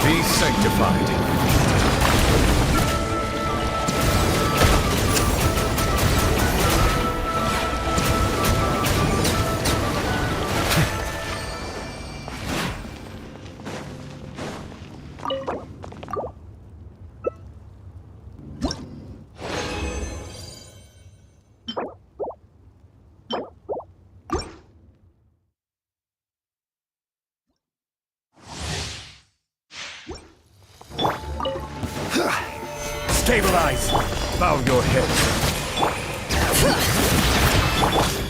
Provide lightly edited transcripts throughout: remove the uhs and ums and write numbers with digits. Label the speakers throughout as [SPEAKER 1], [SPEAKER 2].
[SPEAKER 1] Be sanctified. Stabilize! Bow your head.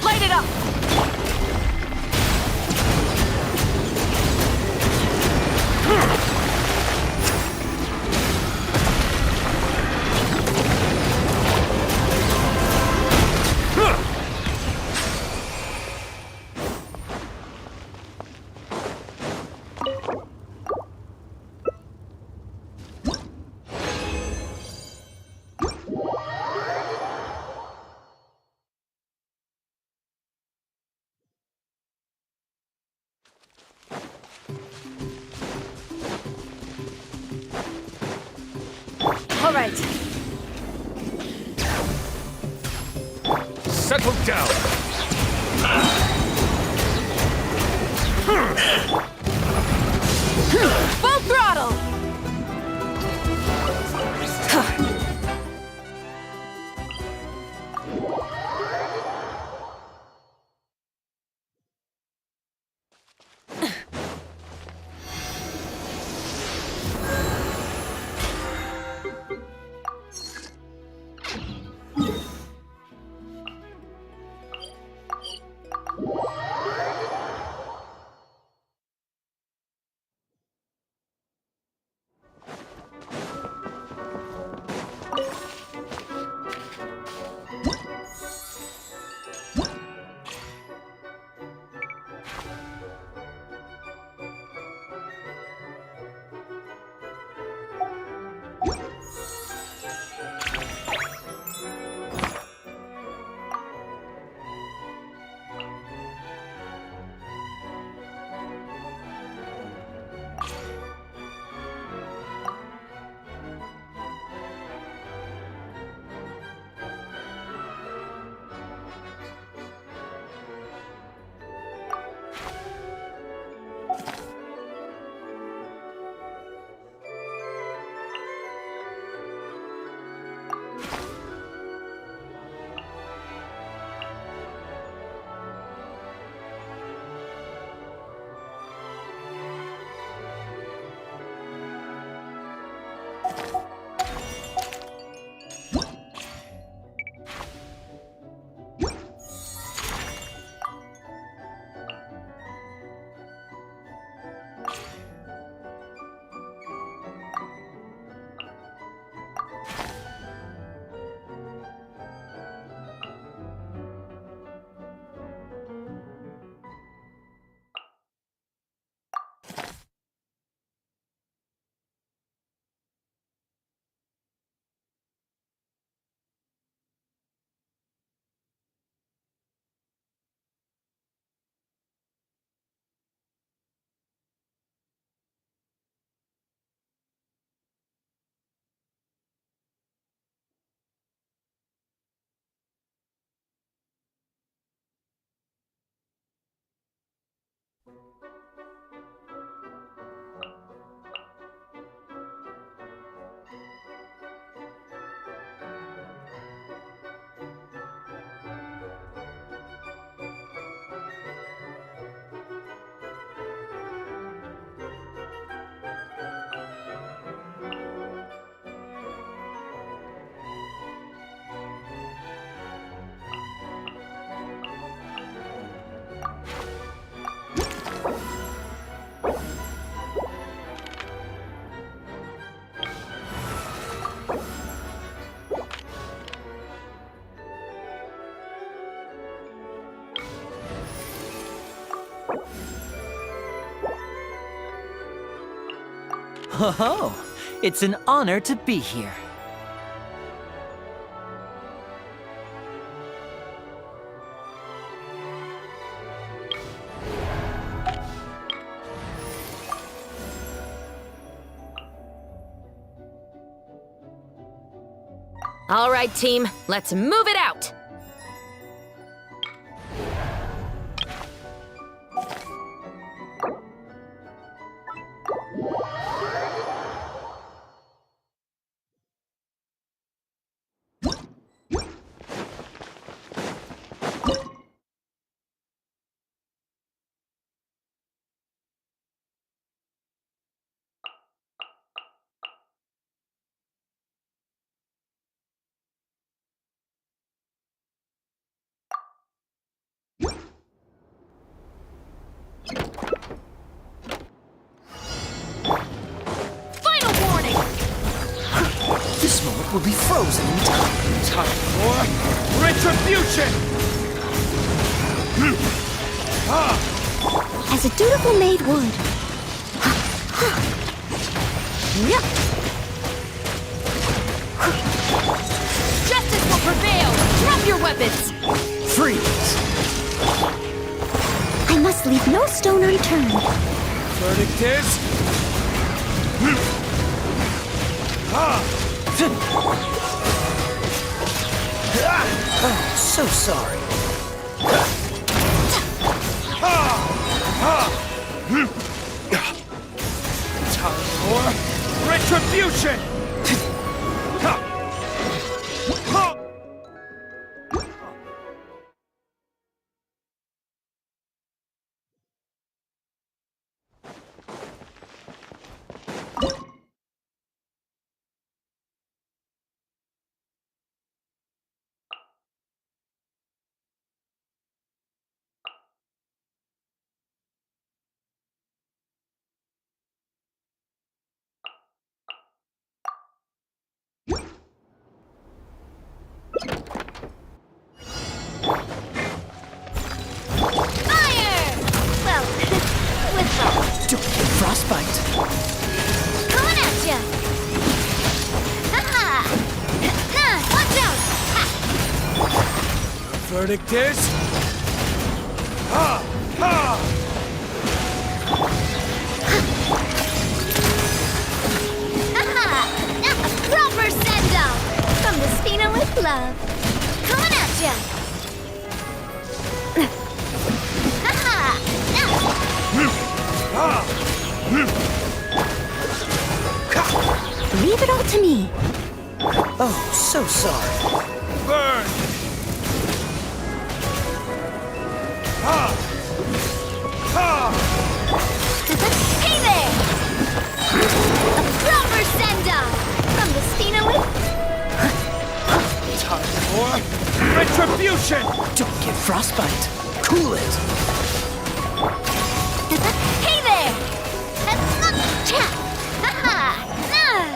[SPEAKER 2] Light it up! All right.
[SPEAKER 1] Settle down.
[SPEAKER 2] Full throttle!
[SPEAKER 3] Oh, it's an honor to be here.
[SPEAKER 2] All right, team, let's move it out. Final warning!
[SPEAKER 3] This moment will be frozen in time.
[SPEAKER 1] Time for retribution!
[SPEAKER 4] As a dutiful maid would.
[SPEAKER 2] Yep. Justice will prevail! Drop your weapons!
[SPEAKER 3] Freeze!
[SPEAKER 4] I must leave no stone unturned.
[SPEAKER 1] Verdict is...
[SPEAKER 3] Oh, so sorry.
[SPEAKER 1] Time for retribution!
[SPEAKER 2] Fire! Well, with fun.
[SPEAKER 3] Don't get frostbite.
[SPEAKER 2] Coming at ya! Ha-ha! Watch out! Ha!
[SPEAKER 1] Verdict is...
[SPEAKER 2] Ha-ha! Now a proper send-off!
[SPEAKER 4] From the Spina with love.
[SPEAKER 2] Coming at ya! Ha-ha!
[SPEAKER 4] Leave it all to me.
[SPEAKER 3] Oh, so sorry.
[SPEAKER 1] Burn!
[SPEAKER 2] Hey there! A proper send-off! From the Spina with...
[SPEAKER 1] Time for retribution!
[SPEAKER 3] Don't get frostbite. Cool it.
[SPEAKER 2] Hey there! Cha! Ha-ha! Nah!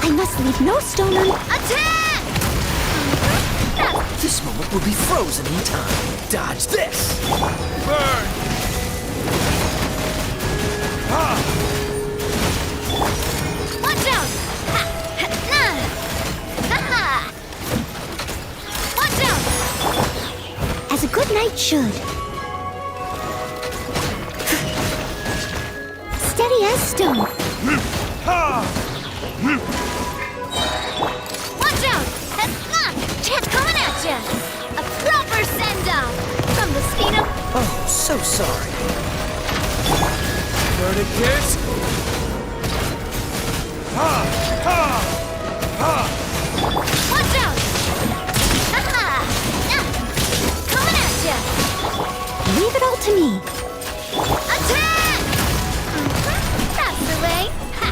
[SPEAKER 4] I must leave no stone unturned.
[SPEAKER 2] Attack!
[SPEAKER 3] This moment will be frozen in time. Dodge this.
[SPEAKER 1] Burn!
[SPEAKER 2] Watch out! Ha-ha! Watch out!
[SPEAKER 4] As a good knight should. Steady as stone.
[SPEAKER 2] Watch out! Coming at ya! A proper send-off! From the Spina...
[SPEAKER 3] Oh, so sorry.
[SPEAKER 1] Verdict is...
[SPEAKER 2] Watch out!
[SPEAKER 4] to me.
[SPEAKER 2] Attack! That's the way. Ha!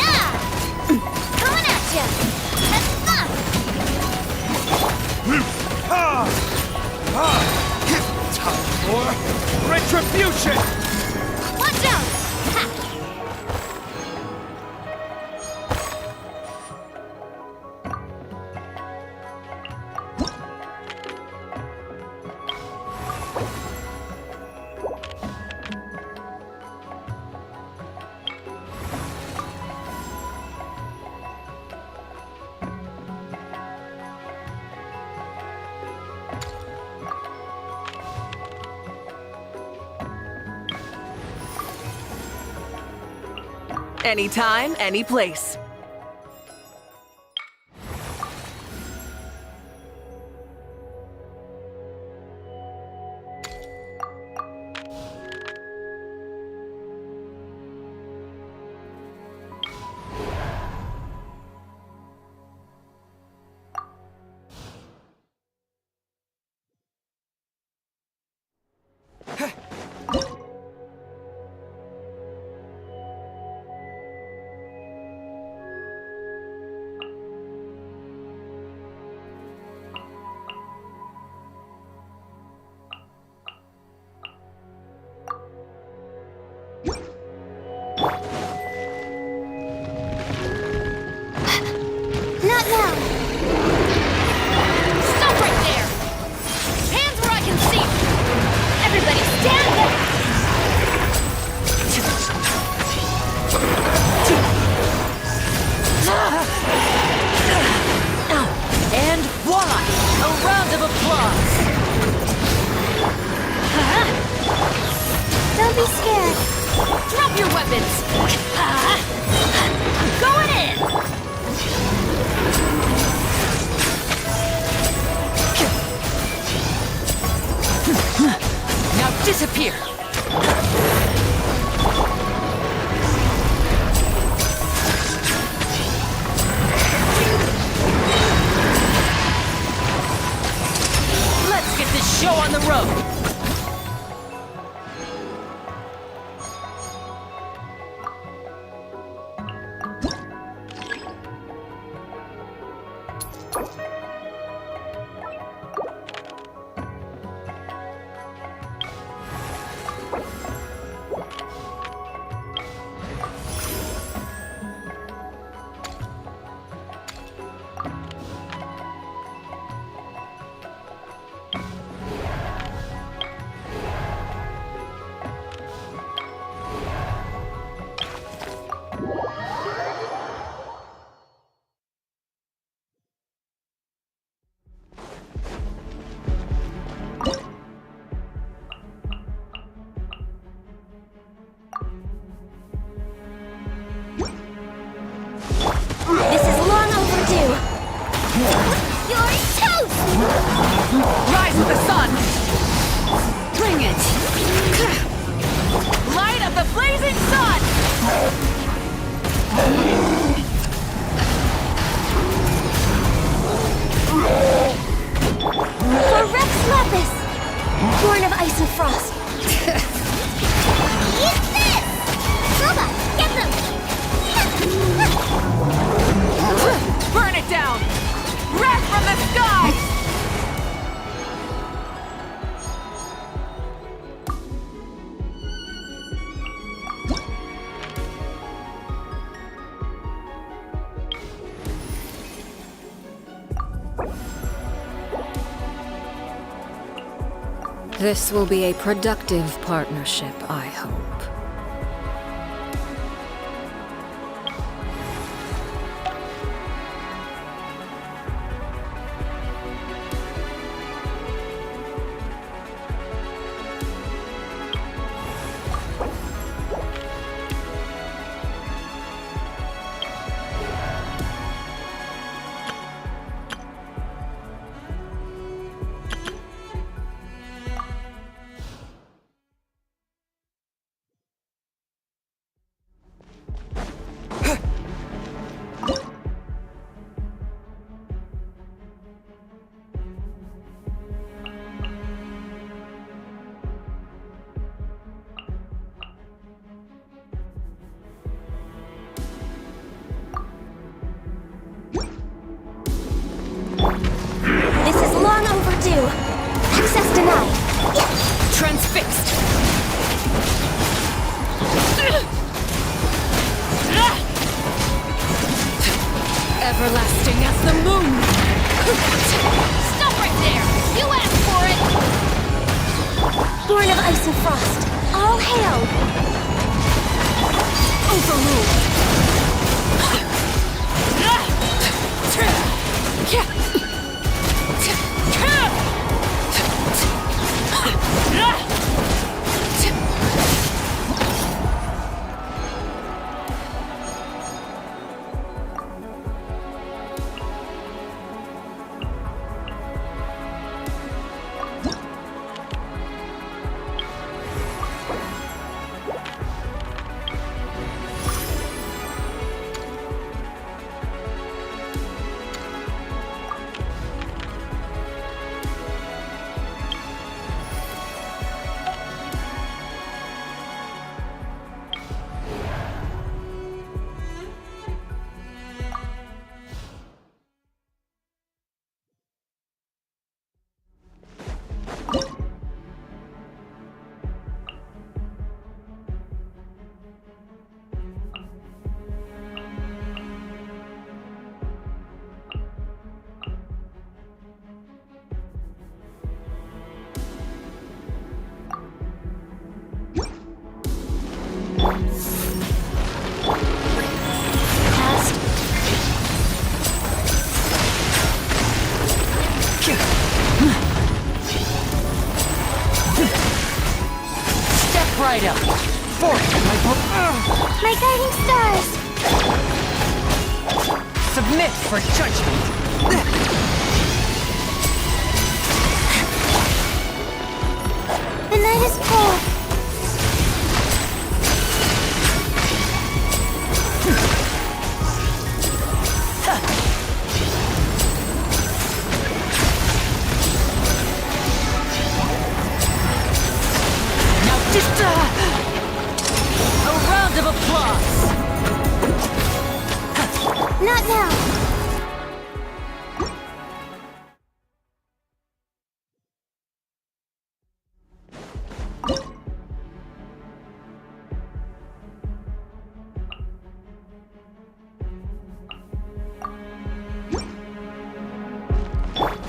[SPEAKER 2] Ah! Coming at ya!
[SPEAKER 1] Time for retribution!
[SPEAKER 2] Watch out! Ha!
[SPEAKER 5] Anytime, any place.
[SPEAKER 2] Not now! Stop right there! Hands where I can see! Everybody stand back!
[SPEAKER 5] And voila! A round of applause!
[SPEAKER 4] Don't be scared.
[SPEAKER 2] Drop your weapons! I'm going in!
[SPEAKER 5] Now disappear! Let's get this show on the road!
[SPEAKER 2] This is long overdue! You're toast!
[SPEAKER 5] Rise with the sun! Bring it! Light up the blazing sun!
[SPEAKER 2] For Rex Lapis! Born of ice and frost! Eat this! Robots, get them!
[SPEAKER 5] Burn it down! Wrath from the skies!
[SPEAKER 6] This will be a productive partnership, I hope.
[SPEAKER 5] Transfixed! Everlasting as the moon!
[SPEAKER 2] Stop right there! You asked for it! Born of ice and frost, all hail!
[SPEAKER 5] Overruled!
[SPEAKER 3] right up. Forth, my
[SPEAKER 2] My guiding stars!
[SPEAKER 3] submit for judgment.
[SPEAKER 2] The night is cold.
[SPEAKER 3] Now just a round of applause.
[SPEAKER 2] Not now.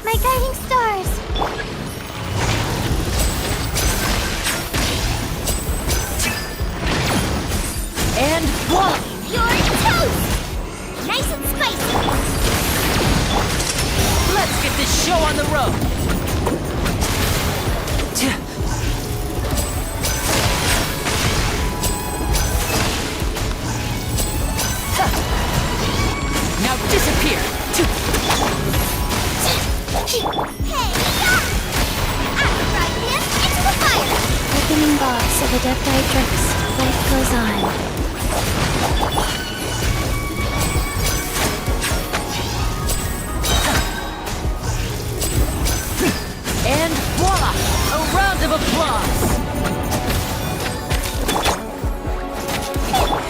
[SPEAKER 2] My guiding stars.
[SPEAKER 3] And voila!
[SPEAKER 2] You're toast! Nice and spicy.
[SPEAKER 3] Let's get this show on the road. Now disappear.
[SPEAKER 2] Hey, After into the fire!
[SPEAKER 4] Opening box of Adepti-Trix. Life goes on.
[SPEAKER 3] And voila! A round of applause.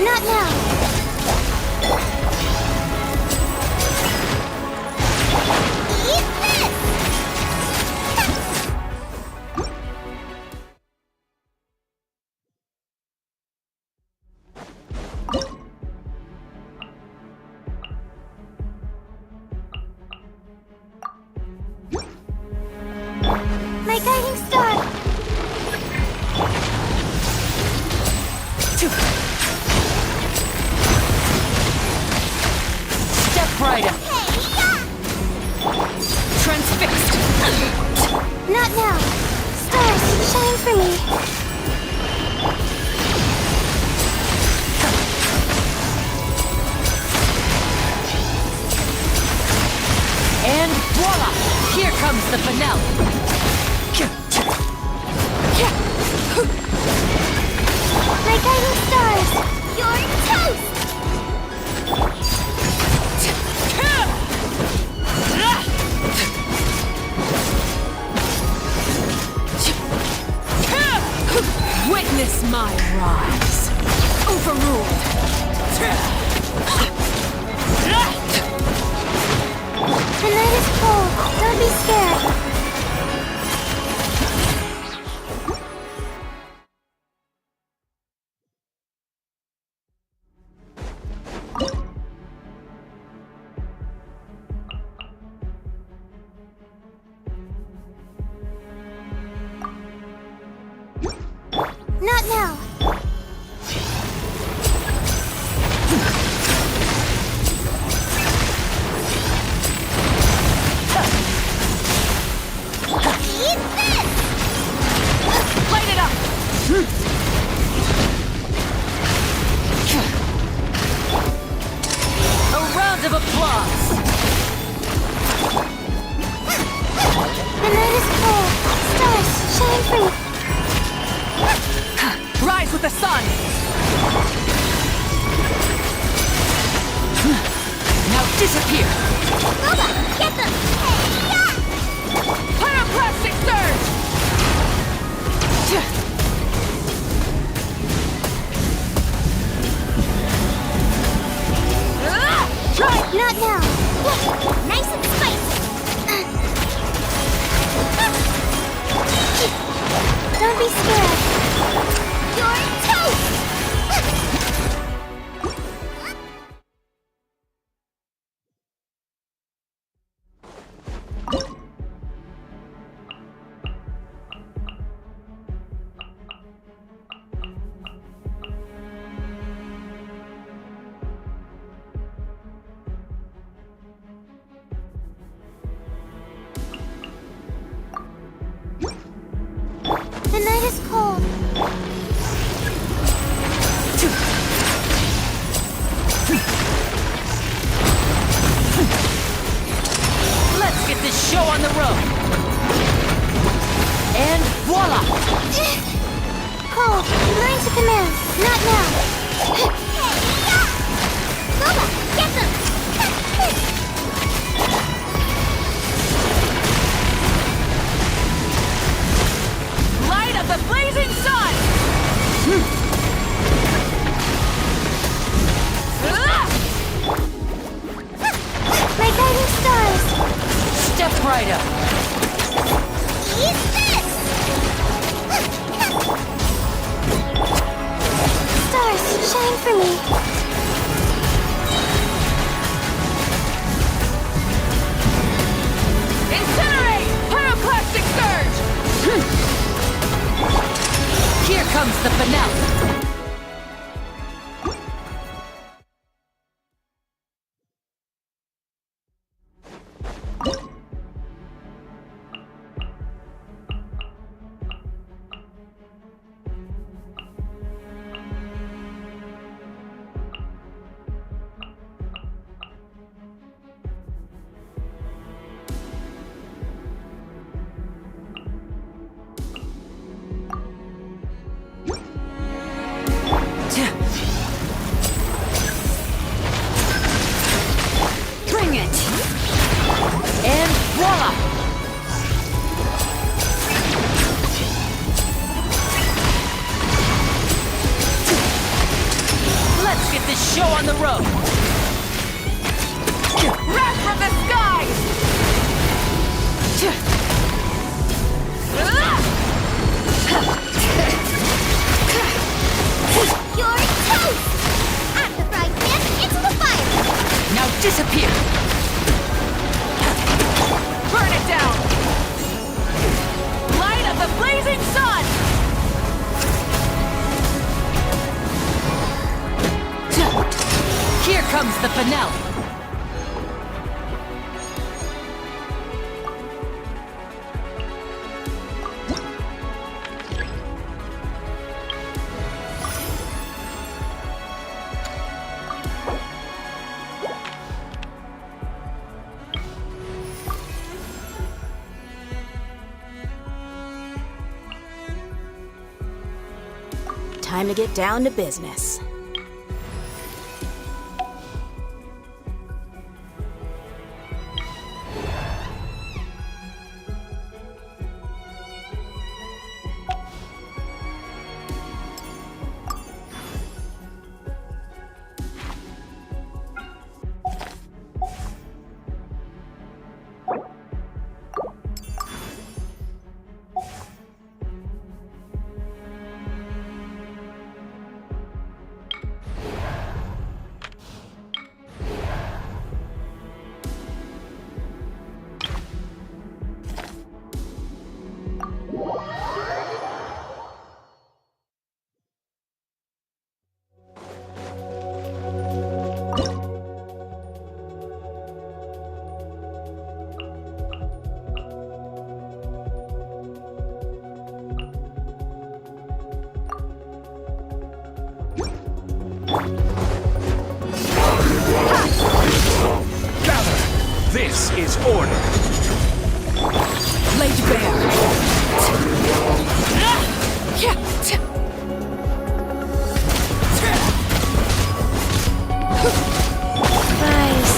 [SPEAKER 2] Not now. Eat this! My guiding star.
[SPEAKER 3] Step right up.
[SPEAKER 2] Hey,
[SPEAKER 3] Transfixed.
[SPEAKER 2] Not now. Stars, shine for me.
[SPEAKER 3] And voila! Here comes the finale.
[SPEAKER 2] My guiding stars. You're toast!
[SPEAKER 5] Witness my rise. Overruled.
[SPEAKER 2] The night is cold. Don't be scared.
[SPEAKER 5] A round of applause!
[SPEAKER 4] The night is cold. Stars shine free.
[SPEAKER 5] Rise with the sun! Now disappear!
[SPEAKER 2] Boba, get them!
[SPEAKER 5] Pyroclastic surge!
[SPEAKER 2] Try! Not now! Nice and spicy!
[SPEAKER 4] Don't be scared.
[SPEAKER 2] You're toast!
[SPEAKER 4] The night is cold.
[SPEAKER 5] Let's get this show on the road! And voila!
[SPEAKER 4] Cold. Learn to command. Not now.
[SPEAKER 2] Boba, get them!
[SPEAKER 5] Light of the blazing sun!
[SPEAKER 4] My guiding stars.
[SPEAKER 5] Step right up!
[SPEAKER 2] Eat this!
[SPEAKER 4] Stars shine for me.
[SPEAKER 5] Incinerate! Pyroclastic surge! Here comes the finale! Bring it! And voila! Let's get this show on the road! Wrath from the skies!
[SPEAKER 2] You're toast! At the frying pan, into the fire!
[SPEAKER 5] Now disappear! Burn it down! Light of the blazing sun! Here comes the finale!
[SPEAKER 7] Time to get down to business.
[SPEAKER 1] This is order.
[SPEAKER 5] Laid bare.
[SPEAKER 2] Rise.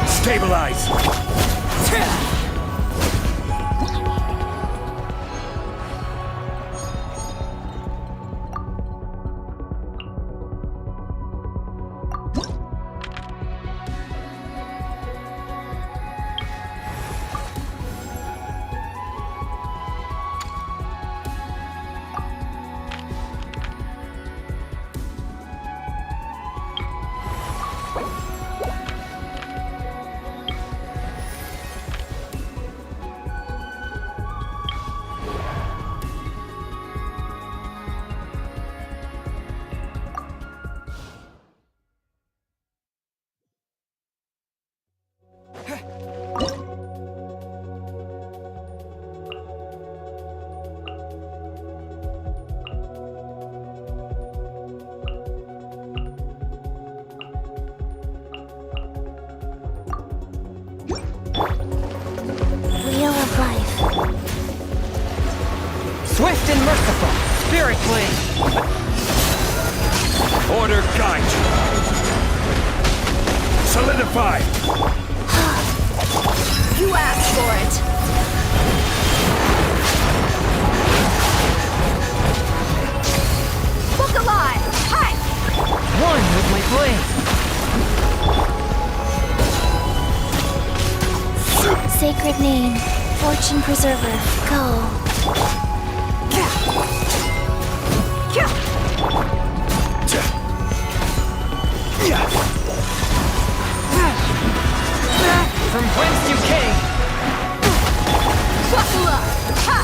[SPEAKER 1] Stabilize.
[SPEAKER 2] Wheel of life.
[SPEAKER 3] Swift and merciful, spirit blade.
[SPEAKER 1] Order guide you. Solidify.
[SPEAKER 5] You asked for it. Look alive! Hi!
[SPEAKER 3] One with my blade.
[SPEAKER 2] Sacred name. Fortune preserver. Go.
[SPEAKER 3] From whence you came.
[SPEAKER 5] Buckle up! Ha!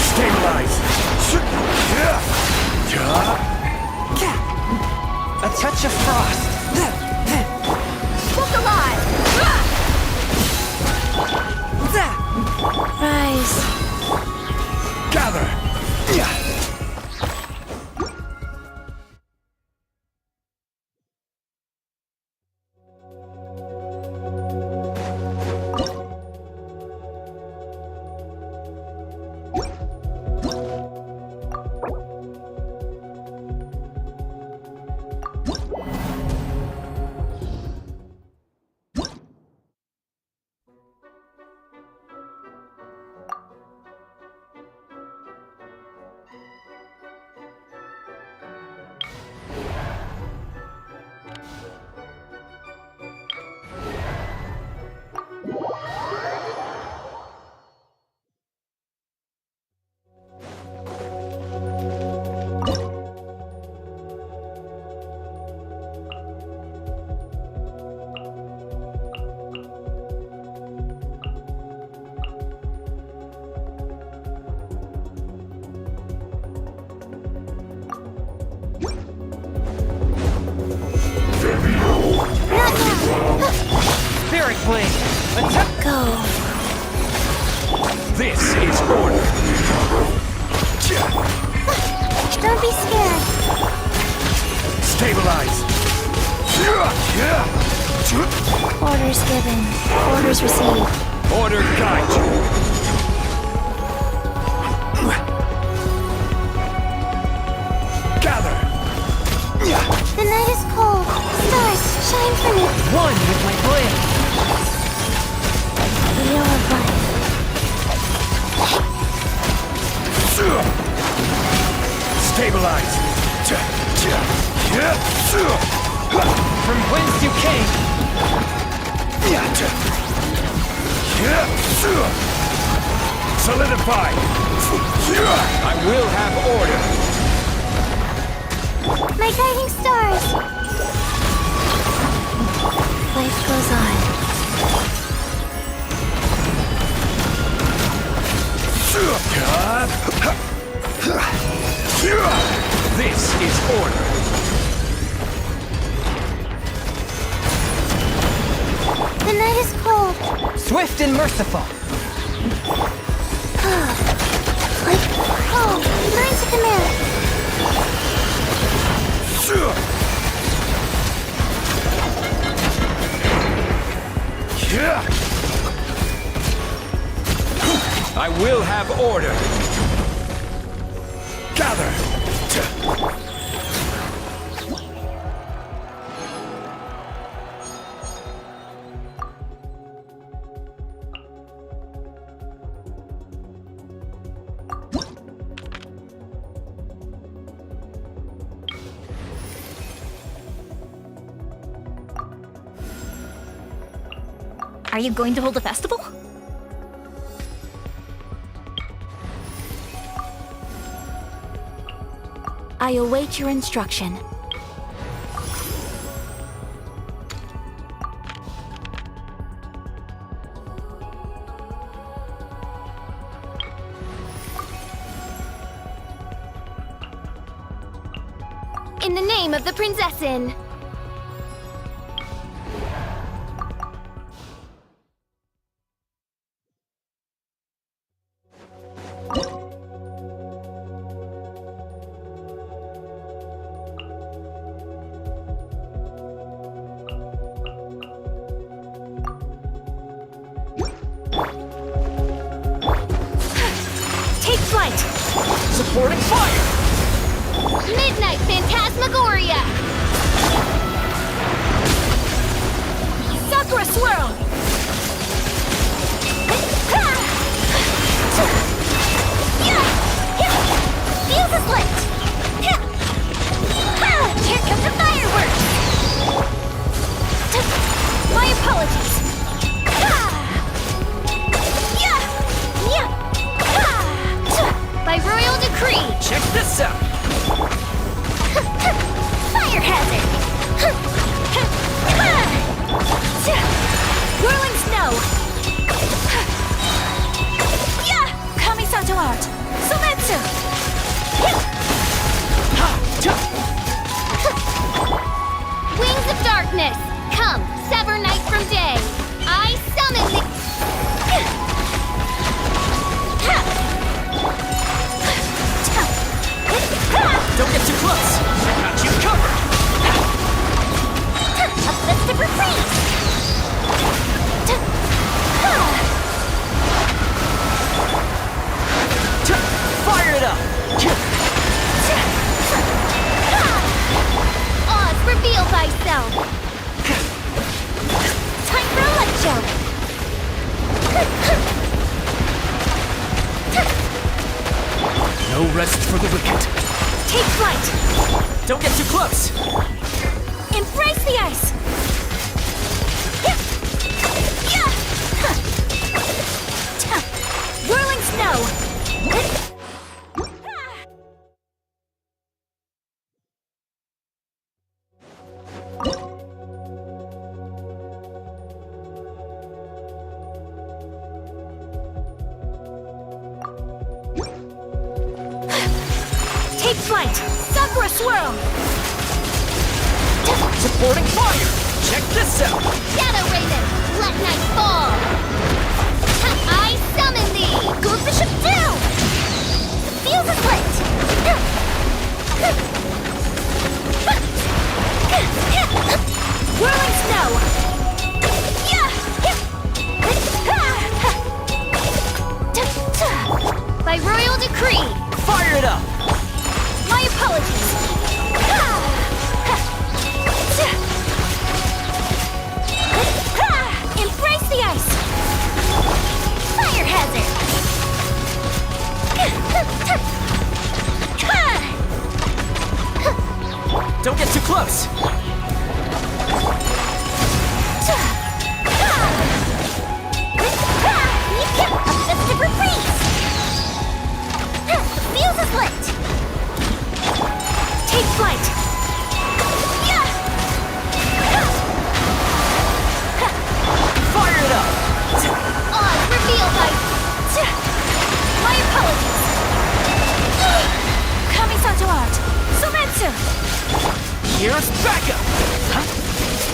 [SPEAKER 1] Stabilize.
[SPEAKER 3] A touch of frost.
[SPEAKER 5] Look alive!
[SPEAKER 2] Rise.
[SPEAKER 1] Gather.
[SPEAKER 3] Spirit blade. Attack.
[SPEAKER 2] Go.
[SPEAKER 1] This is order.
[SPEAKER 2] Don't be scared.
[SPEAKER 1] Stabilize.
[SPEAKER 2] Orders given. Orders received.
[SPEAKER 1] Order guide you. Gather.
[SPEAKER 2] The night is cold. Stars, shine for me.
[SPEAKER 3] One with my blade.
[SPEAKER 2] Wheel of life.
[SPEAKER 1] Stabilize.
[SPEAKER 3] From whence you came.
[SPEAKER 1] Solidify. I will have order.
[SPEAKER 2] My guiding stars. Life goes on.
[SPEAKER 1] This is order.
[SPEAKER 4] night is cold.
[SPEAKER 3] Swift and merciful.
[SPEAKER 4] Like home. Burns at the moon.
[SPEAKER 1] I will have order. Gather.
[SPEAKER 2] Are you going to hold a festival?
[SPEAKER 7] I await your instruction.
[SPEAKER 2] In the name of the Prinzessin!
[SPEAKER 5] Take flight!
[SPEAKER 3] Supporting fire!
[SPEAKER 2] Midnight Phantasmagoria!
[SPEAKER 5] Sakura swirl!
[SPEAKER 2] Fuse is lit! Here comes the fireworks!
[SPEAKER 5] My apologies!
[SPEAKER 2] By royal decree!
[SPEAKER 3] Check this out!
[SPEAKER 2] Fire hazard!
[SPEAKER 5] Whirling snow! Kamisato art! Sometsu!
[SPEAKER 2] Wings of darkness! Come, sever night from day! I summon the...
[SPEAKER 3] Don't get too close! I got you covered!
[SPEAKER 2] Uplifted reprise!
[SPEAKER 3] Fire it up!
[SPEAKER 2] Oz, reveal thyself! Time for a light show!
[SPEAKER 3] No rest for the wicked.
[SPEAKER 5] Take flight!
[SPEAKER 3] Don't get too close!
[SPEAKER 5] Embrace the ice! Whirling snow! Take flight! Sakura swirl!
[SPEAKER 3] Supporting fire! Check this out!
[SPEAKER 2] Shadow Raven, let night fall! I summon thee!
[SPEAKER 5] Go Bishop down!
[SPEAKER 2] The fuse is lit!
[SPEAKER 5] Whirling snow!
[SPEAKER 2] By royal decree!
[SPEAKER 3] Fire it up!
[SPEAKER 5] My apologies! Embrace the ice!
[SPEAKER 2] Fire hazard!
[SPEAKER 3] Don't get too close!
[SPEAKER 2] Uplifted reprise! The fuse is lit!
[SPEAKER 5] Take flight!
[SPEAKER 3] Fire it up!
[SPEAKER 2] Oz, reveal thy...
[SPEAKER 5] My apologies! Kamisato art! Sometsu!
[SPEAKER 3] Here's backup! Huh?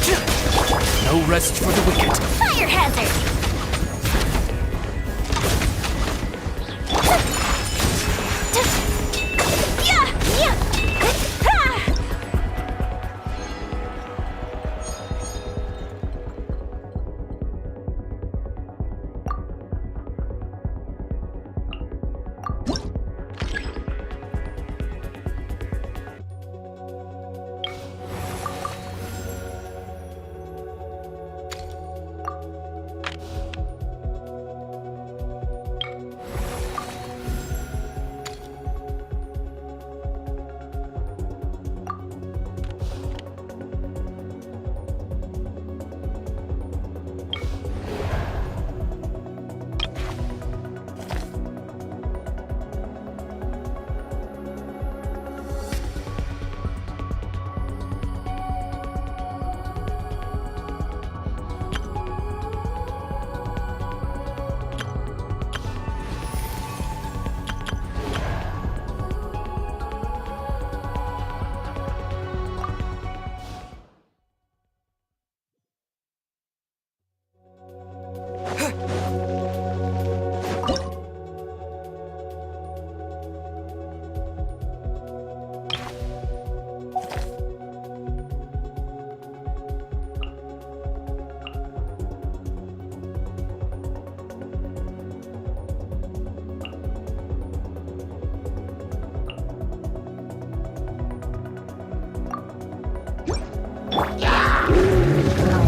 [SPEAKER 3] No rest for the wicked.
[SPEAKER 2] Fire hazard! Yeah! Yeah! Ah!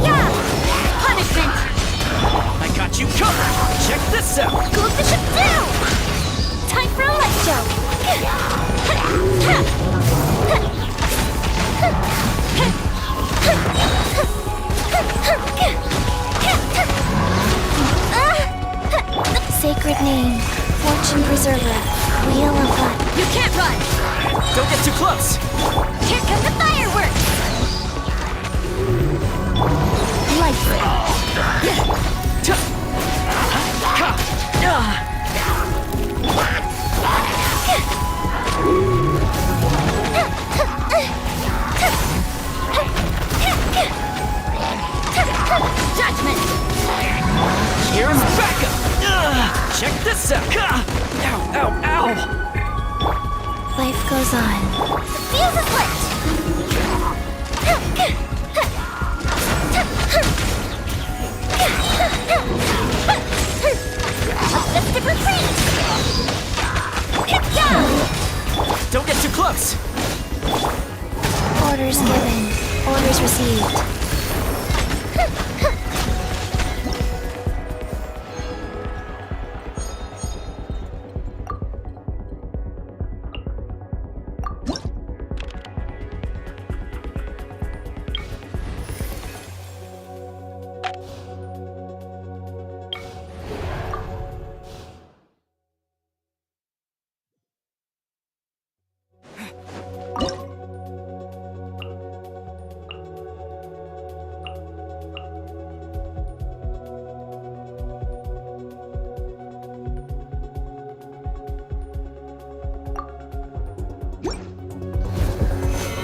[SPEAKER 2] Yeah! Punishment!
[SPEAKER 3] I got you covered. Check this out.
[SPEAKER 2] Close the ship down! Time for a light show!
[SPEAKER 4] Sacred name, fortune preserver, wheel of luck.
[SPEAKER 2] You can't run!
[SPEAKER 3] Don't get too close.
[SPEAKER 2] Here come the fireworks! Light! Judgment!
[SPEAKER 3] Here's backup. Check this out. Ow, ow, ow.
[SPEAKER 4] Life goes on.
[SPEAKER 2] The fuse is lit! Let's get retreat! Yeah!
[SPEAKER 3] Don't get too close.
[SPEAKER 4] Orders given, orders received.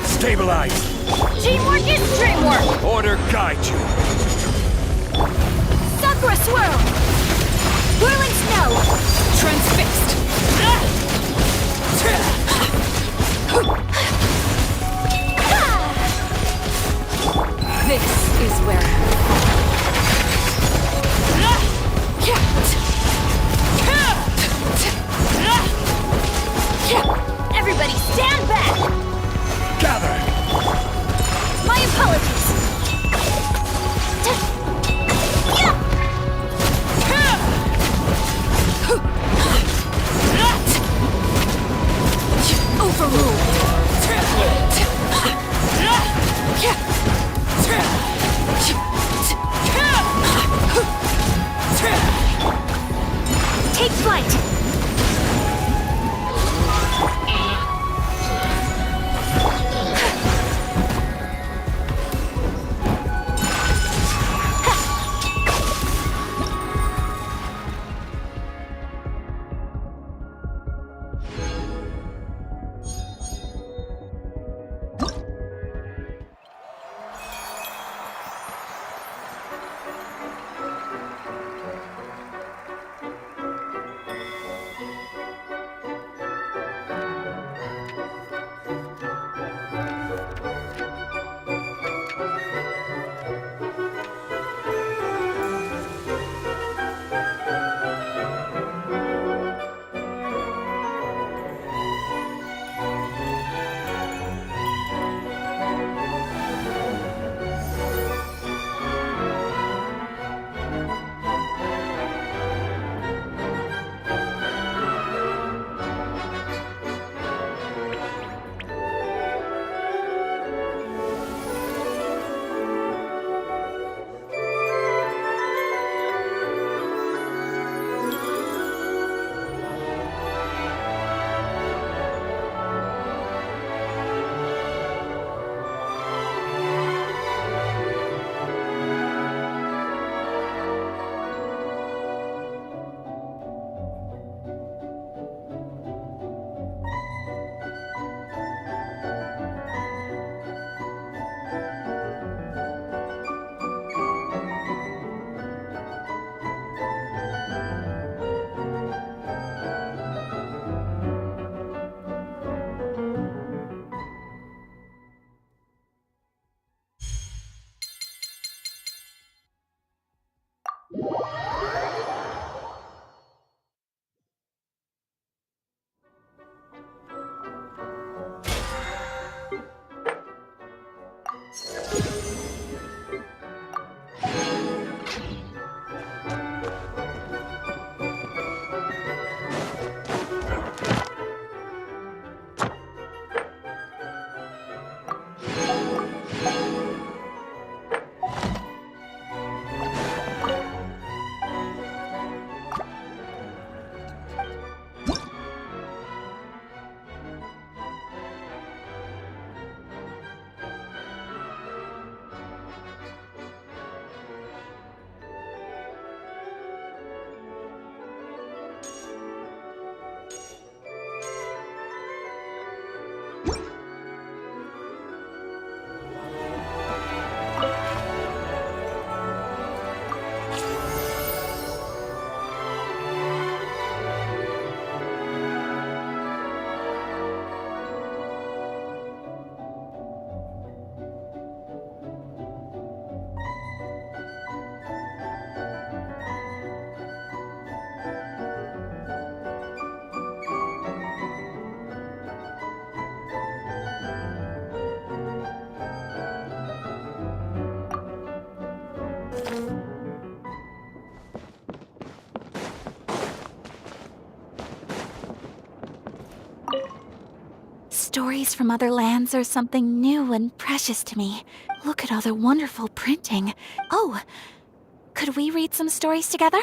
[SPEAKER 1] Stabilize.
[SPEAKER 2] Teamwork is dreamwork!
[SPEAKER 1] Order guide you.
[SPEAKER 2] Sakura swirl! Whirling snow! Transfixed!
[SPEAKER 5] This is where...
[SPEAKER 2] Everybody stand back!
[SPEAKER 1] Gather.
[SPEAKER 2] My apologies! Take flight!
[SPEAKER 7] Stories from other lands are something new and precious to me. Look at all the wonderful printing. Oh, could we read some stories together?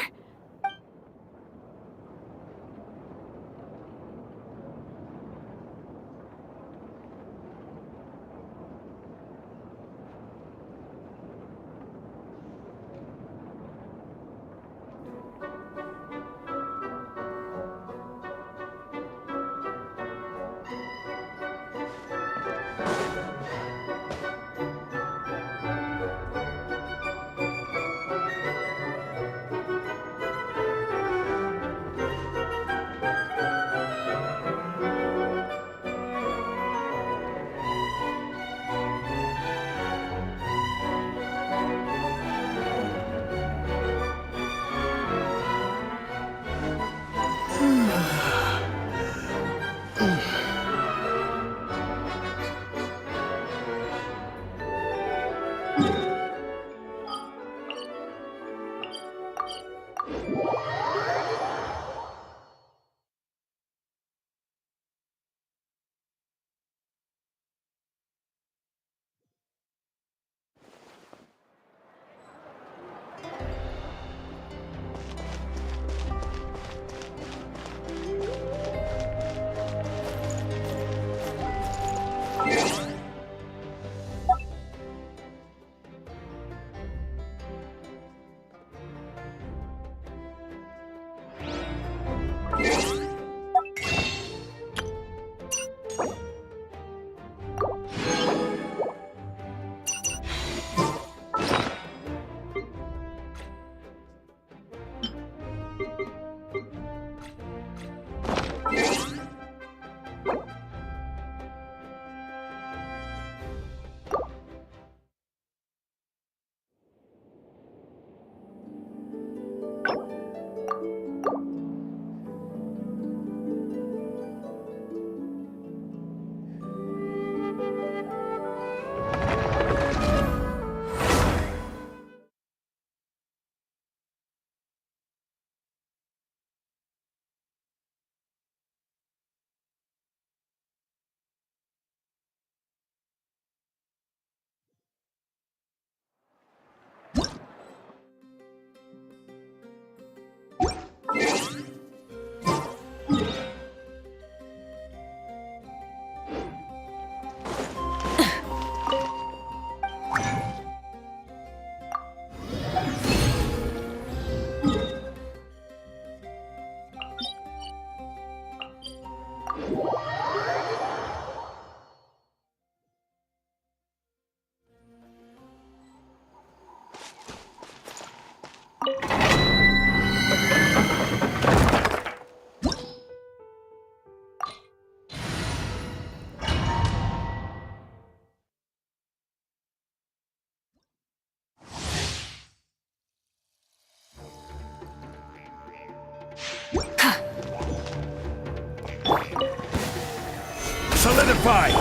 [SPEAKER 1] Solidify!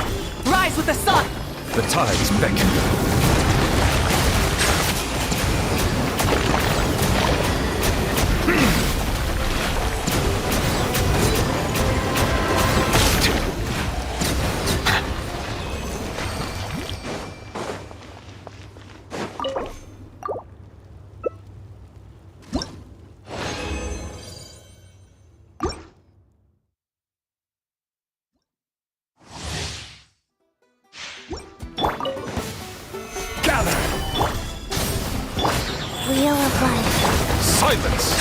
[SPEAKER 5] Rise with the sun!
[SPEAKER 1] The tides beckon.
[SPEAKER 4] Wheel of life.
[SPEAKER 1] Silence!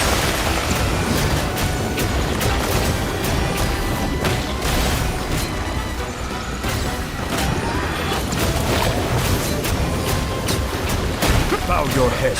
[SPEAKER 1] Bow your head.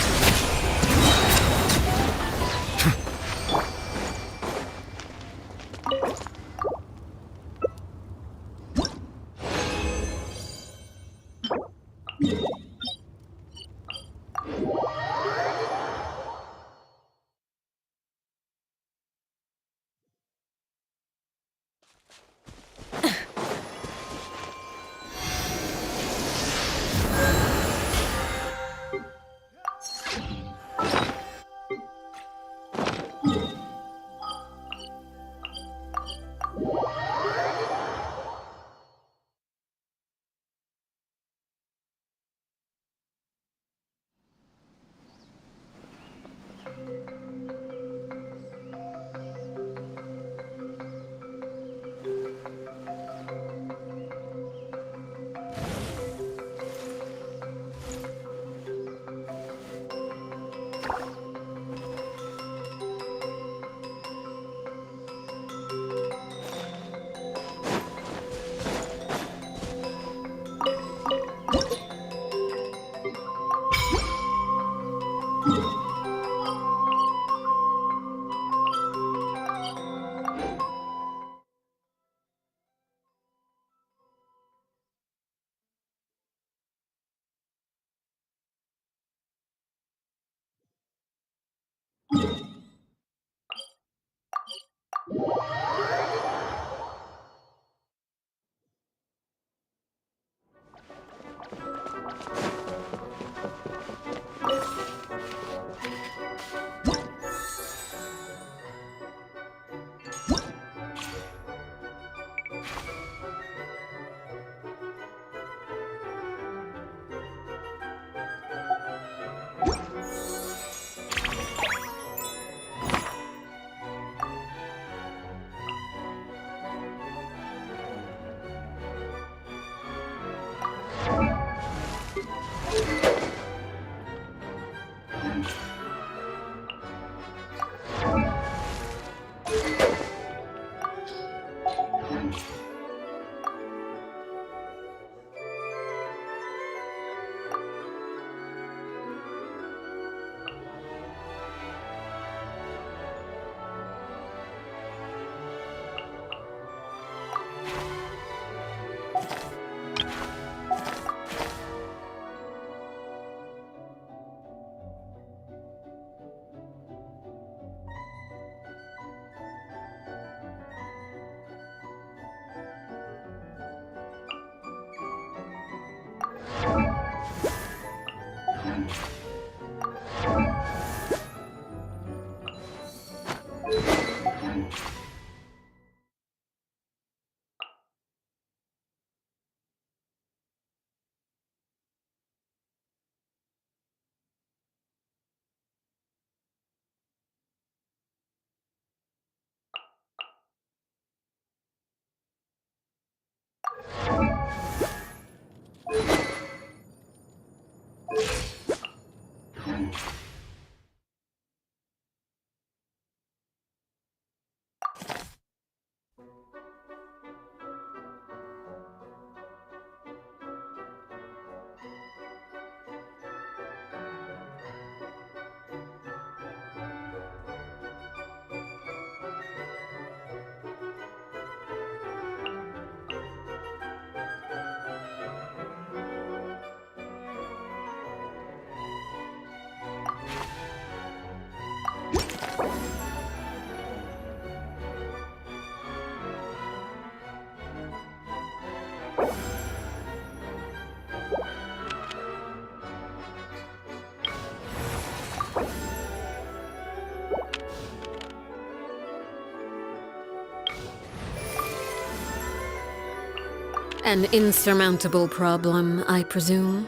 [SPEAKER 6] An insurmountable problem, I presume?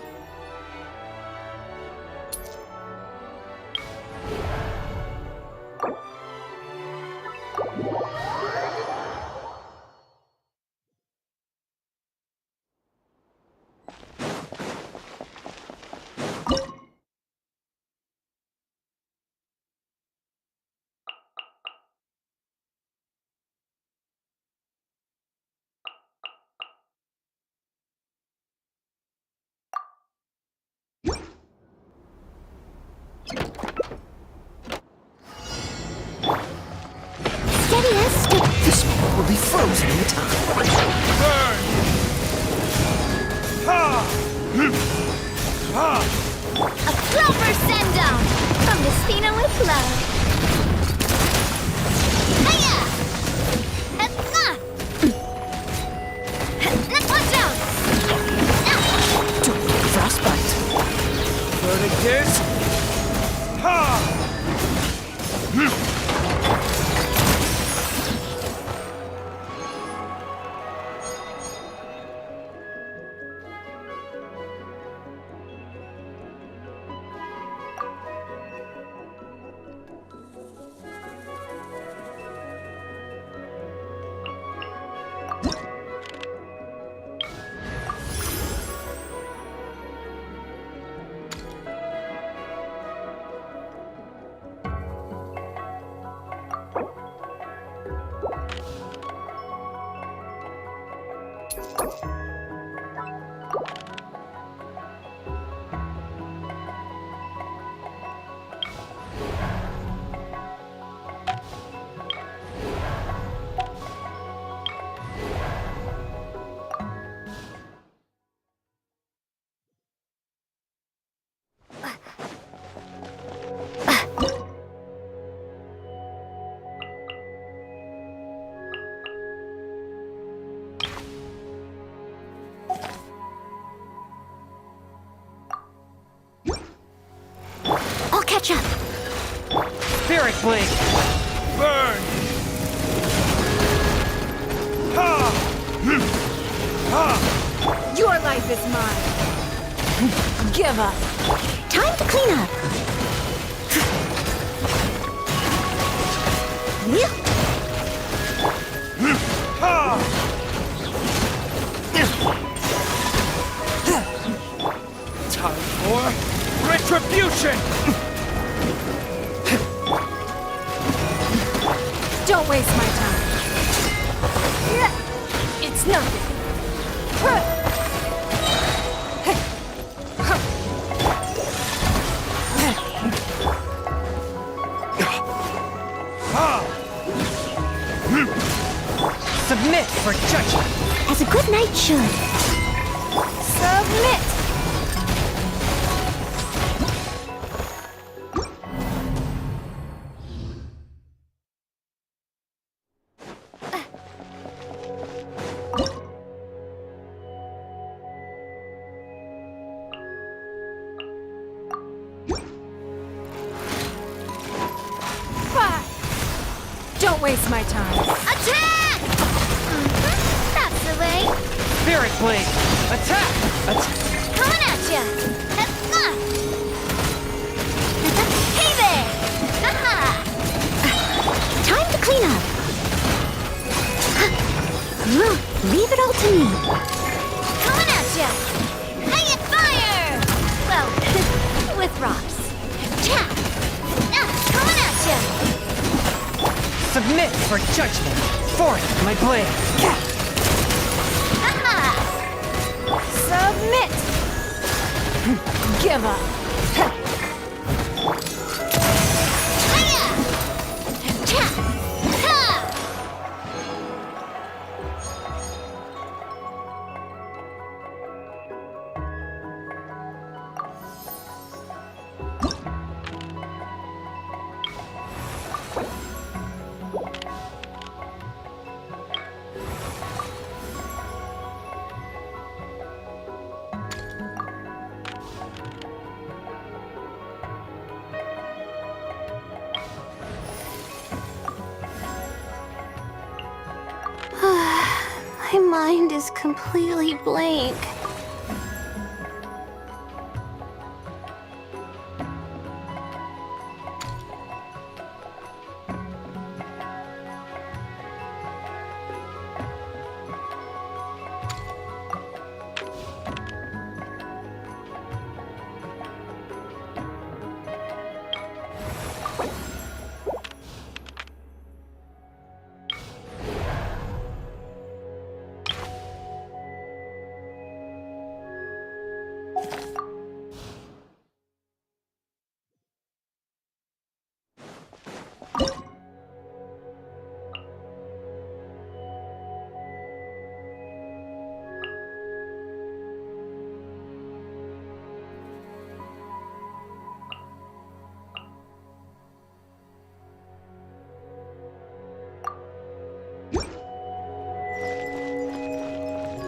[SPEAKER 4] Steady as stick.
[SPEAKER 3] This moment will be frozen in time.
[SPEAKER 1] Burn! Ha! Ha!
[SPEAKER 2] A clover send down from the Spina with love. Hiya! Let's watch out!
[SPEAKER 3] Don't make frostbite.
[SPEAKER 1] Burning disc! Ha!
[SPEAKER 4] I'll catch up.
[SPEAKER 1] Spirit Blink! Burn! Ha! Ha!
[SPEAKER 5] Your life is mine. Give up.
[SPEAKER 4] Time to clean up.
[SPEAKER 1] Ha! Time for retribution!
[SPEAKER 5] Don't waste my time. It's nothing.
[SPEAKER 1] Submit for judgment!
[SPEAKER 4] As a good knight should.
[SPEAKER 5] Submit. Don't waste my time.
[SPEAKER 2] Attack! That's the way.
[SPEAKER 1] Spirit Blink! Attack!
[SPEAKER 2] Coming at ya. Hey there! Aha!
[SPEAKER 4] Time to clean up. Leave it all to me.
[SPEAKER 2] Coming at ya. Hey, fire! Well, with rocks. Tap! Coming at ya.
[SPEAKER 1] Submit for judgment! Forth my blade!
[SPEAKER 2] Aha!
[SPEAKER 5] Submit. Give up.
[SPEAKER 2] Hiya! Tap! Ha!
[SPEAKER 4] My mind is completely blank.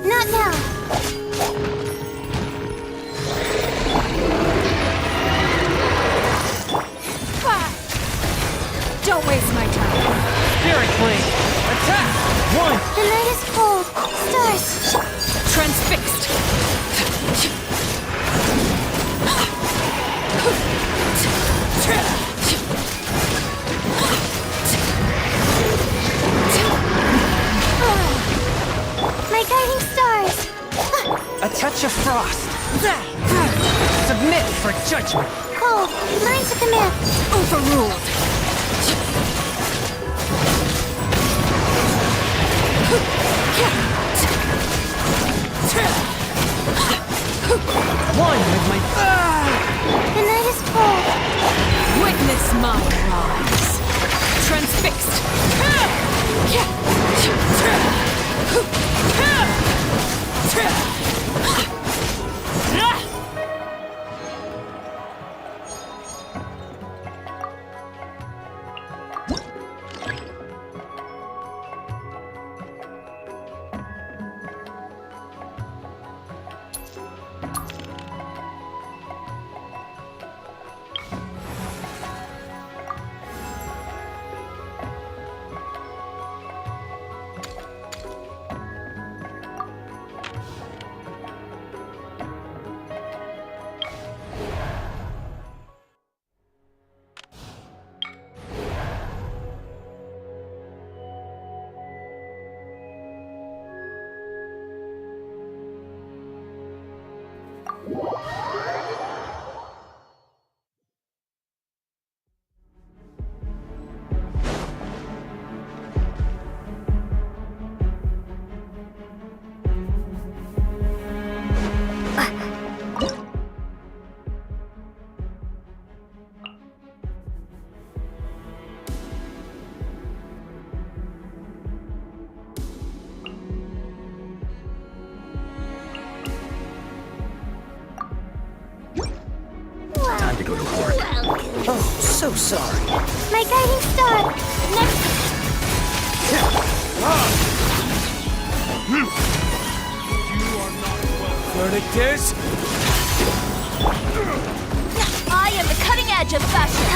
[SPEAKER 4] Not now!
[SPEAKER 5] Don't waste my time.
[SPEAKER 1] Spirit Blade! Attack! One!
[SPEAKER 4] The night is cold. Stars
[SPEAKER 5] Transfixed.
[SPEAKER 4] My guiding stars!
[SPEAKER 3] A touch of frost. Submit for judgment.
[SPEAKER 4] Cold, learn to command.
[SPEAKER 5] Overruled.
[SPEAKER 3] One with my...
[SPEAKER 4] The night is cold.
[SPEAKER 5] Witness my rise. Transfixed.
[SPEAKER 3] Time to go to work. Oh, so sorry.
[SPEAKER 4] My guiding star. Next.
[SPEAKER 1] Verdict
[SPEAKER 2] I am the cutting edge of fashion.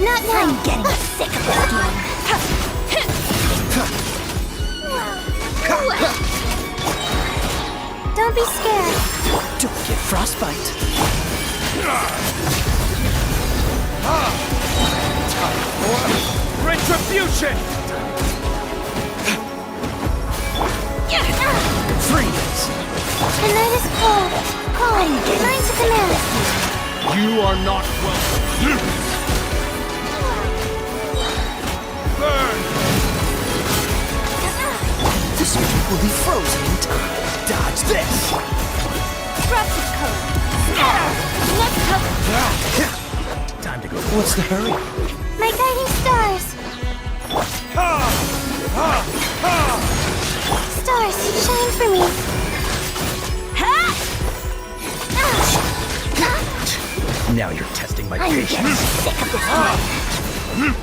[SPEAKER 4] Not now.
[SPEAKER 2] I'm getting sick of this game.
[SPEAKER 4] Don't be scared.
[SPEAKER 3] Don't get frostbite.
[SPEAKER 1] Retribution!
[SPEAKER 3] Freeze!
[SPEAKER 4] The night is cold. Cold. Learn to command.
[SPEAKER 1] You are not welcome. Burn!
[SPEAKER 3] This meat will be frozen in time. Dodge this!
[SPEAKER 2] Grafik code. Scatter. Let's cover.
[SPEAKER 3] Time to go. What's the hurry?
[SPEAKER 4] My guiding stars. Stars, shine for me.
[SPEAKER 3] Now you're testing my
[SPEAKER 2] I'm
[SPEAKER 3] patience.
[SPEAKER 2] getting sick of this game.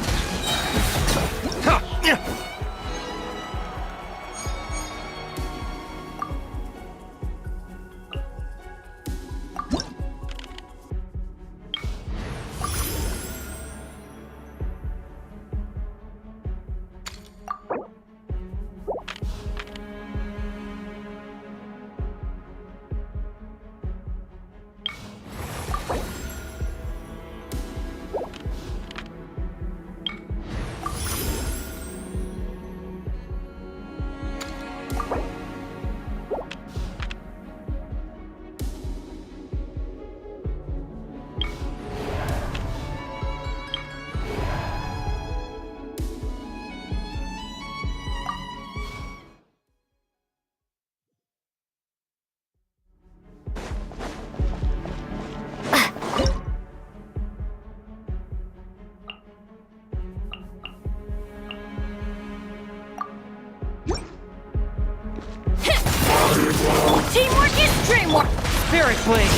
[SPEAKER 5] more.
[SPEAKER 1] Spirit blade.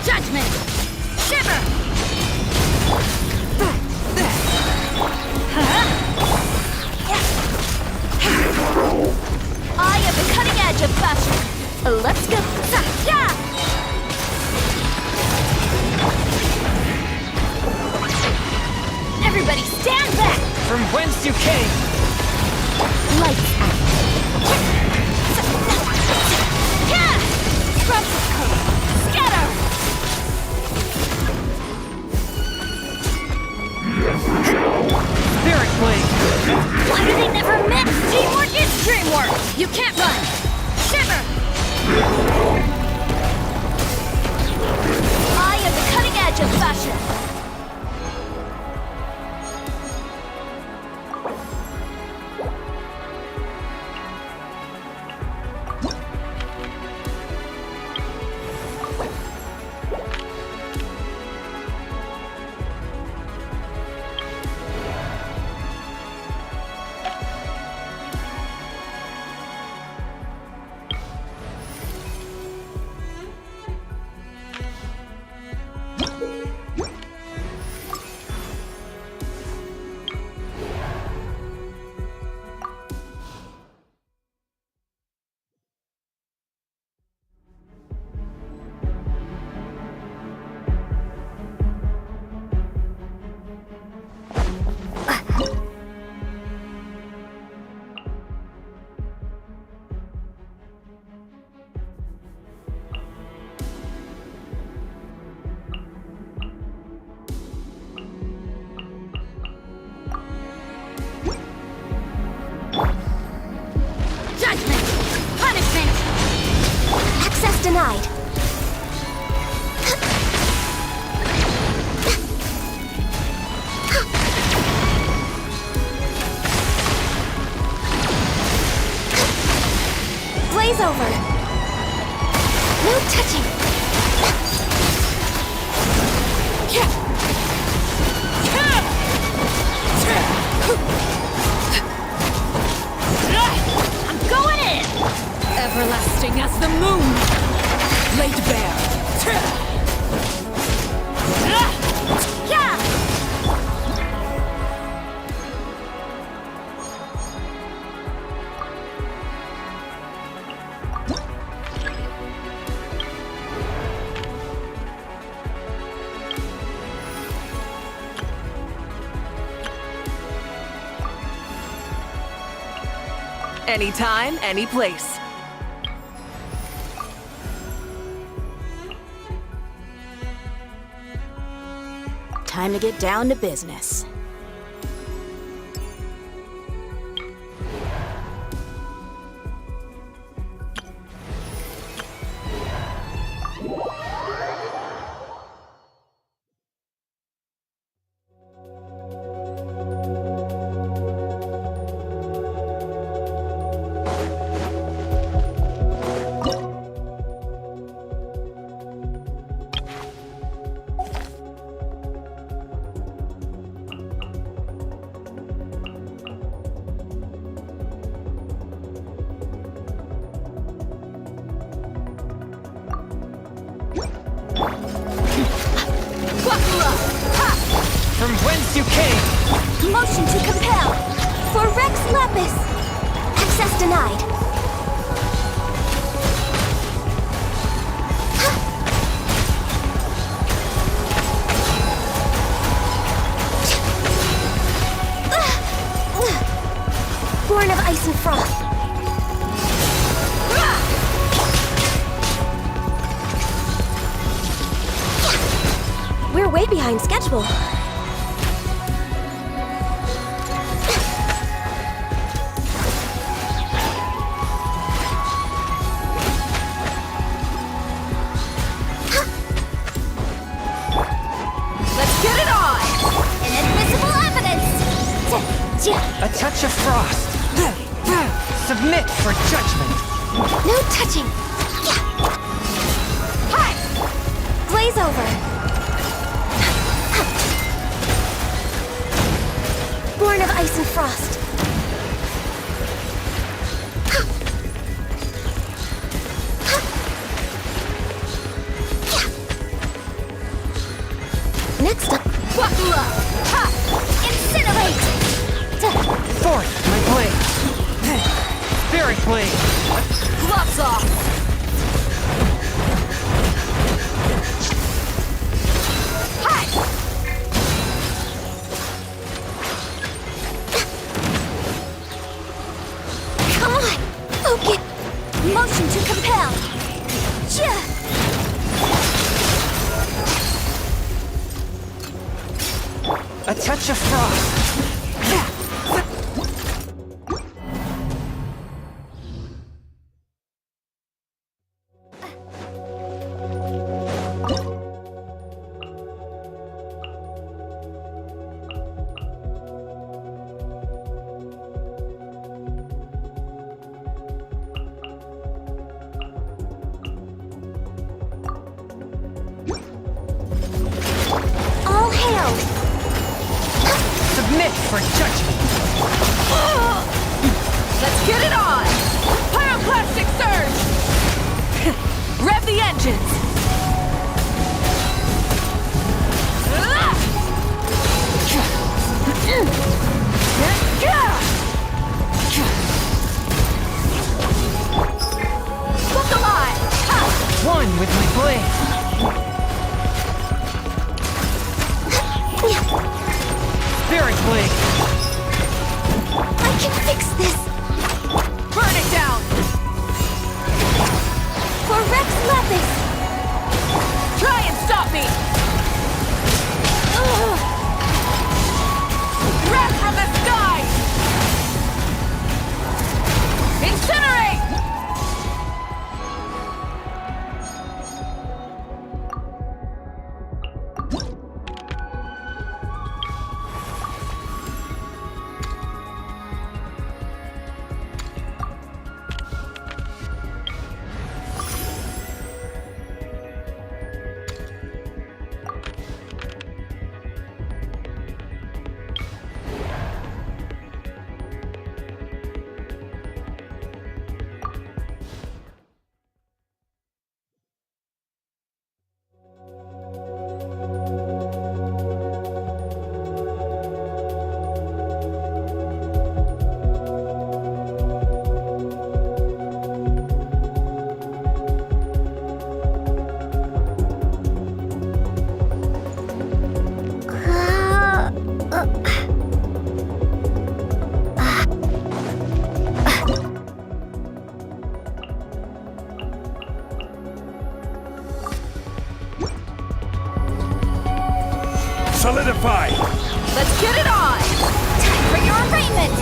[SPEAKER 2] Judgment! Shiver! I am the cutting edge of fashion. Let's go. Yeah! Everybody stand back!
[SPEAKER 1] From whence you came.
[SPEAKER 2] Lights out. Yeah! Scatter!
[SPEAKER 1] Spirit blade.
[SPEAKER 2] Why do they never mix? Teamwork is dreamwork! You can't run! Shiver! I am the cutting edge of fashion. Denied. Blaze over. No touching. I'm going in.
[SPEAKER 5] Everlasting as the moon. Laid bare.
[SPEAKER 2] Yeah!
[SPEAKER 5] Anytime, any place.
[SPEAKER 2] Time to get down to business.
[SPEAKER 1] From whence you came.
[SPEAKER 2] Motion to compel. For Rex Lapis. Access denied. Born of ice and frost. We're way behind schedule.
[SPEAKER 5] Let's get it on!
[SPEAKER 2] Inadmissible evidence!
[SPEAKER 1] A touch of frost. Submit for judgment.
[SPEAKER 2] No touching! Hi! Blaze over! Born of ice and frost. Buckle up! Ha! Incinerate!
[SPEAKER 3] Force my blade. Spirit blade.
[SPEAKER 5] Gloves off! Hi!
[SPEAKER 2] Come on! Focus! Motion to compel! Yeah!
[SPEAKER 3] A touch of frost.
[SPEAKER 2] All hail!
[SPEAKER 3] Submit for judgment.
[SPEAKER 5] Let's get it on! Pyroclastic surge! Rev the engines! Look alive! Ha!
[SPEAKER 3] One with my blade. Spirit blade.
[SPEAKER 2] I can fix this!
[SPEAKER 5] Burn it down!
[SPEAKER 2] For Rex Lapis!
[SPEAKER 5] Try and stop me! Wrath from the sky! Incinerate!
[SPEAKER 1] Solidify!
[SPEAKER 5] Let's get it on!
[SPEAKER 2] Time for your arraignment!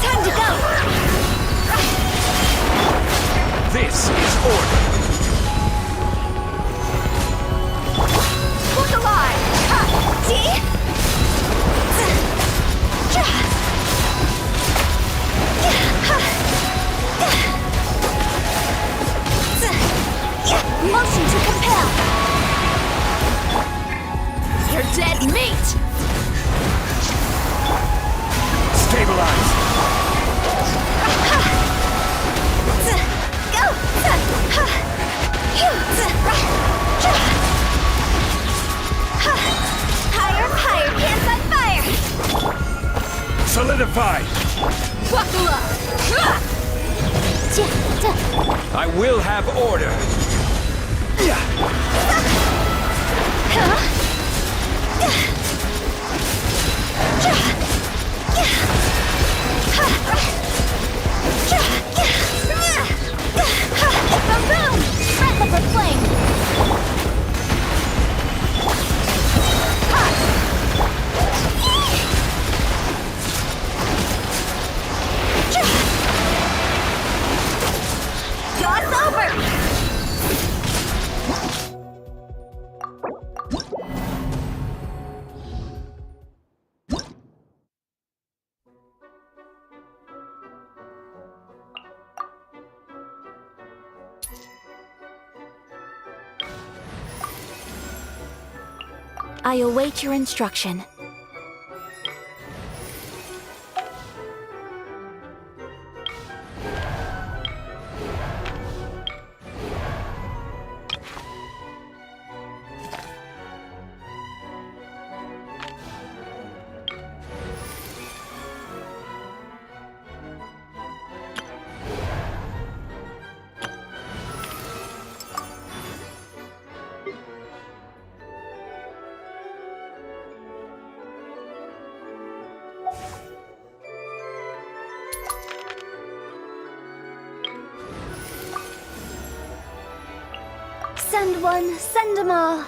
[SPEAKER 2] Time to go!
[SPEAKER 1] This is order.
[SPEAKER 5] Look alive! Ha!
[SPEAKER 2] See? Motion to compel!
[SPEAKER 5] You're dead meat!
[SPEAKER 1] Stabilize!
[SPEAKER 2] Go! Higher, higher, hands on fire!
[SPEAKER 1] Solidify!
[SPEAKER 5] Buckle up!
[SPEAKER 1] I will have order.
[SPEAKER 2] Boom! Breath of flame! Jaw's over!
[SPEAKER 7] I await your instruction.
[SPEAKER 4] Send one, send them all.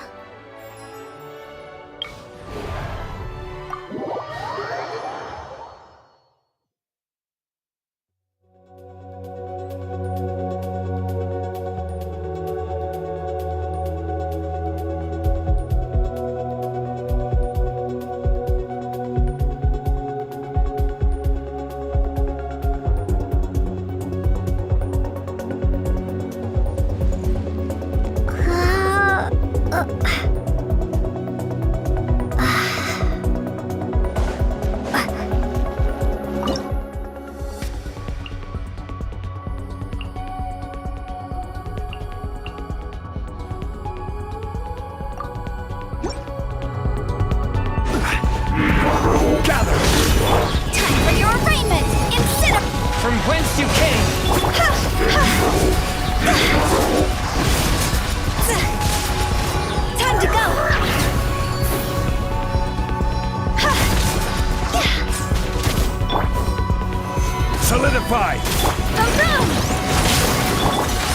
[SPEAKER 1] Solidify!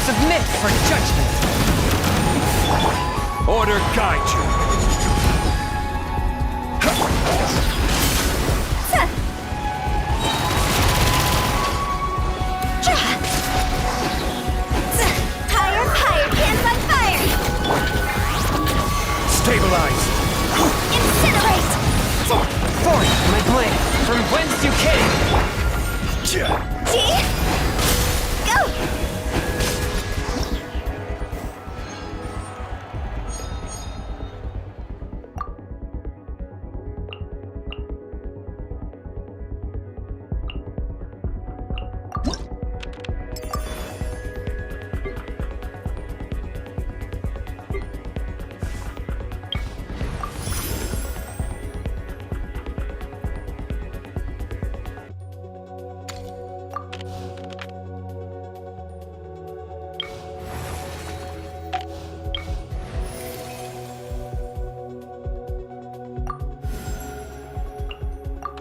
[SPEAKER 3] Submit for judgment.
[SPEAKER 1] Order guide you.
[SPEAKER 4] Higher, higher, hands on fire!
[SPEAKER 1] Stabilize!
[SPEAKER 4] Incinerate!
[SPEAKER 3] Forth, my blade, from whence you came.
[SPEAKER 4] G! Go!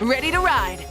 [SPEAKER 5] Ready to ride.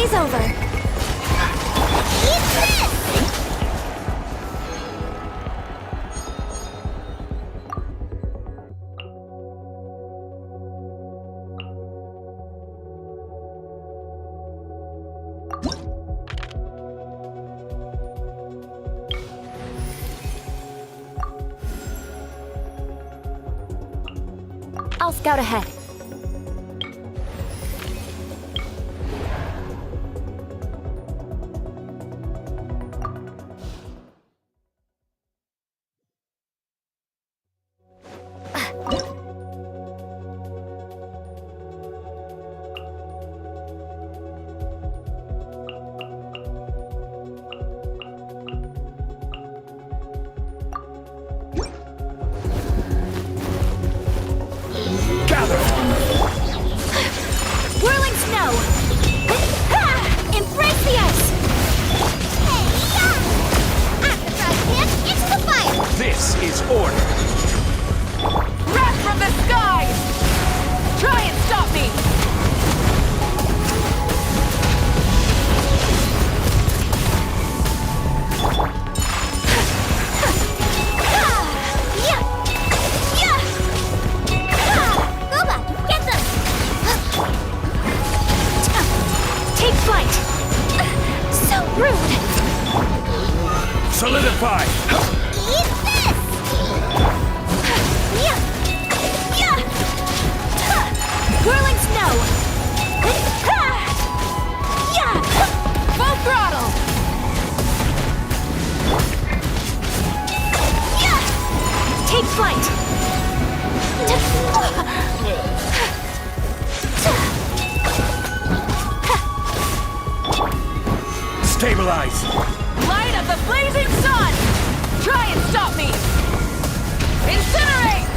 [SPEAKER 2] day's over. Eat this!
[SPEAKER 7] I'll scout ahead.
[SPEAKER 2] Whirling snow! Embrace the ice! Hey, yeah! At the frog pants, into the fire!
[SPEAKER 1] This is order.
[SPEAKER 5] Wrath from the skies! Try and stop me!
[SPEAKER 2] Yeah! Yeah! Boba, get them!
[SPEAKER 7] Take flight!
[SPEAKER 2] So rude!
[SPEAKER 1] Solidify.
[SPEAKER 2] Eat this! Yeah! Yeah!
[SPEAKER 7] Whirling snow!
[SPEAKER 2] Yeah!
[SPEAKER 5] Full throttle!
[SPEAKER 2] Yeah!
[SPEAKER 7] Take flight!
[SPEAKER 1] Stabilize.
[SPEAKER 5] Light of the blazing sun! Try and stop me! Incinerate!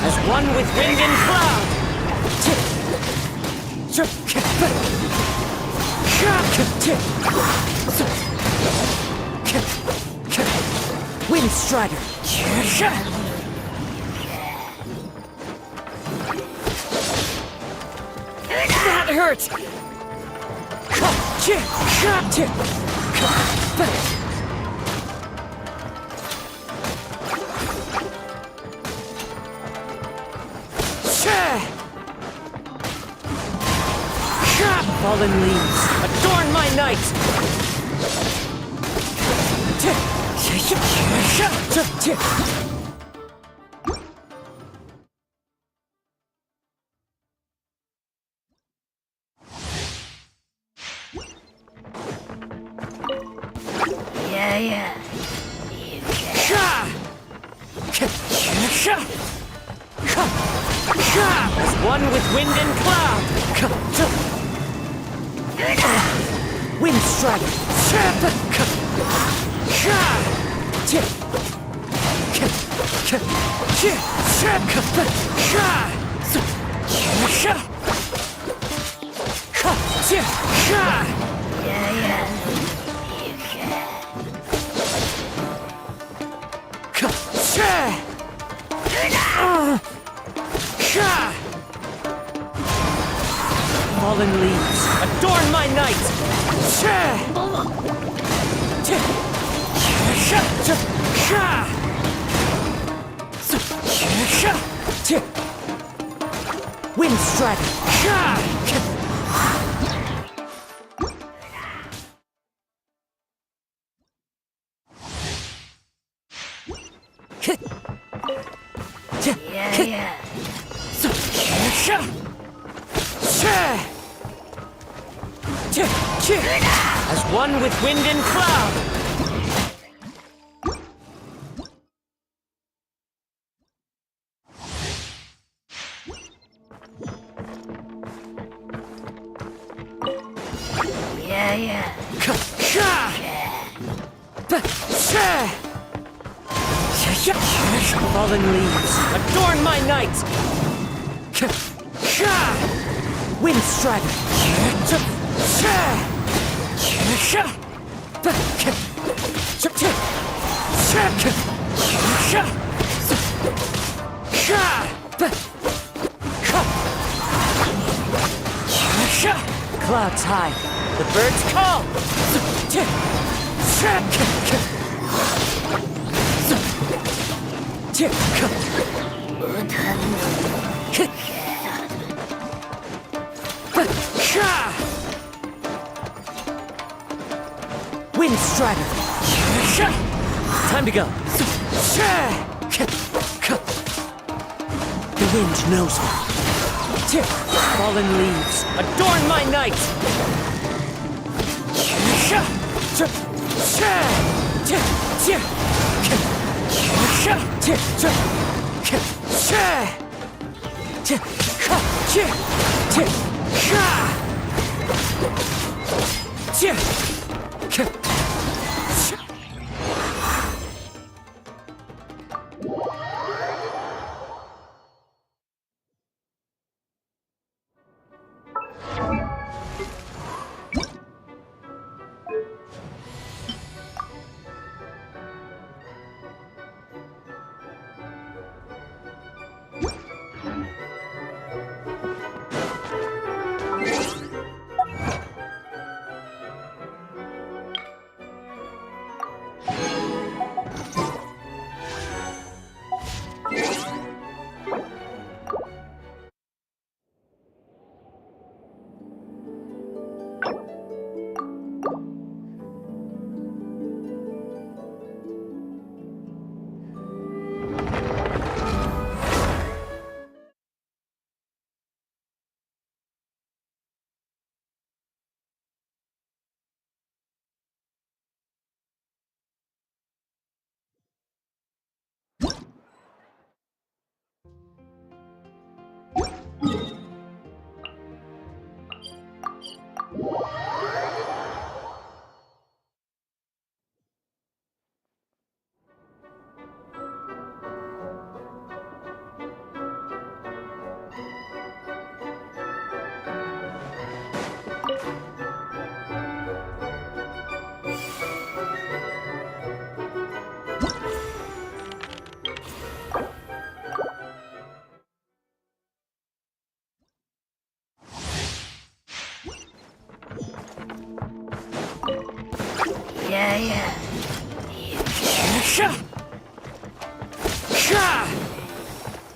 [SPEAKER 3] As one with wind and cloud. Wind Strider. That hurts. Fallen leaves, adorn my night! As one with wind and cloud! Wind Strider! Fallen leaves, adorn my night! Wind Strider! As one with wind and cloud! Fallen leaves, adorn my night! Wind Strider! Clouds high, the birds call! Wind Strider! Time to go! The wind knows me. Fallen leaves, adorn my night!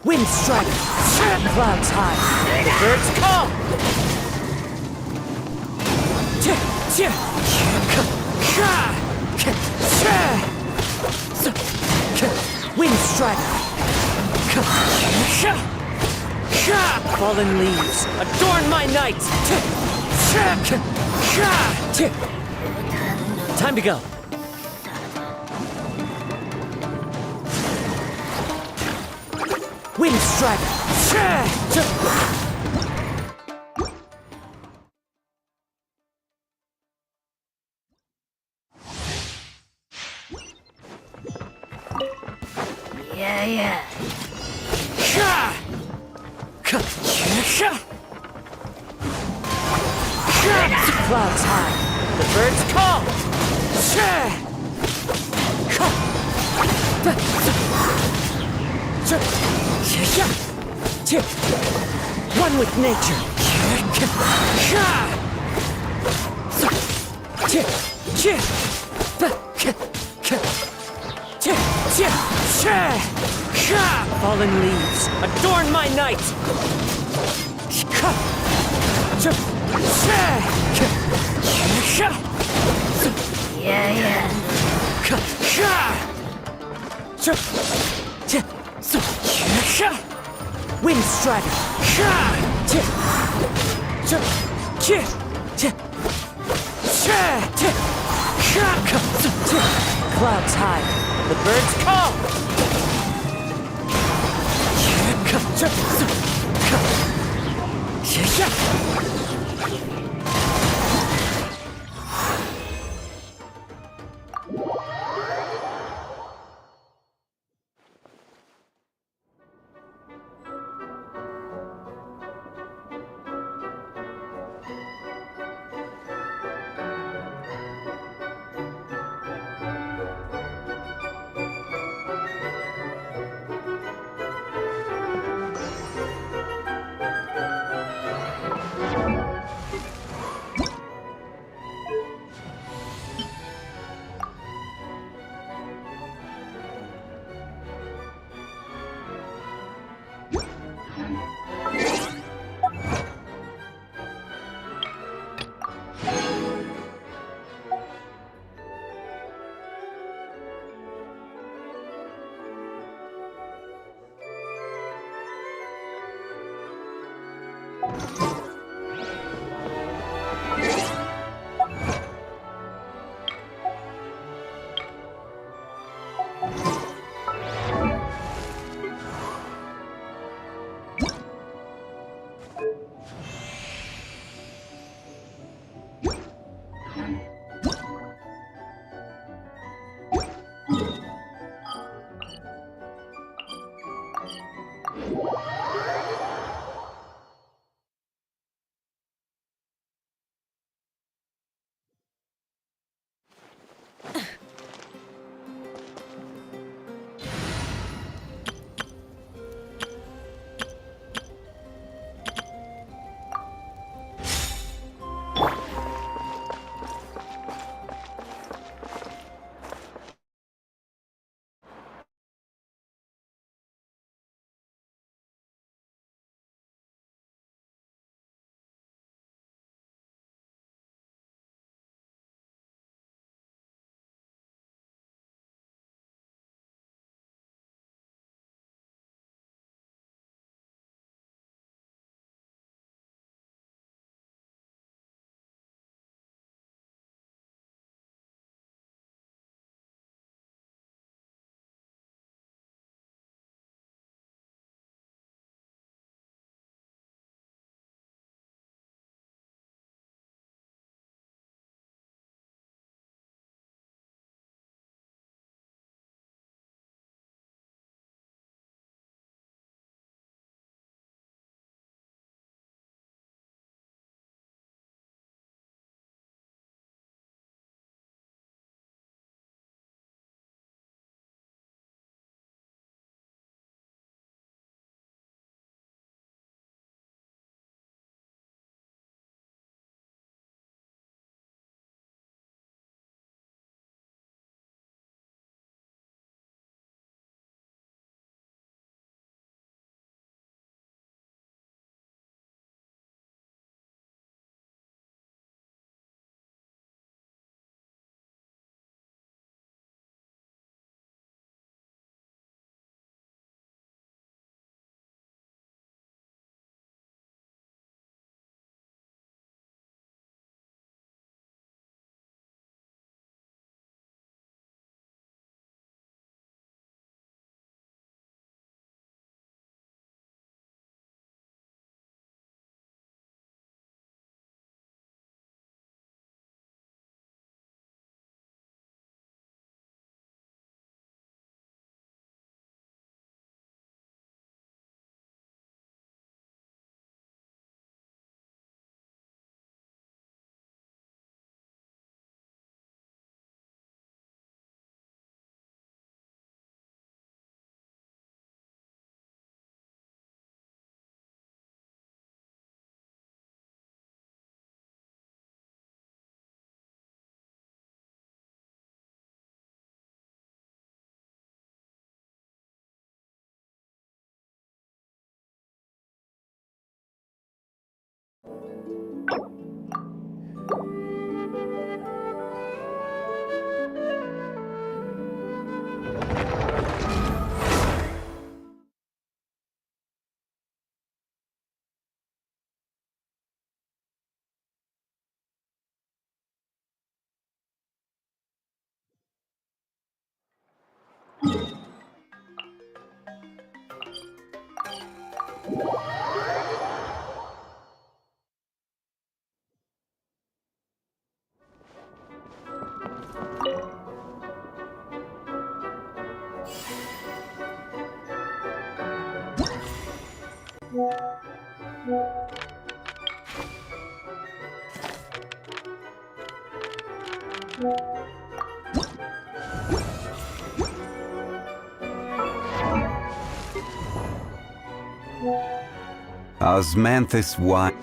[SPEAKER 3] Wind strider. Clouds high. The birds call. Wind strider. Fallen leaves, adorn my night. Time to go. Wind strider.
[SPEAKER 2] Yeah.
[SPEAKER 3] Clouds high. The birds call. One with nature. Fallen leaves, adorn my night.
[SPEAKER 2] Yeah.
[SPEAKER 3] Wind strider. Clouds high. The birds call.
[SPEAKER 8] Osmanthus wine.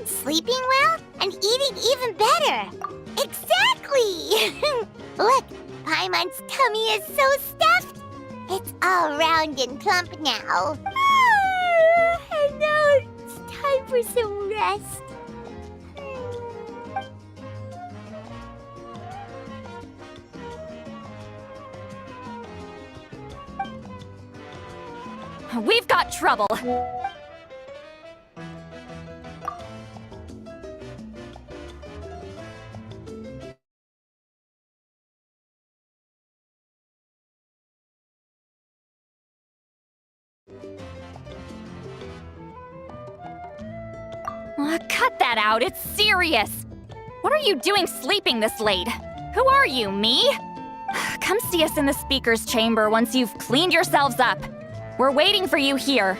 [SPEAKER 4] Sleeping well and eating even better. Exactly! Look, Paimon's tummy is so stuffed. It's all round and plump now. And now it's time for some rest.
[SPEAKER 7] We've got trouble. Cut that out, it's serious! What are you doing sleeping this late? Who are you, me? Come see us in the speaker's chamber once you've cleaned yourselves up. We're waiting for you here.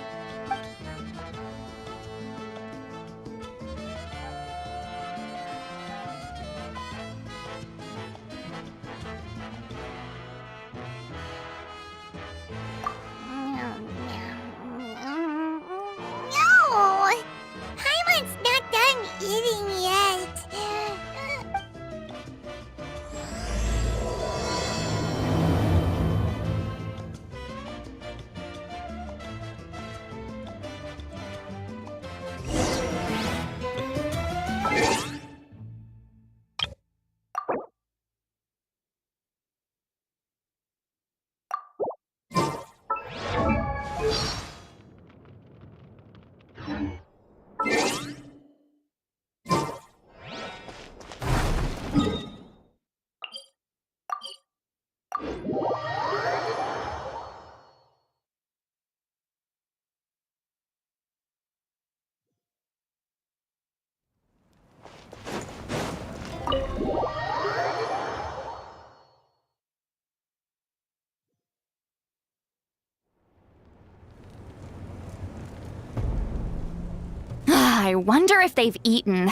[SPEAKER 7] I wonder if they've eaten.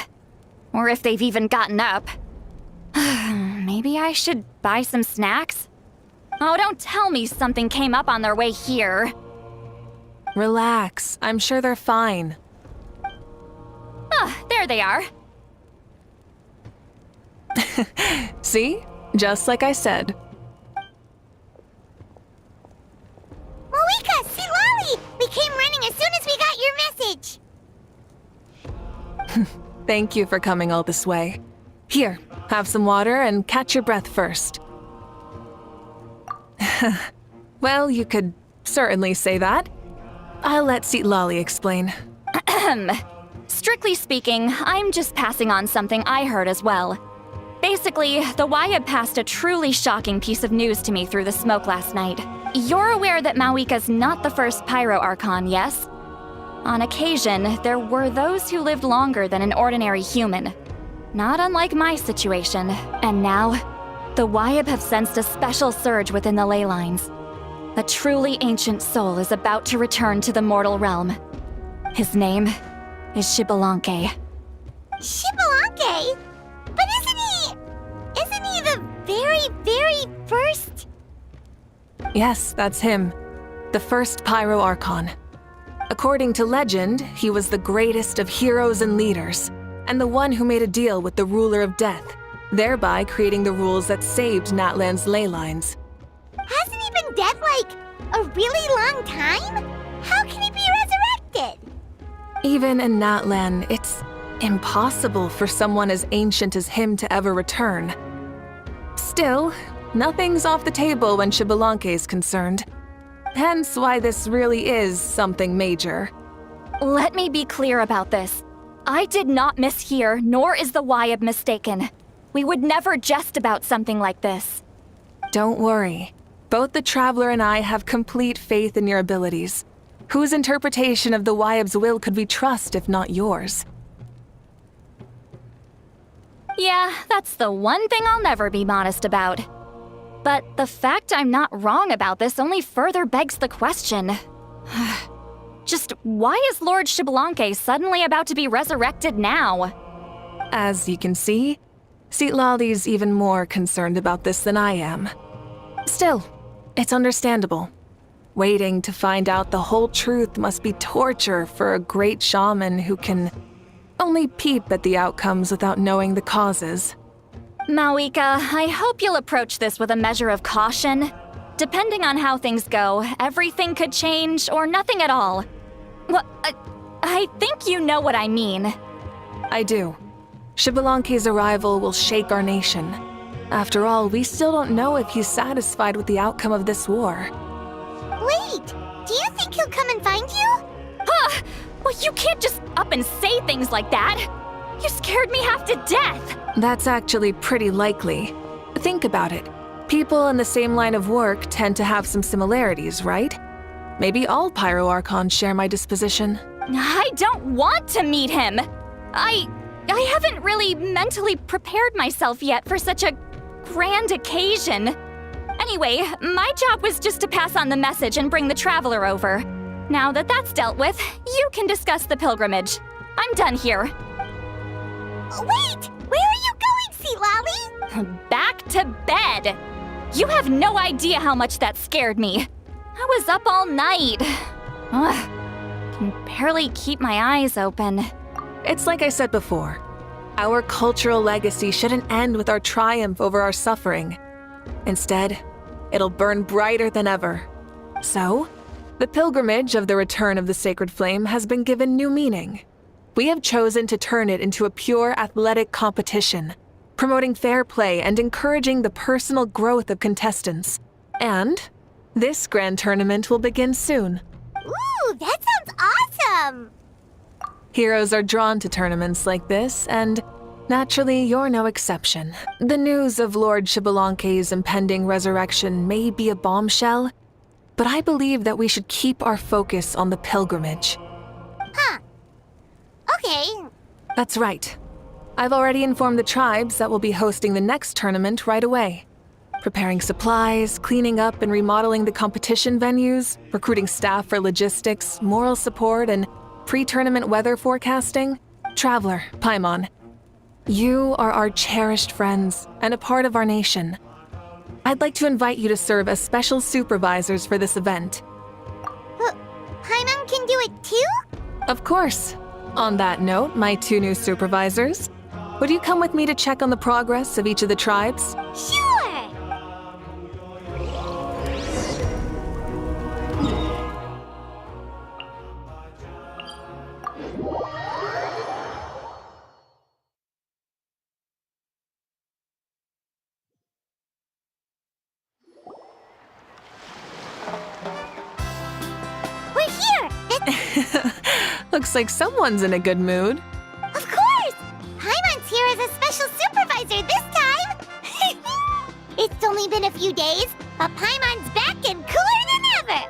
[SPEAKER 7] Or if they've even gotten up. Maybe I should buy some snacks? Oh, don't tell me something came up on their way here.
[SPEAKER 5] Relax. I'm sure they're fine.
[SPEAKER 7] Ah, there they are.
[SPEAKER 5] See? Just like I said.
[SPEAKER 4] Moika, see Lolly! We came running as soon as we got your message.
[SPEAKER 5] Thank you for coming all this way. Here, have some water and catch your breath first. Well, you could certainly say that. I'll let Lolly explain.
[SPEAKER 7] Strictly speaking, I'm just passing on something I heard as well. Basically, the Wayab passed a truly shocking piece of news to me through the smoke last night. You're aware that Mawika's not the first Pyro Archon, yes? On occasion, there were those who lived longer than an ordinary human. Not unlike my situation. And now, the Wayab have sensed a special surge within the ley lines. A truly ancient soul is about to return to the mortal realm. His name is Xbalanque.
[SPEAKER 4] Xbalanque? But isn't he the very, very first?
[SPEAKER 5] Yes, that's him. The first Pyro Archon. According to legend, he was the greatest of heroes and leaders, and the one who made a deal with the ruler of death, thereby creating the rules that saved Natlan's ley lines.
[SPEAKER 4] Hasn't he been dead like a really long time? How can he be resurrected?
[SPEAKER 5] Even in Natlan, it's impossible for someone as ancient as him to ever return. Still, nothing's off the table when Xbalanque is concerned. Hence why this really is something major.
[SPEAKER 7] Let me be clear about this. I did not mishear, nor is the Wayab mistaken. We would never jest about something like this.
[SPEAKER 5] Don't worry. Both the Traveler and I have complete faith in your abilities. Whose interpretation of the Wayab's will could we trust if not yours?
[SPEAKER 7] Yeah, that's the one thing I'll never be modest about. But the fact I'm not wrong about this only further begs the question. Just why is Lord Xbalanque suddenly about to be resurrected now?
[SPEAKER 5] As you can see, Lolly's even more concerned about this than I am. Still, it's understandable. Waiting to find out the whole truth must be torture for a great shaman who can only peep at the outcomes without knowing the causes.
[SPEAKER 7] Mawika, I hope you'll approach this with a measure of caution. Depending on how things go, everything could change or nothing at all. Well, I think you know what I mean.
[SPEAKER 5] I do. Xbalanque's arrival will shake our nation. After all, we still don't know if he's satisfied with the outcome of this war.
[SPEAKER 4] Wait, do you think he'll come and find you?
[SPEAKER 7] Huh! Well, you can't just up and say things like that. You scared me half to death.
[SPEAKER 5] That's actually pretty likely. Think about it. People in the same line of work tend to have some similarities, right? Maybe all Pyro Archons share my disposition.
[SPEAKER 7] I don't want to meet him. I haven't really mentally prepared myself yet for such a grand occasion. Anyway, my job was just to pass on the message and bring the Traveler over. Now that that's dealt with, you can discuss the pilgrimage. I'm done here.
[SPEAKER 4] Wait! Where are you going, Sea Lolly?
[SPEAKER 7] Back to bed! You have no idea how much that scared me. I was up all night. Ugh, can barely keep my eyes open.
[SPEAKER 5] It's like I said before. Our cultural legacy shouldn't end with our triumph over our suffering. Instead, it'll burn brighter than ever. So, the pilgrimage of the return of the sacred flame has been given new meaning. We have chosen to turn it into a pure athletic competition, promoting fair play and encouraging the personal growth of contestants. And this grand tournament will begin soon.
[SPEAKER 4] Ooh, that sounds awesome!
[SPEAKER 5] Heroes are drawn to tournaments like this, and naturally, you're no exception. The news of Lord Xbalanque's impending resurrection may be a bombshell, but I believe that we should keep our focus on the pilgrimage.
[SPEAKER 4] Huh. Okay.
[SPEAKER 5] That's right. I've already informed the tribes that we'll be hosting the next tournament right away. Preparing supplies, cleaning up and remodeling the competition venues, recruiting staff for logistics, moral support, and pre-tournament weather forecasting, Traveler, Paimon. You are our cherished friends and a part of our nation. I'd like to invite you to serve as special supervisors for this event.
[SPEAKER 4] Paimon can do it too?
[SPEAKER 5] Of course. On that note, my 2 new supervisors, would you come with me to check on the progress of each of the tribes?
[SPEAKER 4] Sure! We're here!
[SPEAKER 5] Looks like someone's in a good mood.
[SPEAKER 4] Of course! Paimon's here as a special supervisor this time! It's only been a few days, but Paimon's back and cooler than ever!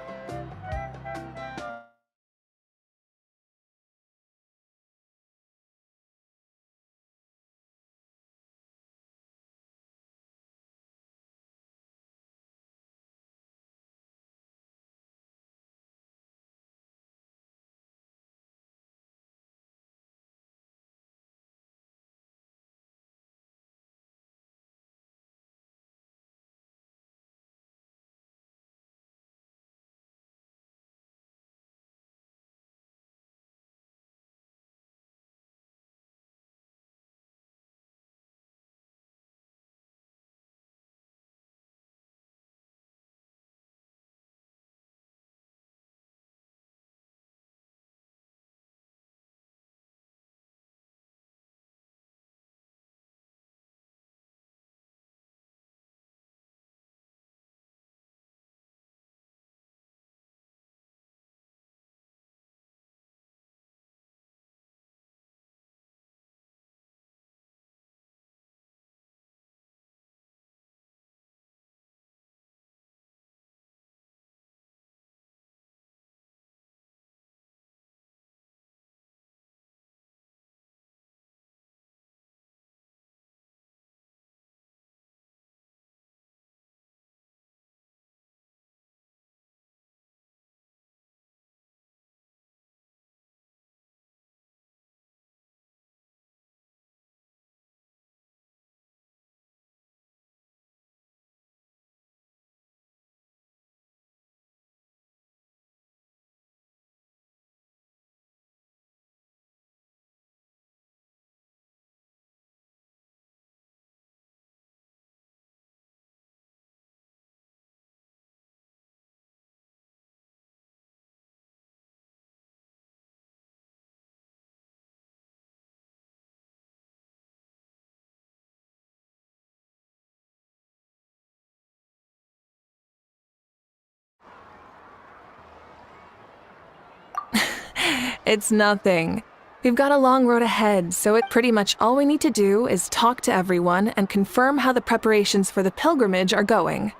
[SPEAKER 5] It's nothing. We've got a long road ahead, so pretty much all we need to do is talk to everyone and confirm how the preparations for the pilgrimage are going.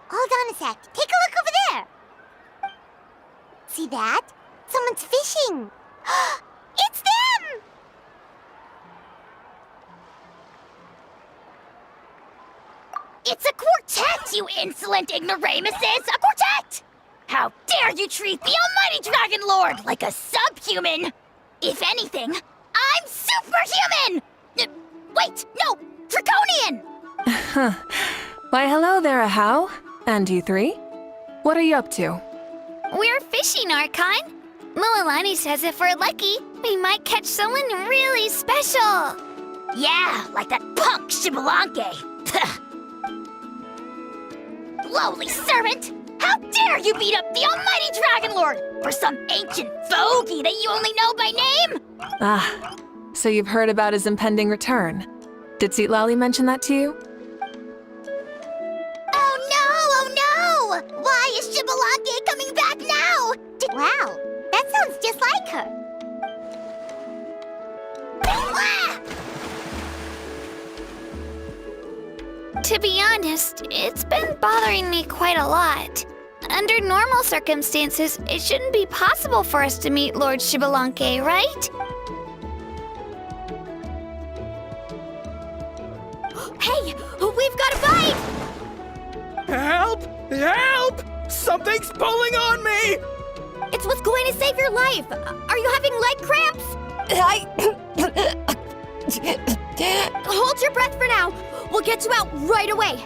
[SPEAKER 4] Hold on a sec. Take a look over there. See that? Someone's fishing. It's them!
[SPEAKER 2] It's a quartet, you insolent ignoramuses! A quartet! How dare you treat the almighty Dragon Lord like a subhuman! If anything, I'm superhuman! Wait, no! Draconian!
[SPEAKER 5] Why, hello there, Ahau. And you 3? What are you up to?
[SPEAKER 2] We're fishing, Archon. Mualani says if we're lucky, we might catch someone really special. Yeah, like that punk Shibalanke. Lowly servant! How dare you beat up the almighty Dragon Lord for some ancient fogey that you only know by name?
[SPEAKER 5] Ah, so you've heard about his impending return. Did Lali mention that to you?
[SPEAKER 4] Oh no! Why is Shibalanke coming back now? Wow, that sounds just like her. Ah!
[SPEAKER 2] To be honest, it's been bothering me quite a lot. Under normal circumstances, it shouldn't be possible for us to meet Lord Shibalanke, right? Hey, we've got a bite!
[SPEAKER 1] Help! Help! Something's pulling on me!
[SPEAKER 2] It's what's going to
[SPEAKER 7] save your life. Are you having leg cramps? Hold your breath for now. We'll get you out right away.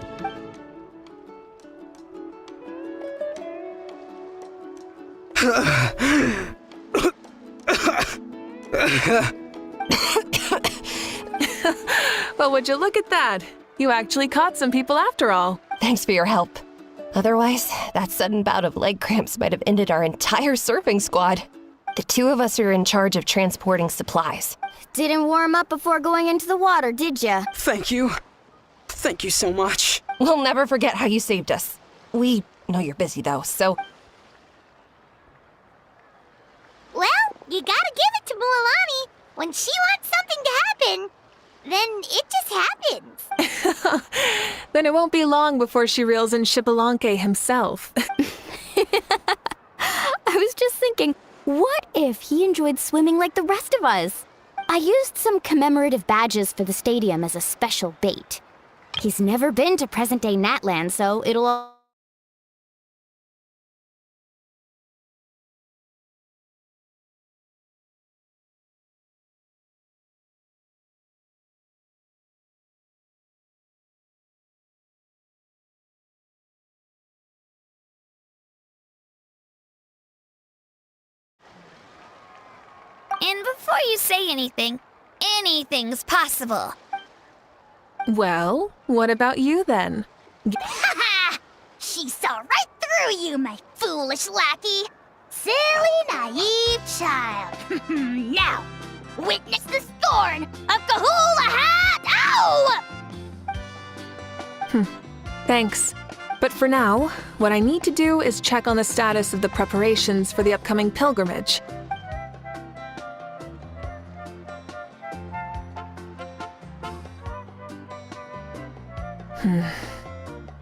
[SPEAKER 5] Well, would you look at that? You actually caught some people after all.
[SPEAKER 9] Thanks for your help. Otherwise, that sudden bout of leg cramps might have ended our entire surfing squad. The two of us are in charge of transporting supplies.
[SPEAKER 7] Didn't warm up before going into the water, did ya?
[SPEAKER 3] Thank you. Thank you so much.
[SPEAKER 9] We'll never forget how you saved us. We know you're busy though, so
[SPEAKER 4] Well, you gotta give it to Mualani. When she wants something to happen, then it just happens.
[SPEAKER 5] Then it won't be long before she reels in Xbalanque himself.
[SPEAKER 7] I was just thinking, what if he enjoyed swimming like the rest of us? I used some commemorative badges for the stadium as a special bait. He's never been to present-day Natland, so it'll...
[SPEAKER 2] And before you say anything, anything's possible.
[SPEAKER 5] Well, what about you then?
[SPEAKER 2] Ha! She saw right through you, my foolish lackey. Silly, naive child. Now, witness the scorn of Kahula Hat! Ow!
[SPEAKER 5] Thanks. But for now, what I need to do is check on the status of the preparations for the upcoming pilgrimage.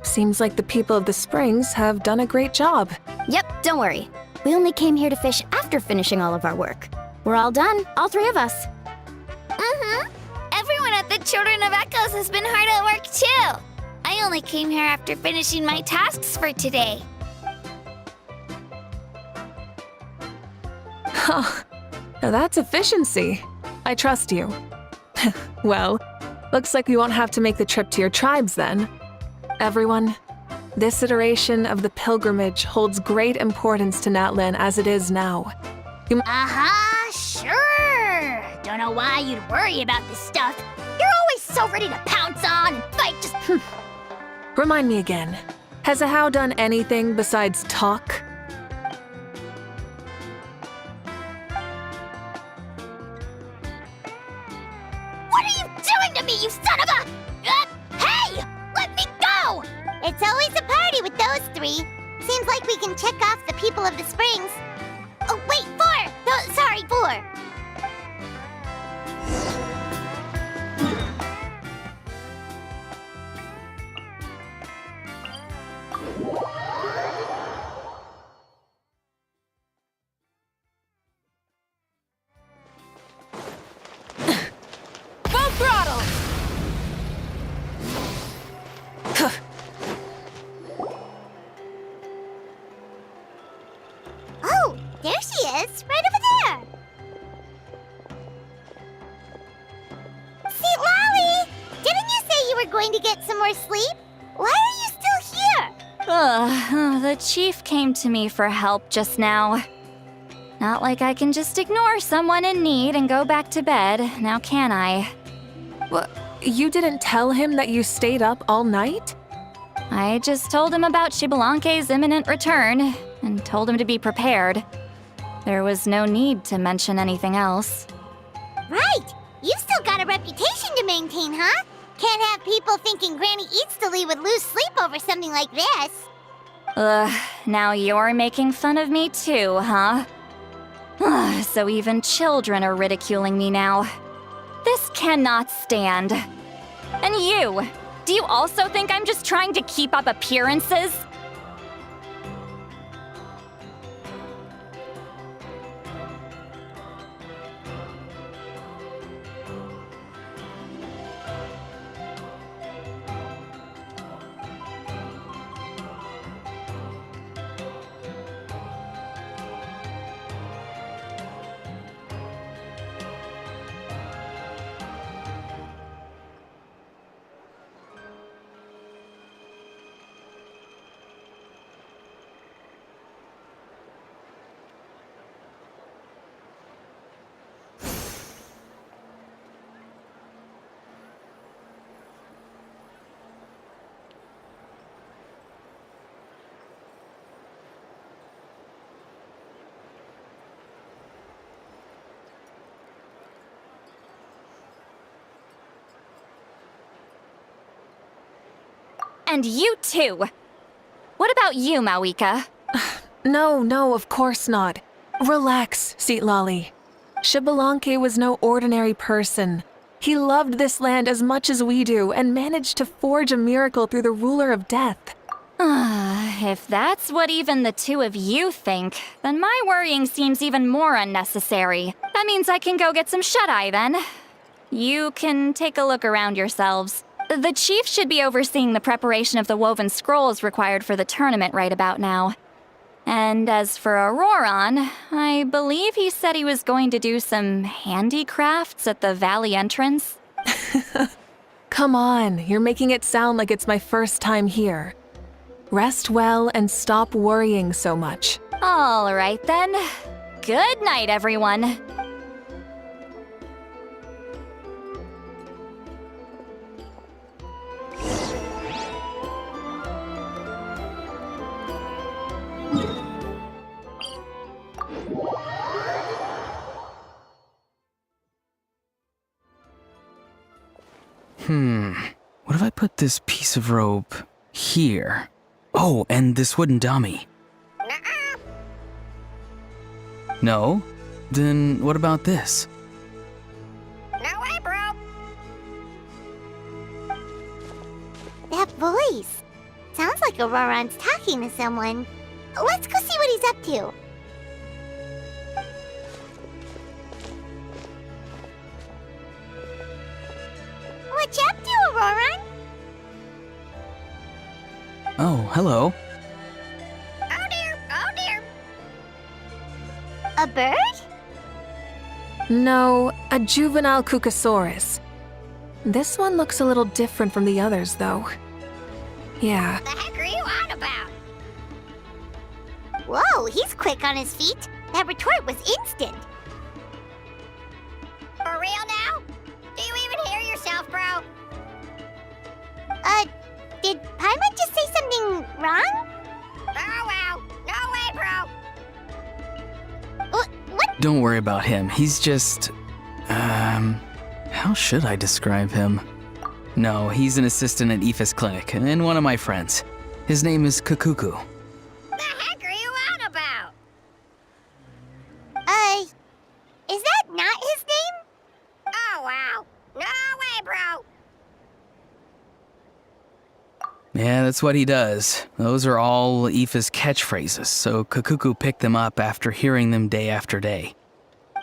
[SPEAKER 5] Seems like the people of the Springs have done a great job.
[SPEAKER 7] Yep, don't worry. We only came here to fish after finishing all of our work. We're all done, all three of us.
[SPEAKER 2] Everyone at the Children of Echoes has been hard at work too. I only came here after finishing my tasks for today.
[SPEAKER 5] Now that's efficiency. I trust you. Well, looks like we won't have to make the trip to your tribes then. Everyone, this iteration of the pilgrimage holds great importance to Natlan as it is now.
[SPEAKER 2] Sure. Don't know why you'd worry about this stuff. You're always so ready to pounce on and fight just...
[SPEAKER 5] Remind me again, has Ahau done anything besides talk?
[SPEAKER 2] What are you doing to me, you son of a... hey! Let me go!
[SPEAKER 4] It's always a party with those three. Seems like we can check off the people of the Springs. Oh, wait, 4! No, sorry, 4.
[SPEAKER 5] Full throttle!
[SPEAKER 4] Oh, there she is, right over there. See, Lolly, didn't you say you were going to get some more sleep? Why are you still here?
[SPEAKER 7] The chief came to me for help just now. Not like I can just ignore someone in need and go back to bed, now can I?
[SPEAKER 5] You didn't tell him that you stayed up all night?
[SPEAKER 7] I just told him about Xbalanque's imminent return, and told him to be prepared. There was no need to mention anything else.
[SPEAKER 4] Right, you've still got a reputation to maintain, huh? Can't have people thinking Granny Eatsterly would lose sleep over something like this.
[SPEAKER 7] Now you're making fun of me too, huh? So even children are ridiculing me now. This cannot stand. And you, do you also think I'm just trying to keep up appearances? And you too. What about you, Mawika?
[SPEAKER 5] No, of course not. Relax, Seatlolly. Xbalanque was no ordinary person. He loved this land as much as we do and managed to forge a miracle through the ruler of death.
[SPEAKER 7] If that's what even the two of you think, then my worrying seems even more unnecessary. That means I can go get some shut-eye then. You can take a look around yourselves. The chief should be overseeing the preparation of the woven scrolls required for the tournament right about now. And as for Auroron, I believe he said he was going to do some handicrafts at the valley entrance.
[SPEAKER 5] Come on, you're making it sound like it's my first time here. Rest well and stop worrying so much.
[SPEAKER 7] All right then. Good night, everyone.
[SPEAKER 10] What if I put this piece of rope here? Oh, and this wooden dummy. No? Then what about this?
[SPEAKER 4] No way, bro. That voice. Sounds like Auroron's talking to someone. Let's go see what he's up to. What you up to, Auroron?
[SPEAKER 10] Oh, hello.
[SPEAKER 4] Oh dear, oh dear. A bird?
[SPEAKER 5] No, a juvenile Cucosaurus. This one looks a little different from the others, though. Yeah.
[SPEAKER 4] The heck are you on about? Whoa, he's quick on his feet. That retort was instant. For real now? Do you even hear yourself, bro? Did Paimon just say something wrong? Oh, wow. No way, bro. What?
[SPEAKER 10] Don't worry about him. He's just... how should I describe him? No, he's an assistant at Aoife's clinic, and one of my friends. His name is Kakuku.
[SPEAKER 4] The heck are you on about? Is that not his name? Oh, wow. No way, bro.
[SPEAKER 10] Yeah, that's what he does. Those are all Aoife's catchphrases, so Kakuku picked them up after hearing them day after day.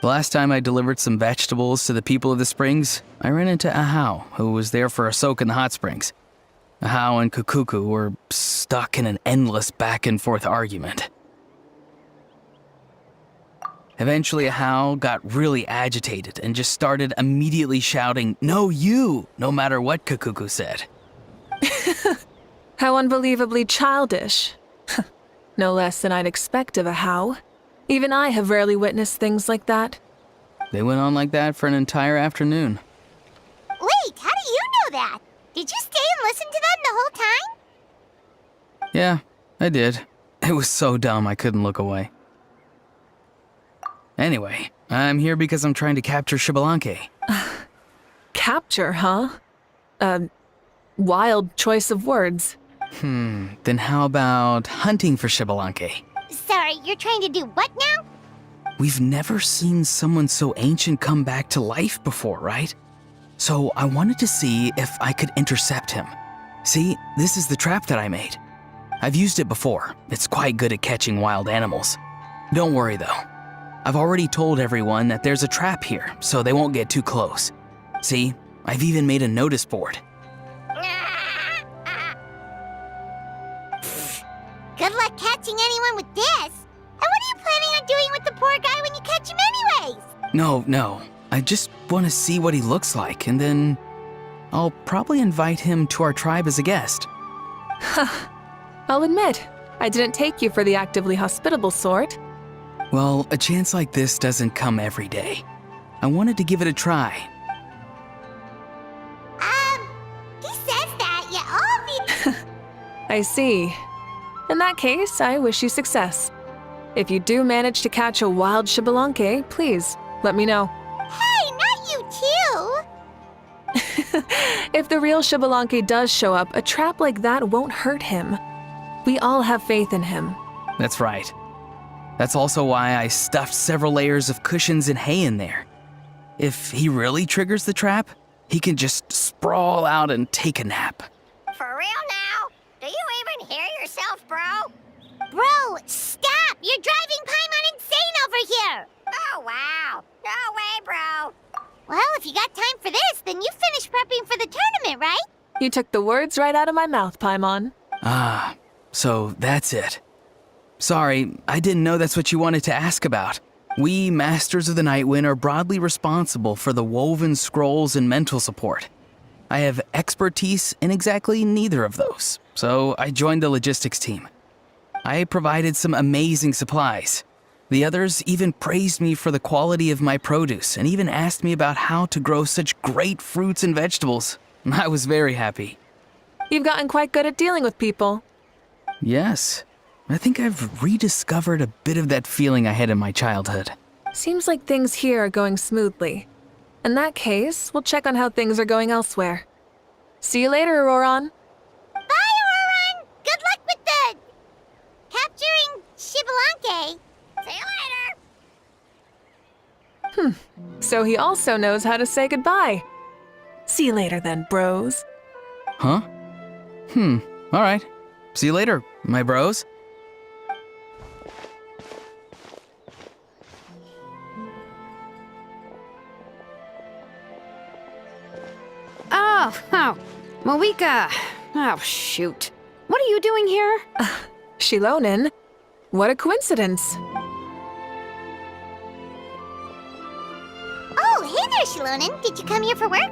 [SPEAKER 10] The last time I delivered some vegetables to the people of the springs, I ran into Ahau, who was there for a soak in the hot springs. Ahau and Kakuku were stuck in an endless back-and-forth argument. Eventually, Ahau got really agitated and just started immediately shouting, "No, you!" no matter what Kakuku said.
[SPEAKER 5] How unbelievably childish. No less than I'd expect of Ahau. Even I have rarely witnessed things like that.
[SPEAKER 10] They went on like that for an entire afternoon.
[SPEAKER 4] Wait, how do you know that? Did you stay and listen to them the whole time?
[SPEAKER 10] Yeah, I did. It was so dumb I couldn't look away. Anyway, I'm here because I'm trying to capture Xbalanque.
[SPEAKER 5] Capture, huh? Wild choice of words.
[SPEAKER 10] Then how about hunting for Xbalanque?
[SPEAKER 4] Sorry, you're trying to do what now?
[SPEAKER 10] We've never seen someone so ancient come back to life before, right? So I wanted to see if I could intercept him. See, this is the trap that I made. I've used it before. It's quite good at catching wild animals. Don't worry though. I've already told everyone that there's a trap here, so they won't get too close. See, I've even made a notice board.
[SPEAKER 4] Good luck catching anyone with this. And what are you planning on doing with the poor guy when you catch him anyways?
[SPEAKER 10] No. I just want to see what he looks like, and then I'll probably invite him to our tribe as a guest.
[SPEAKER 5] I'll admit, I didn't take you for the actively hospitable sort.
[SPEAKER 10] Well, a chance like this doesn't come every day. I wanted to give it a try.
[SPEAKER 4] He says that, you all be...
[SPEAKER 5] I see. In that case, I wish you success. If you do manage to catch a wild Xbalanque, please, let me know.
[SPEAKER 4] Hey, not you too!
[SPEAKER 5] If the real Xbalanque does show up, a trap like that won't hurt him. We all have faith in him.
[SPEAKER 10] That's right. That's also why I stuffed several layers of cushions and hay in there. If he really triggers the trap, he can just sprawl out and take a nap.
[SPEAKER 4] For real now? Do you even hear yourself, bro? Bro, stop! You're driving Paimon insane over here! Oh, wow. No way, bro. Well, if you got time for this, then you finished prepping for the tournament, right?
[SPEAKER 5] You took the words right out of my mouth, Paimon.
[SPEAKER 10] Ah, so that's it. Sorry, I didn't know that's what you wanted to ask about. We, Masters of the Nightwind, are broadly responsible for the woven scrolls and mental support. I have expertise in exactly neither of those, so I joined the logistics team. I provided some amazing supplies. The others even praised me for the quality of my produce and even asked me about how to grow such great fruits and vegetables. I was very happy.
[SPEAKER 5] You've gotten quite good at dealing with people.
[SPEAKER 10] Yes, I think I've rediscovered a bit of that feeling I had in my childhood.
[SPEAKER 5] Seems like things here are going smoothly. In that case, we'll check on how things are going elsewhere. See you later, Auroron.
[SPEAKER 4] Bye, Auroron! Good luck with the... capturing Xbalanque. See you later!
[SPEAKER 5] So he also knows how to say goodbye. See you later then, bros.
[SPEAKER 10] Huh? Alright. See you later, my bros.
[SPEAKER 11] Oh, Moika. Oh, shoot. What are you doing here?
[SPEAKER 5] Shilonen? What a coincidence.
[SPEAKER 4] Oh, hey there, Shilonen. Did you come here for work?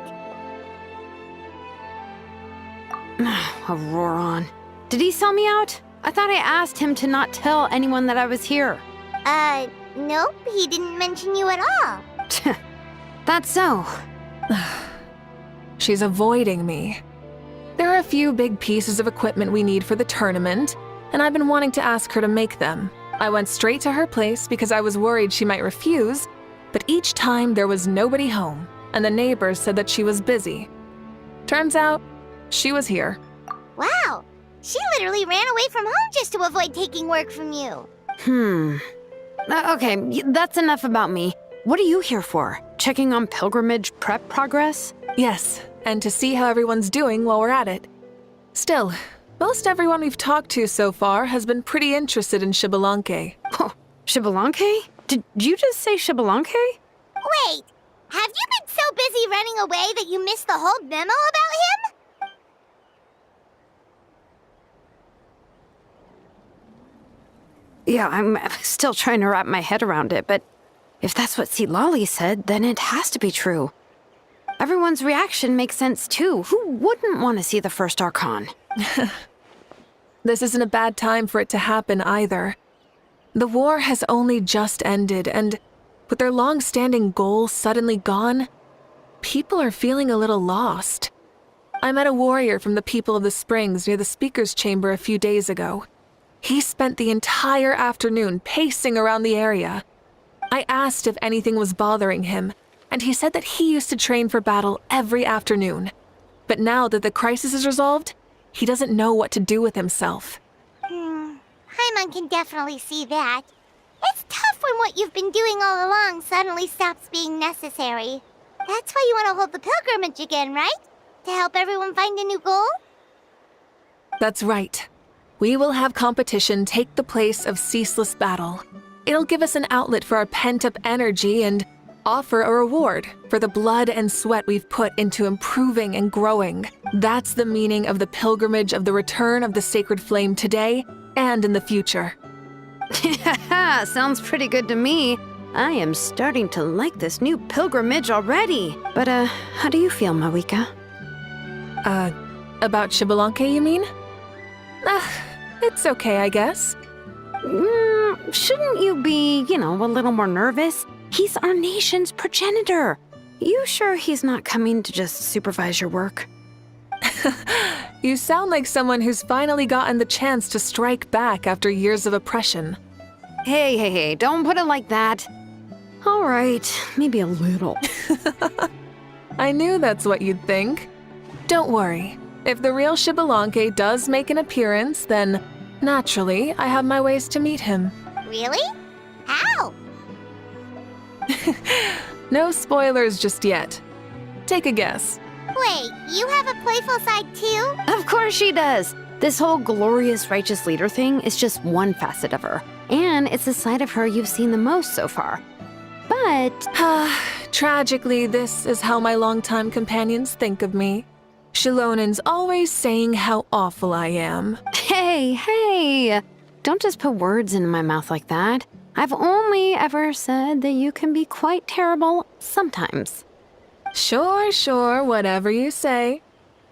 [SPEAKER 11] Auroron. Did he sell me out? I thought I asked him to not tell anyone that I was here.
[SPEAKER 4] Nope. He didn't mention you at all.
[SPEAKER 11] That's so.
[SPEAKER 5] She's avoiding me. There are a few big pieces of equipment we need for the tournament, and I've been wanting to ask her to make them. I went straight to her place because I was worried she might refuse, but each time there was nobody home, and the neighbors said that she was busy. Turns out, she was here.
[SPEAKER 4] Wow. She literally ran away from home just to avoid taking work from you.
[SPEAKER 11] Okay, that's enough about me. What are you here for? Checking on pilgrimage prep progress?
[SPEAKER 5] Yes, and to see how everyone's doing while we're at it. Still, most everyone we've talked to so far has been pretty interested in Xbalanque.
[SPEAKER 11] Oh, Xbalanque? Did you just say Xbalanque?
[SPEAKER 4] Wait, have you been so busy running away that you missed the whole memo about him?
[SPEAKER 11] Yeah, I'm still trying to wrap my head around it, but if that's what Lolly said, then it has to be true. Everyone's reaction makes sense too. Who wouldn't want to see the first Archon?
[SPEAKER 5] This isn't a bad time for it to happen either. The war has only just ended, and with their long-standing goals suddenly gone, people are feeling a little lost. I met a warrior from the People of the Springs near the Speaker's Chamber a few days ago. He spent the entire afternoon pacing around the area. I asked if anything was bothering him, and he said that he used to train for battle every afternoon. But now that the crisis is resolved, he doesn't know what to do with himself.
[SPEAKER 4] Paimon can definitely see that. It's tough when what you've been doing all along suddenly stops being necessary. That's why you want to hold the pilgrimage again, right? To help everyone find a new goal?
[SPEAKER 5] That's right. We will have competition take the place of ceaseless battle. It'll give us an outlet for our pent-up energy and offer a reward for the blood and sweat we've put into improving and growing. That's the meaning of the pilgrimage of the return of the sacred flame today and in the future.
[SPEAKER 11] Sounds pretty good to me. I am starting to like this new pilgrimage already. But, how do you feel, Moika?
[SPEAKER 5] About Xbalanque, you mean? It's okay, I guess.
[SPEAKER 11] Shouldn't you be, a little more nervous? He's our nation's progenitor. You sure he's not coming to just supervise your work?
[SPEAKER 5] You sound like someone who's finally gotten the chance to strike back after years of oppression.
[SPEAKER 11] Hey, don't put it like that. All right, maybe a little.
[SPEAKER 5] I knew that's what you'd think. Don't worry. If the real Xbalanque does make an appearance, then naturally I have my ways to meet him.
[SPEAKER 4] Really? How?
[SPEAKER 5] No spoilers just yet. Take a guess.
[SPEAKER 4] Wait, you have a playful side too?
[SPEAKER 11] Of course she does. This whole glorious righteous leader thing is just one facet of her. And it's the side of her you've seen the most so far. But...
[SPEAKER 5] Tragically, this is how my longtime companions think of me. Shilonen's always saying how awful I am.
[SPEAKER 11] Hey! Don't just put words into my mouth like that. I've only ever said that you can be quite terrible sometimes.
[SPEAKER 5] Sure, whatever you say.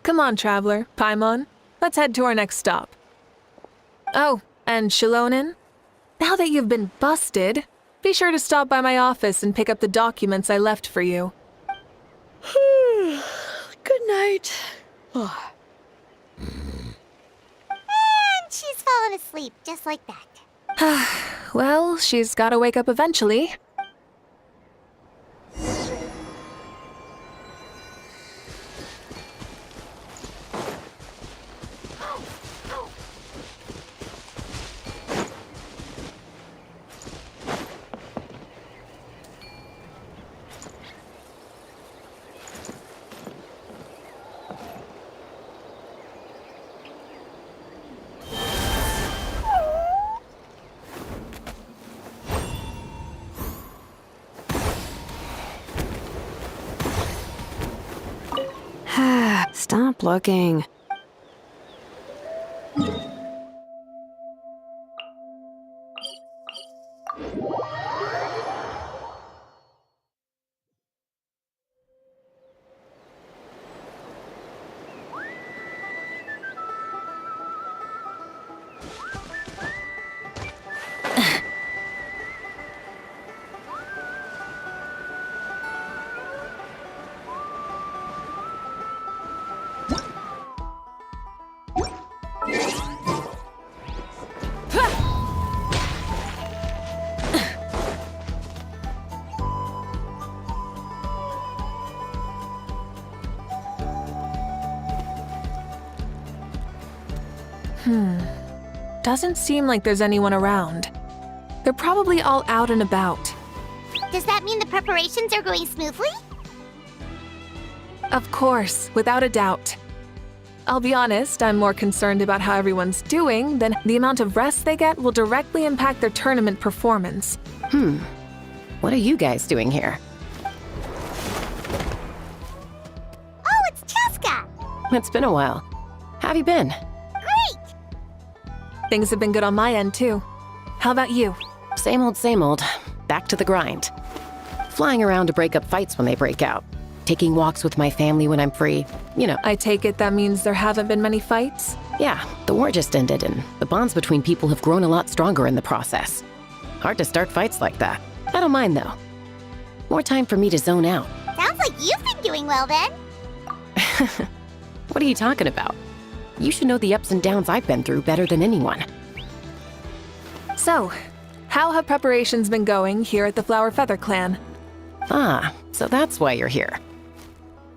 [SPEAKER 5] Come on, traveler, Paimon. Let's head to our next stop. Oh, and Shilonen, now that you've been busted, be sure to stop by my office and pick up the documents I left for you.
[SPEAKER 11] Good night.
[SPEAKER 4] And she's fallen asleep just like that.
[SPEAKER 5] Well, she's gotta wake up eventually.
[SPEAKER 11] Stop looking.
[SPEAKER 5] Doesn't seem like there's anyone around. They're probably all out and about.
[SPEAKER 4] Does that mean the preparations are going smoothly?
[SPEAKER 5] Of course, without a doubt. I'll be honest, I'm more concerned about how everyone's doing than the amount of rest they get will directly impact their tournament performance.
[SPEAKER 9] What are you guys doing here?
[SPEAKER 4] Oh, it's Cheska!
[SPEAKER 9] It's been a while. How have you been?
[SPEAKER 4] Great!
[SPEAKER 5] Things have been good on my end, too. How about you?
[SPEAKER 9] Same old. Back to the grind. Flying around to break up fights when they break out. Taking walks with my family when I'm free. You know.
[SPEAKER 5] I take it that means there haven't been many fights?
[SPEAKER 9] Yeah, the war just ended and the bonds between people have grown a lot stronger in the process. Hard to start fights like that. I don't mind though. More time for me to zone out.
[SPEAKER 4] Sounds like you've been doing well then.
[SPEAKER 9] What are you talking about? You should know the ups and downs I've been through better than anyone.
[SPEAKER 5] So, how have preparations been going here at the Flower Feather Clan?
[SPEAKER 9] Ah, so that's why you're here.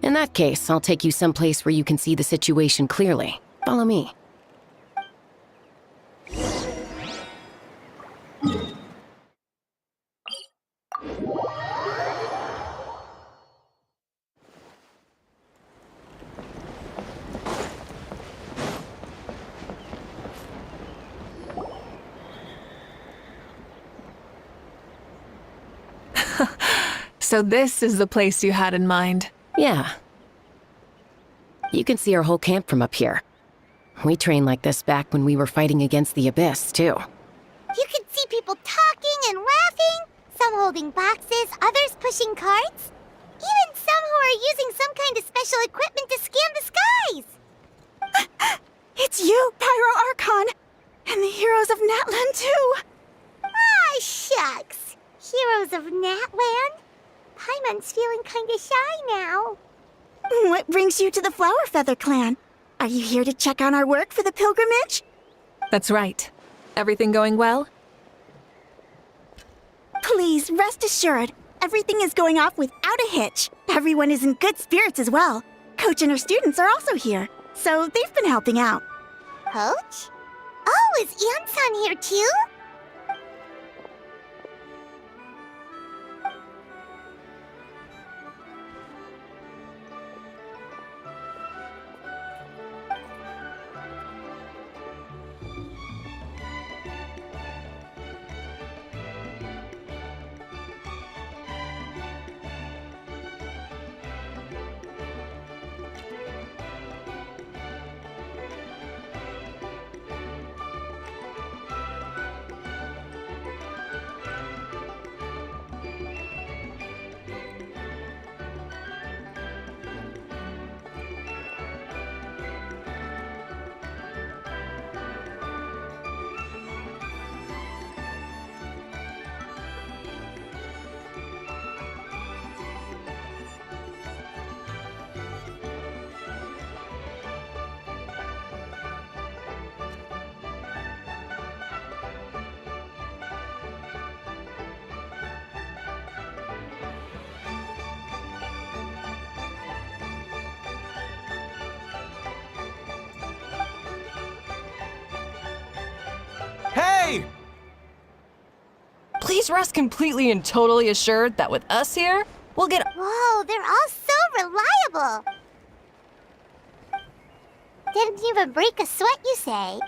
[SPEAKER 9] In that case, I'll take you someplace where you can see the situation clearly. Follow me.
[SPEAKER 5] So this is the place you had in mind.
[SPEAKER 9] Yeah. You can see our whole camp from up here. We trained like this back when we were fighting against the Abyss, too.
[SPEAKER 4] You can see people talking and laughing, some holding boxes, others pushing carts. Even some who are using some kind of special equipment to scan the skies.
[SPEAKER 12] It's you, Pyro Archon! And the heroes of Natlan, too!
[SPEAKER 4] Ah, shucks. Heroes of Natlan? Paimon's feeling kinda shy now.
[SPEAKER 12] What brings you to the Flower Feather Clan? Are you here to check on our work for the pilgrimage?
[SPEAKER 5] That's right. Everything going well?
[SPEAKER 12] Please, rest assured, Everything is going off without a hitch. Everyone is in good spirits as well. Coach and her students are also here, so they've been helping out.
[SPEAKER 4] Coach? Oh, is Ian-san here too?
[SPEAKER 1] Hey!
[SPEAKER 3] Please rest completely and totally assured that with us here, we'll get.
[SPEAKER 4] Whoa, they're all so reliable. Didn't even break a sweat, you say?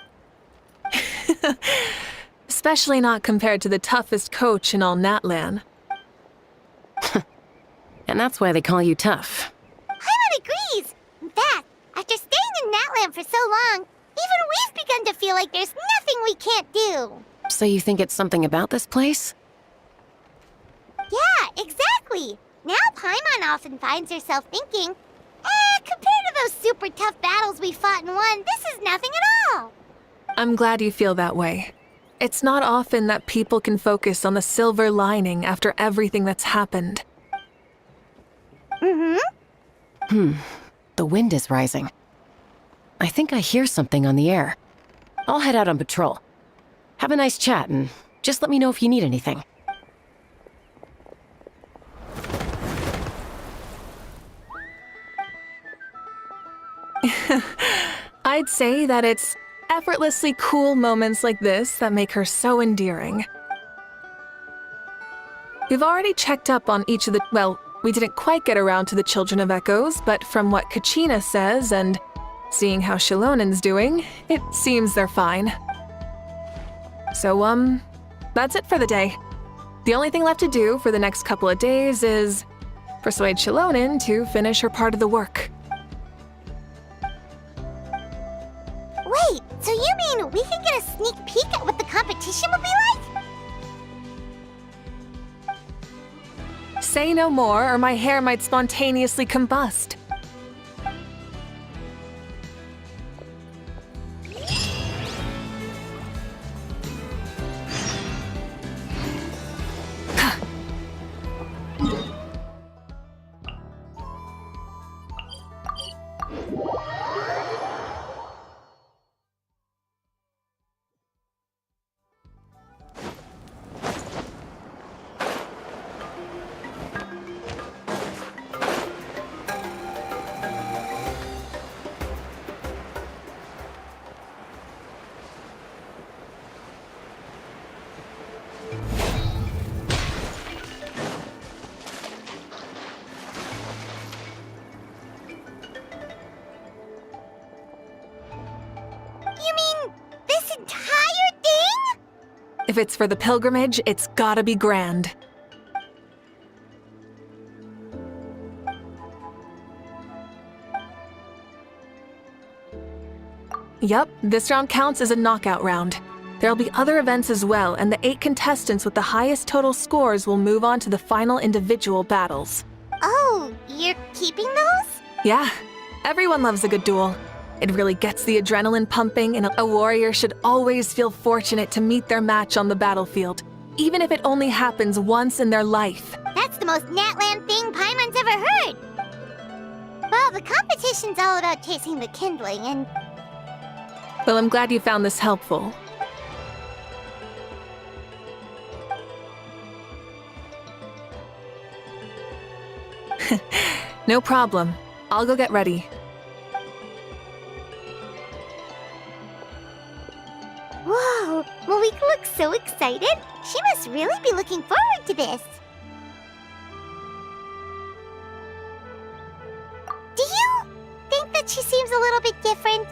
[SPEAKER 5] Especially not compared to the toughest coach in all Natlan.
[SPEAKER 9] And that's why they call you tough.
[SPEAKER 4] Paimon agrees. In fact, after staying in Natlan for so long, even we've begun to feel like there's nothing we can't do.
[SPEAKER 9] So you think it's something about this place?
[SPEAKER 4] Yeah, exactly. Now Paimon often finds herself thinking, compared to those super tough battles we fought and won, this is nothing at all.
[SPEAKER 5] I'm glad you feel that way. It's not often that people can focus on the silver lining after everything that's happened.
[SPEAKER 9] The wind is rising. I think I hear something on the air. I'll head out on patrol. Have a nice chat and just let me know if you need anything.
[SPEAKER 5] I'd say that it's effortlessly cool moments like this that make her so endearing. We've already checked up on each of the, well, we didn't quite get around to the Children of Echoes, but from what Kachina says and seeing how Shilonen's doing, it seems they're fine. So, that's it for the day. The only thing left to do for the next couple of days is persuade Shilonen to finish her part of the work.
[SPEAKER 4] Wait, so you mean we can get a sneak peek at what the competition will be like?
[SPEAKER 5] Say no more or my hair might spontaneously combust. If it's for the pilgrimage, it's gotta be grand. Yup, this round counts as a knockout round. There'll be other events as well, and the 8 contestants with the highest total scores will move on to the final individual battles.
[SPEAKER 4] Oh, you're keeping those?
[SPEAKER 5] Yeah, everyone loves a good duel. It really gets the adrenaline pumping, and a warrior should always feel fortunate to meet their match on the battlefield, even if it only happens once in their life.
[SPEAKER 4] That's the most Natlan thing Paimon's ever heard. Well, the competition's all about chasing the kindling, and
[SPEAKER 5] Well, I'm glad you found this helpful. No problem. I'll go get ready.
[SPEAKER 4] Whoa, Malika looks so excited. She must really be looking forward to this. Do you think that she seems a little bit different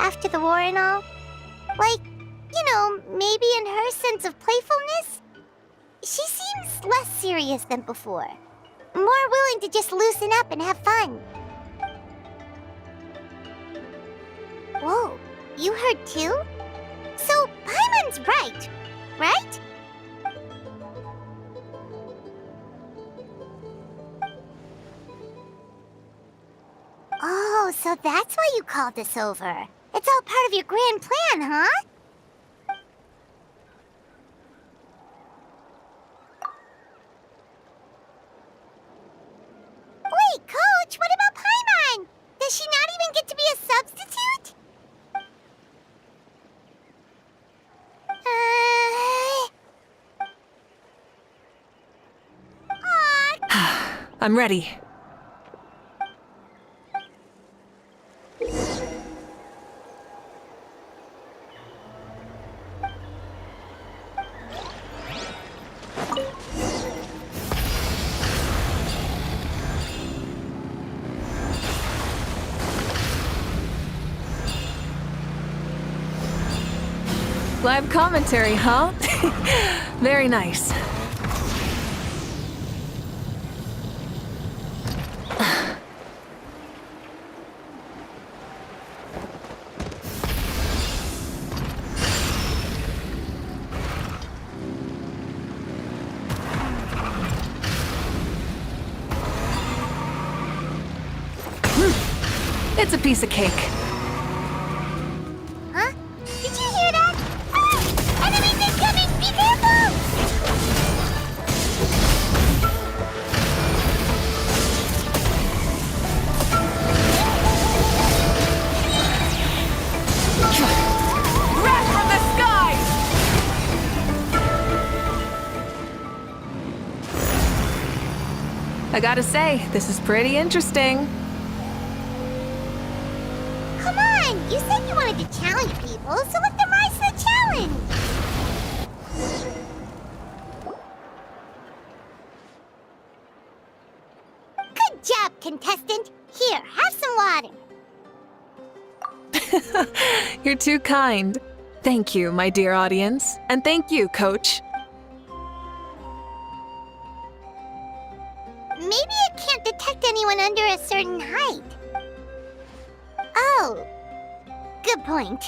[SPEAKER 4] after the war and all? Like, maybe in her sense of playfulness? She seems less serious than before. More willing to just loosen up and have fun. Whoa, you heard too? So, Paimon's right? Oh, so that's why you called us over. It's all part of your grand plan, huh? Wait, Coach, what about Paimon? Does she not even get to be a substitute?
[SPEAKER 5] I'm ready. Live commentary, huh? Very nice. It's a piece of cake.
[SPEAKER 4] Huh? Did you hear that? Ah! Enemies incoming! Be careful!
[SPEAKER 5] Wrath from the skies! I gotta say, this is pretty interesting.
[SPEAKER 4] Come on! You said you wanted to challenge people, so let them rise to the challenge! Good job, contestant! Here, have some water!
[SPEAKER 5] You're too kind. Thank you, my dear audience. And thank you, Coach.
[SPEAKER 4] Maybe it can't detect anyone under a certain height. Oh, good point.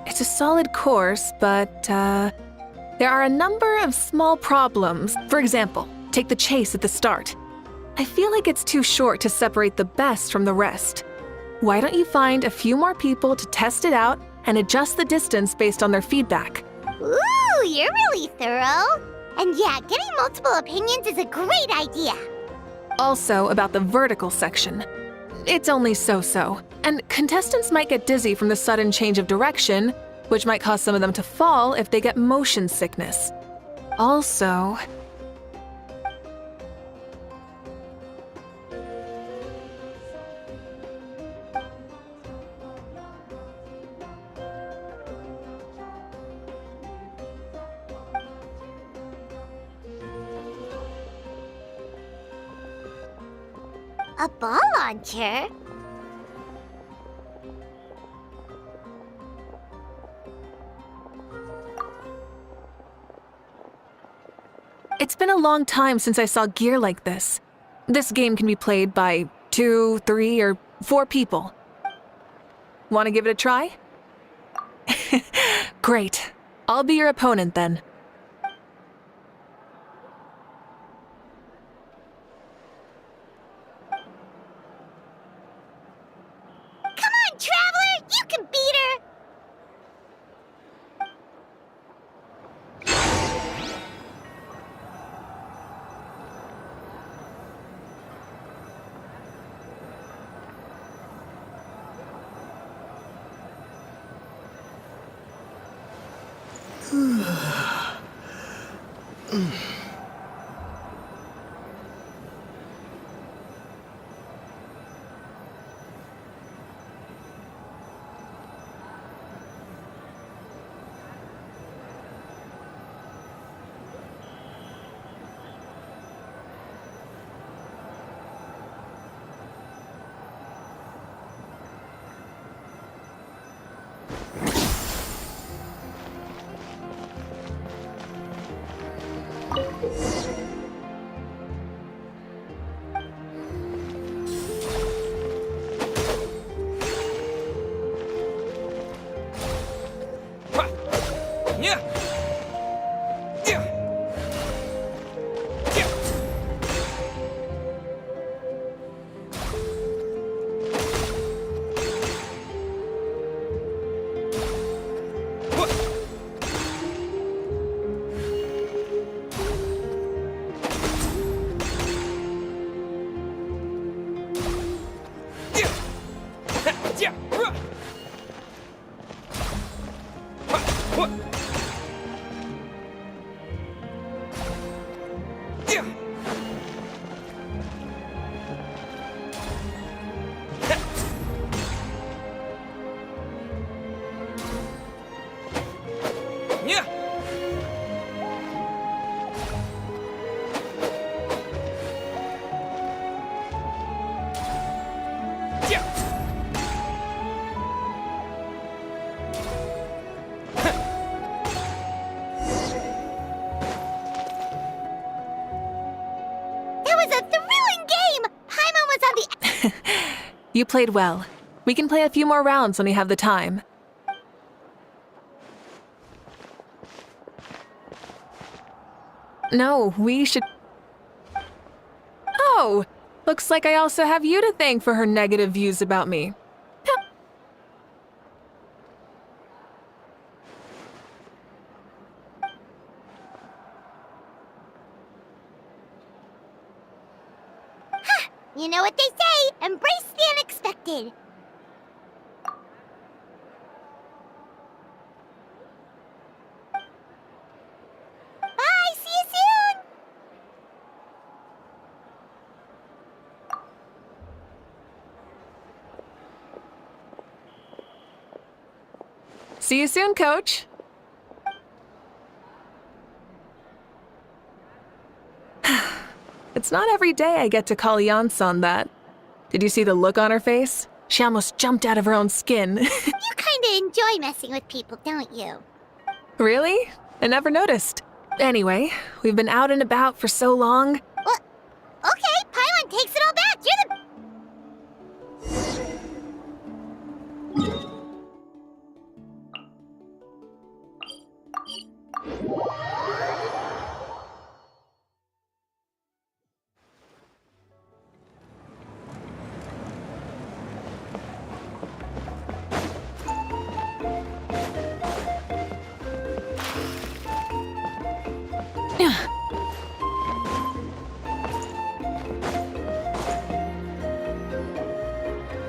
[SPEAKER 5] It's a solid course, but, there are a number of small problems. For example, take the chase at the start. I feel like it's too short to separate the best from the rest. Why don't you find a few more people to test it out and adjust the distance based on their feedback?
[SPEAKER 4] Ooh, you're really thorough. And yeah, getting multiple opinions is a great idea.
[SPEAKER 5] Also, about the vertical section. It's only so-so, and contestants might get dizzy from the sudden change of direction, which might cause some of them to fall if they get motion sickness. Also...
[SPEAKER 4] A ball launcher?
[SPEAKER 5] It's been a long time since I saw gear like this. This game can be played by 2, 3, or 4 people. Want to give it a try? Great. I'll be your opponent then.
[SPEAKER 4] Come on, Traveler! You can beat her!
[SPEAKER 5] You played well. We can play a few more rounds when we have the time. No, we should... Oh! Looks like I also have you to thank for her negative views about me.
[SPEAKER 4] You know what they say, embrace the unexpected. Bye, see you soon!
[SPEAKER 5] See you soon, Coach. It's not every day I get to call Yansan that. Did you see the look on her face? She almost jumped out of her own skin.
[SPEAKER 4] You kinda enjoy messing with people, don't you?
[SPEAKER 5] Really? I never noticed. Anyway, we've been out and about for so long.
[SPEAKER 4] Well, okay, Paimon takes it all back. You're the...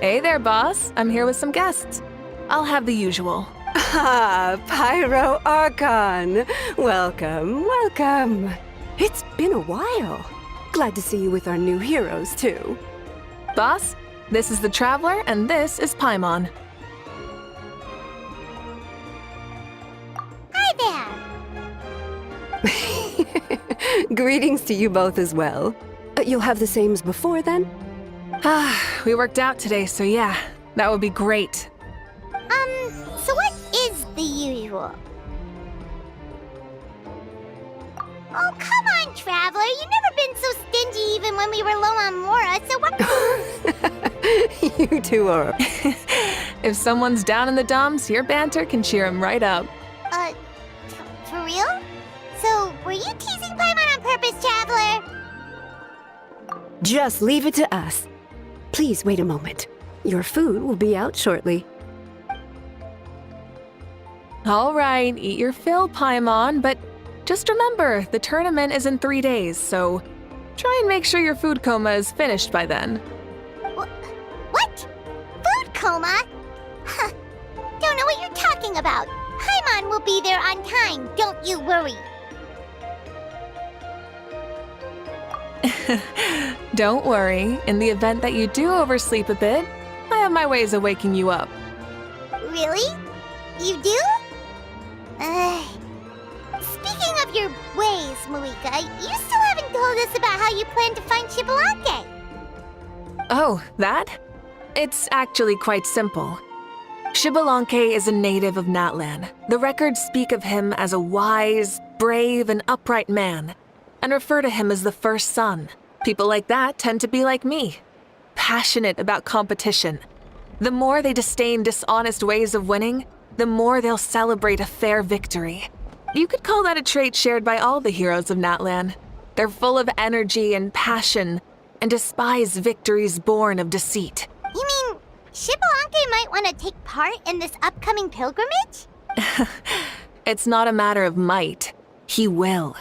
[SPEAKER 5] Hey there, boss. I'm here with some guests. I'll have the usual.
[SPEAKER 13] Ah, Pyro Archon. Welcome, welcome. It's been a while. Glad to see you with our new heroes, too.
[SPEAKER 5] Boss, this is the Traveler, and this is Paimon.
[SPEAKER 4] Hi there.
[SPEAKER 13] Greetings to you both as well. You'll have the same as before, then?
[SPEAKER 5] We worked out today, so yeah, that would be great.
[SPEAKER 4] So what is the usual? Oh, come on, Traveler. You've never been so stingy even when we were low on Mora, so what...
[SPEAKER 13] You two are...
[SPEAKER 5] If someone's down in the dumps, your banter can cheer him right up.
[SPEAKER 4] For real? So, were you teasing Paimon on purpose, Traveler?
[SPEAKER 13] Just leave it to us. Please wait a moment. Your food will be out shortly.
[SPEAKER 5] All right, eat your fill, Paimon, but just remember, the tournament is in 3 days, so try and make sure your food coma is finished by then.
[SPEAKER 4] What? Food coma? Huh. Don't know what you're talking about. Paimon will be there on time, don't you worry.
[SPEAKER 5] Don't worry, in the event that you do oversleep a bit, I have my ways of waking you up.
[SPEAKER 4] Really? You do? Speaking of your ways, Malika, you still haven't told us about how you plan to find Xbalanque.
[SPEAKER 5] Oh, that? It's actually quite simple. Xbalanque is a native of Natlan. The records speak of him as a wise, brave, and upright man, and refer to him as the first son. People like that tend to be like me, passionate about competition. The more they disdain dishonest ways of winning, the more they'll celebrate a fair victory. You could call that a trait shared by all the heroes of Natlan. They're full of energy and passion, and despise victories born of deceit.
[SPEAKER 4] You mean Xbalanque might want to take part in this upcoming pilgrimage?
[SPEAKER 5] It's not a matter of might. He will.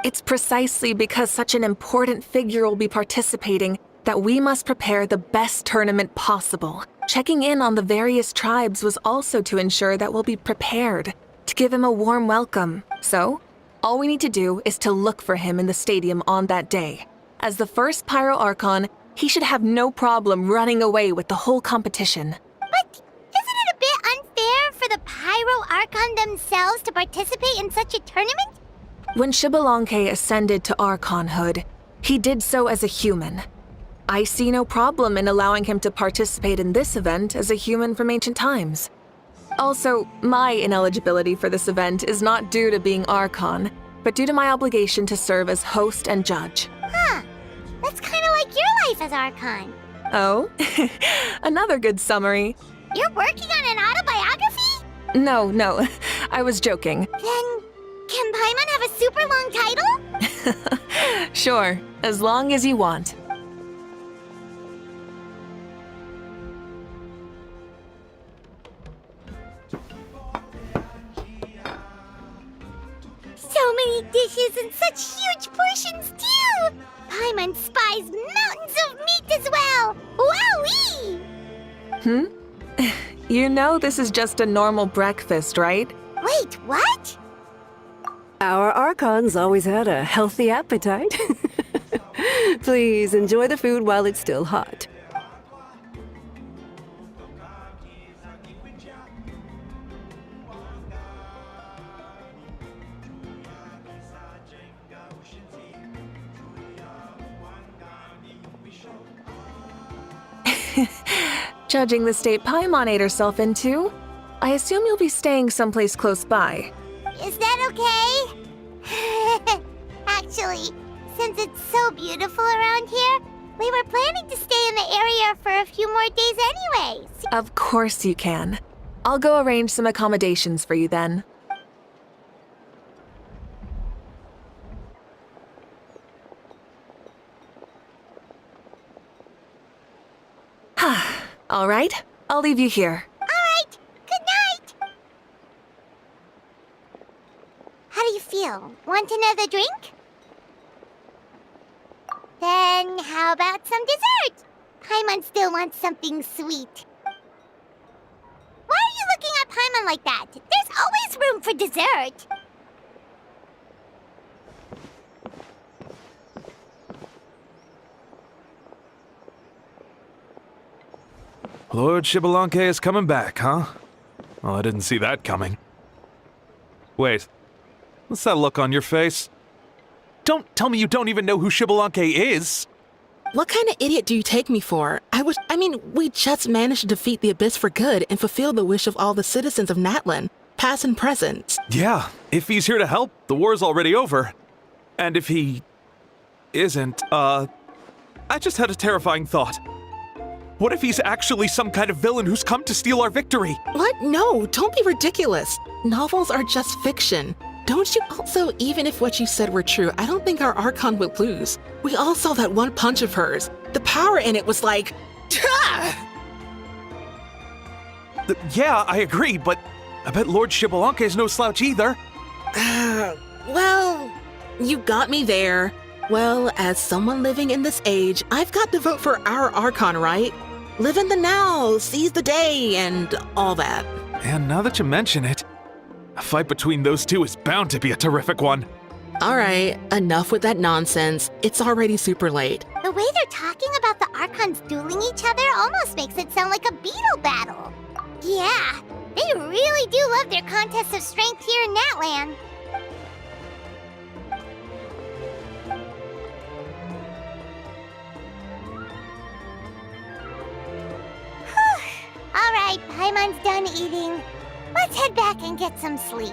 [SPEAKER 5] It's precisely because such an important figure will be participating that we must prepare the best tournament possible. Checking in on the various tribes was also to ensure that we'll be prepared to give him a warm welcome. So, all we need to do is to look for him in the stadium on that day. As the first Pyro Archon, he should have no problem running away with the whole competition.
[SPEAKER 4] But isn't it a bit unfair for the Pyro Archon themselves to participate in such a tournament?
[SPEAKER 5] When Xbalanque ascended to Archonhood, he did so as a human. I see no problem in allowing him to participate in this event as a human from ancient times. Also, my ineligibility for this event is not due to being Archon, but due to my obligation to serve as host and judge.
[SPEAKER 4] Huh. That's kind of like your life as Archon.
[SPEAKER 5] Oh, another good summary.
[SPEAKER 4] You're working on an autobiography?
[SPEAKER 5] No, I was joking.
[SPEAKER 4] Then, can Paimon have a super long title?
[SPEAKER 5] Sure, as long as you want.
[SPEAKER 4] So many dishes and such huge portions, too! Paimon spies mountains of meat as well! Wowee!
[SPEAKER 5] You know this is just a normal breakfast, right?
[SPEAKER 4] Wait, what?
[SPEAKER 13] Our Archons always had a healthy appetite. Please enjoy the food while it's still hot.
[SPEAKER 5] Judging the state Paimon ate herself into, I assume you'll be staying someplace close by.
[SPEAKER 4] Is that okay? Actually, since it's so beautiful around here, we were planning to stay in the area for a few more days anyways.
[SPEAKER 5] Of course you can. I'll go arrange some accommodations for you then. All right, I'll leave you here.
[SPEAKER 4] All right, good night! How do you feel? Want another drink? Then how about some dessert? Paimon still wants something sweet. Why are you looking at Paimon like that? There's always room for dessert.
[SPEAKER 1] Lord Xbalanque is coming back, huh? Oh, I didn't see that coming. Wait, what's that look on your face? Don't tell me you don't even know who Xbalanque is!
[SPEAKER 14] What kind of idiot do you take me for? We just managed to defeat the Abyss for good and fulfill the wish of all the citizens of Natlan, past and present.
[SPEAKER 1] Yeah, if he's here to help, the war's already over. And if he isn't, I just had a terrifying thought. What if he's actually some kind of villain who's come to steal our victory?
[SPEAKER 14] What? No, don't be ridiculous. Novels are just fiction. Don't you also, even if what you said were true, I don't think our Archon would lose. We all saw that one punch of hers. The power in it was like...
[SPEAKER 1] Yeah, I agree, but I bet Lord Xbalanque is no slouch either.
[SPEAKER 14] Well, you got me there. Well, as someone living in this age, I've got to vote for our Archon, right? Live in the now, seize the day, and all that.
[SPEAKER 1] And now that you mention it, a fight between those two is bound to be a terrific one.
[SPEAKER 14] All right, enough with that nonsense. It's already super late.
[SPEAKER 4] The way they're talking about the Archons dueling each other almost makes it sound like a beetle battle. Yeah, they really do love their contests of strength here in Natlan. All right, Paimon's done eating. Let's head back and get some sleep.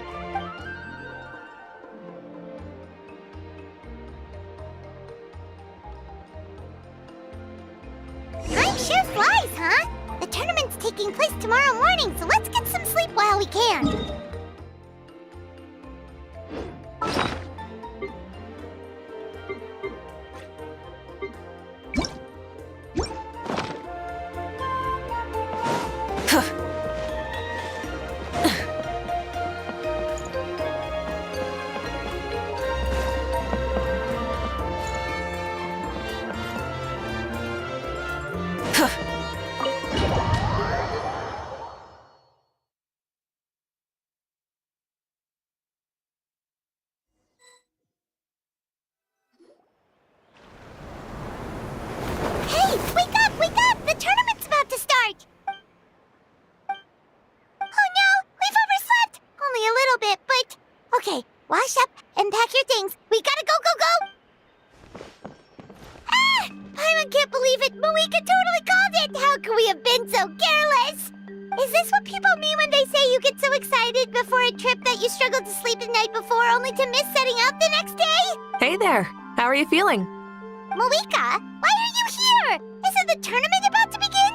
[SPEAKER 4] Time sure flies, huh? The tournament's taking place tomorrow morning, so let's get some sleep while we can.
[SPEAKER 5] Hey there, how are you feeling?
[SPEAKER 4] Malika, why are you here? Isn't the tournament about to begin?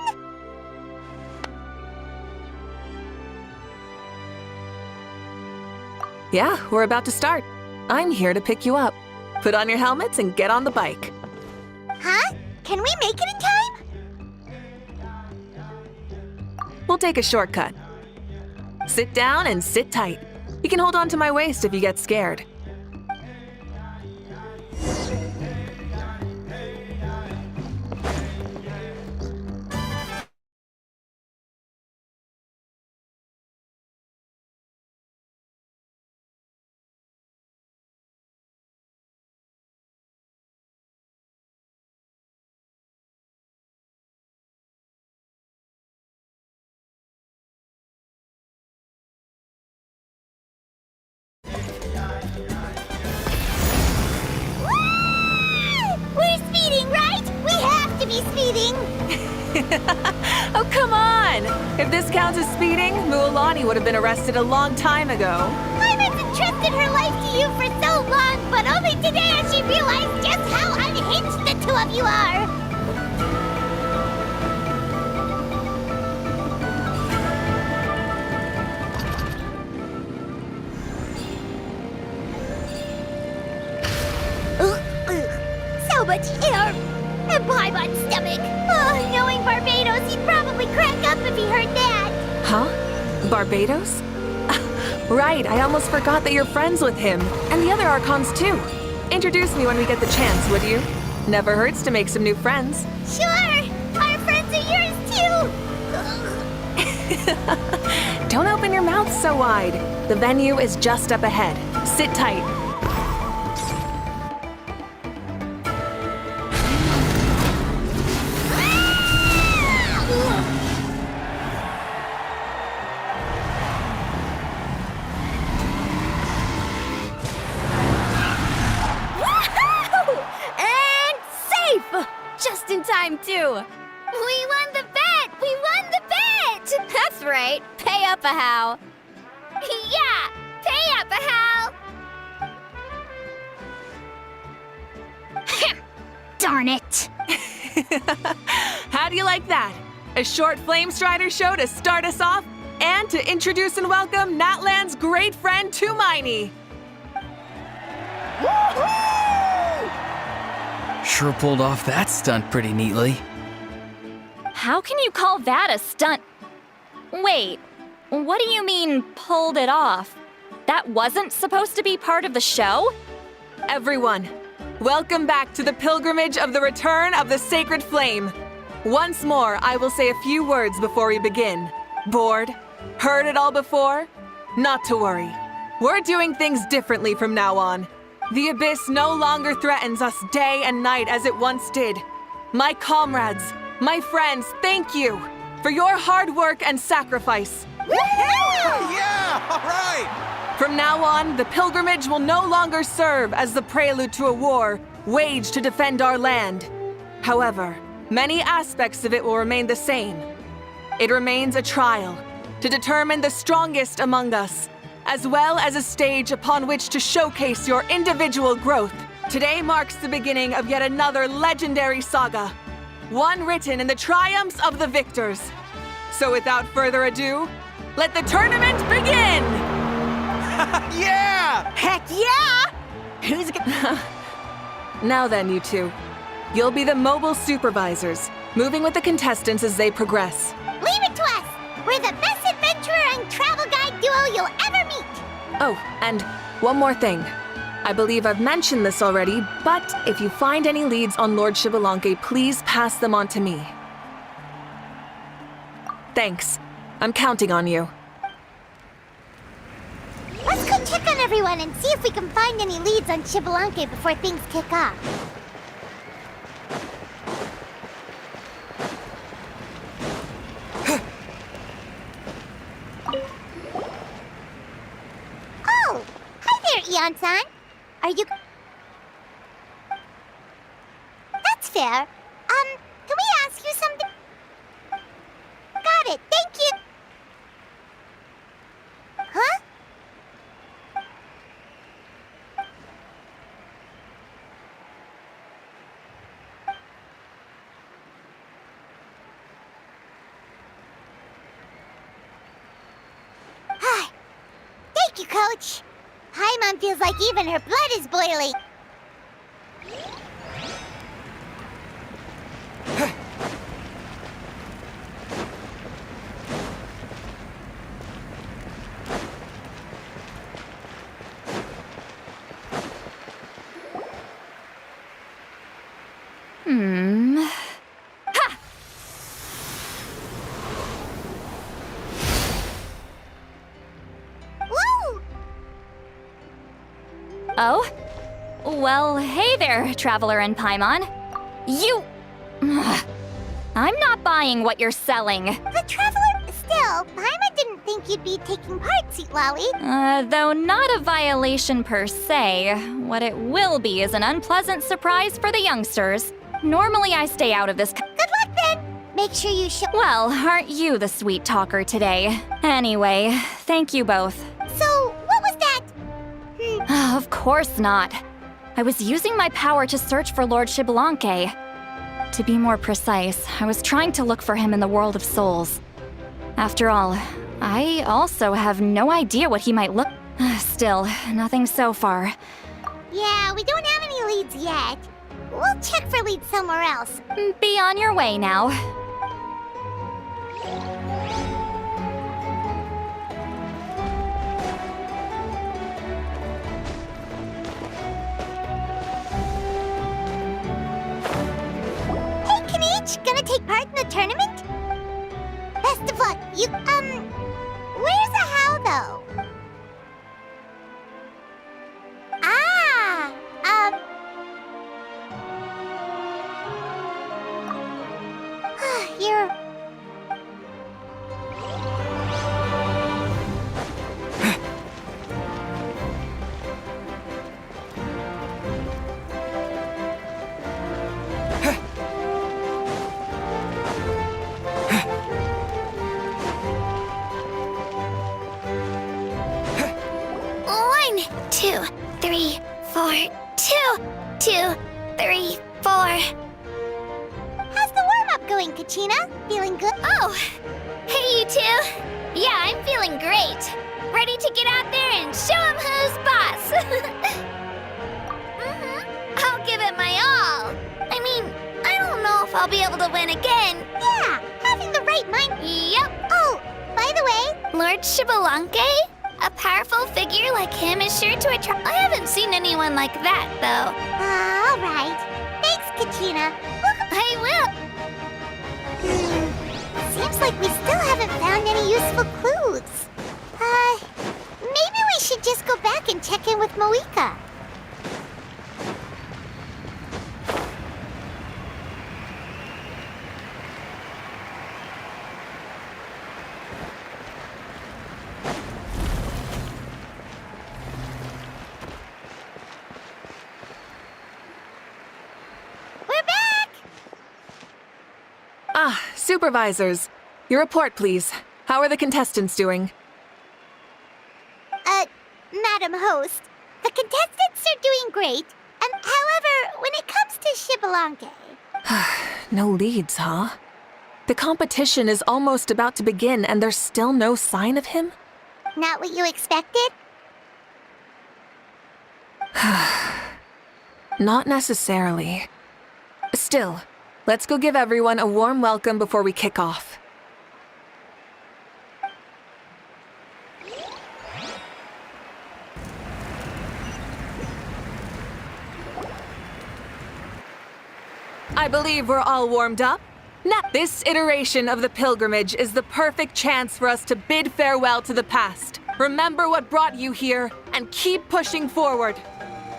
[SPEAKER 5] Yeah, we're about to start. I'm here to pick you up. Put on your helmets and get on the bike.
[SPEAKER 4] Huh? Can we make it in time?
[SPEAKER 5] We'll take a shortcut. Sit down and sit tight. You can hold on to my waist if you get scared.
[SPEAKER 4] We're speeding, right? We have to be speeding!
[SPEAKER 5] Oh, come on! If this counts as speeding, Mualani would have been arrested a long time ago.
[SPEAKER 4] Paimon's entrusted her life to you for so long, but only today has she realized just how unhinged the two of you are! So much air! And Paimon's stomach! Oh, knowing Barbados, he'd probably crack up if he heard that!
[SPEAKER 5] Huh? Barbados? Right, I almost forgot that you're friends with him. And the other Archons too. Introduce me when we get the chance, would you? Never hurts to make some new friends.
[SPEAKER 4] Sure! Our friends are yours too!
[SPEAKER 5] Don't open your mouth so wide. The venue is just up ahead. Sit tight.
[SPEAKER 2] Just in time, too. We won the bet! We won the bet! That's right. Pay up a how. Yeah! Pay up a how! Darn it!
[SPEAKER 5] How do you like that? A short Flame Strider show to start us off, and to introduce and welcome Natlan's great friend, Tumaini.
[SPEAKER 10] Sure pulled off that stunt pretty neatly.
[SPEAKER 7] How can you call that a stunt? Wait, what do you mean, pulled it off? That wasn't supposed to be part of the show?
[SPEAKER 5] Everyone, welcome back to the pilgrimage of the return of the sacred flame. Once more, I will say a few words before we begin. Bored? Heard it all before? Not to worry. We're doing things differently from now on. The abyss no longer threatens us day and night as it once did. My comrades, my friends, thank you for your hard work and sacrifice.
[SPEAKER 15] Yeah, all right!
[SPEAKER 5] From now on, the pilgrimage will no longer serve as the prelude to a war waged to defend our land. However, many aspects of it will remain the same. It remains a trial to determine the strongest among us, as well as a stage upon which to showcase your individual growth. Today marks the beginning of yet another legendary saga, one written in the triumphs of the victors. So without further ado, let the tournament begin!
[SPEAKER 15] Yeah!
[SPEAKER 12] Heck yeah! Who's gonna...
[SPEAKER 5] Now then, you two. You'll be the mobile supervisors, moving with the contestants as they progress.
[SPEAKER 4] Leave it to us! We're the best adventurer and travel guide duo you'll ever meet!
[SPEAKER 5] Oh, and one more thing. I believe I've mentioned this already, but if you find any leads on Lord Xbalanque, please pass them on to me. Thanks. I'm counting on you.
[SPEAKER 4] Let's go check on everyone and see if we can find any leads on Xbalanque before things kick off. Oh! Hi there, Eon-san! Are you... That's fair. Can we ask you something? Got it, thank you! Huh? you, Coach. Paimon feels like even her blood is boiling.
[SPEAKER 7] Ha!
[SPEAKER 4] Woo!
[SPEAKER 7] Oh? Well, hey there, Traveler and Paimon. You... I'm not buying what you're selling.
[SPEAKER 4] The Traveler... Still, Paimon didn't think you'd be taking part, Sweet Lolly.
[SPEAKER 7] Though not a violation per se, what it will be is an unpleasant surprise for the youngsters. Normally I stay out of this...
[SPEAKER 4] Good luck then! Make sure you show...
[SPEAKER 7] Well, aren't you the sweet talker today? Anyway, thank you both.
[SPEAKER 4] So, what was that?
[SPEAKER 7] Of course not. I was using my power to search for Lord Xbalanque. To be more precise, I was trying to look for him in the world of souls. After all, I also have no idea what he might look... Still, nothing so far.
[SPEAKER 4] Yeah, we don't have any leads yet. We'll check for leads somewhere else.
[SPEAKER 7] Be on your way now.
[SPEAKER 4] Hey, Kanich, gonna take part in the tournament? Best of luck. You, where's the how, though? You're... One, 2, 3, 4, 2, 2, 3, 4. How's the warm-up going, Kachina? Feeling good?
[SPEAKER 2] Oh, hey you two. Yeah, I'm feeling great. Ready to get out there and show 'em who's boss. I'll give it my all. I mean, I don't know if I'll be able to win again.
[SPEAKER 4] Yeah, having the right mind...
[SPEAKER 2] Yep.
[SPEAKER 4] Oh, by the way...
[SPEAKER 2] Lord Xbalanque? A powerful figure like him is sure to attract... I haven't seen anyone like that, though.
[SPEAKER 4] All right. Thanks, Kachina.
[SPEAKER 2] I will.
[SPEAKER 4] Seems like we still haven't found any useful clues. Maybe we should just go back and check in with Moika. We're back!
[SPEAKER 5] Ah, supervisors. Your report, please. How are the contestants doing?
[SPEAKER 4] Madam Host, the contestants are doing great. However, when it comes to Xbalanque...
[SPEAKER 5] No leads, huh? The competition is almost about to begin and there's still no sign of him?
[SPEAKER 4] Not what you expected?
[SPEAKER 5] Not necessarily. Still, let's go give everyone a warm welcome before we kick off. I believe we're all warmed up. Now, this iteration of the pilgrimage is the perfect chance for us to bid farewell to the past. Remember what brought you here, and keep pushing forward.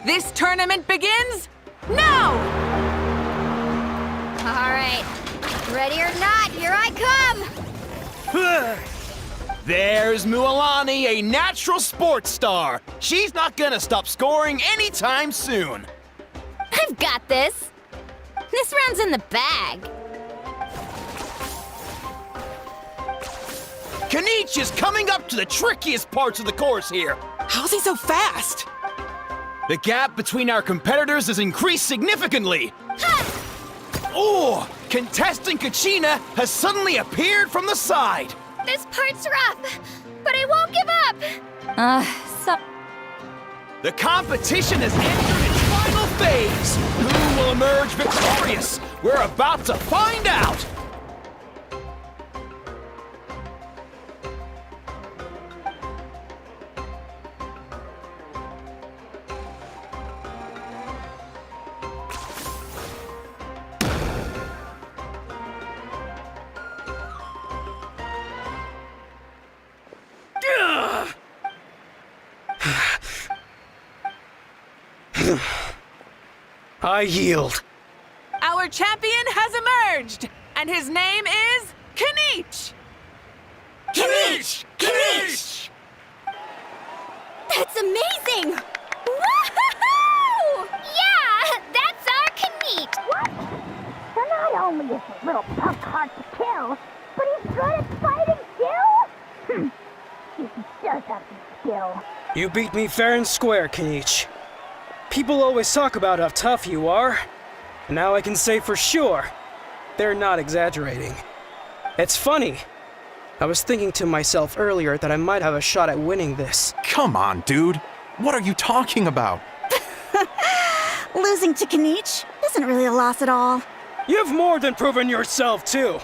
[SPEAKER 5] This tournament begins now!
[SPEAKER 2] All right. Ready or not, here I come!
[SPEAKER 15] There's Mualani, a natural sports star. She's not gonna stop scoring anytime soon.
[SPEAKER 2] I've got this. This round's in the bag.
[SPEAKER 15] Kanich is coming up to the trickiest parts of the course here.
[SPEAKER 14] How's he so fast?
[SPEAKER 15] The gap between our competitors has increased significantly. Oh, contestant Kachina has suddenly appeared from the side.
[SPEAKER 2] This part's rough, but I won't give up.
[SPEAKER 7] so...
[SPEAKER 15] The competition has entered its final phase! Who will emerge victorious? We're about to find out!
[SPEAKER 3] I yield.
[SPEAKER 5] Our champion has emerged, and his name is Kanich!
[SPEAKER 15] Kanich! Kanich!
[SPEAKER 2] That's amazing! Woohoo! Yeah, that's our Kanich! What? So not only is he a little punk hard to kill, but he's good at fighting too? He does have some skill.
[SPEAKER 3] You beat me fair and square, Kanich. People always talk about how tough you are, and now I can say for sure, they're not exaggerating. It's funny. I was thinking to myself earlier that I might have a shot at winning this.
[SPEAKER 16] Come on, dude. What are you talking about?
[SPEAKER 12] Losing to Kanich isn't really a loss at all.
[SPEAKER 3] You've more than proven yourself, too.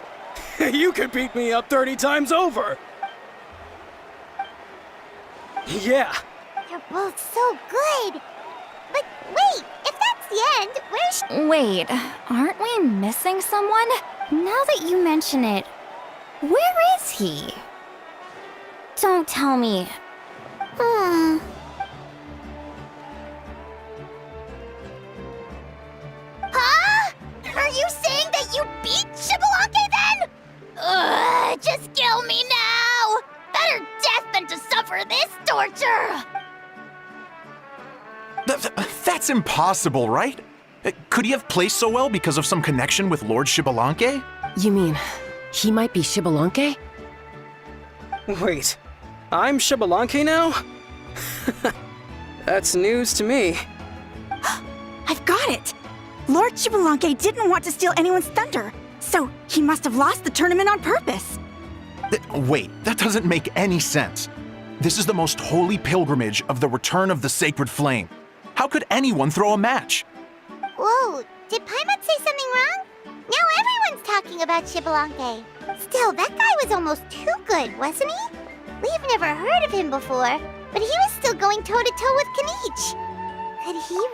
[SPEAKER 3] You could beat me up 30 times over. Yeah.
[SPEAKER 4] You're both so good. But wait, if that's the end, where's...
[SPEAKER 7] Wait, aren't we missing someone? Now that you mention it, where is he? Don't tell me.
[SPEAKER 2] Huh? Are you saying that you beat Xbalanque then? Ugh, just kill me now! Better death than to suffer this torture!
[SPEAKER 16] That's impossible, right? Could he have placed so well because of some connection with Lord Xbalanque?
[SPEAKER 9] You mean, he might be Xbalanque?
[SPEAKER 3] Wait, I'm Xbalanque now? That's news to me.
[SPEAKER 12] I've got it! Lord Xbalanque didn't want to steal anyone's thunder, so he must have lost the tournament on purpose.
[SPEAKER 16] Wait, that doesn't make any sense. This is the most holy pilgrimage of the return of the sacred flame. How could anyone throw a match?
[SPEAKER 4] Whoa, did Paimon say something wrong? Now everyone's talking about Xbalanque. Still, that guy was almost too good, wasn't he? We've never heard of him before, but he was still going toe-to-toe with Kanich. Could he...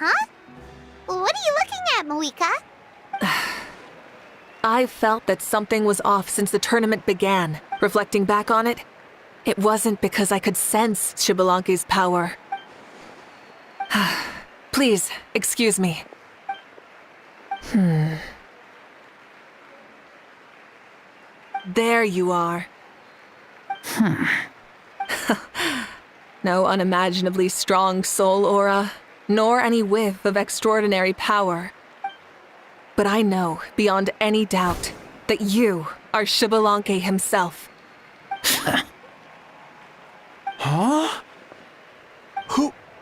[SPEAKER 4] Huh? What are you looking at, Moika?
[SPEAKER 5] I felt that something was off since the tournament began. Reflecting back on it, it wasn't because I could sense Xbalanque's power. Please, excuse me. There you are. No unimaginably strong soul aura, nor any whiff of extraordinary power. But I know, beyond any doubt, that you are Xbalanque himself.
[SPEAKER 16] Huh?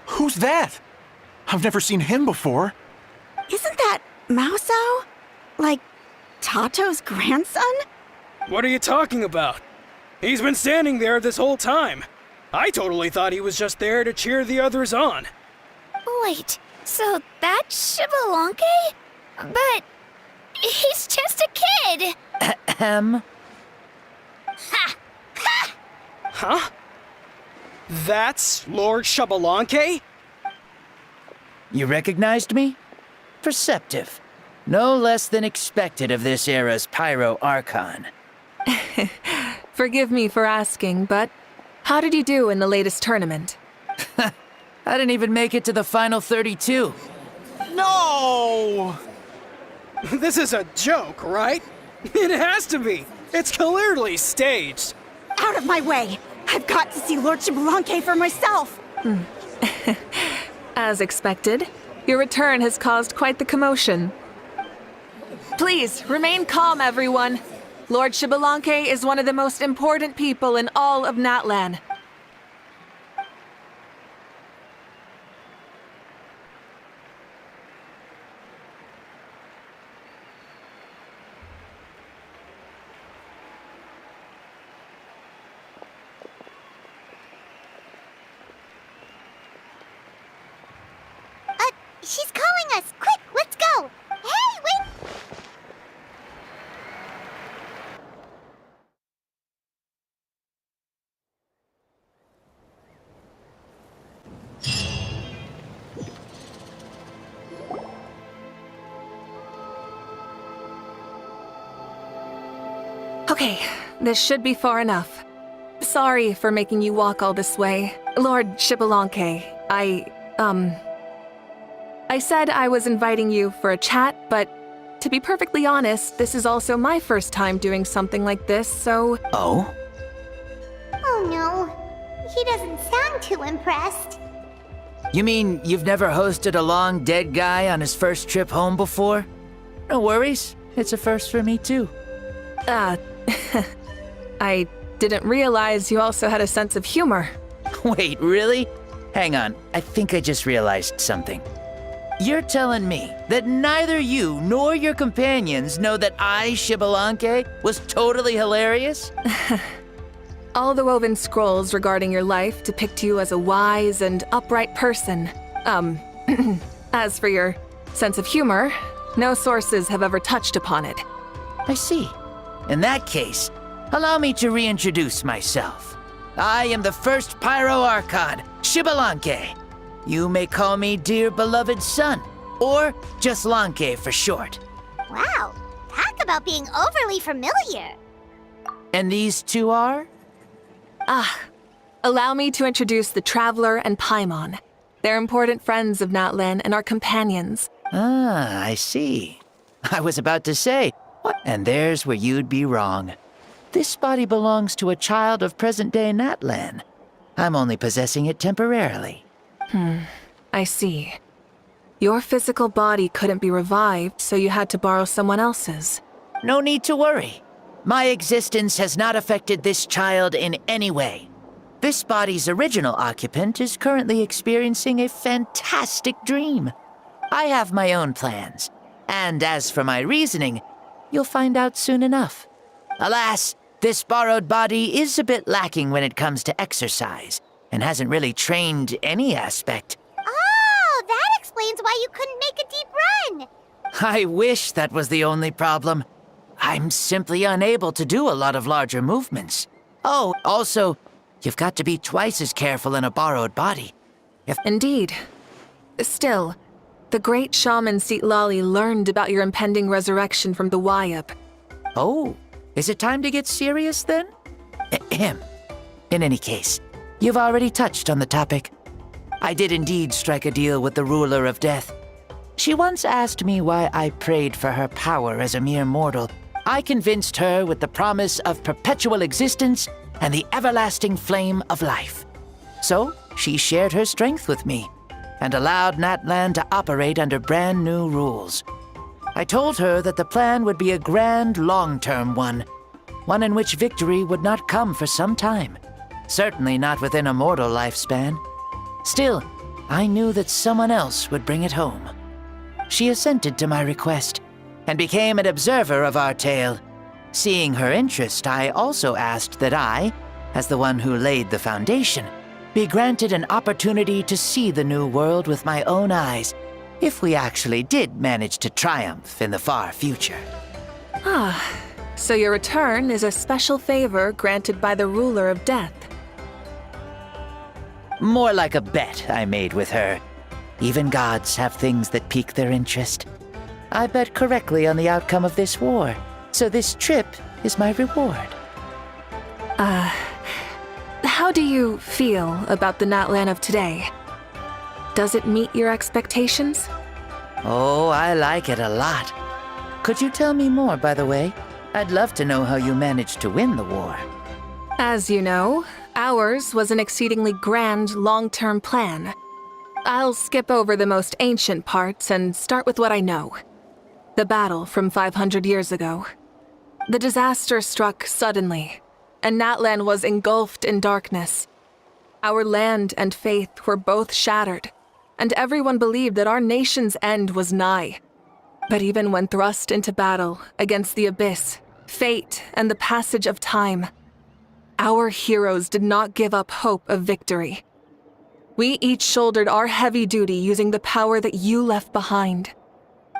[SPEAKER 16] Who's that? I've never seen him before.
[SPEAKER 12] Isn't that Mauso? Like, Tato's grandson?
[SPEAKER 3] What are you talking about? He's been standing there this whole time. I totally thought he was just there to cheer the others on.
[SPEAKER 2] Wait, so that's Xbalanque? But he's just a kid.
[SPEAKER 15] Ahem.
[SPEAKER 2] Ha! Ha!
[SPEAKER 3] Huh? That's Lord Xbalanque?
[SPEAKER 15] You recognized me? Perceptive. No less than expected of this era's Pyro Archon.
[SPEAKER 5] Forgive me for asking, but how did you do in the latest tournament?
[SPEAKER 15] I didn't even make it to the final 32.
[SPEAKER 16] No!
[SPEAKER 3] This is a joke, right? It has to be. It's clearly staged.
[SPEAKER 12] Out of my way! I've got to see Lord Xbalanque for myself!
[SPEAKER 5] As expected, your return has caused quite the commotion. Please, remain calm, everyone. Lord Xbalanque is one of the most important people in all of Natlan.
[SPEAKER 4] She's calling us! Quick, let's go! Hey, wait!
[SPEAKER 5] Okay, this should be far enough. Sorry for making you walk all this way, Lord Xbalanque. I said I was inviting you for a chat, but to be perfectly honest, this is also my first time doing something like this, so...
[SPEAKER 8] Oh?
[SPEAKER 4] Oh no, he doesn't sound too impressed.
[SPEAKER 17] You mean you've never hosted a long dead guy on his first trip home before? No worries, it's a first for me too.
[SPEAKER 5] I didn't realize you also had a sense of humor.
[SPEAKER 17] Wait, really? Hang on, I think I just realized something. You're telling me that neither you nor your companions know that I, Xbalanque, was totally hilarious?
[SPEAKER 5] All the woven scrolls regarding your life depict you as a wise and upright person. As for your sense of humor, no sources have ever touched upon it.
[SPEAKER 17] I see. In that case, allow me to reintroduce myself. I am the first Pyro Archon, Xbalanque. You may call me dear beloved son, or just Lanque for short.
[SPEAKER 4] Wow, talk about being overly familiar.
[SPEAKER 17] And these two are?
[SPEAKER 5] Allow me to introduce the Traveler and Paimon. They're important friends of Natlan and our companions.
[SPEAKER 17] Ah, I see. I was about to say, what? And there's where you'd be wrong. This body belongs to a child of present-day Natlan. I'm only possessing it temporarily.
[SPEAKER 5] I see. Your physical body couldn't be revived, so you had to borrow someone else's.
[SPEAKER 17] No need to worry. My existence has not affected this child in any way. This body's original occupant is currently experiencing a fantastic dream. I have my own plans, and as for my reasoning, you'll find out soon enough. Alas, this borrowed body is a bit lacking when it comes to exercise, and hasn't really trained any aspect.
[SPEAKER 4] Oh, that explains why you couldn't make a deep run.
[SPEAKER 17] I wish that was the only problem. I'm simply unable to do a lot of larger movements. Oh, also, you've got to be twice as careful in a borrowed body.
[SPEAKER 5] Indeed. Still, the great shaman Lali learned about your impending resurrection from the Wayup.
[SPEAKER 17] Oh, is it time to get serious then? Ahem. In any case, you've already touched on the topic. I did indeed strike a deal with the ruler of death. She once asked me why I prayed for her power as a mere mortal. I convinced her with the promise of perpetual existence and the everlasting flame of life. So, she shared her strength with me and allowed Natlan to operate under brand new rules. I told her that the plan would be a grand, long-term one in which victory would not come for some time. Certainly not within a mortal lifespan. Still, I knew that someone else would bring it home. She assented to my request and became an observer of our tale. Seeing her interest, I also asked that I, as the one who laid the foundation, be granted an opportunity to see the new world with my own eyes, if we actually did manage to triumph in the far future.
[SPEAKER 5] So your return is a special favor granted by the ruler of death.
[SPEAKER 17] More like a bet I made with her. Even gods have things that pique their interest. I bet correctly on the outcome of this war, so this trip is my reward.
[SPEAKER 5] How do you feel about the Natlan of today? Does it meet your expectations?
[SPEAKER 17] Oh, I like it a lot. Could you tell me more, by the way? I'd love to know how you managed to win the war.
[SPEAKER 5] As you know, ours was an exceedingly grand, long-term plan. I'll skip over the most ancient parts and start with what I know. The battle from 500 years ago. The disaster struck suddenly, and Natlan was engulfed in darkness. Our land and faith were both shattered, and everyone believed that our nation's end was nigh. But even when thrust into battle against the abyss, fate, and the passage of time, our heroes did not give up hope of victory. We each shouldered our heavy duty using the power that you left behind.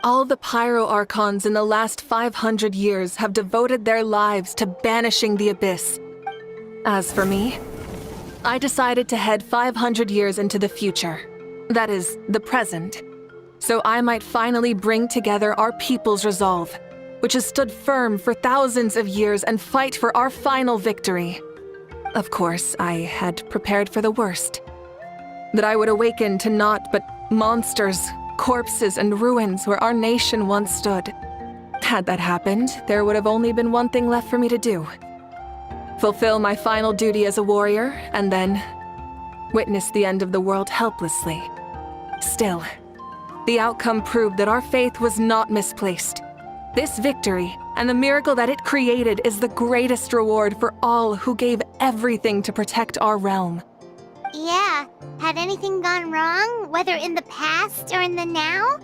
[SPEAKER 5] All the Pyro Archons in the last 500 years have devoted their lives to banishing the Abyss. As for me, I decided to head 500 years into the future. That is, the present. So I might finally bring together our people's resolve, which has stood firm for thousands of years, and fight for our final victory. Of course, I had prepared for the worst. That I would awaken to naught but monsters, corpses, and ruins where our nation once stood. Had that happened, there would have only been one thing left for me to do. Fulfill my final duty as a warrior, and then witness the end of the world helplessly. Still, the outcome proved that our faith was not misplaced. This victory, and the miracle that it created, is the greatest reward for all who gave everything to protect our realm.
[SPEAKER 4] Yeah, had anything gone wrong, whether in the past or in the now?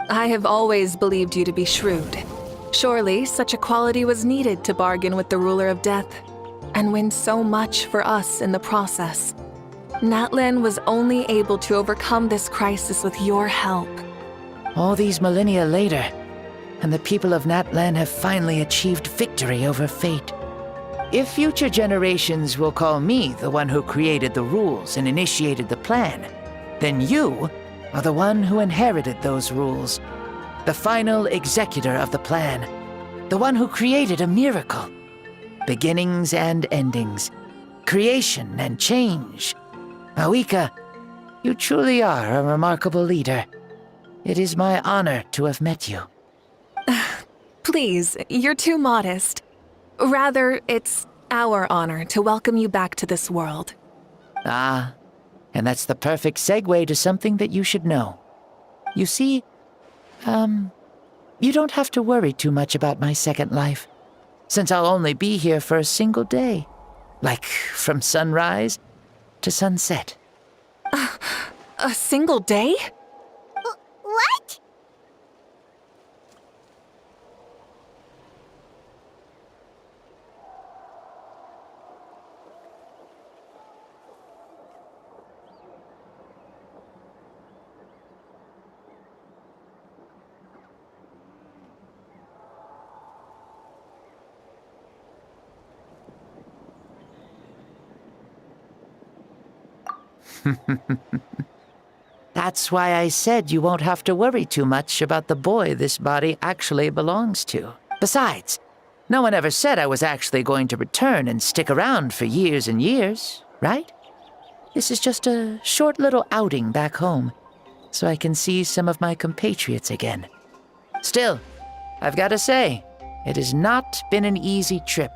[SPEAKER 5] I have always believed you to be shrewd. Surely, such a quality was needed to bargain with the ruler of death, and win so much for us in the process. Natlan was only able to overcome this crisis with your help.
[SPEAKER 17] All these millennia later, and the people of Natlan have finally achieved victory over fate. If future generations will call me the one who created the rules and initiated the plan, then you are the one who inherited those rules. The final executor of the plan. The one who created a miracle. Beginnings and endings. Creation and change. Awika, you truly are a remarkable leader. It is my honor to have met you.
[SPEAKER 5] Please, you're too modest. Rather, it's our honor to welcome you back to this world.
[SPEAKER 17] Ah, and that's the perfect segue to something that you should know. You see, you don't have to worry too much about my second life, since I'll only be here for a single day. Like, from sunrise to sunset.
[SPEAKER 5] A single day?
[SPEAKER 4] What?
[SPEAKER 17] That's why I said you won't have to worry too much about the boy this body actually belongs to. Besides, no one ever said I was actually going to return and stick around for years and years, right? This is just a short little outing back home, so I can see some of my compatriots again. Still, I've got to say, it has not been an easy trip.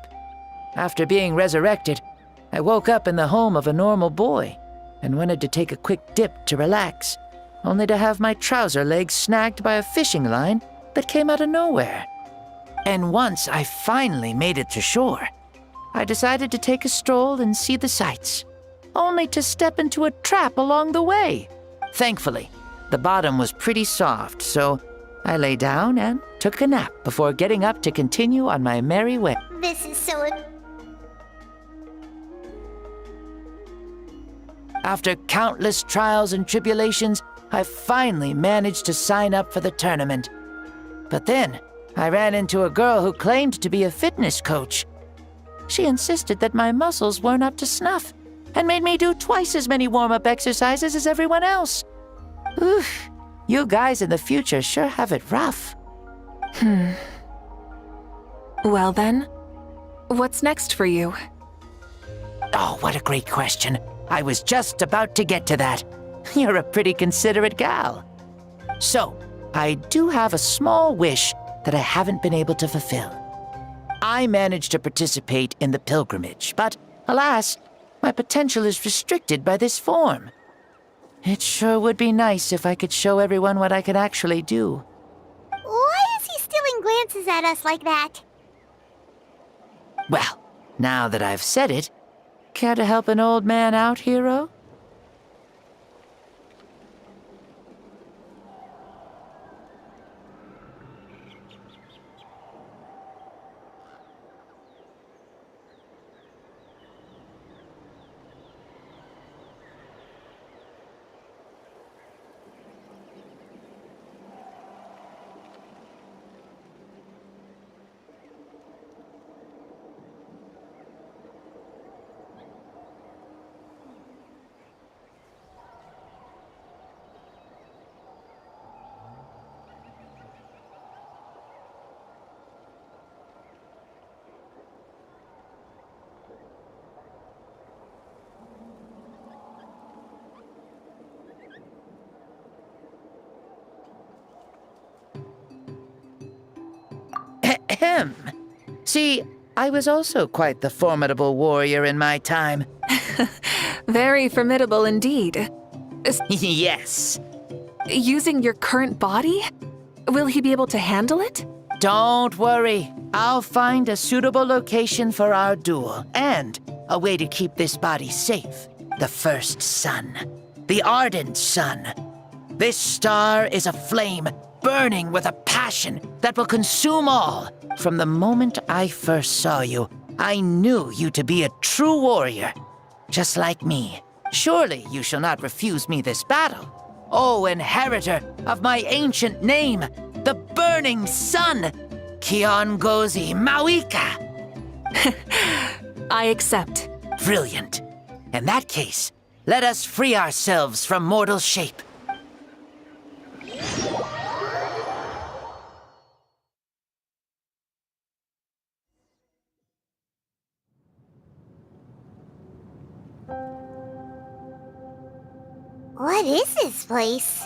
[SPEAKER 17] After being resurrected, I woke up in the home of a normal boy and wanted to take a quick dip to relax, only to have my trouser legs snagged by a fishing line that came out of nowhere. And once I finally made it to shore, I decided to take a stroll and see the sights, only to step into a trap along the way. Thankfully, the bottom was pretty soft, so I lay down and took a nap before getting up to continue on my merry way.
[SPEAKER 4] This is so...
[SPEAKER 17] After countless trials and tribulations, I finally managed to sign up for the tournament. But then, I ran into a girl who claimed to be a fitness coach. She insisted that my muscles weren't up to snuff, and made me do twice as many warm-up exercises as everyone else. Oof, you guys in the future sure have it rough.
[SPEAKER 5] Well then, what's next for you?
[SPEAKER 17] Oh, what a great question. I was just about to get to that. You're a pretty considerate gal. So, I do have a small wish that I haven't been able to fulfill. I managed to participate in the pilgrimage, but alas, my potential is restricted by this form. It sure would be nice if I could show everyone what I could actually do.
[SPEAKER 4] Why is he stealing glances at us like that?
[SPEAKER 17] Well, now that I've said it, care to help an old man out, hero? Ahem. See, I was also quite the formidable warrior in my time.
[SPEAKER 5] Very formidable indeed.
[SPEAKER 17] Yes.
[SPEAKER 5] Using your current body? Will he be able to handle it?
[SPEAKER 17] Don't worry. I'll find a suitable location for our duel and a way to keep this body safe. The first sun. The ardent sun. This star is a flame burning with a passion that will consume all. From the moment I first saw you, I knew you to be a true warrior. Just like me. Surely you shall not refuse me this battle. O inheritor of my ancient name, the burning sun, Kiongozi Mawika.
[SPEAKER 5] I accept.
[SPEAKER 17] Brilliant. In that case, let us free ourselves from mortal shape.
[SPEAKER 4] What is this place?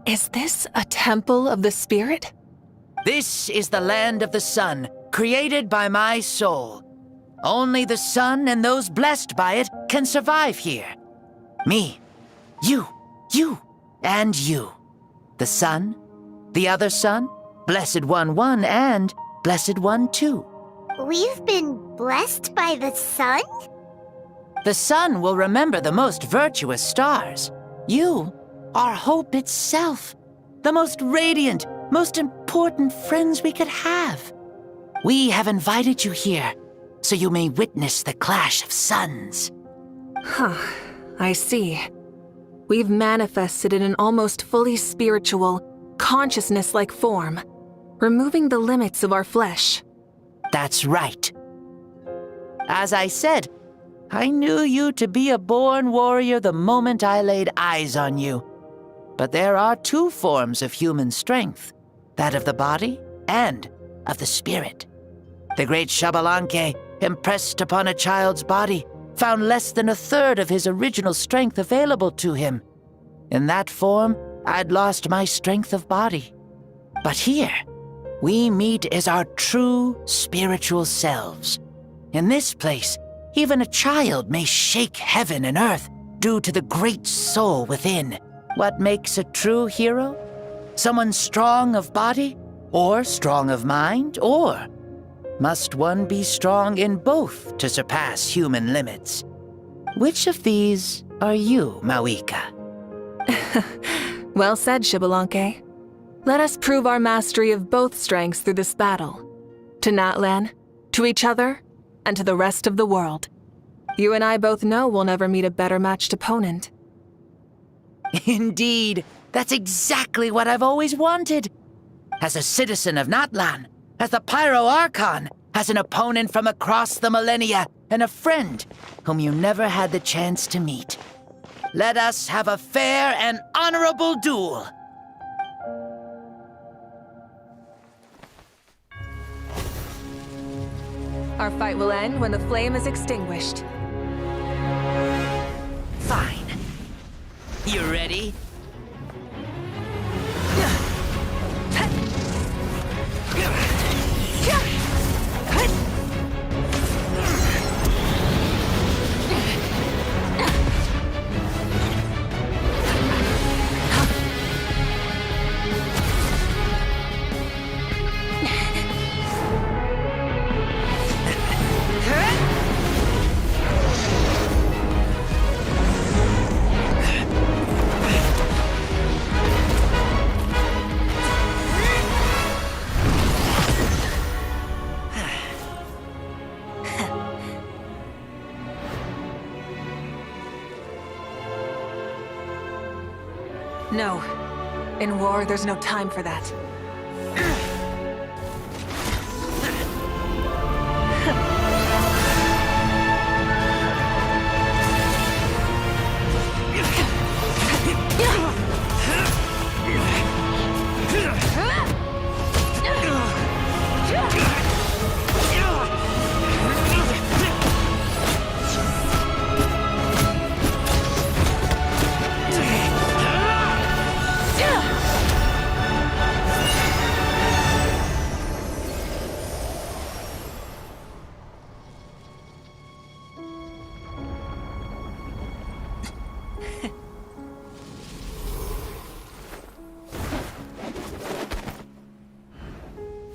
[SPEAKER 5] Is this a temple of the spirit?
[SPEAKER 17] This is the land of the sun, created by my soul. Only the sun and those blessed by it can survive here. Me, you, and you. The sun, the other sun, Blessed One 1, and Blessed One 2.
[SPEAKER 4] We've been blessed by the sun?
[SPEAKER 17] The sun will remember the most virtuous stars. You are hope itself. The most radiant, most important friends we could have. We have invited you here, so you may witness the clash of suns.
[SPEAKER 5] Huh, I see. We've manifested in an almost fully spiritual, consciousness-like form, removing the limits of our flesh.
[SPEAKER 17] That's right. As I said, I knew you to be a born warrior the moment I laid eyes on you. But there are two forms of human strength, that of the body and of the spirit. The great Xbalanque, impressed upon a child's body, found less than a third of his original strength available to him. In that form, I'd lost my strength of body. But here, we meet as our true spiritual selves. In this place, even a child may shake heaven and earth due to the great soul within. What makes a true hero? Someone strong of body, or strong of mind, or must one be strong in both to surpass human limits? Which of these are you, Mawika?
[SPEAKER 5] Well said, Xbalanque. Let us prove our mastery of both strengths through this battle. To Natlan, to each other, and to the rest of the world. You and I both know we'll never meet a better matched opponent.
[SPEAKER 17] Indeed, that's exactly what I've always wanted. As a citizen of Natlan, as the Pyro Archon, as an opponent from across the millennia, and a friend whom you never had the chance to meet. Let us have a fair and honorable duel.
[SPEAKER 5] Our fight will end when the flame is extinguished.
[SPEAKER 17] Fine. You ready?
[SPEAKER 5] No. In war, there's no time for that.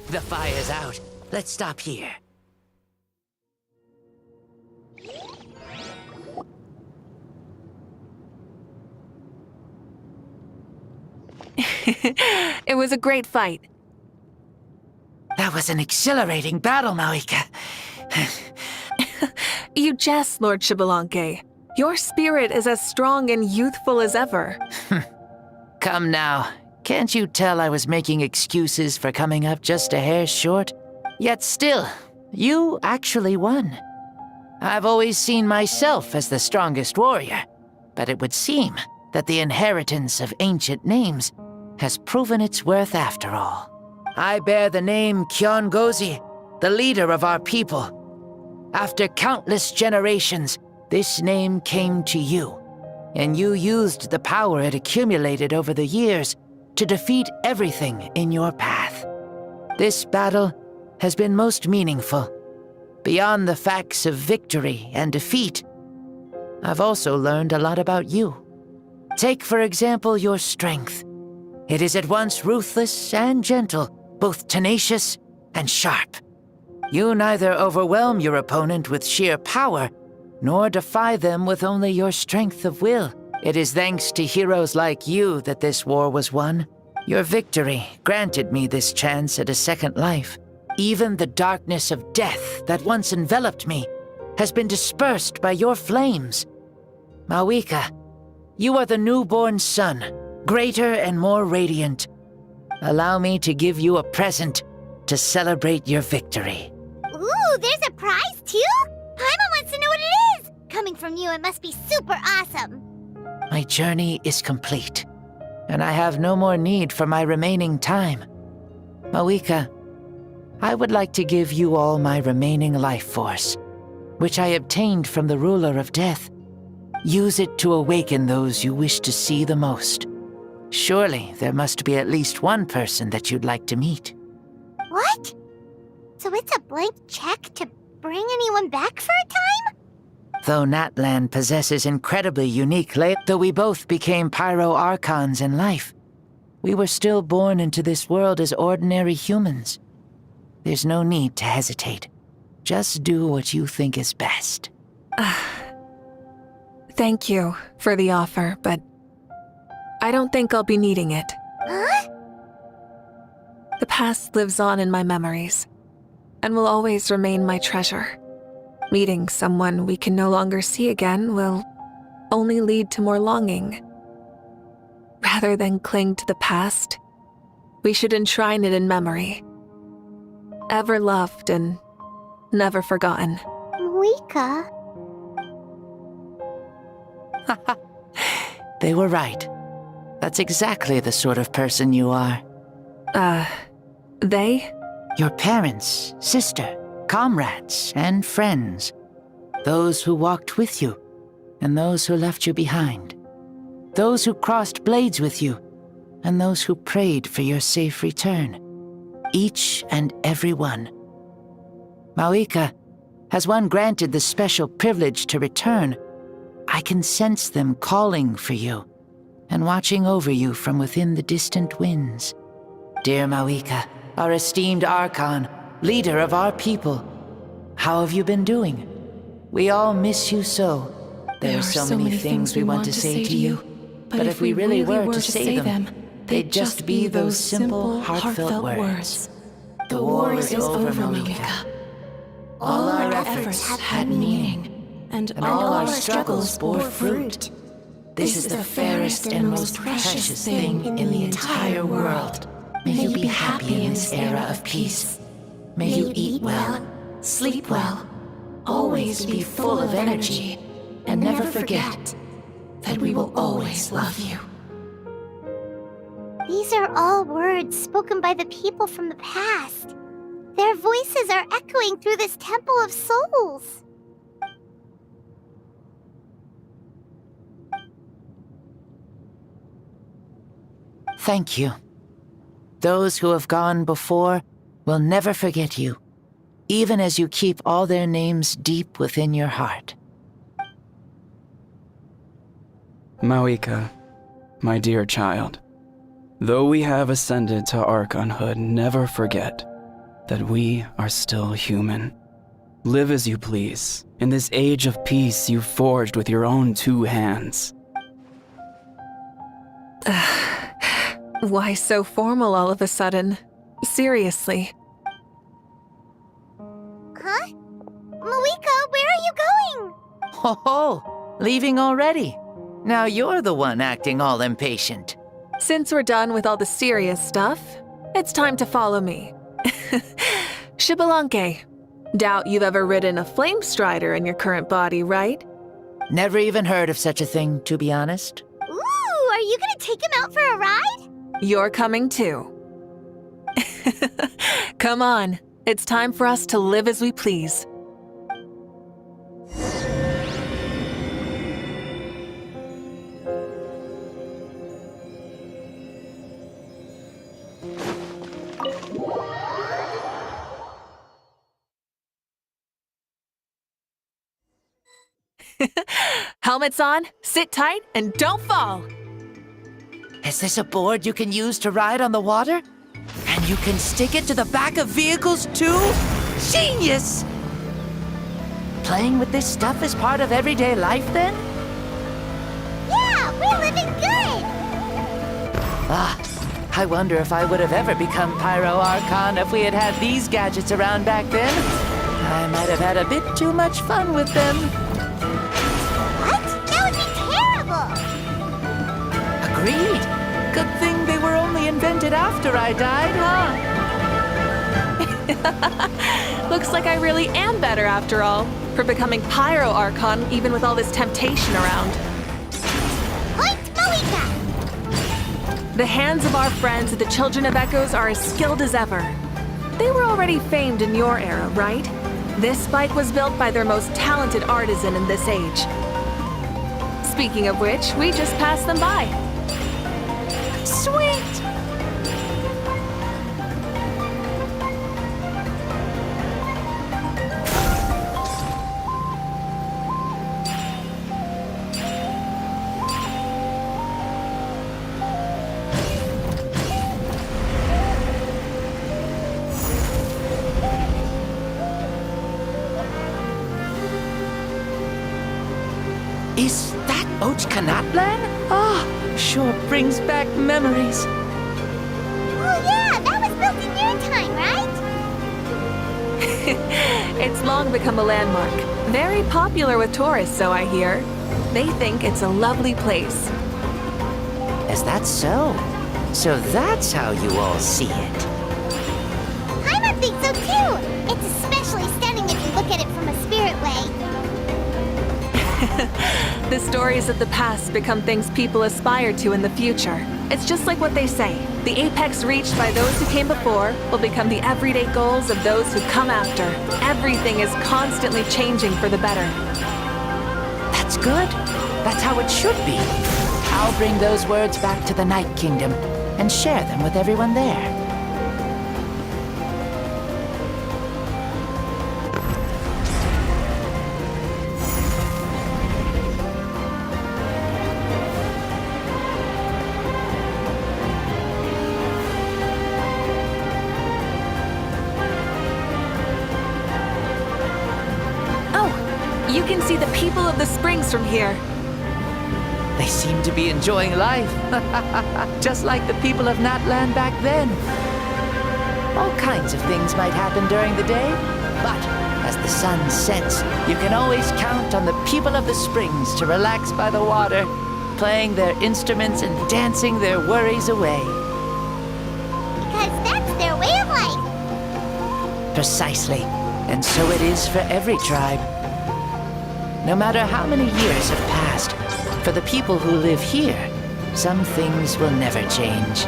[SPEAKER 17] The fire's out. Let's stop here.
[SPEAKER 5] It was a great fight.
[SPEAKER 17] That was an exhilarating battle, Mawika.
[SPEAKER 5] You jest, Lord Xbalanque. Your spirit is as strong and youthful as ever.
[SPEAKER 17] Come now. Can't you tell I was making excuses for coming up just a hair short? Yet still, you actually won. I've always seen myself as the strongest warrior, but it would seem that the inheritance of ancient names has proven its worth after all. I bear the name Kiongozi, the leader of our people. After countless generations, this name came to you, and you used the power it accumulated over the years to defeat everything in your path. This battle has been most meaningful. Beyond the facts of victory and defeat, I've also learned a lot about you. Take, for example, your strength. It is at once ruthless and gentle, both tenacious and sharp. You neither overwhelm your opponent with sheer power, nor defy them with only your strength of will. It is thanks to heroes like you that this war was won. Your victory granted me this chance at a second life. Even the darkness of death that once enveloped me has been dispersed by your flames. Mawika, you are the newborn sun, greater and more radiant. Allow me to give you a present to celebrate your victory.
[SPEAKER 4] Ooh, there's a prize too? Paimon wants to know what it is! Coming from you, it must be super awesome.
[SPEAKER 17] My journey is complete, and I have no more need for my remaining time. Mawika, I would like to give you all my remaining life force, which I obtained from the ruler of death. Use it to awaken those you wish to see the most. Surely there must be at least one person that you'd like to meet.
[SPEAKER 4] What? So it's a blank check to bring anyone back for a time?
[SPEAKER 17] Though Natlan possesses incredibly unique though we both became Pyro Archons in life, we were still born into this world as ordinary humans. There's no need to hesitate. Just do what you think is best.
[SPEAKER 5] Thank you for the offer, but I don't think I'll be needing it.
[SPEAKER 4] Huh?
[SPEAKER 5] The past lives on in my memories, and will always remain my treasure. Meeting someone we can no longer see again will only lead to more longing. Rather than cling to the past, we should enshrine it in memory. Ever loved and never forgotten.
[SPEAKER 4] Mawika.
[SPEAKER 17] They were right. That's exactly the sort of person you are.
[SPEAKER 5] They?
[SPEAKER 17] Your parents, sister, comrades, and friends. Those who walked with you, and those who left you behind. Those who crossed blades with you, and those who prayed for your safe return. Each and every one. Mawika, has one granted the special privilege to return, I can sense them calling for you, and watching over you from within the distant winds. Dear Mawika, our esteemed Archon, leader of our people, how have you been doing? We all miss you so. There are so many things we want to say to you, but if we really were to say them, they'd just be those simple, heartfelt words. The war is over, Mawika. All our efforts had meaning, and all our struggles bore fruit. This is the fairest and most precious thing in the entire world. May you be happy in this era of peace. May you eat well, sleep well, always be full of energy, and never forget that we will always love you.
[SPEAKER 4] These are all words spoken by the people from the past. Their voices are echoing through this Temple of Souls.
[SPEAKER 17] Thank you. Those who have gone before will never forget you, even as you keep all their names deep within your heart.
[SPEAKER 18] Mawika, my dear child, though we have ascended to Archonhood, never forget, that we are still human. Live as you please, in this age of peace you forged with your own 2 hands.
[SPEAKER 5] Why so formal all of a sudden? Seriously.
[SPEAKER 4] Huh? Malika, where are you going?
[SPEAKER 17] Ho ho! Leaving already? Now you're the one acting all impatient.
[SPEAKER 5] Since we're done with all the serious stuff, it's time to follow me. Xbalanque. Doubt you've ever ridden a flame strider in your current body, right?
[SPEAKER 17] Never even heard of such a thing, to be honest.
[SPEAKER 4] Ooh, are you gonna take him out for a ride?
[SPEAKER 5] You're coming too. Come on, it's time for us to live as we please. Helmets on, sit tight, and don't fall!
[SPEAKER 17] Is this a board you can use to ride on the water? And you can stick it to the back of vehicles too? Genius! Playing with this stuff is part of everyday life then?
[SPEAKER 4] Yeah, we're living good!
[SPEAKER 17] I wonder if I would have ever become Pyro Archon if we had had these gadgets around back then. I might have had a bit too much fun with them.
[SPEAKER 4] What? That would be terrible!
[SPEAKER 17] Agreed. Good thing they were only invented after I died,
[SPEAKER 5] huh? Looks like I really am better after all, for becoming Pyro Archon even with all this temptation around.
[SPEAKER 4] Point Malika!
[SPEAKER 5] The hands of our friends at the Children of Echoes are as skilled as ever. They were already famed in your era, right? This bike was built by their most talented artisan in this age. Speaking of which, we just passed them by. Sweet!
[SPEAKER 17] Is that Ochkanatlan? Sure brings back memories.
[SPEAKER 4] Oh yeah, that was built in your time, right?
[SPEAKER 5] It's long become a landmark. Very popular with tourists, so I hear. They think it's a lovely place.
[SPEAKER 17] Is that so? So that's how you all see it.
[SPEAKER 4] Paimon thinks so too! It's especially stunning if you look at it from a spirit way.
[SPEAKER 5] The stories of the past become things people aspire to in the future. It's just like what they say. The apex reached by those who came before will become the everyday goals of those who come after. Everything is constantly changing for the better.
[SPEAKER 17] That's good. That's how it should be. I'll bring those words back to the Night Kingdom and share them with everyone there.
[SPEAKER 5] You can see the people of the springs from here.
[SPEAKER 17] They seem to be enjoying life. Just like the people of Natlan back then. All kinds of things might happen during the day, but as the sun sets, you can always count on the people of the springs to relax by the water, playing their instruments and dancing their worries away.
[SPEAKER 4] Because that's their way of life.
[SPEAKER 17] Precisely. And so it is for every tribe. No matter how many years have passed, for the people who live here, some things will never change.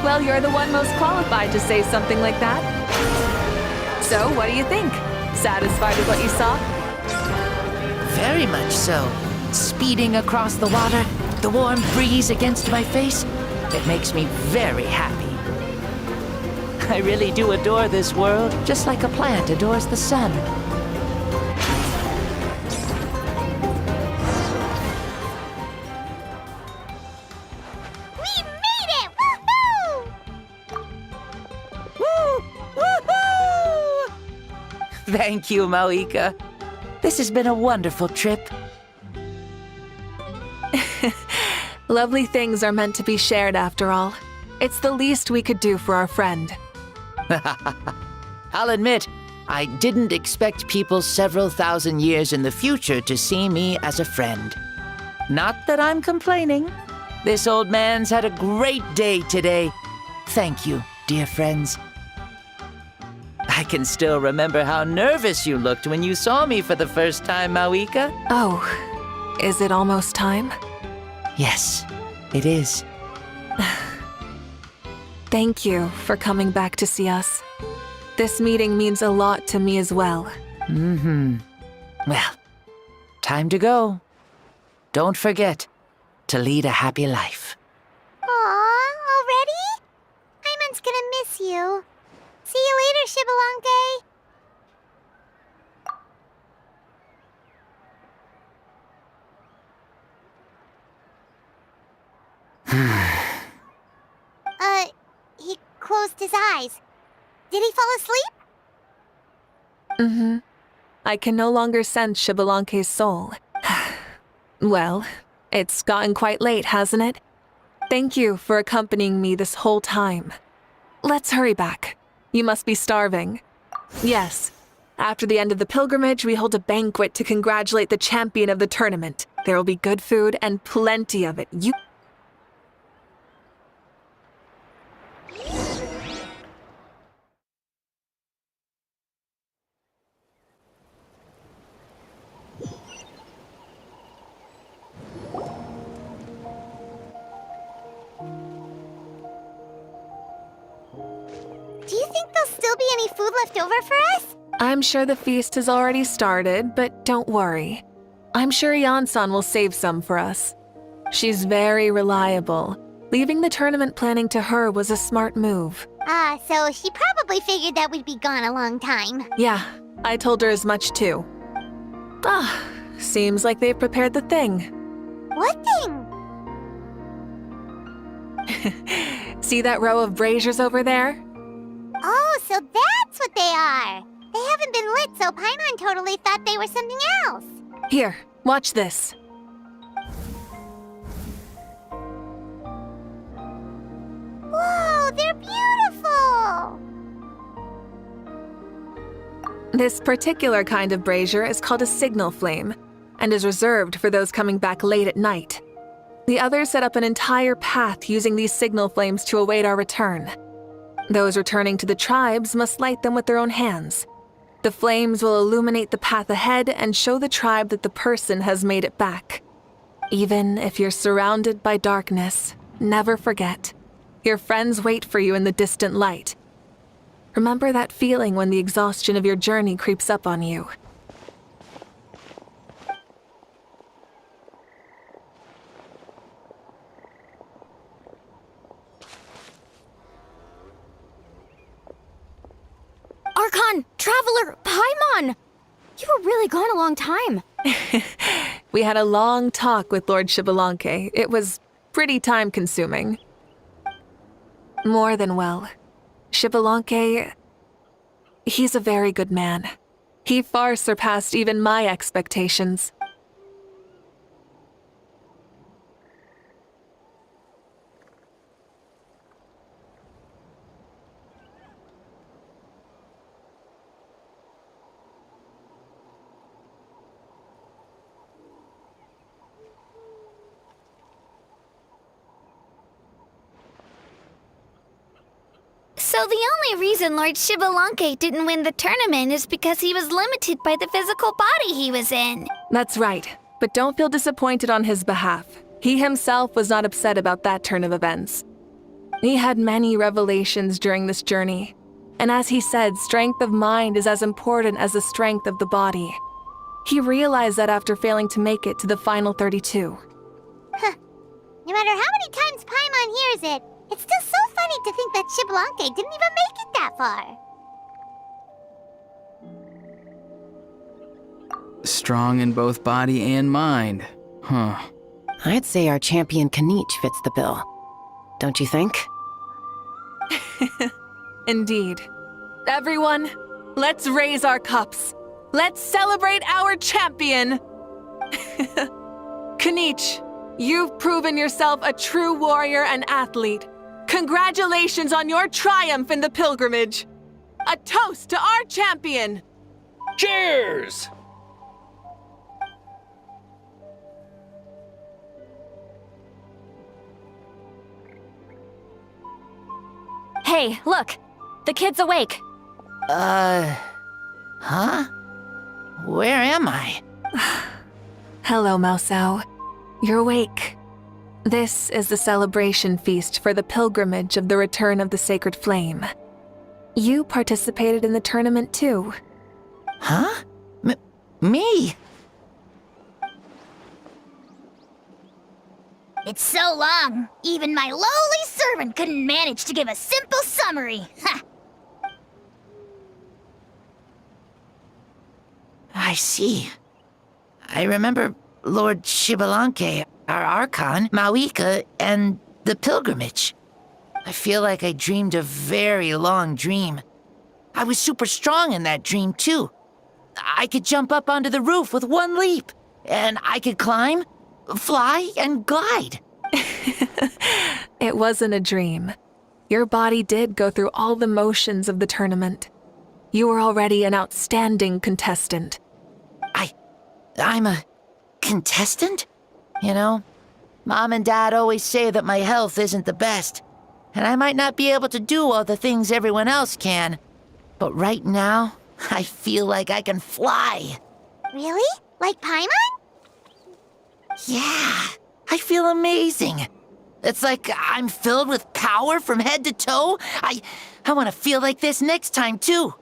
[SPEAKER 5] Well, you're the one most qualified to say something like that. So, what do you think? Satisfied with what you saw?
[SPEAKER 17] Very much so. Speeding across the water, the warm breeze against my face, it makes me very happy. I really do adore this world, just like a plant adores the sun. Thank you, Mauika. This has been a wonderful trip.
[SPEAKER 5] Lovely things are meant to be shared after all. It's the least we could do for our friend.
[SPEAKER 17] I'll admit, I didn't expect people several thousand years in the future to see me as a friend. Not that I'm complaining. This old man's had a great day today. Thank you, dear friends. I can still remember how nervous you looked when you saw me for the first time, Mauika.
[SPEAKER 5] Oh, is it almost time?
[SPEAKER 17] Yes, it is.
[SPEAKER 5] Thank you for coming back to see us. This meeting means a lot to me as well.
[SPEAKER 17] Well, time to go. Don't forget to lead a happy life.
[SPEAKER 4] Aw, already? Paimon's gonna miss you. See you later, Shibalonke. He closed his eyes. Did he fall asleep?
[SPEAKER 5] I can no longer sense Shibalonke's soul. Well, it's gotten quite late, hasn't it? Thank you for accompanying me this whole time. Let's hurry back. You must be starving. Yes. After the end of the pilgrimage, we hold a banquet to congratulate the champion of the tournament. There will be good food and plenty of it.
[SPEAKER 4] Do you think there'll still be any food left over for us?
[SPEAKER 5] I'm sure the feast has already started, but don't worry. I'm sure Yansan will save some for us. She's very reliable. Leaving the tournament planning to her was a smart move.
[SPEAKER 4] So she probably figured that we'd be gone a long time.
[SPEAKER 5] Yeah, I told her as much too. Seems like they've prepared the thing.
[SPEAKER 4] What thing?
[SPEAKER 5] See that row of braziers over there?
[SPEAKER 4] Oh, so that's what they are. They haven't been lit, so Paimon totally thought they were something else.
[SPEAKER 5] Here, watch this.
[SPEAKER 4] Whoa, they're beautiful!
[SPEAKER 5] This particular kind of brazier is called a signal flame, and is reserved for those coming back late at night. The others set up an entire path using these signal flames to await our return. Those returning to the tribes must light them with their own hands. The flames will illuminate the path ahead and show the tribe that the person has made it back. Even if you're surrounded by darkness, never forget. Your friends wait for you in the distant light. Remember that feeling when the exhaustion of your journey creeps up on you.
[SPEAKER 7] Archon! Traveler! Paimon! You were really gone a long time.
[SPEAKER 5] We had a long talk with Lord Shibalonke. It was pretty time-consuming. More than well. Shibalonke, he's a very good man. He far surpassed even my expectations.
[SPEAKER 4] So the only reason Lord Shibalonke didn't win the tournament is because he was limited by the physical body he was in.
[SPEAKER 5] That's right, but don't feel disappointed on his behalf. He himself was not upset about that turn of events. He had many revelations during this journey, and as he said, strength of mind is as important as the strength of the body. He realized that after failing to make it to the final 32.
[SPEAKER 4] Huh. No matter how many times Paimon hears it, it's still so funny to think that Shibalonke didn't even make it that far.
[SPEAKER 10] Strong in both body and mind. Huh.
[SPEAKER 9] I'd say our champion Kanich fits the bill. Don't you think?
[SPEAKER 5] Indeed. Everyone, Let's raise our cups. Let's celebrate our champion. Kanich, you've proven yourself a true warrior and athlete. Congratulations on your triumph in the pilgrimage. A toast to our champion.
[SPEAKER 15] Cheers!
[SPEAKER 7] Hey, look! The kid's awake.
[SPEAKER 17] Huh? Where am I?
[SPEAKER 5] Hello, Mausau. You're awake. This is the celebration feast for the pilgrimage of the return of the sacred flame. You participated in the tournament too.
[SPEAKER 17] Huh? Me?
[SPEAKER 2] It's so long, even my lowly servant couldn't manage to give a simple summary. Ha!
[SPEAKER 17] I see. I remember Lord Shibalanke, our Archon, Mawika, and the pilgrimage. I feel like I dreamed a very long dream. I was super strong in that dream, too. I could jump up onto the roof with one leap, and I could climb, fly, and glide.
[SPEAKER 5] It wasn't a dream. Your body did go through all the motions of the tournament. You were already an outstanding contestant.
[SPEAKER 17] I'm a contestant? You know, Mom and Dad always say that my health isn't the best, and I might not be able to do all the things everyone else can. But right now, I feel like I can fly.
[SPEAKER 4] Really? Like Paimon?
[SPEAKER 17] Yeah, I feel amazing. It's like I'm filled with power from head to toe. I want to feel like this next time, too.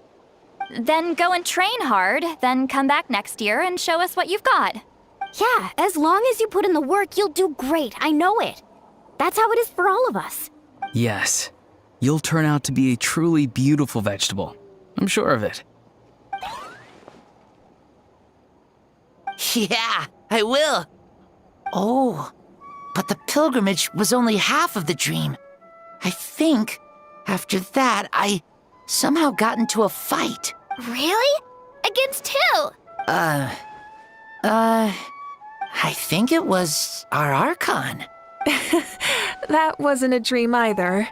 [SPEAKER 7] Then go and train hard, then come back next year and show us what you've got.
[SPEAKER 11] Yeah, as long as you put in the work, you'll do great. I know it. That's how it is for all of us.
[SPEAKER 10] Yes. You'll turn out to be a truly beautiful vegetable. I'm sure of it.
[SPEAKER 17] Yeah, I will. Oh, but the pilgrimage was only half of the dream. I think, after that, I somehow got into a fight.
[SPEAKER 2] Really? Against who?
[SPEAKER 17] I think it was our Archon.
[SPEAKER 5] That wasn't a dream either.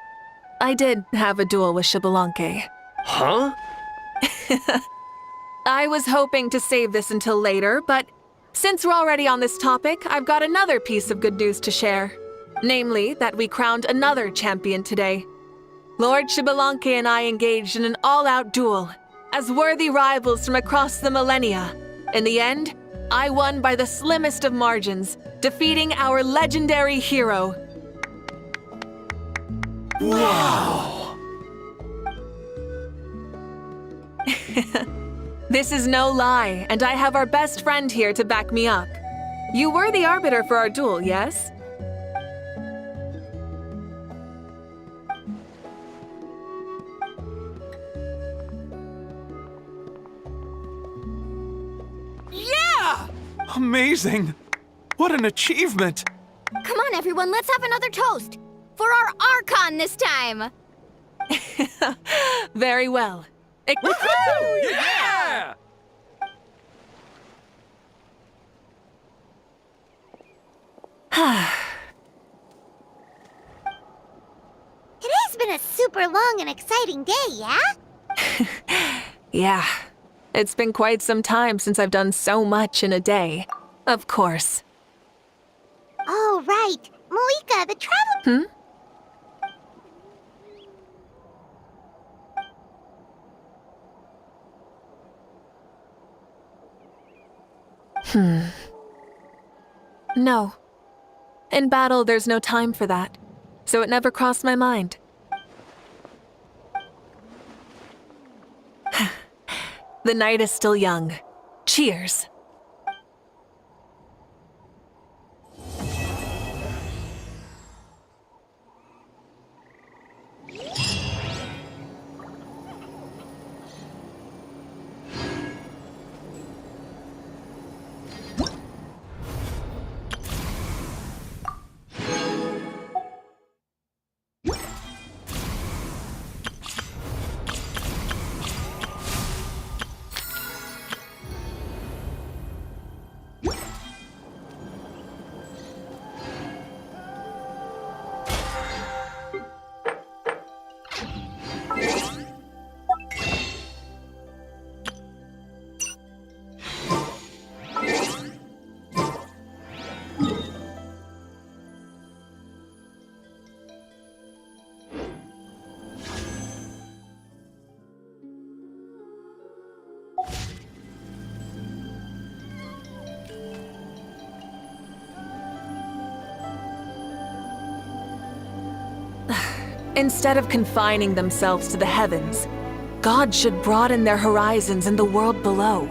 [SPEAKER 5] I did have a duel with Shibalanke.
[SPEAKER 15] Huh?
[SPEAKER 5] I was hoping to save this until later, but since we're already on this topic, I've got another piece of good news to share. Namely, that we crowned another champion today. Lord Shibalanke and I engaged in an all-out duel, as worthy rivals from across the millennia. In the end, I won by the slimmest of margins, defeating our legendary hero.
[SPEAKER 15] Wow!
[SPEAKER 5] This is no lie, and I have our best friend here to back me up. You were the arbiter for our duel, yes?
[SPEAKER 1] Yeah! Amazing! What an achievement!
[SPEAKER 2] Come on, everyone, let's have another toast. For our Archon this time.
[SPEAKER 5] Very well.
[SPEAKER 1] Woohoo! Yeah!
[SPEAKER 4] It has been a super long and exciting day, yeah?
[SPEAKER 5] Yeah. It's been quite some time since I've done so much in a day. Of course.
[SPEAKER 4] Oh, right. Malika, the travel...
[SPEAKER 5] No. In battle, there's no time for that, so it never crossed my mind. The night is still young. Cheers. Instead of confining themselves to the heavens, God should broaden their horizons in the world below.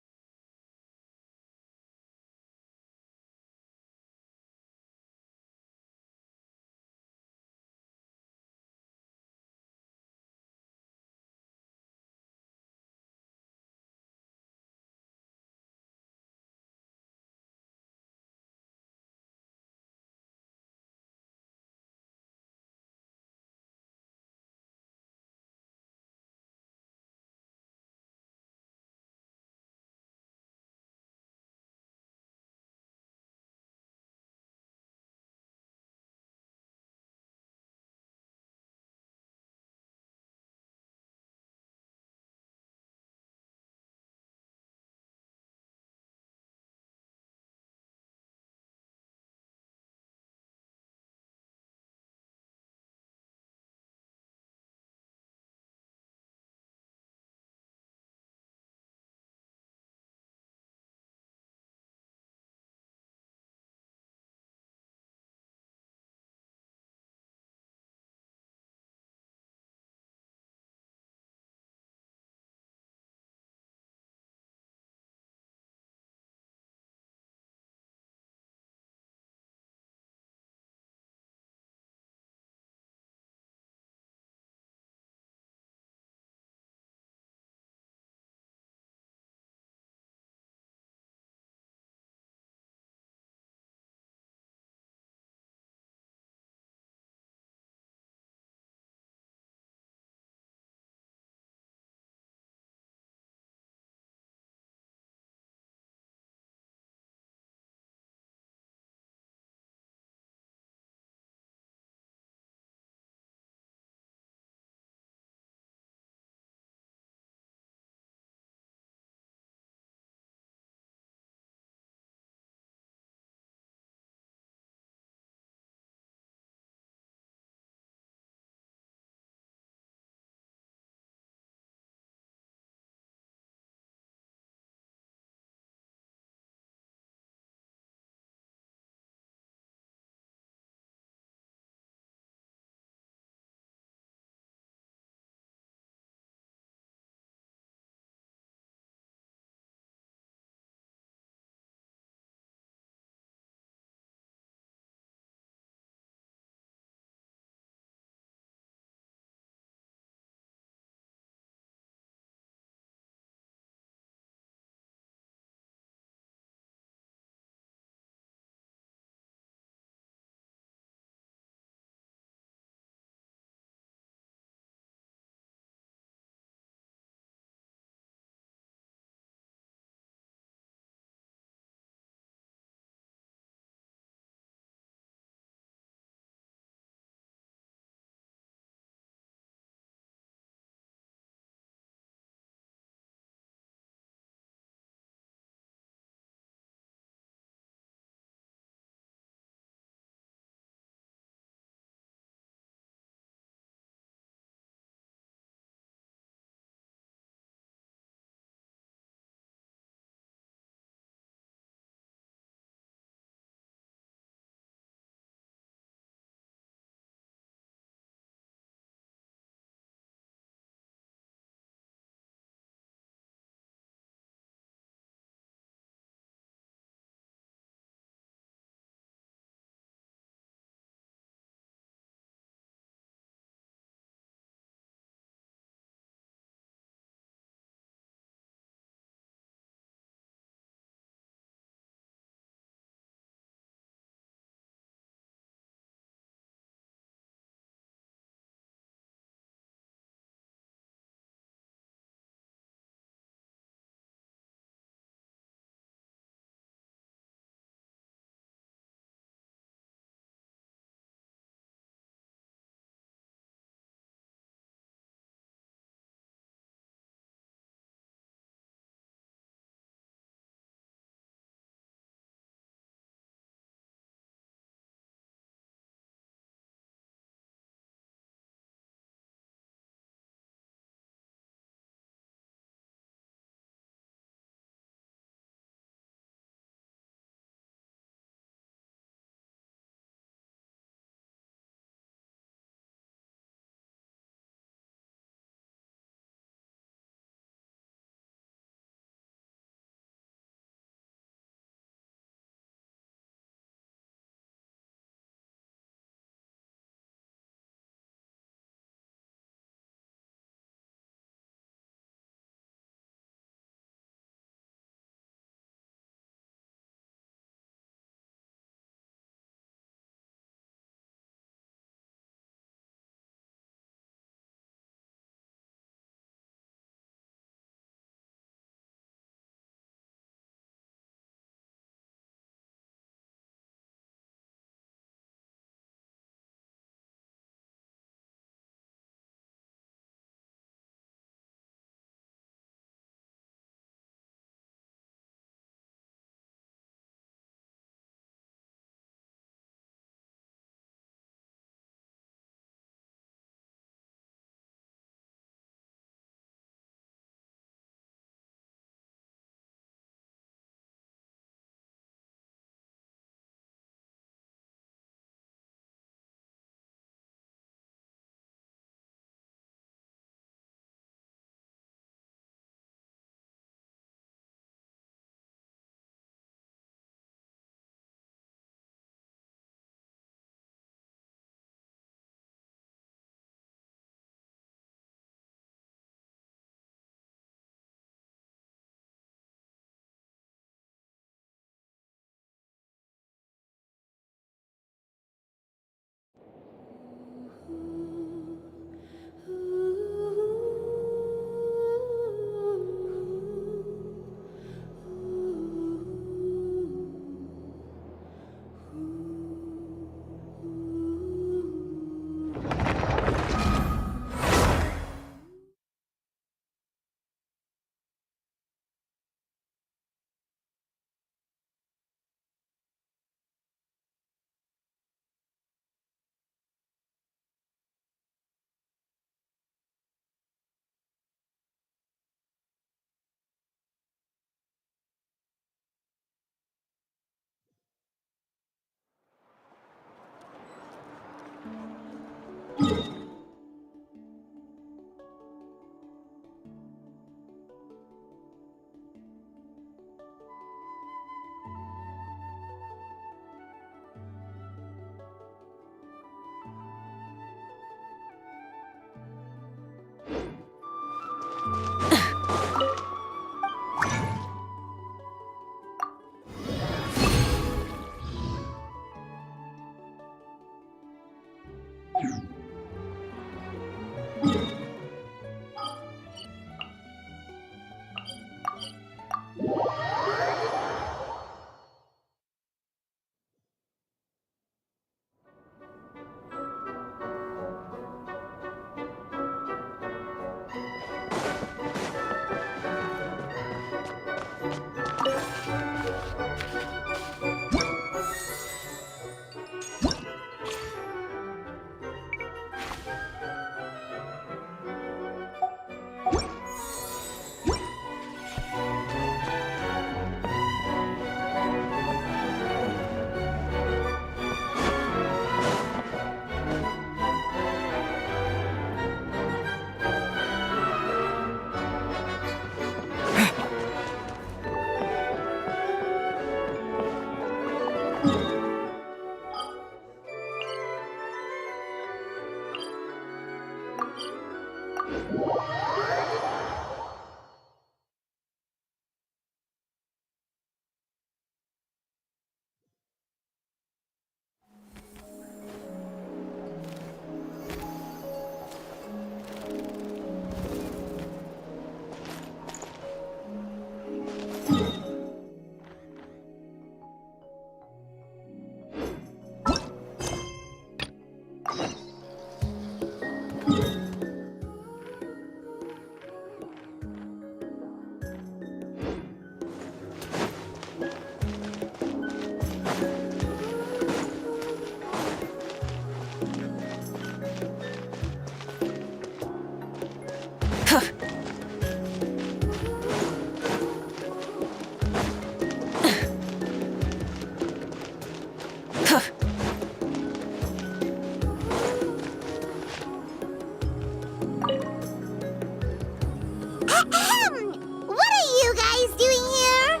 [SPEAKER 4] What are you guys doing here?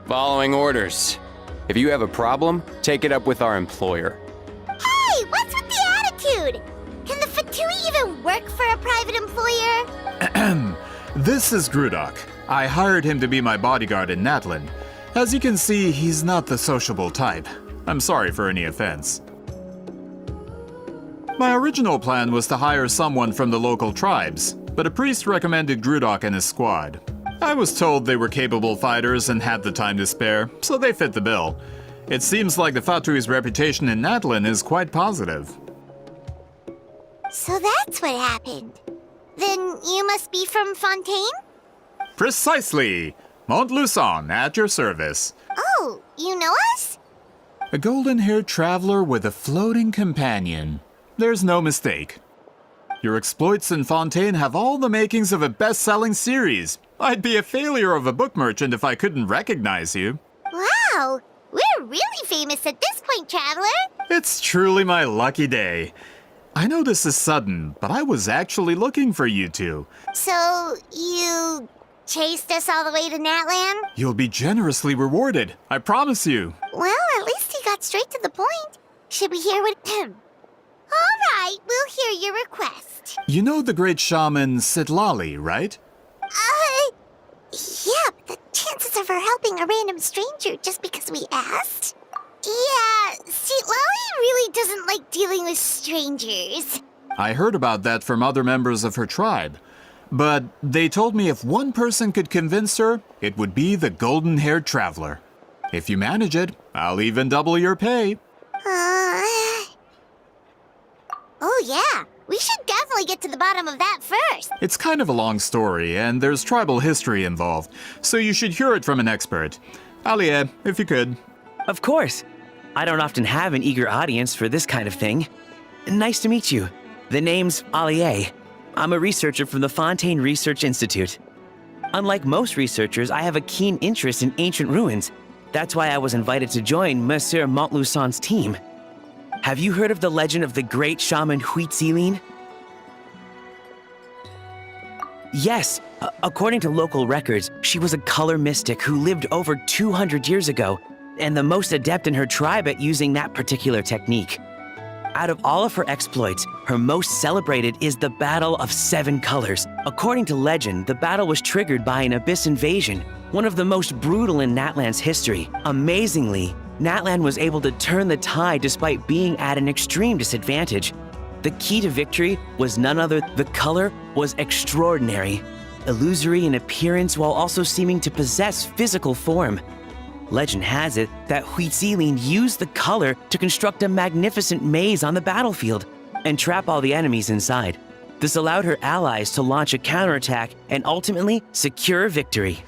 [SPEAKER 19] Following orders. If you have a problem, take it up with our employer.
[SPEAKER 4] Hey, what's with the attitude? Can the Fatui even work for a private employer?
[SPEAKER 20] This is Grudok. I hired him to be my bodyguard in Natlan. As you can see, he's not the sociable type. I'm sorry for any offense. My original plan was to hire someone from the local tribes, but a priest recommended Grudok and his squad. I was told they were capable fighters and had the time to spare, so they fit the bill. It seems like the Fatui's reputation in Natlan is quite positive.
[SPEAKER 4] So that's what happened. Then you must be from Fontaine?
[SPEAKER 20] Precisely! Montluçon, at your service.
[SPEAKER 4] Oh, you know us?
[SPEAKER 20] A golden-haired traveler with a floating companion. There's no mistake. Your exploits in Fontaine have all the makings of a best-selling series. I'd be a failure of a book merchant if I couldn't recognize you.
[SPEAKER 4] Wow, we're really famous at this point, Traveler.
[SPEAKER 20] It's truly my lucky day. I know this is sudden, but I was actually looking for you two.
[SPEAKER 4] So, you chased us all the way to Natlan?
[SPEAKER 20] You'll be generously rewarded, I promise you.
[SPEAKER 4] Well, at least he got straight to the point. Should we hear what... All right, we'll hear your request.
[SPEAKER 20] You know the great shaman Sitlali, right?
[SPEAKER 4] Yeah, but the chances of her helping a random stranger just because we asked? Yeah, see, Lolly really doesn't like dealing with strangers.
[SPEAKER 20] I heard about that from other members of her tribe. But they told me if one person could convince her, it would be the golden-haired traveler. If you manage it, I'll even double your pay.
[SPEAKER 4] Oh yeah, we should definitely get to the bottom of that first.
[SPEAKER 20] It's kind of a long story, and there's tribal history involved, so you should hear it from an expert. Alie, if you could.
[SPEAKER 21] Of course. I don't often have an eager audience for this kind of thing. Nice to meet you. The name's Alie. I'm a researcher from the Fontaine Research Institute. Unlike most researchers, I have a keen interest in ancient ruins. That's why I was invited to join Monsieur Montluçon's team. Have you heard of the legend of the great shaman Huitzilin? Yes, according to local records, she was a color mystic who lived over 200 years ago, and the most adept in her tribe at using that particular technique. Out of all of her exploits, her most celebrated is the Battle of Seven Colors. According to legend, the battle was triggered by an abyss invasion, one of the most brutal in Natlan's history. Amazingly, Natlan was able to turn the tide despite being at an extreme disadvantage. The key to victory was none other, the color was extraordinary, illusory in appearance while also seeming to possess physical form. Legend has it that Huitzilin used the color to construct a magnificent maze on the battlefield and trap all the enemies inside. This allowed her allies to launch a counterattack and ultimately secure victory.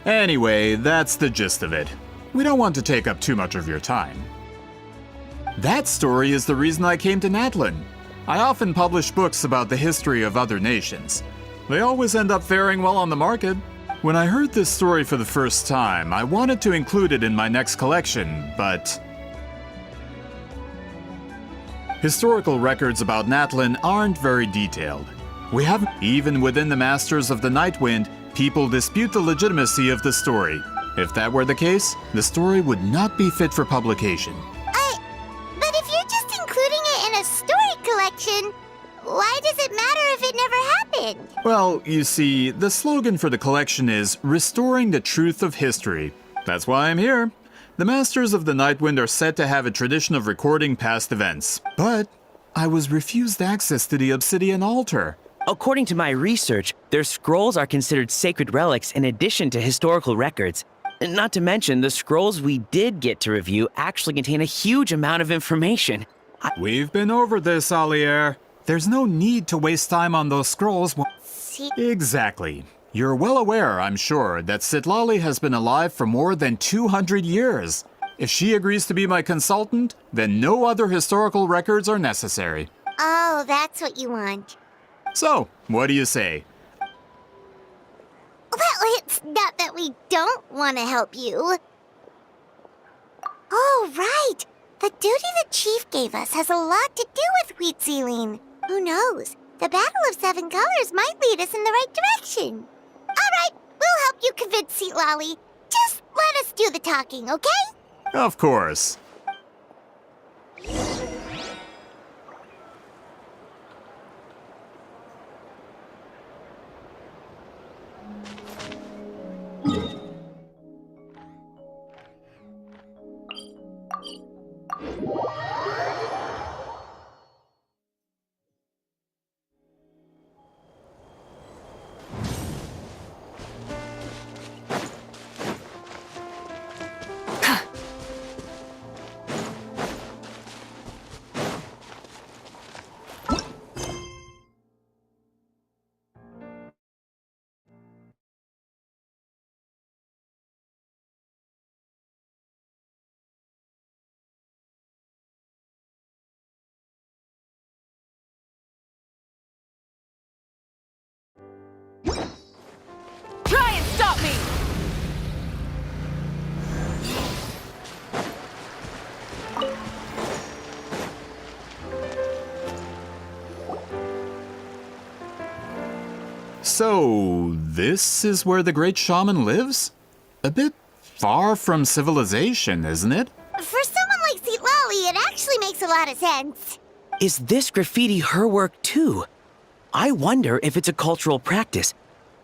[SPEAKER 20] Anyway, that's the gist of it. We don't want to take up too much of your time. That story is the reason I came to Natlan. I often publish books about the history of other nations. They always end up faring well on the market. When I heard this story for the first time, I wanted to include it in my next collection, but... Historical records about Natlan aren't very detailed. We have, even within the Masters of the Nightwind, people dispute the legitimacy of the story. If that were the case, the story would not be fit for publication.
[SPEAKER 4] But if you're just including it in a story collection, direction. Why does it matter if it never happened?
[SPEAKER 20] Well, you see, the slogan for the collection is Restoring the Truth of History. That's why I'm here. The Masters of the Nightwind are said to have a tradition of recording past events. But I was refused access to the Obsidian Altar.
[SPEAKER 21] According to my research, their scrolls are considered sacred relics in addition to historical records. Not to mention, the scrolls we did get to review actually contain a huge amount of information.
[SPEAKER 20] We've been over this, Alier. There's no need to waste time on those scrolls. Exactly. You're well aware, I'm sure, that Sitlali has been alive for more than 200 years. If she agrees to be my consultant, then no other historical records are necessary.
[SPEAKER 4] Oh, that's what you want.
[SPEAKER 20] So, what do you say?
[SPEAKER 4] Well, it's not that we don't want to help you. Oh, right. The duty the chief gave us has a lot to do with wheat sealing. Who knows? The Battle of Seven Colors might lead us in the right direction. All right, we'll help you convince Sitlali. Just let us do the talking, okay?
[SPEAKER 20] Of course.
[SPEAKER 7] Try and stop me!
[SPEAKER 20] So, this is where the great shaman lives? A bit far from civilization, isn't it?
[SPEAKER 4] For someone like Sitlali, it actually makes a lot of sense.
[SPEAKER 21] Is this graffiti her work too? I wonder if it's a cultural practice.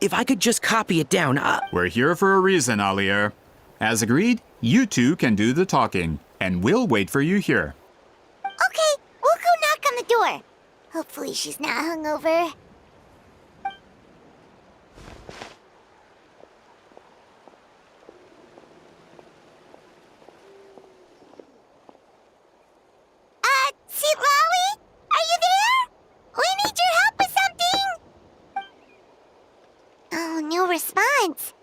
[SPEAKER 21] If I could just copy it down,
[SPEAKER 20] We're here for a reason, Alier. As agreed, you two can do the talking, and we'll wait for you here.
[SPEAKER 4] Okay, we'll go knock on the door. Hopefully she's not hungover. Sitlali? Are you there? We need your help with something! Oh, no response.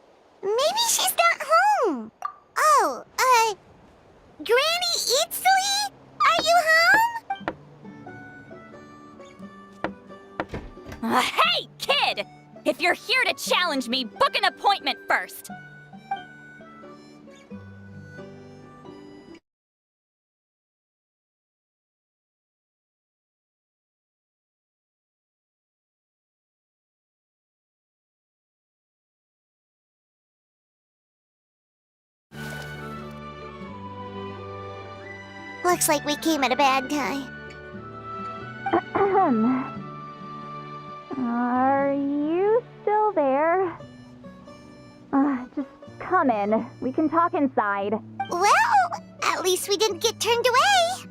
[SPEAKER 4] Maybe she's not home. Oh, Granny Eatsley? Are you home?
[SPEAKER 7] Hey, kid! If you're here to challenge me, book an appointment first!
[SPEAKER 4] Looks like we came at a bad time.
[SPEAKER 7] Are you still there? Just come in. We can talk inside.
[SPEAKER 4] Well, at least we didn't get turned away.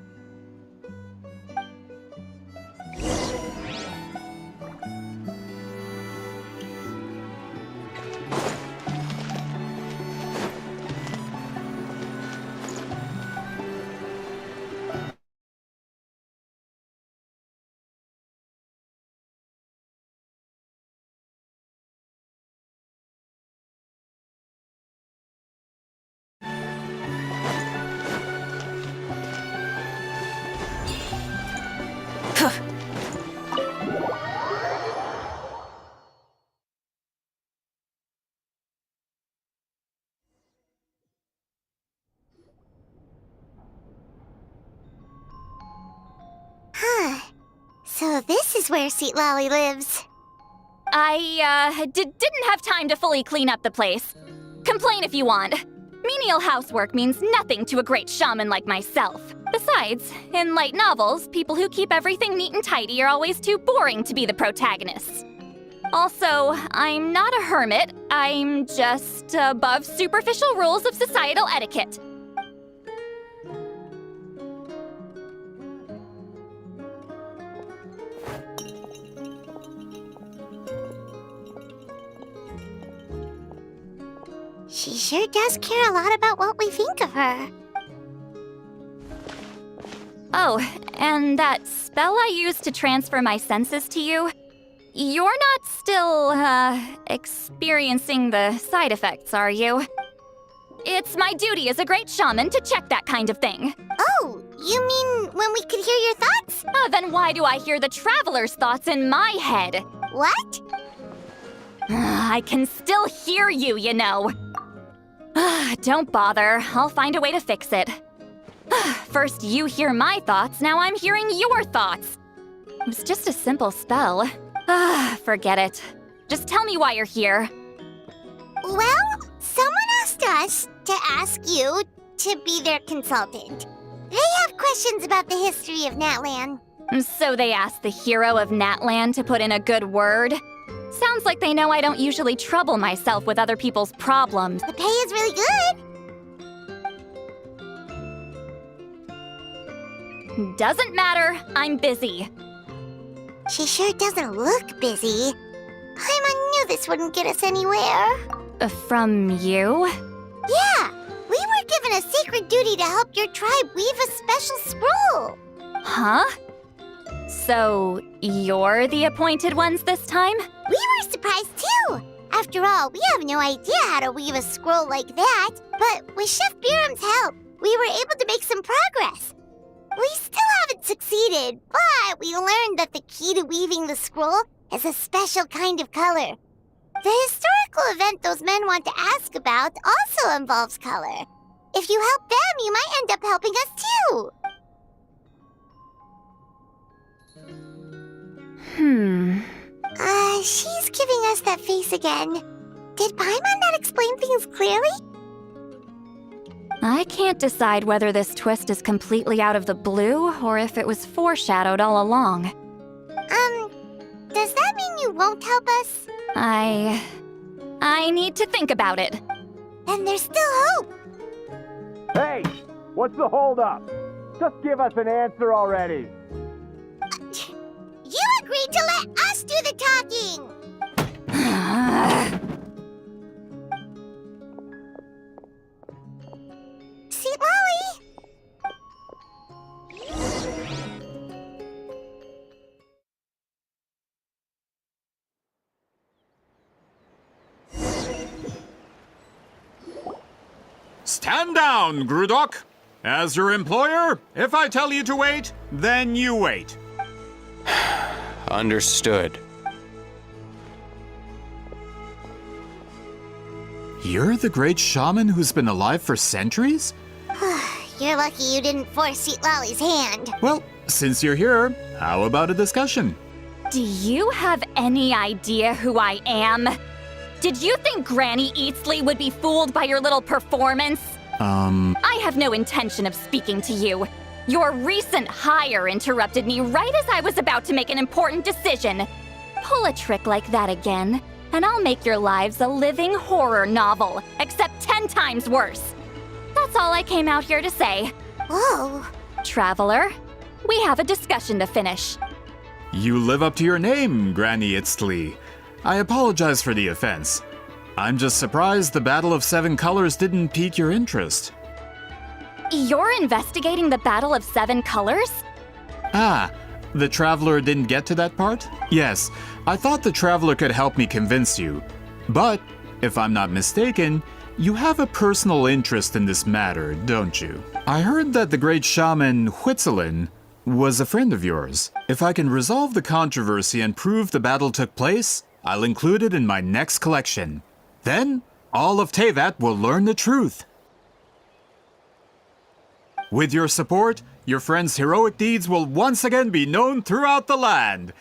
[SPEAKER 4] So this is where Sitlali lives.
[SPEAKER 7] I, didn't have time to fully clean up the place. Complain if you want. Menial housework means nothing to a great shaman like myself. Besides, in light novels, people who keep everything neat and tidy are always too boring to be the protagonists. Also, I'm not a hermit. I'm just above superficial rules of societal etiquette.
[SPEAKER 4] She sure does care a lot about what we think of her.
[SPEAKER 7] Oh, and that spell I used to transfer my senses to you? You're not still, experiencing the side effects, are you? It's my duty as a great shaman to check that kind of thing.
[SPEAKER 4] Oh, you mean when we could hear your thoughts?
[SPEAKER 7] Then why do I hear the traveler's thoughts in my head?
[SPEAKER 4] What?
[SPEAKER 7] I can still hear you, you know. Don't bother, I'll find a way to fix it. First you hear my thoughts, now I'm hearing your thoughts. It was just a simple spell. Forget it. Just tell me why you're here.
[SPEAKER 4] Well, someone asked us to ask you to be their consultant. They have questions about the history of Natlan.
[SPEAKER 7] So they asked the hero of Natlan to put in a good word? Sounds like they know I don't usually trouble myself with other people's problems.
[SPEAKER 4] The pay is really good.
[SPEAKER 7] Doesn't matter, I'm busy.
[SPEAKER 4] She sure doesn't look busy. Paimon knew this wouldn't get us anywhere.
[SPEAKER 7] From you?
[SPEAKER 4] Yeah, we were given a sacred duty to help your tribe weave a special scroll.
[SPEAKER 7] Huh? So, you're the appointed ones this time?
[SPEAKER 4] We were surprised too! After all, we have no idea how to weave a scroll like that. But with Chef Biram's help, we were able to make some progress. We still haven't succeeded, but we learned that the key to weaving the scroll is a special kind of color. The historical event those men want to ask about also involves color. If you help them, you might end up helping us too. She's giving us that face again. Did Paimon not explain things clearly?
[SPEAKER 7] I can't decide whether this twist is completely out of the blue or if it was foreshadowed all along.
[SPEAKER 4] Does that mean you won't help us?
[SPEAKER 7] I need to think about it.
[SPEAKER 4] Then there's still hope.
[SPEAKER 15] Hey, what's the holdup? Just give us an answer already.
[SPEAKER 4] You agreed to let us do the talking! See, Lolly?
[SPEAKER 20] Stand down, Grudok. As your employer, if I tell you to wait, then you wait.
[SPEAKER 19] Understood.
[SPEAKER 20] You're the great shaman who's been alive for centuries?
[SPEAKER 4] You're lucky you didn't force Seat Lolly's hand.
[SPEAKER 20] Well, since you're here, how about a discussion?
[SPEAKER 7] Do you have any idea who I am? Did you think Granny Eatsley would be fooled by your little performance? I have no intention of speaking to you. Your recent hire interrupted me right as I was about to make an important decision. Pull a trick like that again, and I'll make your lives a living horror novel, except 10 times worse. That's all I came out here to say.
[SPEAKER 4] Whoa.
[SPEAKER 7] Traveler, we have a discussion to finish.
[SPEAKER 20] You live up to your name, Granny Itztli. I apologize for the offense. I'm just surprised the Battle of Seven Colors didn't pique your interest.
[SPEAKER 7] You're investigating the Battle of Seven Colors?
[SPEAKER 20] Ah, the Traveler didn't get to that part? Yes, I thought the Traveler could help me convince you. But, if I'm not mistaken, you have a personal interest in this matter, don't you? I heard that the great shaman Huitzilin was a friend of yours. If I can resolve the controversy and prove the battle took place, I'll include it in my next collection. Then, all of Teyvat will learn the truth. With your support, your friend's heroic deeds will once again be known throughout the land.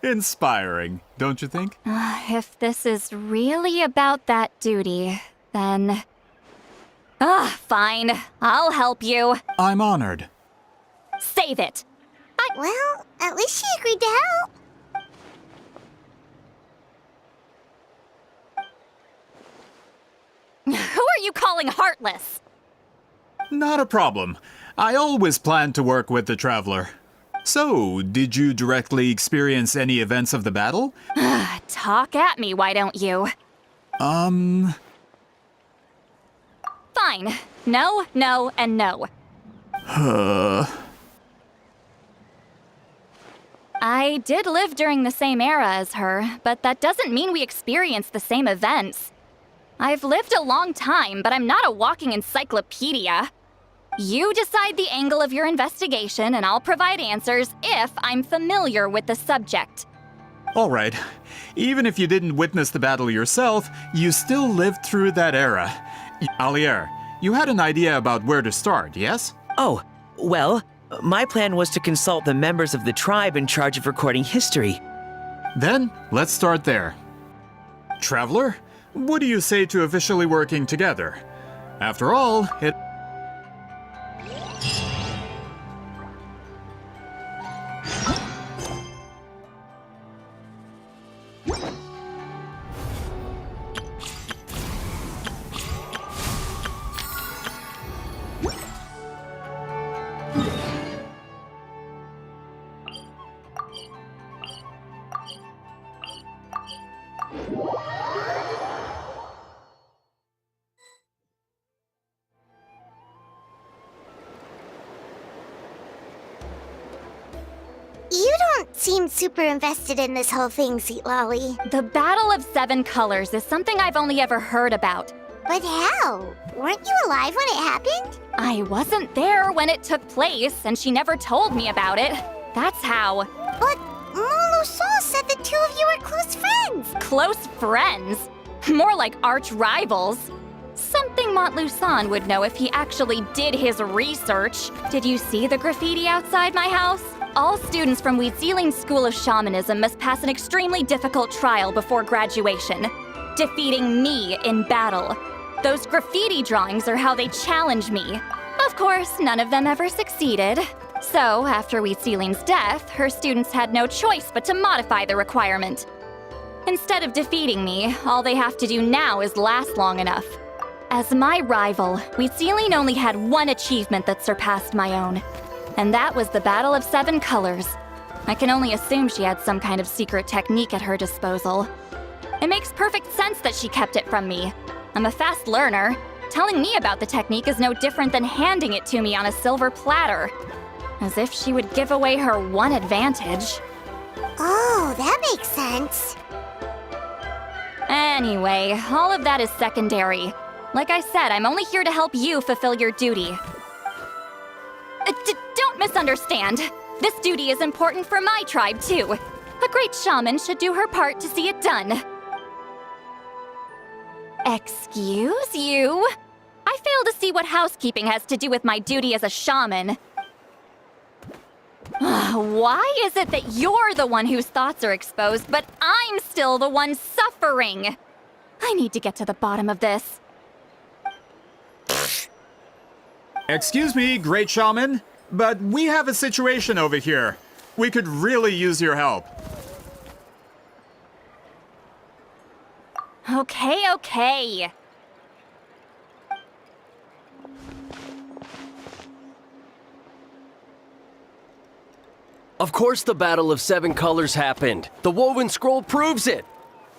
[SPEAKER 20] Inspiring, don't you think?
[SPEAKER 7] If this is really about that duty, then... fine. I'll help you.
[SPEAKER 20] I'm honored.
[SPEAKER 7] Save it.
[SPEAKER 4] Well, at least she agreed to help.
[SPEAKER 7] Who are you calling heartless?
[SPEAKER 20] Not a problem. I always planned to work with the Traveler. So, did you directly experience any events of the battle?
[SPEAKER 7] Talk at me, why don't you?
[SPEAKER 20] Um...
[SPEAKER 7] Fine. No, no, and no. I did live during the same era as her, but that doesn't mean we experienced the same events. I've lived a long time, but I'm not a walking encyclopedia. You decide the angle of your investigation, and I'll provide answers if I'm familiar with the subject.
[SPEAKER 20] Alright. Even if you didn't witness the battle yourself, you still lived through that era. Alier, you had an idea about where to start, yes?
[SPEAKER 21] Oh, well, my plan was to consult the members of the tribe in charge of recording history.
[SPEAKER 20] Then, let's start there. Traveler, what do you say to officially working together? After all, it...
[SPEAKER 4] You don't seem super invested in this whole thing, Sweet Lolly.
[SPEAKER 7] The Battle of Seven Colors is something I've only ever heard about.
[SPEAKER 4] But how? Weren't you alive when it happened?
[SPEAKER 7] I wasn't there when it took place, and she never told me about it. That's how.
[SPEAKER 4] But Molo-san said the two of you were close friends.
[SPEAKER 7] Close friends? More like arch rivals. Something Montlusan would know if he actually did his research. Did you see the graffiti outside my house? All students from Wheatsealing's School of Shamanism must pass an extremely difficult trial before graduation, defeating me in battle. Those graffiti drawings are how they challenge me. Of course, none of them ever succeeded. So, after Wheatsealing's death, her students had no choice but to modify the requirement. Instead of defeating me, all they have to do now is last long enough. As my rival, Wheatsealing only had one achievement that surpassed my own. And that was the Battle of Seven Colors. I can only assume she had some kind of secret technique at her disposal. It makes perfect sense that she kept it from me. I'm a fast learner. Telling me about the technique is no different than handing it to me on a silver platter. As if she would give away her one advantage.
[SPEAKER 4] Oh, that makes sense.
[SPEAKER 7] Anyway, all of that is secondary. Like I said, I'm only here to help you fulfill your duty. Don't misunderstand. This duty is important for my tribe, too. A great shaman should do her part to see it done. Excuse you? I fail to see what housekeeping has to do with my duty as a shaman. Why is it that you're the one whose thoughts are exposed, but I'm still the one suffering? I need to get to the bottom of this.
[SPEAKER 20] Excuse me, Great Shaman, but we have a situation over here. We could really use your help.
[SPEAKER 7] Okay.
[SPEAKER 6] Of course the Battle of Seven Colors happened. The woven scroll proves it.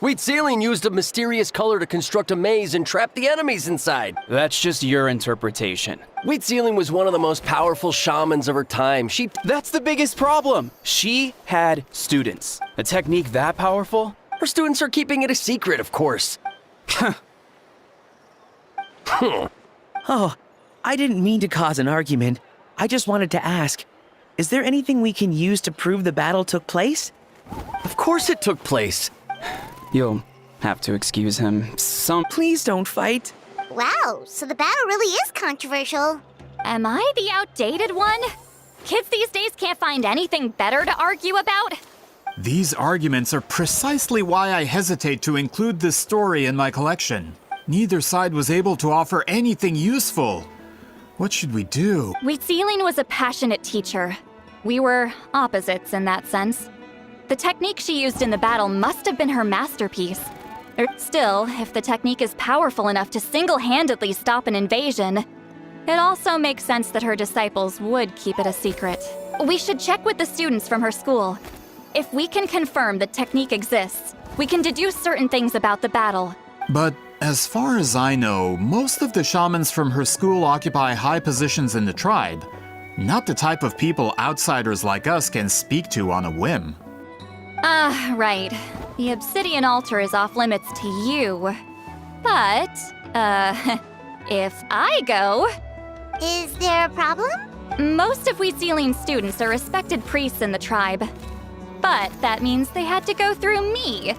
[SPEAKER 6] Wheatsealing used a mysterious color to construct a maze and trap the enemies inside.
[SPEAKER 18] That's just your interpretation.
[SPEAKER 6] Wheatsealing was one of the most powerful shamans of her time.
[SPEAKER 18] That's the biggest problem. She had students. A technique that powerful?
[SPEAKER 6] Her students are keeping it a secret, of course.
[SPEAKER 21] Oh, I didn't mean to cause an argument. I just wanted to ask, is there anything we can use to prove the battle took place?
[SPEAKER 6] Of course it took place.
[SPEAKER 18] You'll have to excuse him.
[SPEAKER 21] Please don't fight.
[SPEAKER 4] Wow, so the battle really is controversial.
[SPEAKER 7] Am I the outdated one? Kids these days can't find anything better to argue about?
[SPEAKER 20] These arguments are precisely why I hesitate to include this story in my collection. Neither side was able to offer anything useful. What should we do?
[SPEAKER 7] Wheatzealing was a passionate teacher. We were opposites in that sense. The technique she used in the battle must have been her masterpiece. Still, if the technique is powerful enough to single-handedly stop an invasion, it also makes sense that her disciples would keep it a secret. We should check with the students from her school. If we can confirm the technique exists, we can deduce certain things about the battle.
[SPEAKER 20] But as far as I know, most of the shamans from her school occupy high positions in the tribe. Not the type of people outsiders like us can speak to on a whim.
[SPEAKER 7] Right. The obsidian altar is off limits to you. But, if I go...
[SPEAKER 4] Is there a problem?
[SPEAKER 7] Most of Wheatzealing's students are respected priests in the tribe. But that means they had to go through me.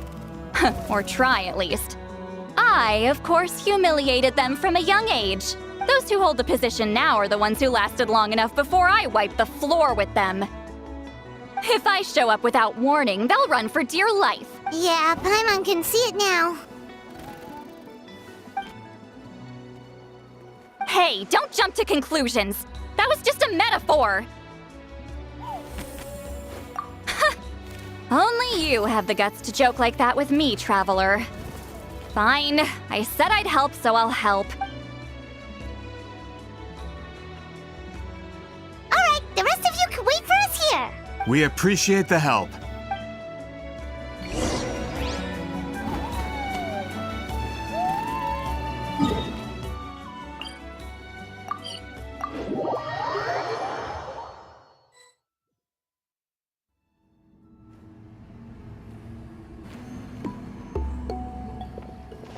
[SPEAKER 7] Or try, at least. I, of course, humiliated them from a young age. Those who hold the position now are the ones who lasted long enough before I wiped the floor with them. If I show up without warning, they'll run for dear life.
[SPEAKER 4] Yeah, Paimon can see it now.
[SPEAKER 7] Hey, don't jump to conclusions. That was just a metaphor. Only you have the guts to joke like that with me, Traveler. Fine, I said I'd help, so I'll help.
[SPEAKER 4] Alright, the rest of you can wait for us here.
[SPEAKER 20] We appreciate the help.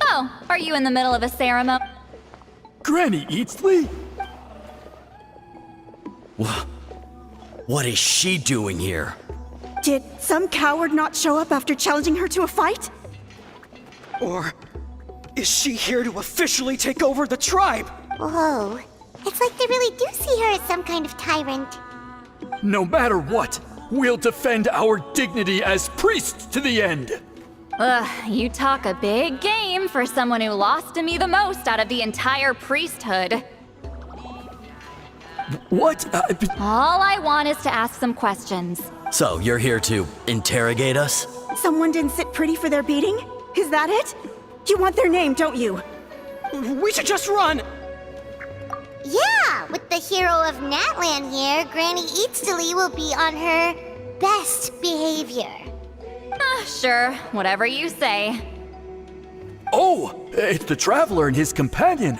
[SPEAKER 7] Oh, are you in the middle of a ceremony?
[SPEAKER 13] Granny Eatsley?
[SPEAKER 22] What is she doing here?
[SPEAKER 12] Did some coward not show up after challenging her to a fight?
[SPEAKER 3] Or is she here to officially take over the tribe?
[SPEAKER 4] Whoa. It's like they really do see her as some kind of tyrant.
[SPEAKER 13] No matter what, we'll defend our dignity as priests to the end.
[SPEAKER 7] Ugh, you talk a big game for someone who lost to me the most out of the entire priesthood.
[SPEAKER 13] What?
[SPEAKER 7] All I want is to ask some questions.
[SPEAKER 22] So, you're here to interrogate us?
[SPEAKER 12] Someone didn't sit pretty for their beating? Is that it? You want their name, don't you?
[SPEAKER 3] We should just run!
[SPEAKER 4] Yeah, with the hero of Natlan here, Granny Eatsley will be on her best behavior.
[SPEAKER 7] Sure, whatever you say.
[SPEAKER 13] Oh, it's the Traveler and his companion.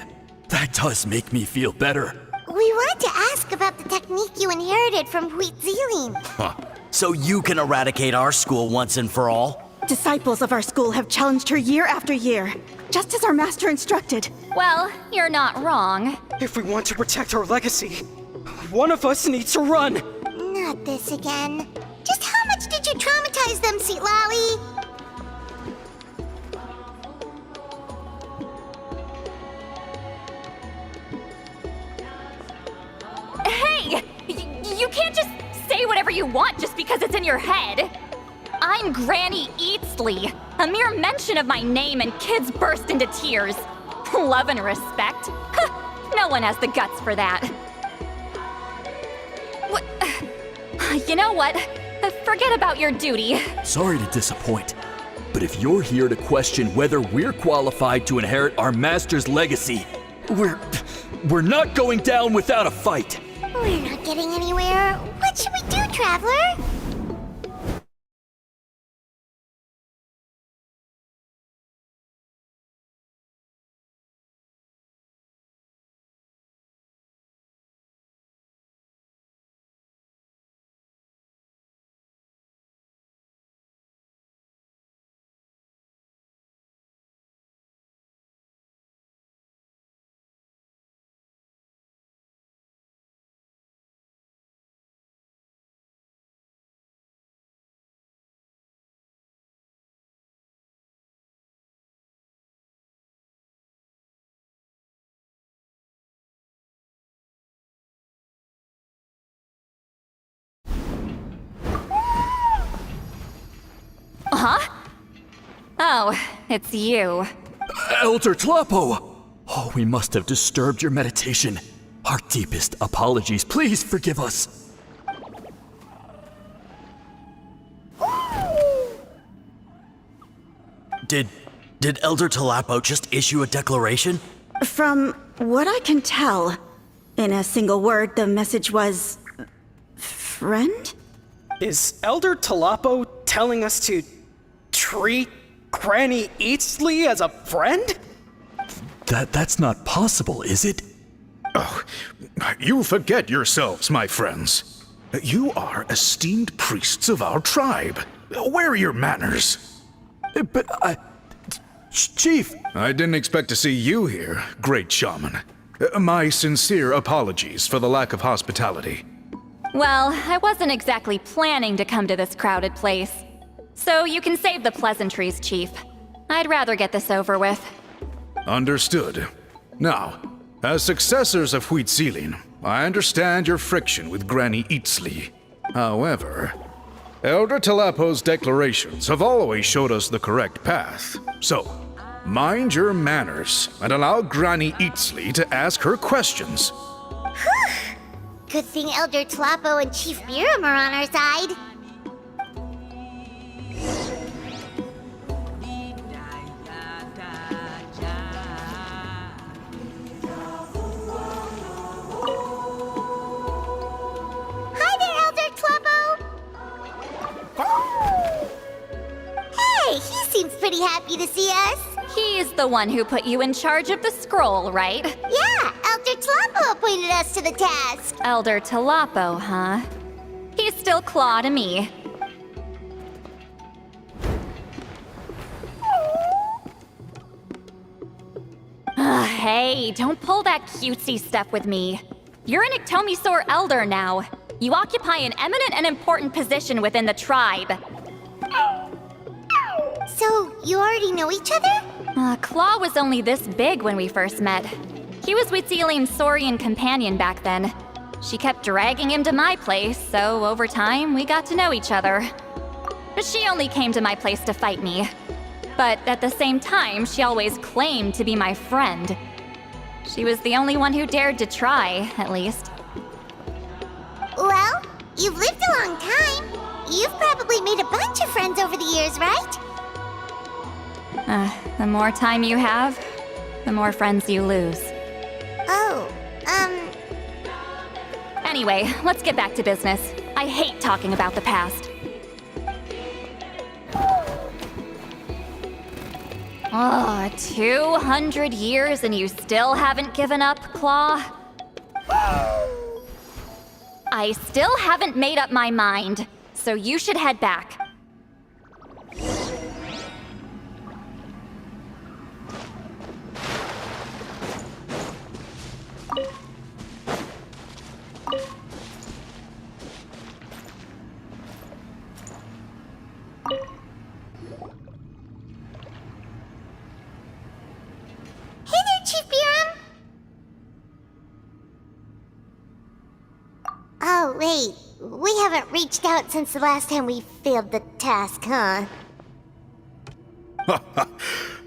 [SPEAKER 13] That does make me feel better.
[SPEAKER 4] We wanted to ask about the technique you inherited from Wheatzealing.
[SPEAKER 22] Huh. So you can eradicate our school once and for all?
[SPEAKER 12] Disciples of our school have challenged her year after year, just as our master instructed.
[SPEAKER 7] Well, you're not wrong.
[SPEAKER 3] If we want to protect our legacy, one of us needs to run.
[SPEAKER 4] Not this again. Just how much did you traumatize them, Seat Lolly?
[SPEAKER 7] Hey! You can't just say whatever you want just because it's in your head. I'm Granny Eatsley. A mere mention of my name and kids burst into tears. Love and respect? No one has the guts for that. What? You know what? Forget about your duty.
[SPEAKER 13] Sorry to disappoint, but if you're here to question whether we're qualified to inherit our master's legacy, we're not going down without a fight.
[SPEAKER 4] We're not getting anywhere. What should we do, Traveler?
[SPEAKER 7] Huh? Oh, it's you.
[SPEAKER 13] Elder Tlapo! Oh, we must have disturbed your meditation. Our deepest apologies. Please forgive us. Did Elder Talapo just issue a declaration?
[SPEAKER 12] From what I can tell, in a single word, the message was... friend?
[SPEAKER 3] Is Elder Talapo telling us to treat Granny Eatsley as a friend?
[SPEAKER 13] That's not possible, is it?
[SPEAKER 14] Oh, you forget yourselves, my friends. You are esteemed priests of our tribe. Where are your manners?
[SPEAKER 13] But Chief...
[SPEAKER 14] I didn't expect to see you here, great shaman. My sincere apologies for the lack of hospitality.
[SPEAKER 7] Well, I wasn't exactly planning to come to this crowded place. So you can save the pleasantries, Chief. I'd rather get this over with.
[SPEAKER 14] Understood. Now, as successors of Huitzilin, I understand your friction with Granny Eatsley. However, Elder Talapo's declarations have always showed us the correct path. So, mind your manners and allow Granny Eatsley to ask her questions.
[SPEAKER 4] Good thing Elder Talapo and Chief Biram are on our side. Hi there, Elder Talapo! Hey, he seems pretty happy to see us.
[SPEAKER 7] He's the one who put you in charge of the scroll, right?
[SPEAKER 4] Yeah, Elder Talapo appointed us to the task.
[SPEAKER 7] Elder Talapo, huh? He's still Claw to me. Hey, don't pull that cutesy stuff with me. You're an Iktomisaur Elder now. You occupy an eminent and important position within the tribe.
[SPEAKER 4] So, you already know each other?
[SPEAKER 7] Claw was only this big when we first met. He was Huitzilin's Saurian companion back then. She kept dragging him to my place, so over time, we got to know each other. She only came to my place to fight me. But at the same time, she always claimed to be my friend. She was the only one who dared to try, at least.
[SPEAKER 4] Well, you've lived a long time. You've probably made a bunch of friends over the years, right?
[SPEAKER 7] The more time you have, the more friends you lose.
[SPEAKER 4] Oh,
[SPEAKER 7] Anyway, let's get back to business. I hate talking about the past. 200 years and you still haven't given up, Claw? I still haven't made up my mind, so you should head back.
[SPEAKER 4] Hey there, Chief Biram! Oh, wait. We haven't reached out since the last time we failed the task, huh?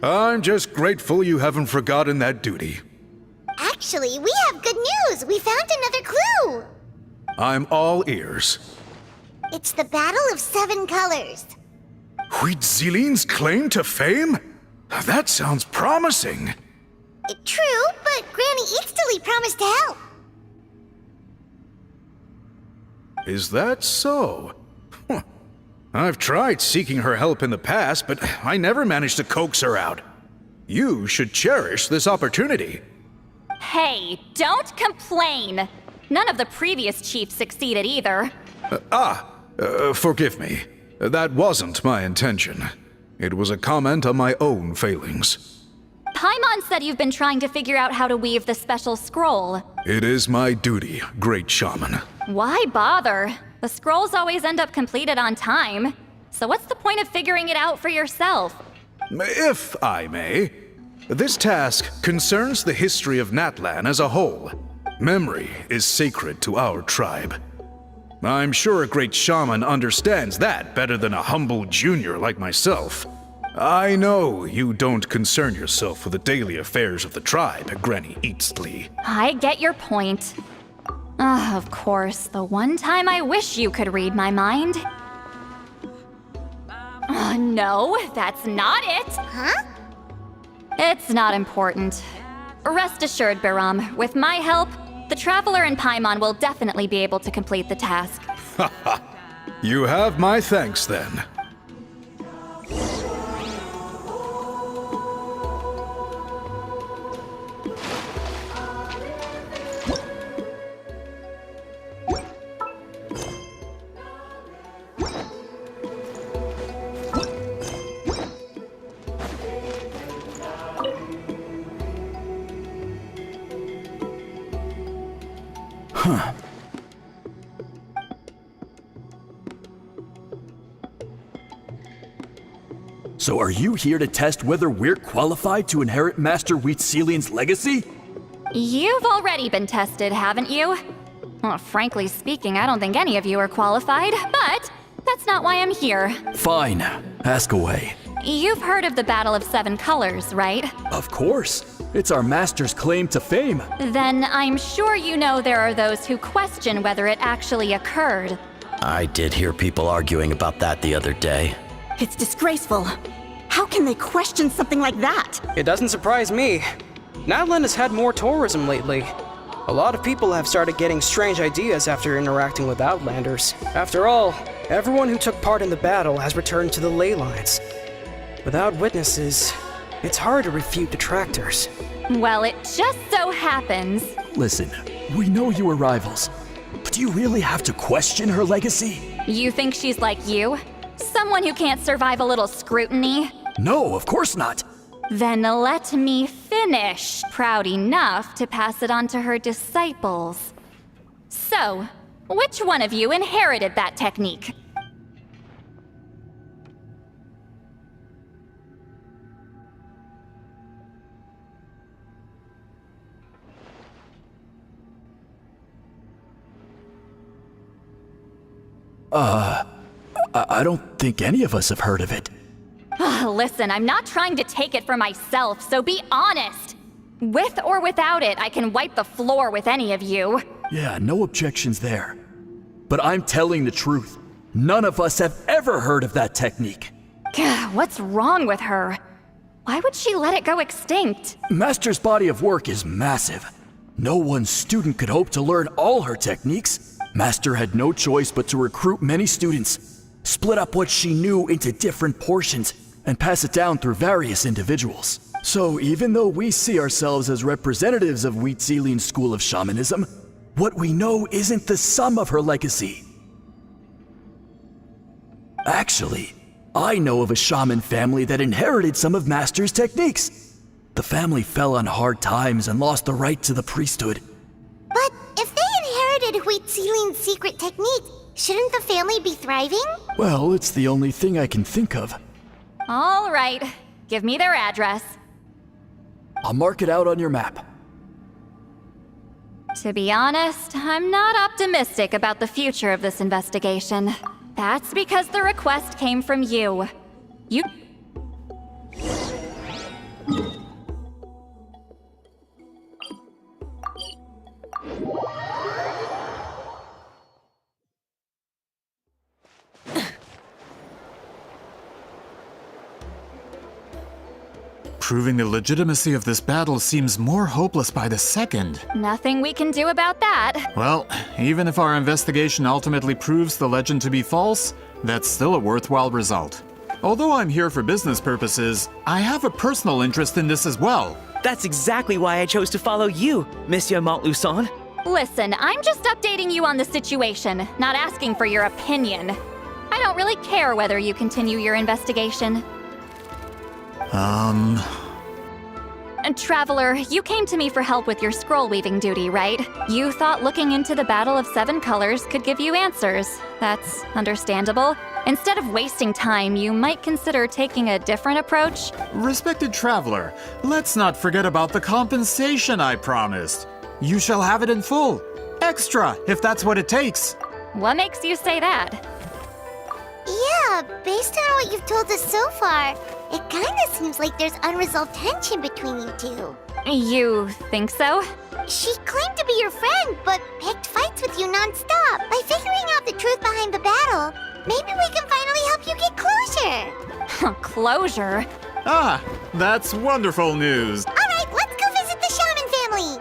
[SPEAKER 14] I'm just grateful you haven't forgotten that duty.
[SPEAKER 4] Actually, we have good news! We found another clue!
[SPEAKER 14] I'm all ears.
[SPEAKER 4] It's the Battle of Seven Colors.
[SPEAKER 14] Huitzilin's claim to fame? That sounds promising.
[SPEAKER 4] True, but Granny Eatsley promised to help.
[SPEAKER 14] Is that so? Huh. I've tried seeking her help in the past, but I never managed to coax her out. You should cherish this opportunity.
[SPEAKER 7] Hey, don't complain! None of the previous chiefs succeeded either.
[SPEAKER 14] Forgive me. That wasn't my intention. It was a comment on my own failings.
[SPEAKER 7] Paimon said you've been trying to figure out how to weave the special scroll.
[SPEAKER 14] It is my duty, great shaman.
[SPEAKER 7] Why bother? The scrolls always end up completed on time. So what's the point of figuring it out for yourself?
[SPEAKER 14] If I may, this task concerns the history of Natlan as a whole. Memory is sacred to our tribe. I'm sure a great shaman understands that better than a humble junior like myself. I know you don't concern yourself with the daily affairs of the tribe, Granny Eatsley.
[SPEAKER 7] I get your point. Of course, the one time I wish you could read my mind. No, that's not it.
[SPEAKER 4] Huh?
[SPEAKER 7] It's not important. Rest assured, Biram, with my help, the Traveler and Paimon will definitely be able to complete the task.
[SPEAKER 14] You have my thanks then.
[SPEAKER 13] Huh. So are you here to test whether we're qualified to inherit Master Wheatselian's legacy?
[SPEAKER 7] You've already been tested, haven't you? Well, frankly speaking, I don't think any of you are qualified, but that's not why I'm here.
[SPEAKER 13] Fine. Ask away.
[SPEAKER 7] You've heard of the Battle of Seven Colors, right?
[SPEAKER 13] Of course. It's our master's claim to fame.
[SPEAKER 7] Then I'm sure you know there are those who question whether it actually occurred.
[SPEAKER 22] I did hear people arguing about that the other day.
[SPEAKER 12] It's disgraceful. How can they question something like that?
[SPEAKER 3] It doesn't surprise me. Natlan has had more tourism lately. A lot of people have started getting strange ideas after interacting with Outlanders. After all, everyone who took part in the battle has returned to the ley lines. Without witnesses, it's hard to refute detractors.
[SPEAKER 7] Well, it just so happens.
[SPEAKER 13] Listen, we know you are rivals, but do you really have to question her legacy?
[SPEAKER 7] You think she's like you? Someone who can't survive a little scrutiny?
[SPEAKER 13] No, of course not.
[SPEAKER 7] Then let me finish. Proud enough to pass it on to her disciples. So, which one of you inherited that technique?
[SPEAKER 13] I don't think any of us have heard of it.
[SPEAKER 7] Listen, I'm not trying to take it for myself, so be honest. With or without it, I can wipe the floor with any of you.
[SPEAKER 13] Yeah, no objections there. But I'm telling the truth. None of us have ever heard of that technique.
[SPEAKER 7] What's wrong with her? Why would she let it go extinct?
[SPEAKER 13] Master's body of work is massive. No one student could hope to learn all her techniques. Master had no choice but to recruit many students, split up what she knew into different portions, and pass it down through various individuals. So even though we see ourselves as representatives of Wheatselian's school of shamanism, what we know isn't the sum of her legacy. Actually, I know of a shaman family that inherited some of Master's techniques. The family fell on hard times and lost the right to the priesthood.
[SPEAKER 4] But if they inherited Wheatselian's secret technique, shouldn't the family be thriving?
[SPEAKER 13] Well, it's the only thing I can think of.
[SPEAKER 7] All right, give me their address.
[SPEAKER 13] I'll mark it out on your map.
[SPEAKER 7] To be honest, I'm not optimistic about the future of this investigation. That's because the request came from you. You...
[SPEAKER 20] Proving the legitimacy of this battle seems more hopeless by the second.
[SPEAKER 7] Nothing we can do about that.
[SPEAKER 20] Well, even if our investigation ultimately proves the legend to be false, that's still a worthwhile result. Although I'm here for business purposes, I have a personal interest in this as well.
[SPEAKER 21] That's exactly why I chose to follow you, Monsieur Montluçon.
[SPEAKER 7] Listen, I'm just updating you on the situation, not asking for your opinion. I don't really care whether you continue your investigation. Traveler, you came to me for help with your scroll weaving duty, right? You thought looking into the Battle of Seven Colors could give you answers. That's understandable. Instead of wasting time, you might consider taking a different approach.
[SPEAKER 20] Respected traveler, let's not forget about the compensation I promised. You shall have it in full. Extra, if that's what it takes.
[SPEAKER 7] What makes you say that?
[SPEAKER 4] Yeah, based on what you've told us so far, it kinda seems like there's unresolved tension between you two.
[SPEAKER 7] You think so?
[SPEAKER 4] She claimed to be your friend, but picked fights with you non-stop. By figuring out the truth behind the battle, maybe we can finally help you get closure.
[SPEAKER 7] Closure?
[SPEAKER 20] Ah, that's wonderful news.
[SPEAKER 4] Alright, let's go visit the shaman family.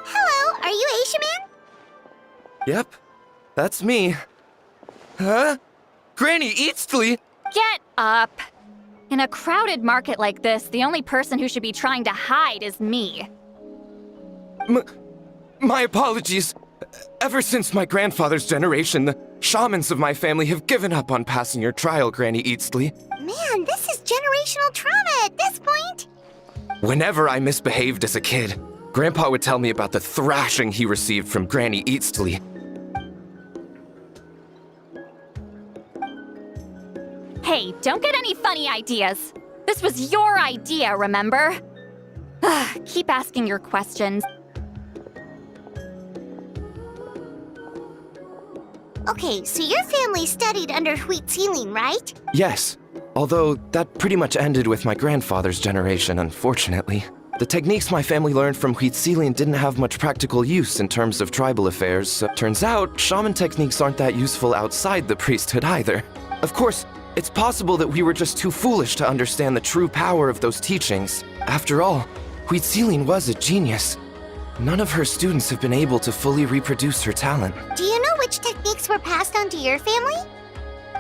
[SPEAKER 4] Hello, are you a shaman?
[SPEAKER 8] Yep, that's me. Huh? Granny Eatsley?
[SPEAKER 7] Get up! In a crowded market like this, the only person who should be trying to hide is me.
[SPEAKER 8] My apologies. Ever since my grandfather's generation, the shamans of my family have given up on passing your trial, Granny Eatsley.
[SPEAKER 4] Man, this is generational trauma at this point.
[SPEAKER 8] Whenever I misbehaved as a kid, Grandpa would tell me about the thrashing he received from Granny Eatsley.
[SPEAKER 7] Hey, don't get any funny ideas. This was your idea, remember? Keep asking your questions.
[SPEAKER 4] Okay, so your family studied under Huitzilin, right?
[SPEAKER 8] Yes, although that pretty much ended with my grandfather's generation, unfortunately. The techniques my family learned from Huitzilin didn't have much practical use in terms of tribal affairs, so turns out shaman techniques aren't that useful outside the priesthood either. Of course, it's possible that we were just too foolish to understand the true power of those teachings. After all, Huitzilin was a genius. None of her students have been able to fully reproduce her talent.
[SPEAKER 4] Do you know which techniques were passed on to your family?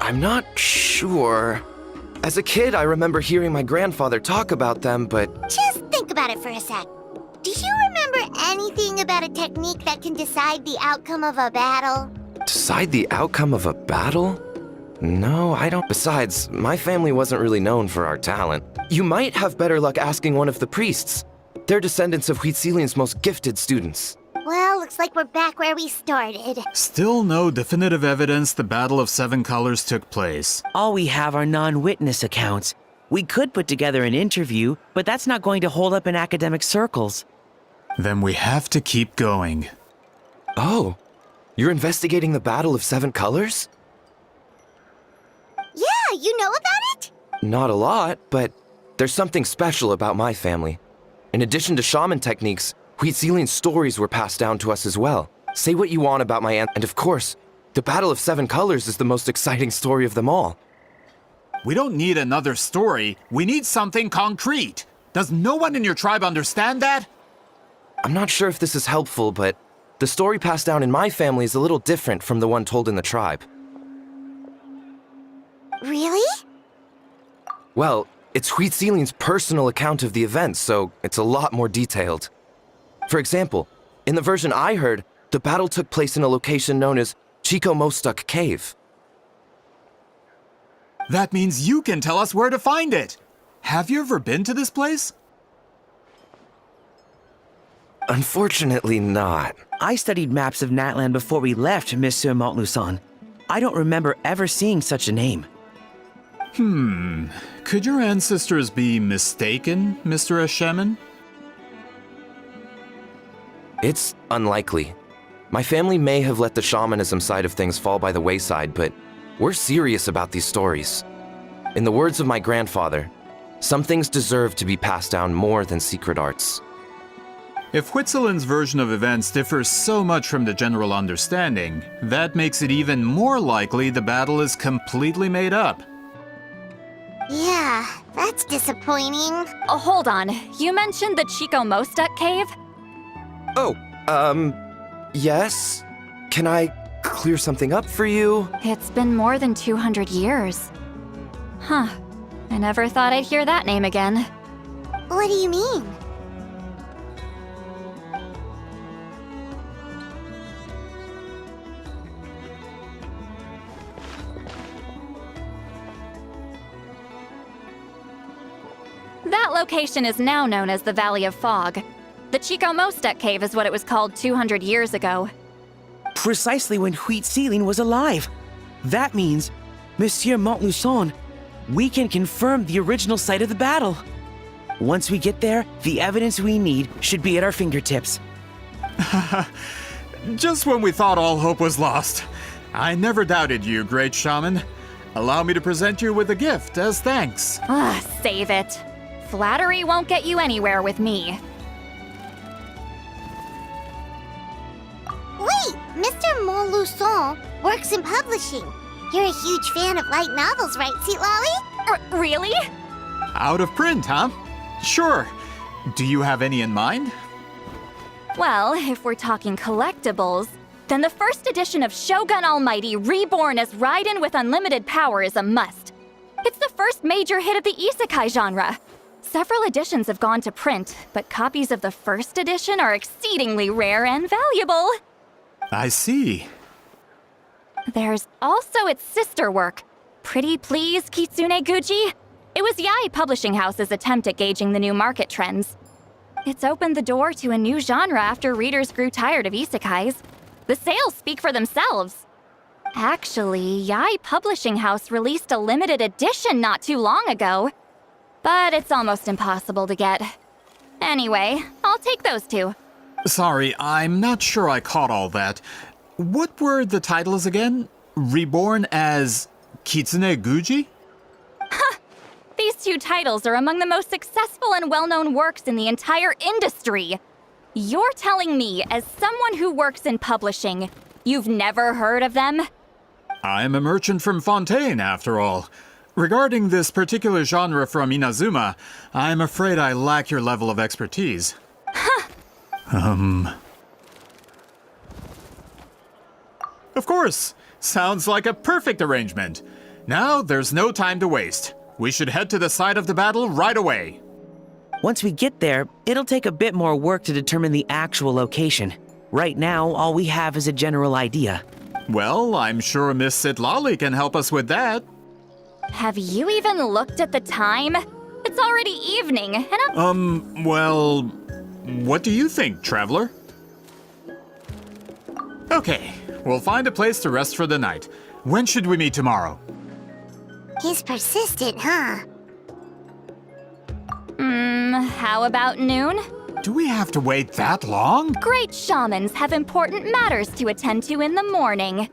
[SPEAKER 8] I'm not sure. As a kid, I remember hearing my grandfather talk about them, but...
[SPEAKER 4] Just think about it for a sec. Do you remember anything about a technique that can decide the outcome of a battle?
[SPEAKER 8] Decide the outcome of a battle? No, I don't. Besides, my family wasn't really known for our talent. You might have better luck asking one of the priests. They're descendants of Huitzilin's most gifted students.
[SPEAKER 4] Well, looks like we're back where we started.
[SPEAKER 20] Still no definitive evidence the Battle of Seven Colors took place.
[SPEAKER 21] All we have are non-witness accounts. We could put together an interview, but that's not going to hold up in academic circles.
[SPEAKER 20] Then we have to keep going.
[SPEAKER 8] Oh, you're investigating the Battle of Seven Colors?
[SPEAKER 4] Yeah, you know about it?
[SPEAKER 8] Not a lot, but there's something special about my family. In addition to shaman techniques, Huitzilin's stories were passed down to us as well. Say what you want about my aunt, and of course, the Battle of Seven Colors is the most exciting story of them all.
[SPEAKER 20] We don't need another story. We need something concrete. Does no one in your tribe understand that?
[SPEAKER 8] I'm not sure if this is helpful, but the story passed down in my family is a little different from the one told in the tribe.
[SPEAKER 4] Really?
[SPEAKER 8] Well, it's Huitzilin's personal account of the event, so it's a lot more detailed. For example, in the version I heard, the battle took place in a location known as Chico Mostuk Cave.
[SPEAKER 20] That means you can tell us where to find it. Have you ever been to this place?
[SPEAKER 8] Unfortunately not.
[SPEAKER 21] I studied maps of Natland before we left, Monsieur Montluçon. I don't remember ever seeing such a name.
[SPEAKER 20] Could your ancestors be mistaken, Mr. Shaman?
[SPEAKER 8] It's unlikely. My family may have let the shamanism side of things fall by the wayside, but we're serious about these stories. In the words of my grandfather, some things deserve to be passed down more than secret arts.
[SPEAKER 20] If Huitzilin's version of events differs so much from the general understanding, that makes it even more likely the battle is completely made up.
[SPEAKER 4] Yeah, that's disappointing.
[SPEAKER 7] Oh, hold on. You mentioned the Chico Mostuk cave?
[SPEAKER 8] Oh, yes? Can I clear something up for you?
[SPEAKER 7] It's been more than 200 years. Huh. I never thought I'd hear that name again.
[SPEAKER 4] What do you mean?
[SPEAKER 7] That location is now known as the Valley of Fog. The Chico Mostuk cave is what it was called 200 years ago.
[SPEAKER 21] Precisely when Huitzilin was alive. That means, Monsieur Montluçon, we can confirm the original site of the battle. Once we get there, the evidence we need should be at our fingertips.
[SPEAKER 20] Just when we thought all hope was lost. I never doubted you, great shaman. Allow me to present you with a gift as thanks.
[SPEAKER 7] Save it. Flattery won't get you anywhere with me.
[SPEAKER 4] Wait, Mr. Montluçon works in publishing. You're a huge fan of light novels, right, Sweet Lolly?
[SPEAKER 7] Really?
[SPEAKER 20] Out of print, huh? Sure. Do you have any in mind?
[SPEAKER 7] Well, if we're talking collectibles, then the first edition of Shogun Almighty reborn as Raiden with unlimited power is a must. It's the first major hit of the isekai genre. Several editions have gone to print, but copies of the first edition are exceedingly rare and valuable.
[SPEAKER 20] I see.
[SPEAKER 7] There's also its sister work, Pretty Please Kitsune Guji. It was Yae Publishing House's attempt at gauging the new market trends. It's opened the door to a new genre after readers grew tired of isekais. The sales speak for themselves. Actually, Yae Publishing House released a limited edition not too long ago, but it's almost impossible to get. Anyway, I'll take those two.
[SPEAKER 20] Sorry, I'm not sure I caught all that. What were the titles again? Reborn as Kitsune Guji?
[SPEAKER 7] These two titles are among the most successful and well-known works in the entire industry. You're telling me, as someone who works in publishing, you've never heard of them?
[SPEAKER 20] I'm a merchant from Fontaine, after all. Regarding this particular genre from Inazuma, I'm afraid I lack your level of expertise. Of course! Sounds like a perfect arrangement. Now, there's no time to waste. We should head to the site of the battle right away.
[SPEAKER 21] Once we get there, it'll take a bit more work to determine the actual location. Right now, all we have is a general idea.
[SPEAKER 20] Well, I'm sure Miss Sitlali can help us with that.
[SPEAKER 7] Have you even looked at the time? It's already evening, and
[SPEAKER 20] Well, what do you think, traveler? Okay, we'll find a place to rest for the night. When should we meet tomorrow?
[SPEAKER 4] He's persistent, huh?
[SPEAKER 7] How about noon?
[SPEAKER 20] Do we have to wait that long?
[SPEAKER 7] Great shamans have important matters to attend to in the morning.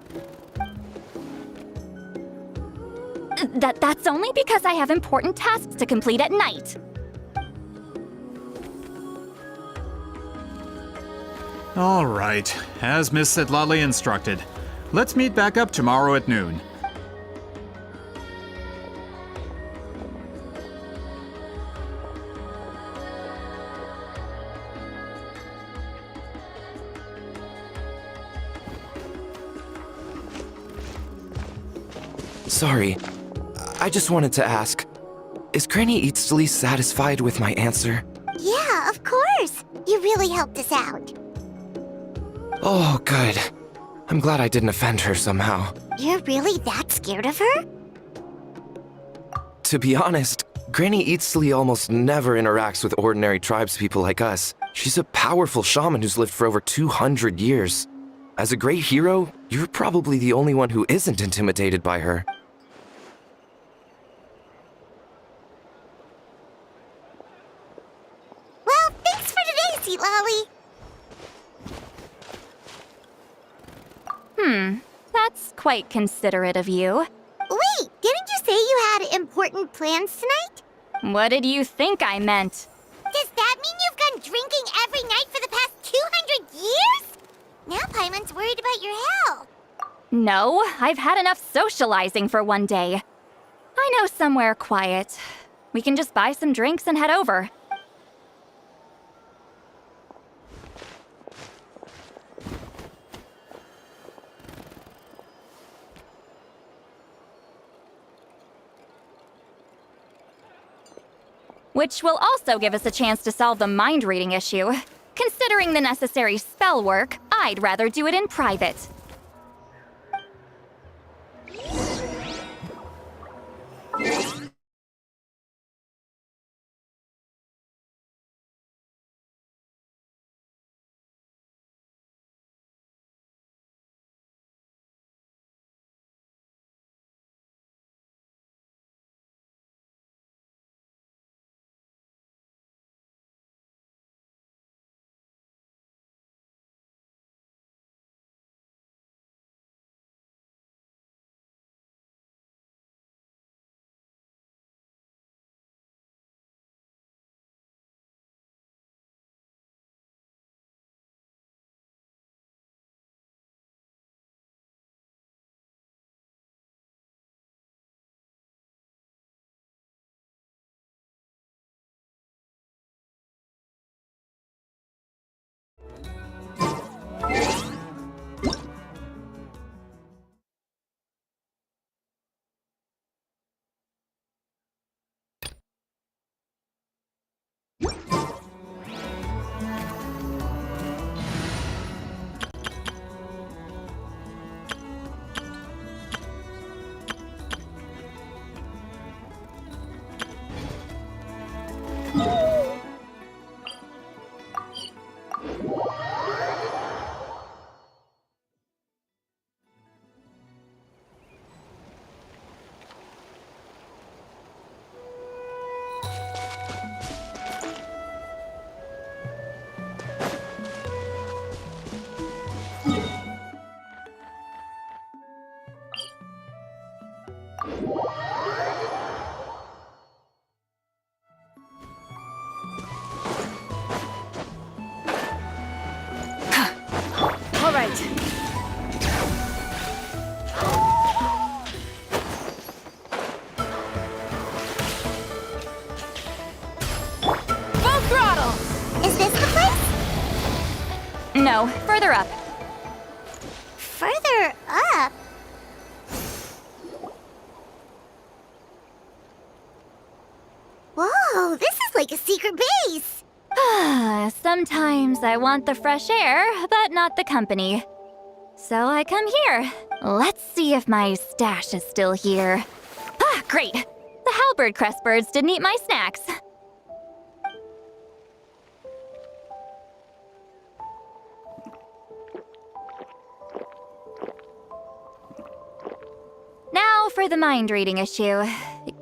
[SPEAKER 7] That's only because I have important tasks to complete at night.
[SPEAKER 20] All right, as Miss Sitlali instructed. Let's meet back up tomorrow at noon.
[SPEAKER 8] Sorry, I just wanted to ask, is Granny Eatsley satisfied with my answer?
[SPEAKER 4] Yeah, of course. You really helped us out.
[SPEAKER 8] Oh, good. I'm glad I didn't offend her somehow.
[SPEAKER 4] You're really that scared of her?
[SPEAKER 8] To be honest, Granny Eatsley almost never interacts with ordinary tribespeople like us. She's a powerful shaman who's lived for over 200 years. As a great hero, you're probably the only one who isn't intimidated by her.
[SPEAKER 4] Well, thanks for today, Sweet Lolly.
[SPEAKER 7] That's quite considerate of you.
[SPEAKER 4] Wait, didn't you say you had important plans tonight?
[SPEAKER 7] What did you think I meant?
[SPEAKER 4] Does that mean you've gone drinking every night for the past 200 years? Now Paimon's worried about your health.
[SPEAKER 7] No, I've had enough socializing for one day. I know somewhere quiet. We can just buy some drinks and head over. Which will also give us a chance to solve the mind-reading issue. Considering the necessary spell work, I'd rather do it in private.
[SPEAKER 2] right.
[SPEAKER 7] Full throttle!
[SPEAKER 4] Is this the place?
[SPEAKER 7] No, further up.
[SPEAKER 4] Further up? Whoa, this is like a secret base!
[SPEAKER 7] Sometimes I want the fresh air, but not the company. So I come here. Let's see if my stash is still here. Ah, great! The halberd crest birds didn't eat my snacks. Now for the mind reading issue.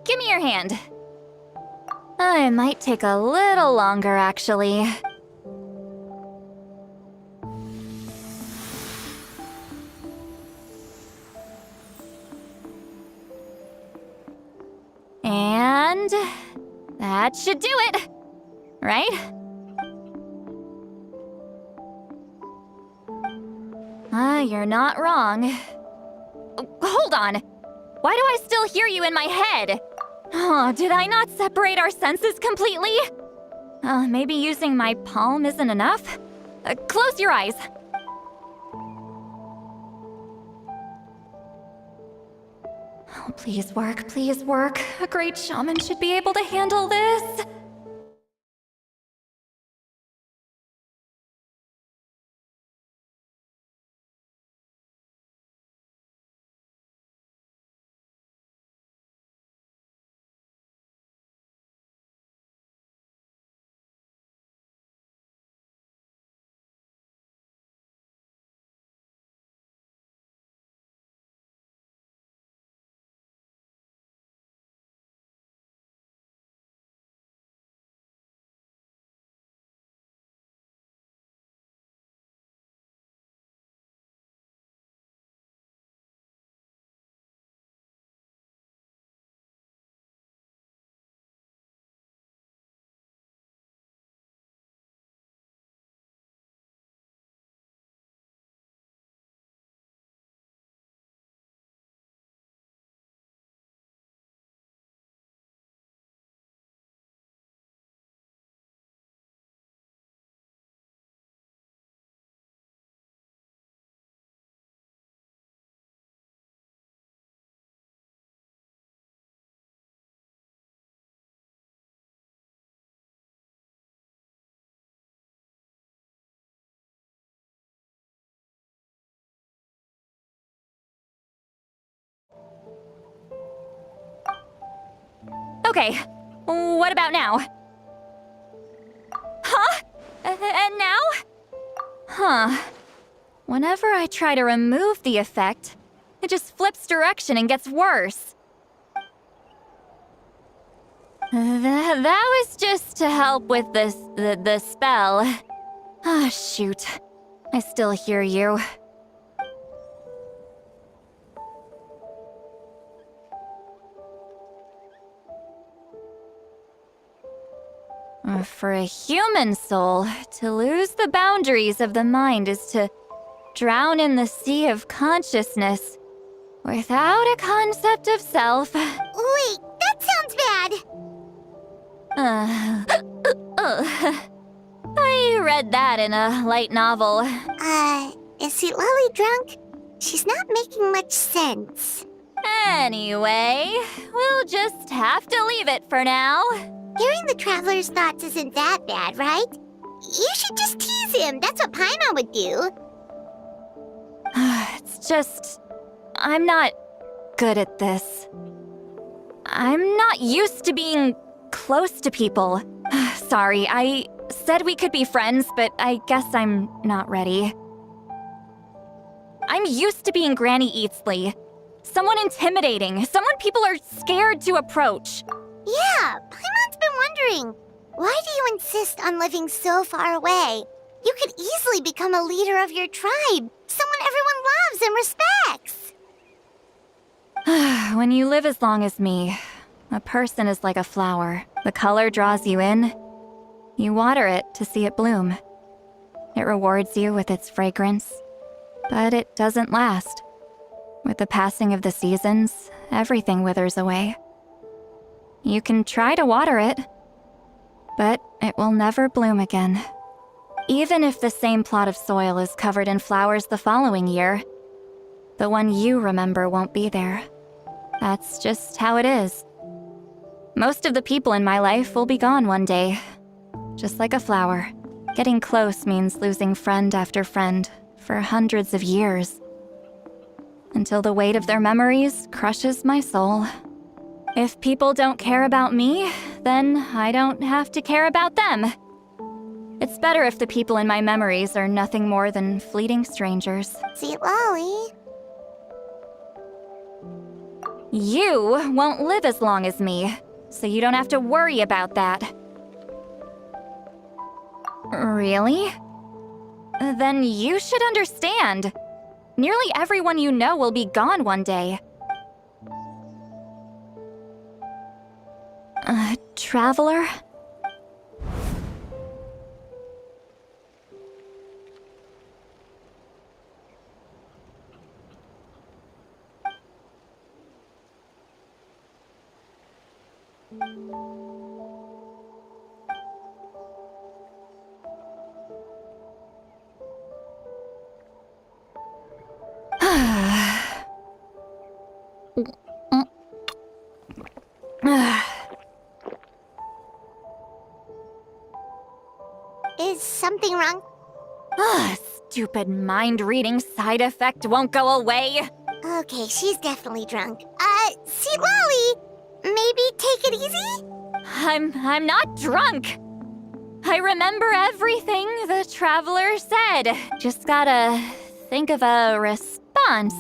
[SPEAKER 7] Give me your hand. It might take a little longer, actually. And that should do it, right? You're not wrong. Hold on. Why do I still hear you in my head? Oh, did I not separate our senses completely? Maybe using my palm isn't enough? Close your eyes. Oh, please work, please work. A great shaman should be able to handle this. Okay, what about now? Huh? And now? Huh. Whenever I try to remove the effect, it just flips direction and gets worse. That was just to help with the spell. Ah, shoot. I still hear you. For a human soul, to lose the boundaries of the mind is to drown in the sea of consciousness without a concept of self.
[SPEAKER 4] Wait, that sounds bad!
[SPEAKER 7] I read that in a light novel.
[SPEAKER 4] Is Lolly drunk? She's not making much sense.
[SPEAKER 7] Anyway, we'll just have to leave it for now.
[SPEAKER 4] Hearing the Traveler's thoughts isn't that bad, right? You should just tease him. That's what Paimon would do.
[SPEAKER 7] It's just... I'm not good at this. I'm not used to being close to people. Sorry, I said we could be friends, but I guess I'm not ready. I'm used to being Granny Eatsley. Someone intimidating, someone people are scared to approach.
[SPEAKER 4] Yeah, Paimon's been wondering. Why do you insist on living so far away? You could easily become a leader of your tribe, someone everyone loves and respects.
[SPEAKER 7] When you live as long as me, a person is like a flower. The color draws you in. You water it to see it bloom. It rewards you with its fragrance. But it doesn't last. With the passing of the seasons, everything withers away. You can try to water it, but it will never bloom again. Even if the same plot of soil is covered in flowers the following year, the one you remember won't be there. That's just how it is. Most of the people in my life will be gone one day. Just like a flower. Getting close means losing friend after friend for hundreds of years. Until the weight of their memories crushes my soul. If people don't care about me, then I don't have to care about them. It's better if the people in my memories are nothing more than fleeting strangers.
[SPEAKER 4] See, Lolly.
[SPEAKER 7] You won't live as long as me, so you don't have to worry about that. Really? Then you should understand. Nearly everyone you know will be gone one day. Traveler?
[SPEAKER 4] Is something wrong?
[SPEAKER 7] Stupid mind-reading side effect won't go away.
[SPEAKER 4] Okay, she's definitely drunk. See, Lolly, maybe take it easy?
[SPEAKER 7] I'm not drunk. I remember everything the traveler said. Just gotta think of a response.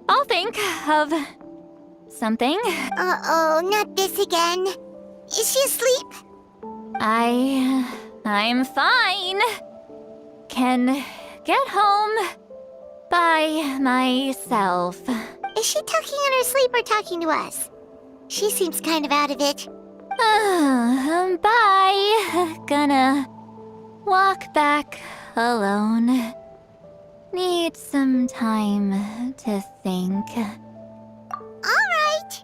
[SPEAKER 7] I'll think of something.
[SPEAKER 4] Uh-oh, not this again. Is she asleep?
[SPEAKER 7] I'm fine. Can get home by myself.
[SPEAKER 4] Is she talking in her sleep or talking to us? She seems kind of out of it.
[SPEAKER 7] Bye. Gonna walk back alone. Need some time to think.
[SPEAKER 4] All right.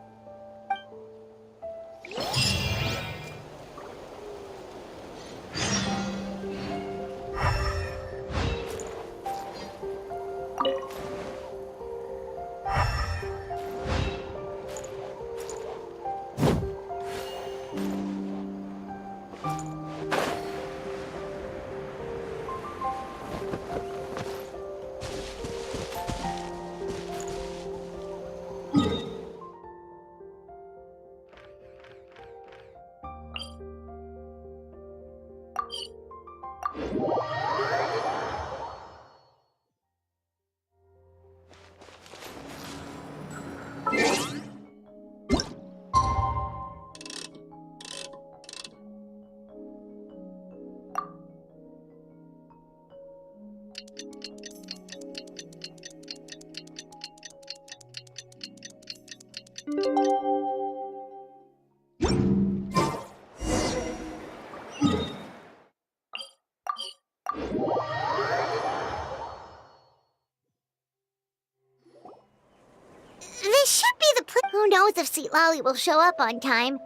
[SPEAKER 4] This should be the place. Who knows if Sweet Lolly will show up on time?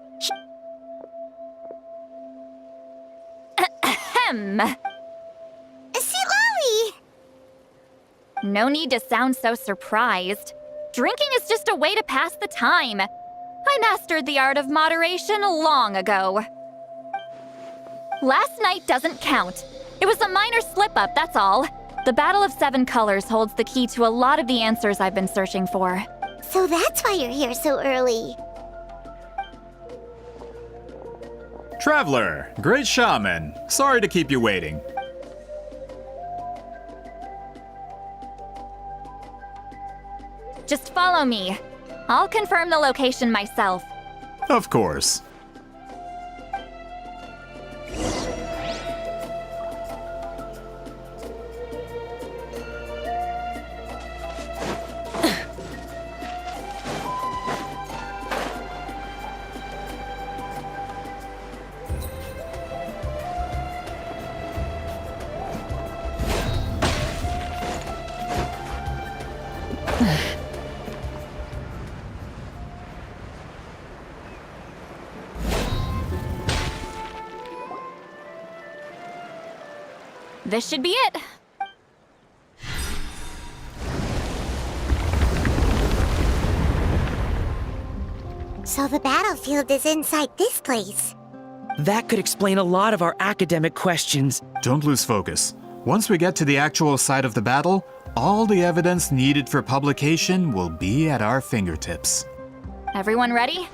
[SPEAKER 7] Ahem.
[SPEAKER 4] Sweet Lolly!
[SPEAKER 7] No need to sound so surprised. Drinking is just a way to pass the time. I mastered the art of moderation long ago. Last night doesn't count. It was a minor slip-up, that's all. The Battle of Seven Colors holds the key to a lot of the answers I've been searching for.
[SPEAKER 4] So that's why you're here so early.
[SPEAKER 20] Traveler, great shaman. Sorry to keep you waiting.
[SPEAKER 7] Just follow me. I'll confirm the location myself.
[SPEAKER 20] Of course.
[SPEAKER 7] This should be it.
[SPEAKER 4] So the battlefield is inside this place.
[SPEAKER 21] That could explain a lot of our academic questions.
[SPEAKER 20] Don't lose focus. Once we get to the actual site of the battle, all the evidence needed for publication will be at our fingertips.
[SPEAKER 7] Everyone ready?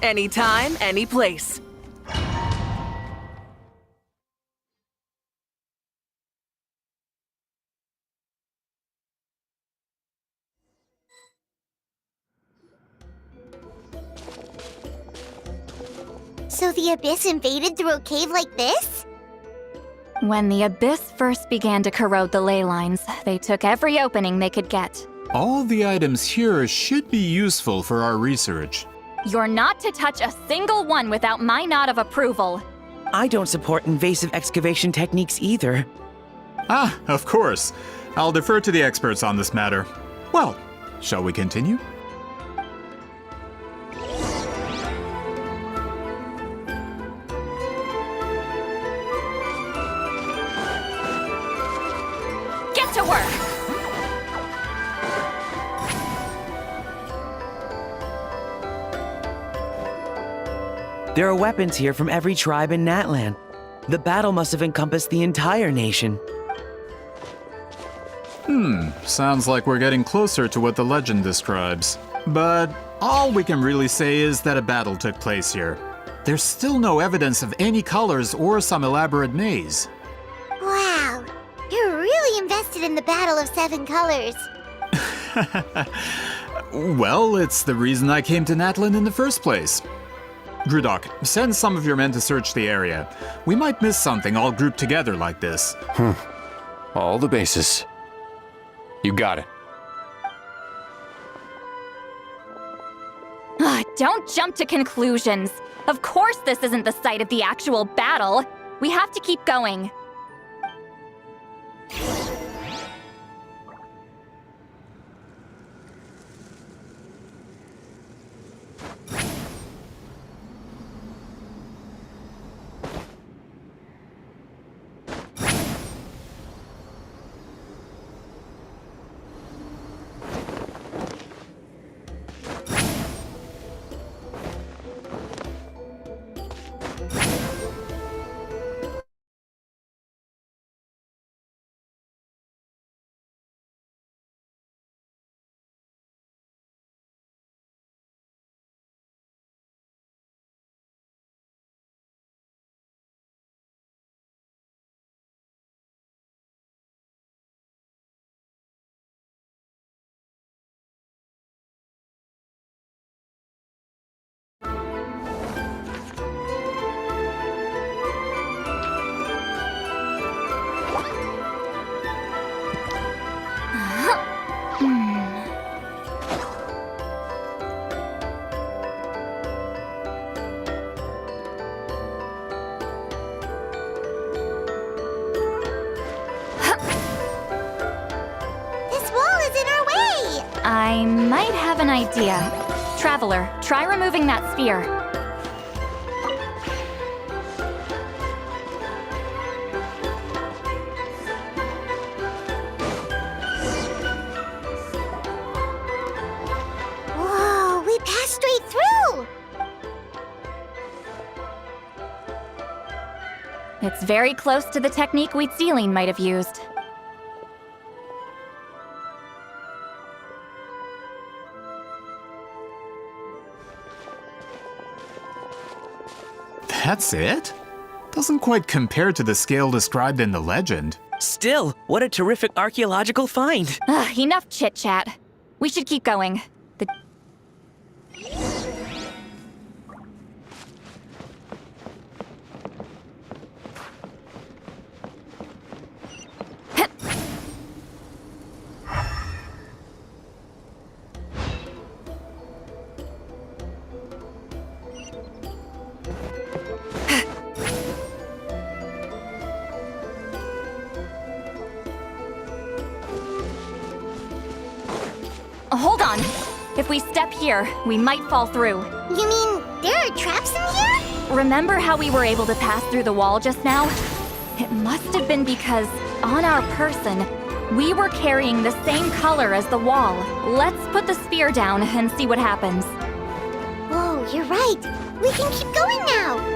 [SPEAKER 5] Anytime, any place.
[SPEAKER 4] So the Abyss invaded through a cave like this?
[SPEAKER 7] When the Abyss first began to corrode the ley lines, they took every opening they could get.
[SPEAKER 20] All the items here should be useful for our research.
[SPEAKER 7] You're not to touch a single one without my nod of approval.
[SPEAKER 21] I don't support invasive excavation techniques either.
[SPEAKER 20] Ah, of course. I'll defer to the experts on this matter. Well, shall we continue?
[SPEAKER 7] Get to work!
[SPEAKER 21] There are weapons here from every tribe in Natlan. The battle must have encompassed the entire nation.
[SPEAKER 20] Sounds like we're getting closer to what the legend describes. But all we can really say is that a battle took place here. There's still no evidence of any colors or some elaborate maze.
[SPEAKER 4] Wow, you're really invested in the Battle of Seven Colors.
[SPEAKER 20] Well, it's the reason I came to Natlan in the first place. Grudok, send some of your men to search the area. We might miss something all grouped together like this.
[SPEAKER 19] All the bases. You got it.
[SPEAKER 7] Don't jump to conclusions. Of course this isn't the site of the actual battle. We have to keep going. I might have an idea. Traveler, try removing that sphere.
[SPEAKER 4] Whoa, we passed straight through!
[SPEAKER 7] It's very close to the technique Wheatsealing might have used.
[SPEAKER 20] That's it? Doesn't quite compare to the scale described in the legend.
[SPEAKER 21] Still, what a terrific archaeological find.
[SPEAKER 7] Enough chit-chat. We should keep going. Hold on. If we step here, we might fall through.
[SPEAKER 4] You mean there are traps in here?
[SPEAKER 7] Remember how we were able to pass through the wall just now? It must have been because, on our person, we were carrying the same color as the wall. Let's put the sphere down and see what happens.
[SPEAKER 4] Whoa, you're right. We can keep going now.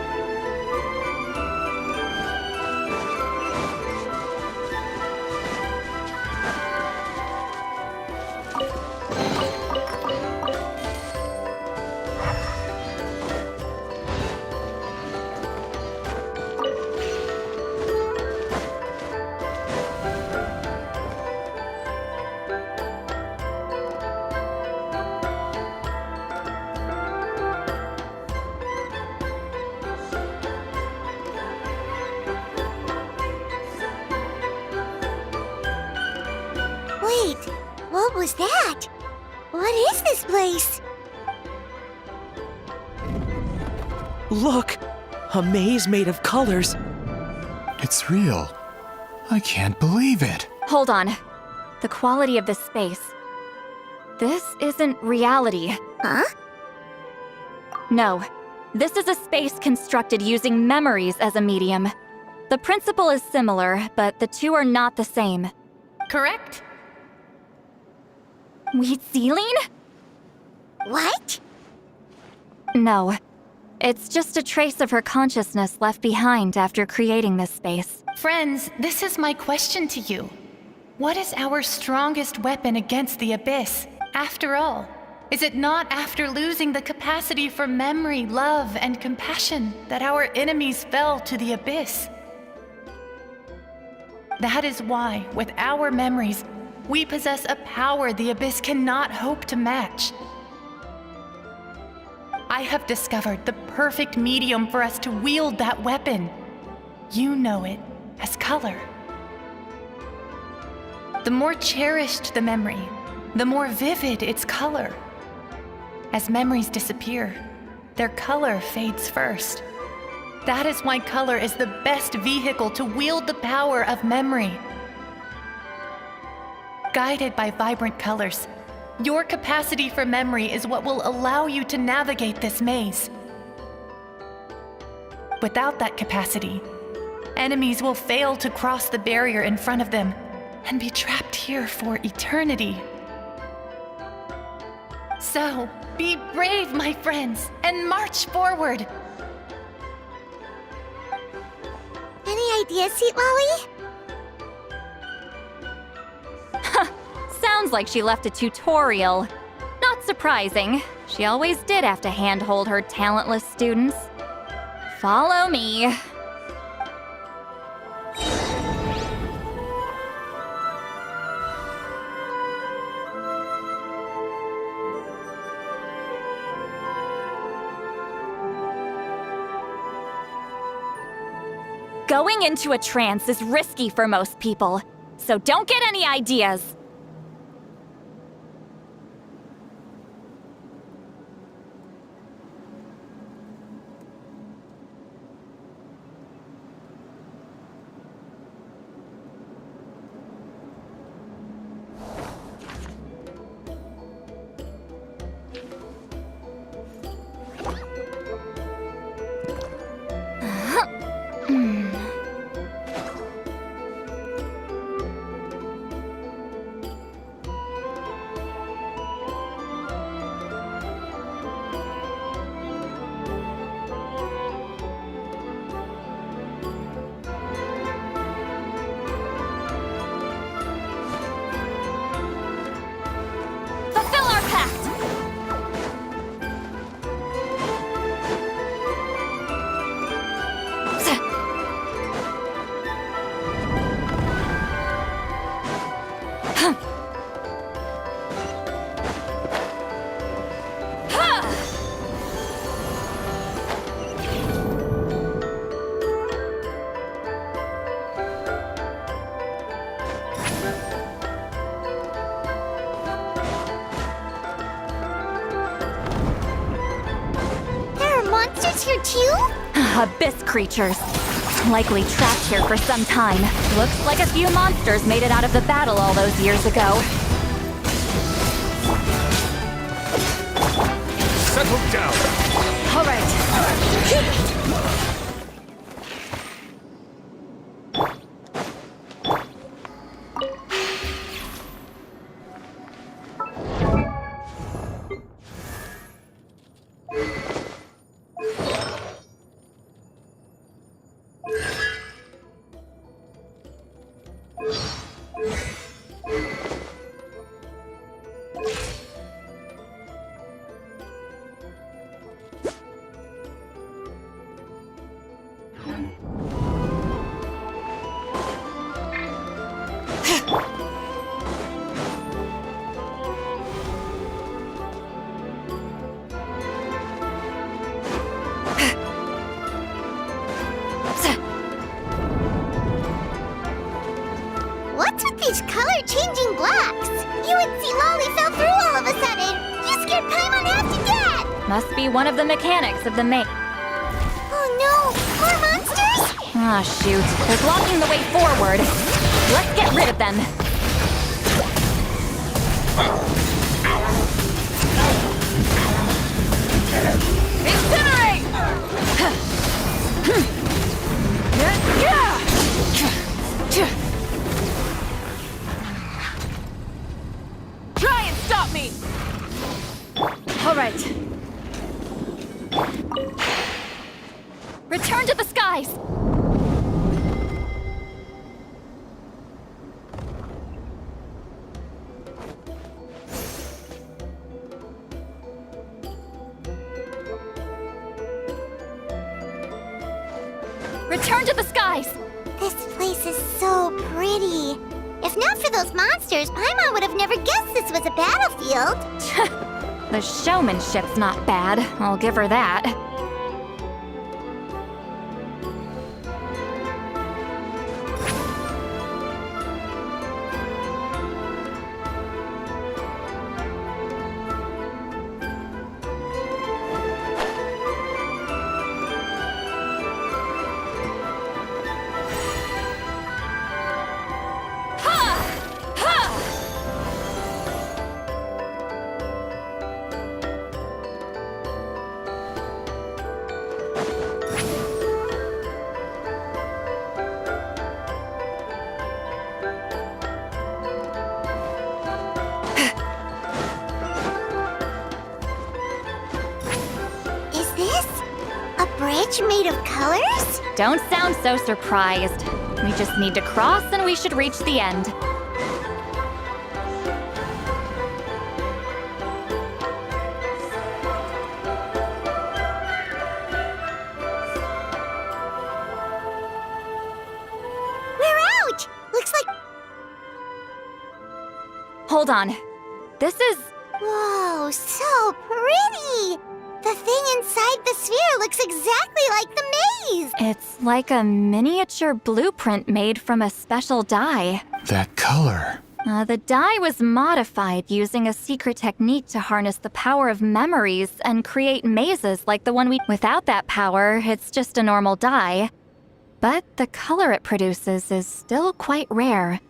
[SPEAKER 4] Wait, what was that? What is this place?
[SPEAKER 21] Look, a maze made of colors.
[SPEAKER 20] It's real. I can't believe it.
[SPEAKER 7] Hold on. The quality of this space. This isn't reality.
[SPEAKER 4] Huh?
[SPEAKER 7] No. This is a space constructed using memories as a medium. The principle is similar, but the two are not the same.
[SPEAKER 9] Correct?
[SPEAKER 7] Wheatsealing?
[SPEAKER 4] What?
[SPEAKER 7] No. It's just a trace of her consciousness left behind after creating this space.
[SPEAKER 9] Friends, this is my question to you. What is our strongest weapon against the Abyss? After all, is it not after losing the capacity for memory, love, and compassion that our enemies fell to the Abyss? That is why, with our memories, we possess a power the Abyss cannot hope to match. I have discovered the perfect medium for us to wield that weapon. You know it as color. The more cherished the memory, the more vivid its color. As memories disappear, their color fades first. That is why color is the best vehicle to wield the power of memory. Guided by vibrant colors, your capacity for memory is what will allow you to navigate this maze. Without that capacity, enemies will fail to cross the barrier in front of them and be trapped here for eternity. So, be brave, my friends, and march forward.
[SPEAKER 4] Any ideas, Sweet Lolly?
[SPEAKER 7] Sounds like she left a tutorial. Not surprising. She always did have to handhold her talentless students. Follow me. Going into a trance is risky for most people, so don't get any ideas.
[SPEAKER 4] monsters here too?
[SPEAKER 7] Abyss creatures. Likely trapped here for some time. Looks like a few monsters made it out of the battle all those years ago.
[SPEAKER 1] Settle down.
[SPEAKER 7] All right.
[SPEAKER 4] What's with these color-changing blocks? You and see Lolly fell through all of a sudden. You scared Paimon half to death.
[SPEAKER 7] Must be one of the mechanics of the
[SPEAKER 4] Oh no, more monsters?
[SPEAKER 7] Ah, shoot. They're blocking the way forward. Let's get rid of them. Incinerate! Try and stop me! All right. Return to the skies! Return to the skies!
[SPEAKER 4] This place is so pretty. If not for those monsters, Paimon would have never guessed this was a battlefield.
[SPEAKER 7] The showmanship's not bad, I'll give her that.
[SPEAKER 4] Bridge made of colors?
[SPEAKER 7] Don't sound so surprised. We just need to cross and we should reach the end.
[SPEAKER 4] We're out! Looks like...
[SPEAKER 7] Hold on. This is...
[SPEAKER 4] Whoa, so pretty! The thing inside the sphere looks exactly like the maze!
[SPEAKER 7] It's like a miniature blueprint made from a special dye.
[SPEAKER 20] That color.
[SPEAKER 7] The dye was modified using a secret technique to harness the power of memories and create mazes like the one we... Without that power, it's just a normal dye. But the color it produces is still quite rare.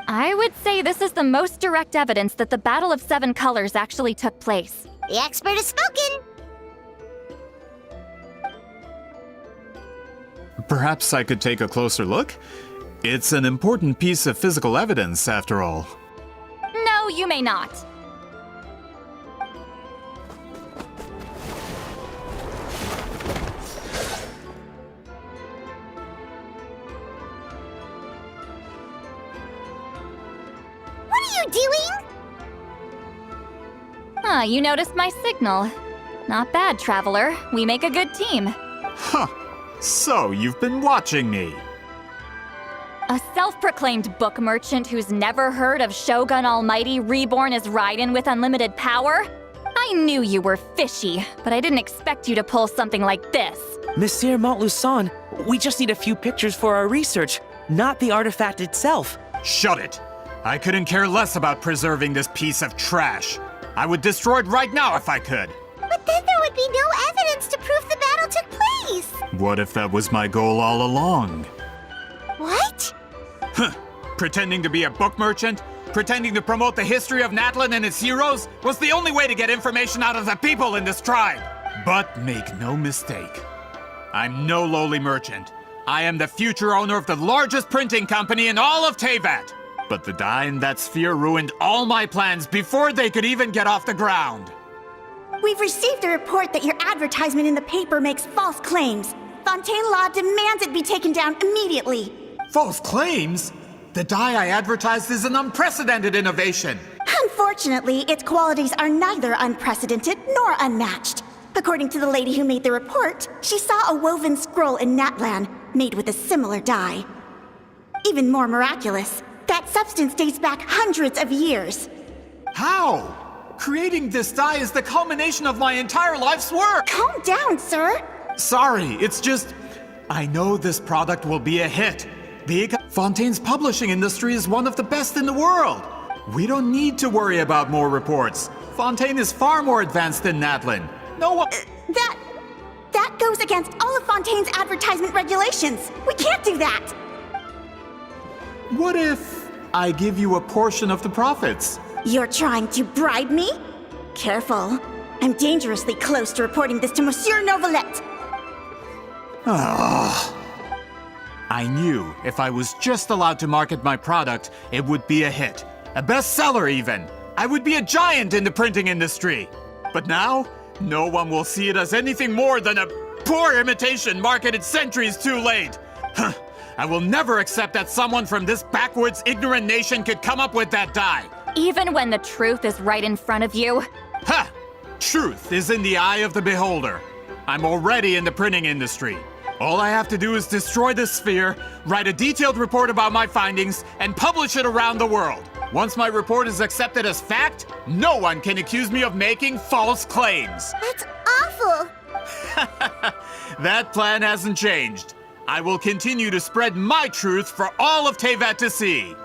[SPEAKER 7] I would say this is the most direct evidence that the Battle of Seven Colors actually took place.
[SPEAKER 4] The expert has spoken!
[SPEAKER 20] Perhaps I could take a closer look? It's an important piece of physical evidence, after all.
[SPEAKER 7] No, you may not.
[SPEAKER 4] What are you doing?
[SPEAKER 7] Ah, you noticed my signal. Not bad, Traveler. We make a good team.
[SPEAKER 20] Huh. So, you've been watching me.
[SPEAKER 7] A self-proclaimed book merchant who's never heard of Shogun Almighty reborn as Raiden with unlimited power? I knew you were fishy, but I didn't expect you to pull something like this.
[SPEAKER 21] Monsieur Montluçon, we just need a few pictures for our research, not the artifact itself.
[SPEAKER 20] Shut it! I couldn't care less about preserving this piece of trash. I would destroy it right now if I could.
[SPEAKER 4] But then there would be no evidence to prove the battle took place.
[SPEAKER 20] What if that was my goal all along?
[SPEAKER 4] What?
[SPEAKER 20] Pretending to be a book merchant, pretending to promote the history of Natlan and its heroes was the only way to get information out of the people in this tribe. But make no mistake, I'm no lowly merchant. I am the future owner of the largest printing company in all of Teyvat. But the dye in that sphere ruined all my plans before they could even get off the ground.
[SPEAKER 12] We've received a report that your advertisement in the paper makes false claims. Fontaine Law demands it be taken down immediately.
[SPEAKER 20] False claims? The dye I advertised is an unprecedented innovation.
[SPEAKER 12] Unfortunately, its qualities are neither unprecedented nor unmatched. According to the lady who made the report, she saw a woven scroll in Natlan made with a similar dye. Even more miraculous, that substance dates back hundreds of years.
[SPEAKER 20] How? Creating this dye is the culmination of my entire life's work!
[SPEAKER 12] Calm down, sir!
[SPEAKER 20] Sorry, it's just... I know this product will be a hit. Fontaine's publishing industry is one of the best in the world. We don't need to worry about more reports. Fontaine is far more advanced than Natlan. No one...
[SPEAKER 12] That goes against all of Fontaine's advertisement regulations. We can't do that!
[SPEAKER 20] What if I give you a portion of the profits?
[SPEAKER 12] You're trying to bribe me? Careful. I'm dangerously close to reporting this to Monsieur Novelette.
[SPEAKER 20] I knew if I was just allowed to market my product, it would be a hit. A bestseller even. I would be a giant in the printing industry. But now, no one will see it as anything more than a poor imitation marketed centuries too late. I will never accept that someone from this backwoods, ignorant nation could come up with that dye.
[SPEAKER 7] Even when the truth is right in front of you?
[SPEAKER 20] Ha! Truth is in the eye of the beholder. I'm already in the printing industry. All I have to do is destroy this sphere, write a detailed report about my findings, and publish it around the world. Once my report is accepted as fact, no one can accuse me of making false claims.
[SPEAKER 4] That's awful.
[SPEAKER 20] That plan hasn't changed. I will continue to spread my truth for all of Teyvat to see.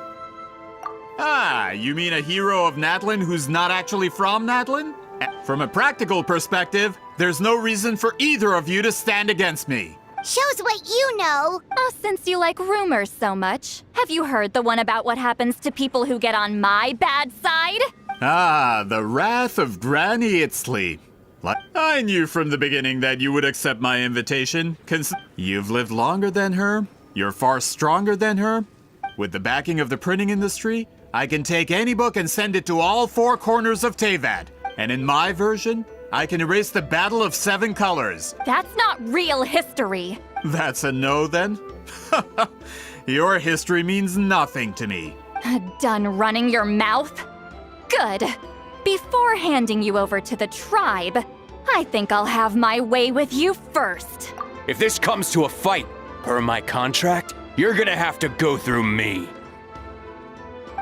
[SPEAKER 20] Ah, you mean a hero of Natlan who's not actually from Natlan? From a practical perspective, there's no reason for either of you to stand against me.
[SPEAKER 4] Shows what you know.
[SPEAKER 7] Oh, since you like rumors so much, have you heard the one about what happens to people who get on my bad side?
[SPEAKER 20] Ah, the wrath of Granny Itzley. I knew from the beginning that you would accept my invitation. You've lived longer than her. You're far stronger than her. With the backing of the printing industry, I can take any book and send it to all four corners of Teyvat. And in my version, I can erase the Battle of Seven Colors.
[SPEAKER 7] That's not real history.
[SPEAKER 20] That's a no, then? Your history means nothing to me.
[SPEAKER 7] Done running your mouth? Good. Before handing you over to the tribe, I think I'll have my way with you first.
[SPEAKER 19] If this comes to a fight, per my contract, you're gonna have to go through me.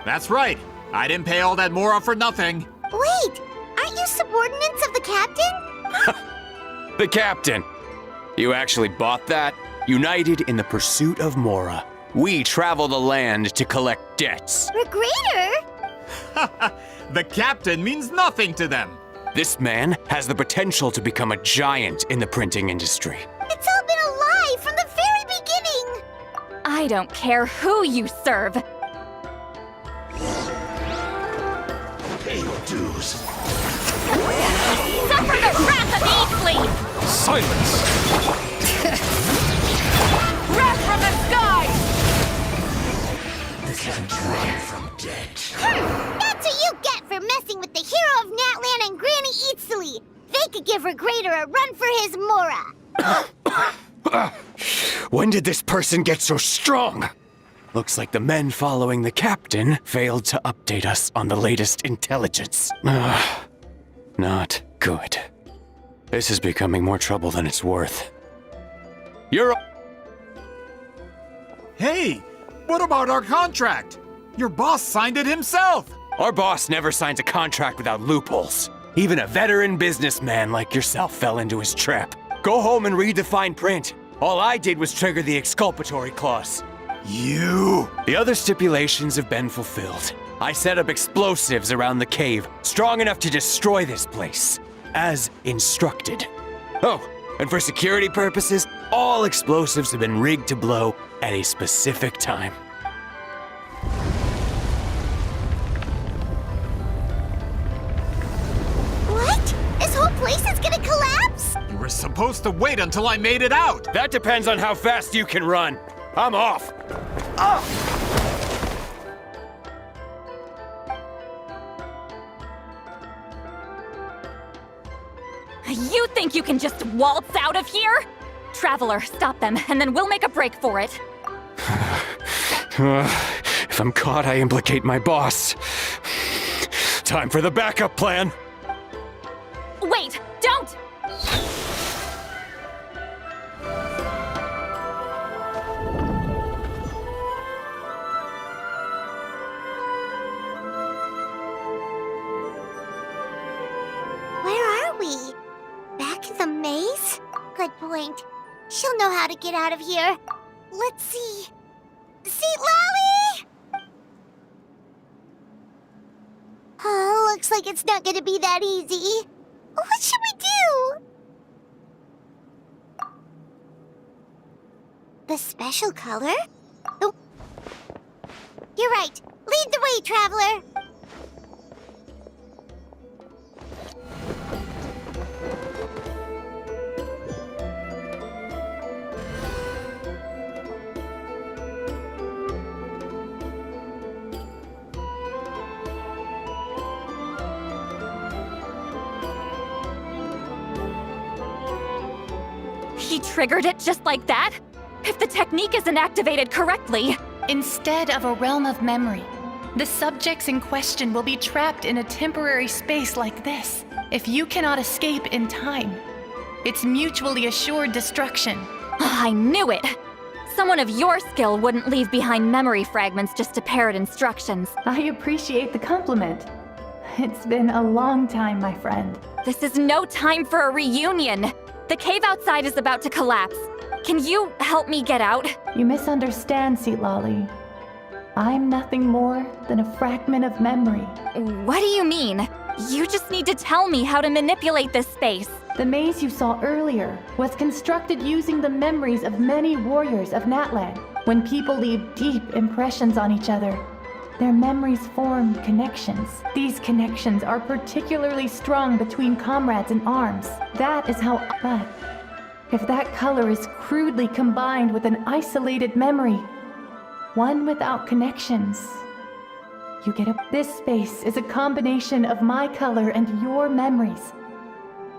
[SPEAKER 20] That's right. I didn't pay all that Mora for nothing.
[SPEAKER 4] Wait, aren't you subordinates of the captain?
[SPEAKER 19] The captain. You actually bought that? United in the pursuit of Mora. We travel the land to collect debts.
[SPEAKER 4] Regreator?
[SPEAKER 20] The captain means nothing to them.
[SPEAKER 19] This man has the potential to become a giant in the printing industry.
[SPEAKER 4] It's all been a lie from the very beginning.
[SPEAKER 7] I don't care who you serve.
[SPEAKER 11] Pay your dues.
[SPEAKER 7] Suffer the wrath of Easley!
[SPEAKER 1] Silence!
[SPEAKER 7] Wrath from the skies!
[SPEAKER 11] This can run from dead.
[SPEAKER 4] That's what you get for messing with the hero of Natlan and Granny Itzley. They could give Regreator a run for his Mora.
[SPEAKER 19] When did this person get so strong? Looks like the men following the captain failed to update us on the latest intelligence. Not good. This is becoming more trouble than it's worth.
[SPEAKER 20] Hey, what about our contract? Your boss signed it himself.
[SPEAKER 19] Our boss never signs a contract without loopholes. Even a veteran businessman like yourself fell into his trap. Go home and read the fine print. All I did was trigger the exculpatory clause.
[SPEAKER 20] You!
[SPEAKER 19] The other stipulations have been fulfilled. I set up explosives around the cave, strong enough to destroy this place, as instructed. Oh, And for security purposes, all explosives have been rigged to blow at a specific time.
[SPEAKER 4] What? This whole place is gonna collapse?
[SPEAKER 20] You were supposed to wait until I made it out!
[SPEAKER 19] That depends on how fast you can run. I'm off.
[SPEAKER 7] You think you can just waltz out of here? Traveler, stop them, and then we'll make a break for it.
[SPEAKER 19] If I'm caught, I implicate my boss. Time for the backup plan.
[SPEAKER 7] Wait, don't!
[SPEAKER 4] Where are we? Back in the maze? Good point. She'll know how to get out of here. Let's see. Seat Lolly! Oh, looks like it's not gonna be that easy. What should we do? The special color? Oh. You're right. Lead the way, traveler.
[SPEAKER 7] He triggered it just like that? If the technique isn't activated correctly...
[SPEAKER 9] Instead of a realm of memory, the subjects in question will be trapped in a temporary space like this. If you cannot escape in time, it's mutually assured destruction.
[SPEAKER 7] I knew it! Someone of your skill wouldn't leave behind memory fragments just to parrot instructions.
[SPEAKER 9] I appreciate the compliment. It's been a long time, my friend.
[SPEAKER 7] This is no time for a reunion! The cave outside is about to collapse. Can you help me get out?
[SPEAKER 9] You misunderstand, Seat Lolly. I'm nothing more than a fragment of memory.
[SPEAKER 7] What do you mean? You just need to tell me how to manipulate this space.
[SPEAKER 9] The maze you saw earlier was constructed using the memories of many warriors of Natlan. When people leave deep impressions on each other, their memories form connections. These connections are particularly strong between comrades in arms. That is how... But if that color is crudely combined with an isolated memory, one without connections, you get a... This space is a combination of my color and your memories.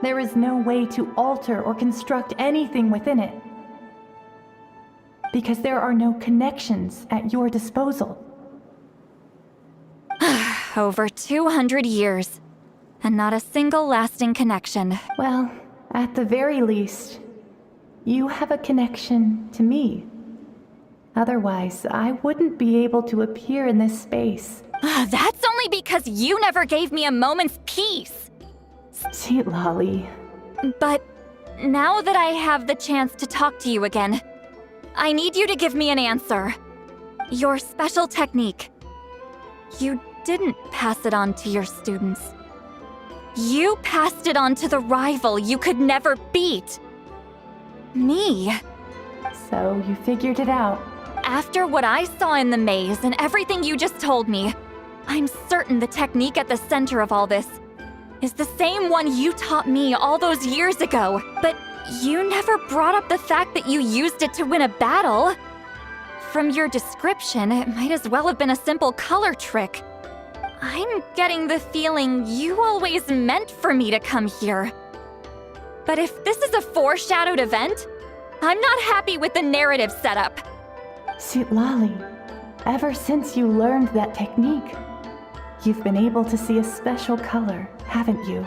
[SPEAKER 9] There is no way to alter or construct anything within it, because there are no connections at your disposal.
[SPEAKER 7] Over 200 years, and not a single lasting connection.
[SPEAKER 9] Well, at the very least, you have a connection to me. Otherwise, I wouldn't be able to appear in this space.
[SPEAKER 7] That's only because you never gave me a moment's peace.
[SPEAKER 9] Seat Lolly.
[SPEAKER 7] But now that I have the chance to talk to you again, I need you to give me an answer. Your special technique. You didn't pass it on to your students. You passed it on to the rival you could never beat. Me.
[SPEAKER 9] So you figured it out.
[SPEAKER 7] After what I saw in the maze and everything you just told me, I'm certain the technique at the center of all this is the same one you taught me all those years ago. But you never brought up the fact that you used it to win a battle. From your description, it might as well have been a simple color trick. I'm getting the feeling you always meant for me to come here. But if this is a foreshadowed event, I'm not happy with the narrative setup.
[SPEAKER 9] Seat Lolly, ever since you learned that technique, you've been able to see a special color, haven't you?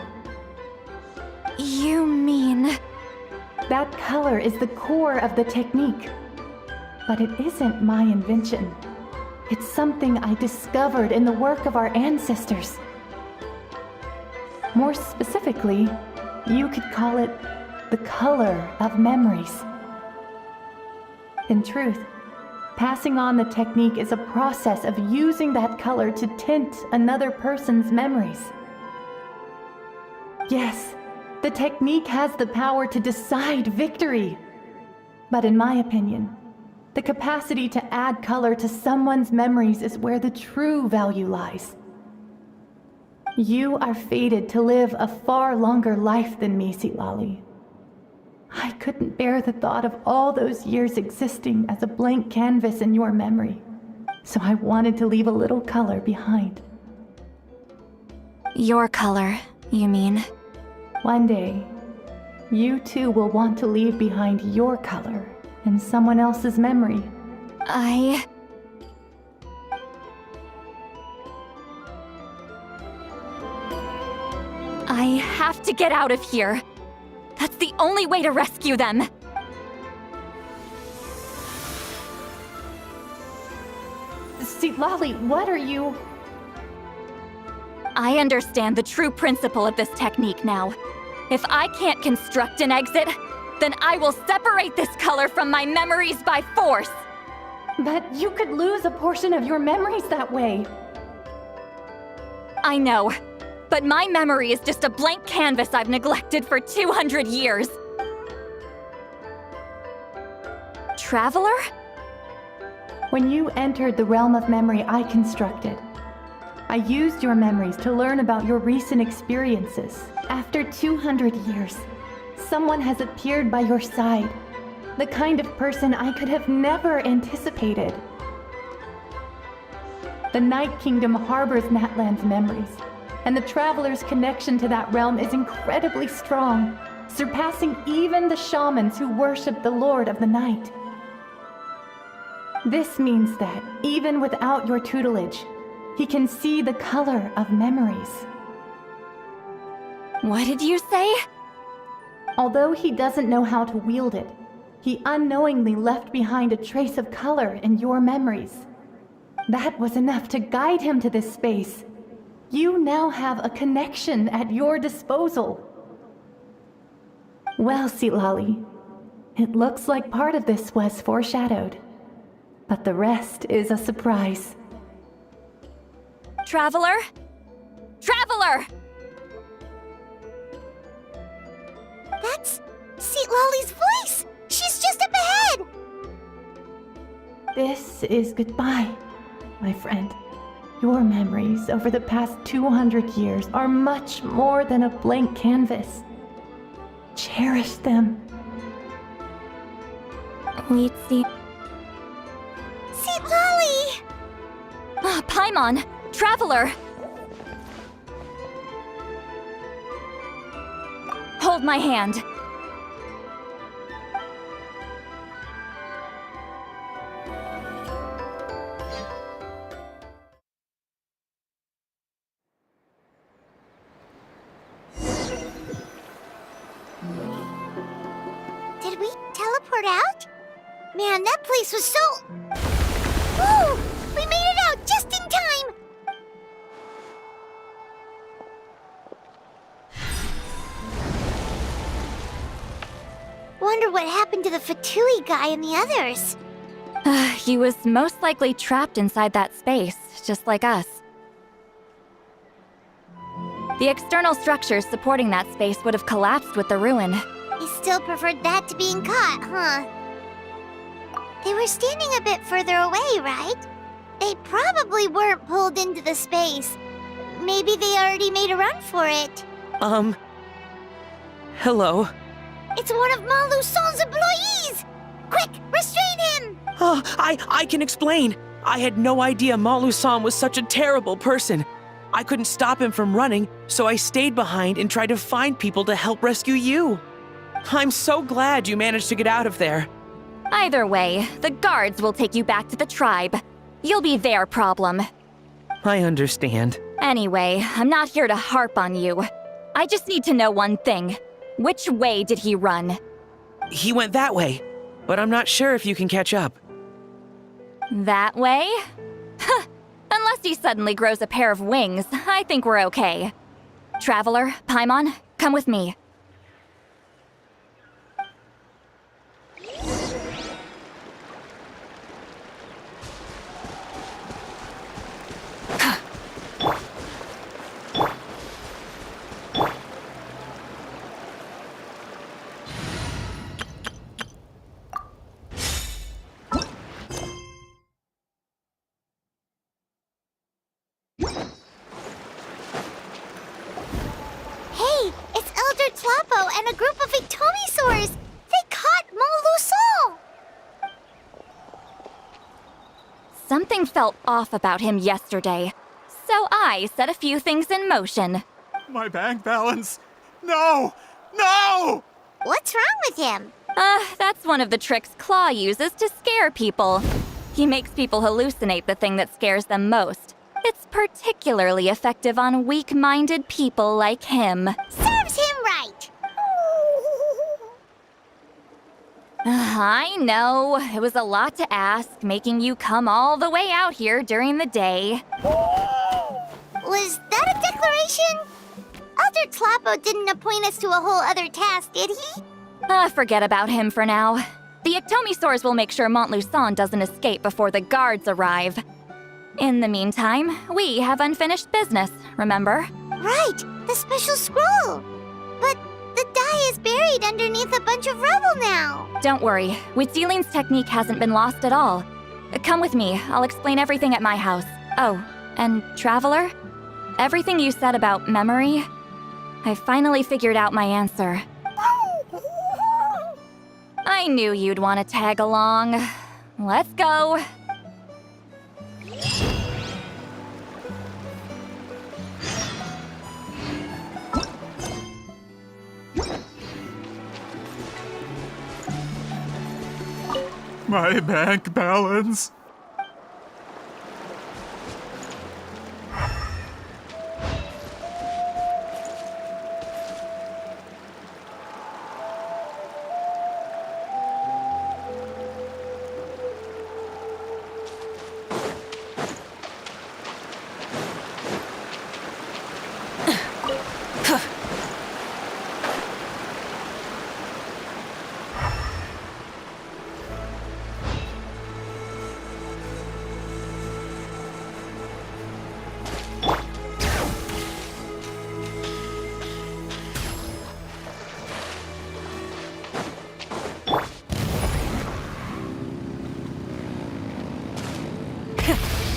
[SPEAKER 7] You mean...
[SPEAKER 9] That color is the core of the technique. But it isn't my invention. It's something I discovered in the work of our ancestors. More specifically, you could call it the color of memories. In truth, passing on the technique is a process of using that color to tint another person's memories. Yes, The technique has the power to decide victory. But in my opinion, the capacity to add color to someone's memories is where the true value lies. You are fated to live a far longer life than me, Sitlali. I couldn't bear the thought of all those years existing as a blank canvas in your memory, so I wanted to leave a little color behind.
[SPEAKER 7] Your color, you mean?
[SPEAKER 9] One day, you too will want to leave behind your color in someone else's memory.
[SPEAKER 7] I have to get out of here. That's the only way to rescue them.
[SPEAKER 9] Sitlali, what are you...
[SPEAKER 7] I understand the true principle of this technique now. If I can't construct an exit, then I will separate this color from my memories by force.
[SPEAKER 9] But you could lose a portion of your memories that way.
[SPEAKER 7] I know, but my memory is just a blank canvas I've neglected for 200 years. Traveler?
[SPEAKER 9] When you entered the realm of memory I constructed, I used your memories to learn about your recent experiences. After 200 years, someone has appeared by your side. The kind of person I could have never anticipated. The Night Kingdom harbors Natlan's memories, and the Traveler's connection to that realm is incredibly strong, surpassing even the shamans who worship the Lord of the Night. This means that, even without your tutelage, he can see the color of memories.
[SPEAKER 7] What did you say?
[SPEAKER 9] Although he doesn't know how to wield it, he unknowingly left behind a trace of color in your memories. That was enough to guide him to this space. You now have a connection at your disposal. Well, Sitlali, it looks like part of this was foreshadowed, but the rest is a surprise.
[SPEAKER 7] Traveler? Traveler!
[SPEAKER 4] That's Sitlali's voice! She's just up ahead!
[SPEAKER 9] This is goodbye, my friend. Your memories over the past 200 years are much more than a blank canvas. Cherish them.
[SPEAKER 7] We'd see...
[SPEAKER 4] Sitlali!
[SPEAKER 7] Paimon! Traveler! Hold my hand.
[SPEAKER 4] Did we teleport out? Man, that place was so... Woo! We made it out just in time! Wonder what happened to the Fatui guy and the others.
[SPEAKER 7] He was most likely trapped inside that space, just like us. The external structures supporting that space would have collapsed with the ruin.
[SPEAKER 4] He still preferred that to being caught, huh? They were standing a bit further away, right? They probably weren't pulled into the space. Maybe they already made a run for it.
[SPEAKER 21] Hello?
[SPEAKER 4] It's one of Malu Son's employees! Quick, restrain him!
[SPEAKER 21] Oh, I can explain. I had no idea Malu-san was such a terrible person. I couldn't stop him from running, so I stayed behind and tried to find people to help rescue you. I'm so glad you managed to get out of there.
[SPEAKER 7] Either way, the guards will take you back to the tribe. You'll be their problem.
[SPEAKER 21] I understand.
[SPEAKER 7] Anyway, I'm not here to harp on you. I just need to know one thing. Which way did he run?
[SPEAKER 21] He went that way, but I'm not sure if you can catch up.
[SPEAKER 7] That way? Unless he suddenly grows a pair of wings, I think we're okay. Traveler, Paimon, come with me.
[SPEAKER 4] Tlapo and a group of Ictomisaurs! They caught Molusol!
[SPEAKER 7] Something felt off about him yesterday, so I set a few things in motion.
[SPEAKER 20] My bank balance! No! No!
[SPEAKER 4] What's wrong with him?
[SPEAKER 7] That's one of the tricks Claw uses to scare people. He makes people hallucinate the thing that scares them most. It's particularly effective on weak-minded people like him.
[SPEAKER 4] Serves him right!
[SPEAKER 7] I know, it was a lot to ask, making you come all the way out here during the day.
[SPEAKER 4] Was that a declaration? Elder Tlapo didn't appoint us to a whole other task, did he?
[SPEAKER 7] Forget about him for now. The Ictomisaurs will make sure Montluçon doesn't escape before the guards arrive. In the meantime, we have unfinished business, remember?
[SPEAKER 4] Right, the special scroll. But the die is buried underneath a bunch of rubble now.
[SPEAKER 7] Don't worry, Huitzilin's technique hasn't been lost at all. Come with me, I'll explain everything at my house. Oh, and Traveler? Everything you said about memory, I finally figured out my answer. I knew you'd want to tag along. Let's go.
[SPEAKER 20] My bank balance.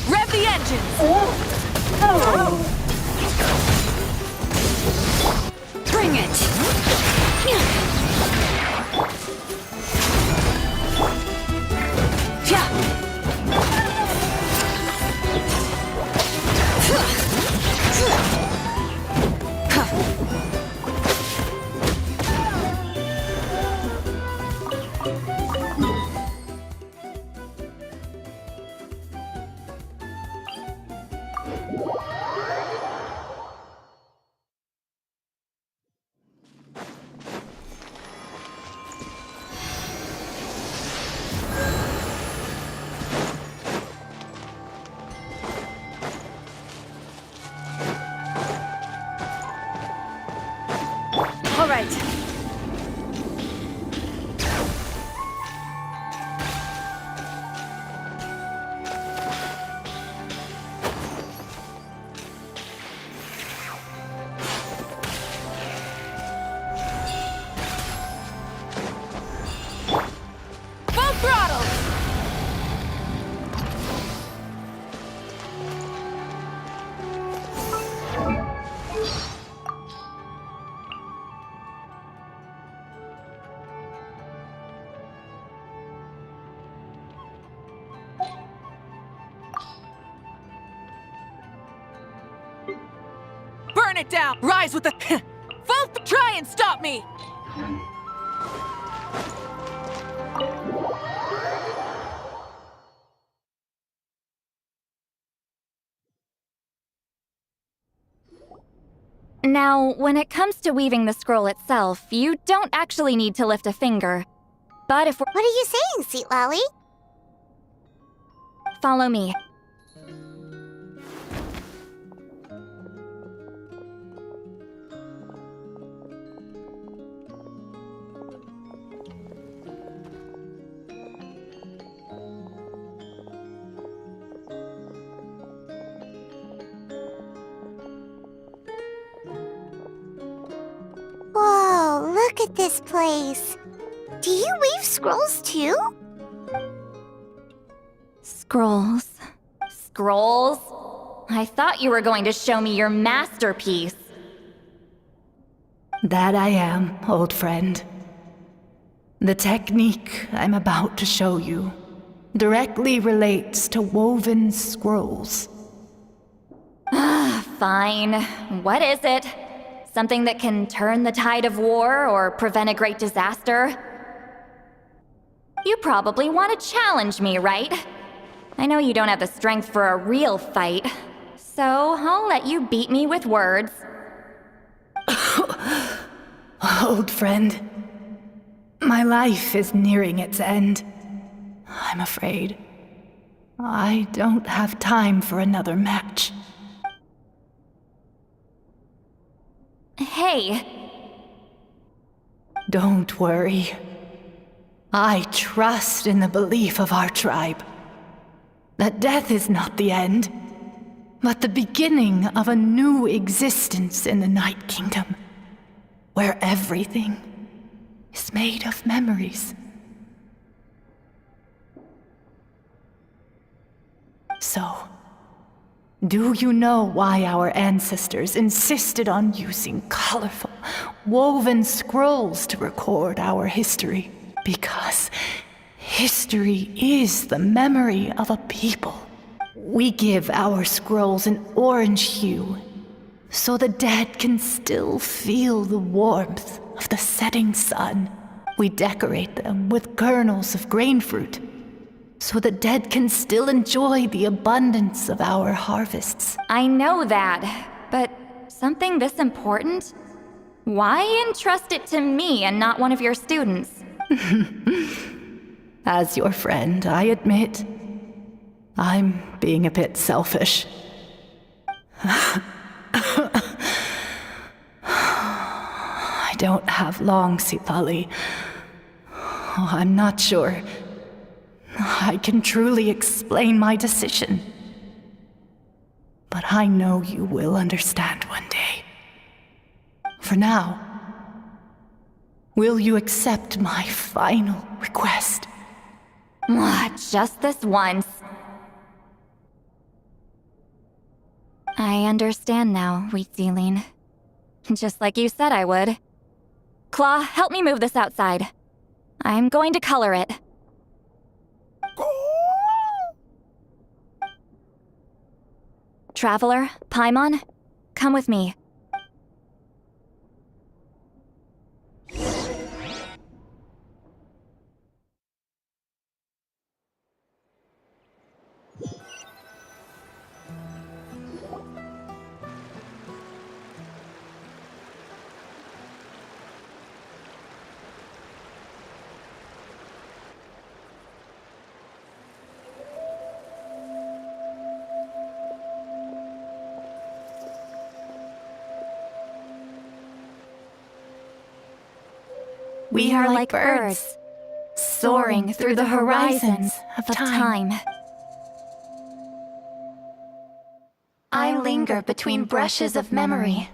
[SPEAKER 5] Rev the engines! Bring it! All right. Full throttle! Burn it down! Rise with the... Both try and stop me!
[SPEAKER 7] Now, when it comes to weaving the scroll itself, you don't actually need to lift a finger. But if we're...
[SPEAKER 4] What are you saying, Sweet Lolly?
[SPEAKER 7] Follow me.
[SPEAKER 4] Whoa, look at this place. Do you weave scrolls too?
[SPEAKER 7] Scrolls. Scrolls? I thought you were going to show me your masterpiece.
[SPEAKER 9] That I am, old friend. The technique I'm about to show you directly relates to woven scrolls.
[SPEAKER 7] Fine. What is it? Something that can turn the tide of war or prevent a great disaster? You probably want to challenge me, right? I know you don't have the strength for a real fight, so I'll let you beat me with words.
[SPEAKER 9] Old friend, my life is nearing its end. I'm afraid I don't have time for another match.
[SPEAKER 7] Hey.
[SPEAKER 9] Don't worry. I trust in the belief of our tribe that death is not the end, but the beginning of a new existence in the Night Kingdom, where everything is made of memories. So, do you know why our ancestors insisted on using colorful, woven scrolls to record our history? Because history is the memory of a people. We give our scrolls an orange hue, so the dead can still feel the warmth of the setting sun. We decorate them with kernels of grain fruit, so the dead can still enjoy the abundance of our harvests.
[SPEAKER 7] I know that, but something this important? Why entrust it to me and not one of your students?
[SPEAKER 9] As your friend, I admit, I'm being a bit selfish. I don't have long, Sipali. I'm not sure I can truly explain my decision. But I know you will understand one day. For now, will you accept my final request?
[SPEAKER 7] Just this once. I understand now, Wheatsealing. Just like you said I would. Claw, help me move this outside. I'm going to color it. Traveler, Paimon, come with me.
[SPEAKER 9] We are like birds, soaring through the horizons of time. I linger between brushes of memory,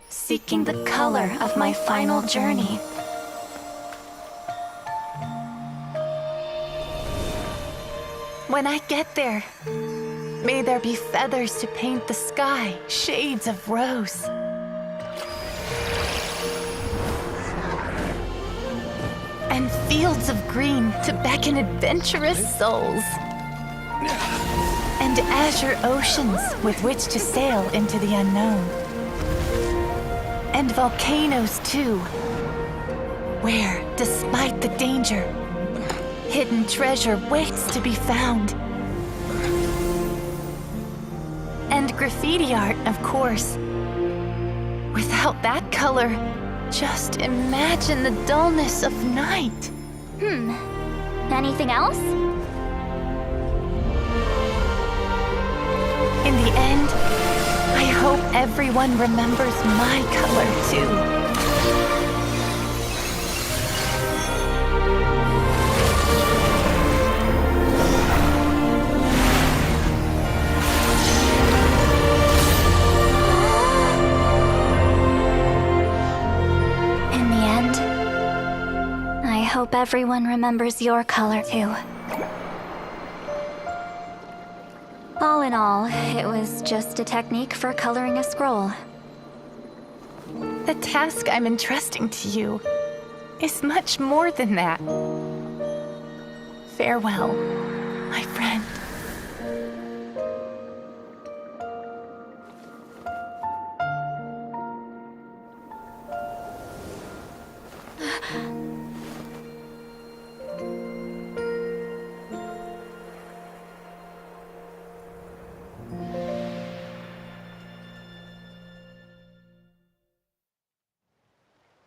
[SPEAKER 9] seeking the color of my final journey. When I get there, may there be feathers to paint the sky, shades of rose. And fields of green to beckon adventurous souls. And azure oceans with which to sail into the unknown. And volcanoes too, where, despite the danger, hidden treasure waits to be found. And graffiti art, of course. Without that color, just imagine the dullness of night.
[SPEAKER 7] Anything else?
[SPEAKER 9] In the end, I hope everyone remembers my color too.
[SPEAKER 2] I hope everyone remembers your color too. All in all, it was just a technique for coloring a scroll.
[SPEAKER 9] The task I'm entrusting to you is much more than that. Farewell, my friend.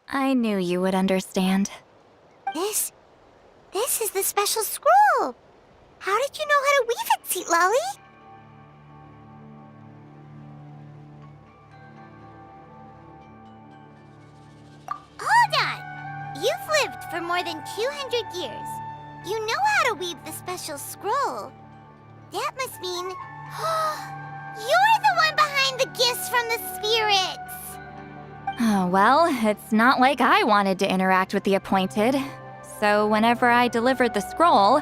[SPEAKER 7] I knew you would understand.
[SPEAKER 4] This is the special scroll. How did you know how to weave it, Seat Lolly? Hold on! You've lived for more than 200 years. You know how to weave the special scroll. That must mean... you're the one behind the gifts from the spirits!
[SPEAKER 7] Oh, well, it's not like I wanted to interact with the appointed. So whenever I delivered the scroll,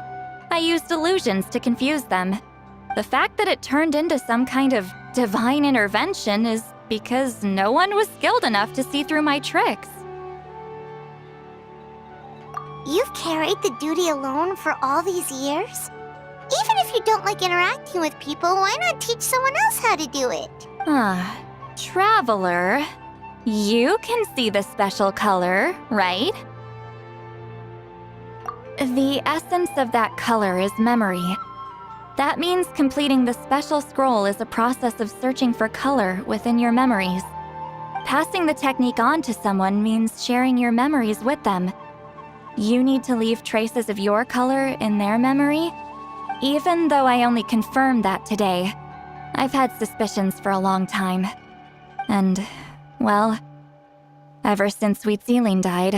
[SPEAKER 7] I used illusions to confuse them. The fact that it turned into some kind of divine intervention is because no one was skilled enough to see through my tricks.
[SPEAKER 4] You've carried the duty alone for all these years? Even if you don't like interacting with people, why not teach someone else how to do it?
[SPEAKER 7] Traveler, you can see the special color, right? The essence of that color is memory. That means completing the special scroll is a process of searching for color within your memories. Passing the technique on to someone means sharing your memories with them. You need to leave traces of your color in their memory. Even though I only confirmed that today, I've had suspicions for a long time. And, well, ever since Sweet Ceiling died,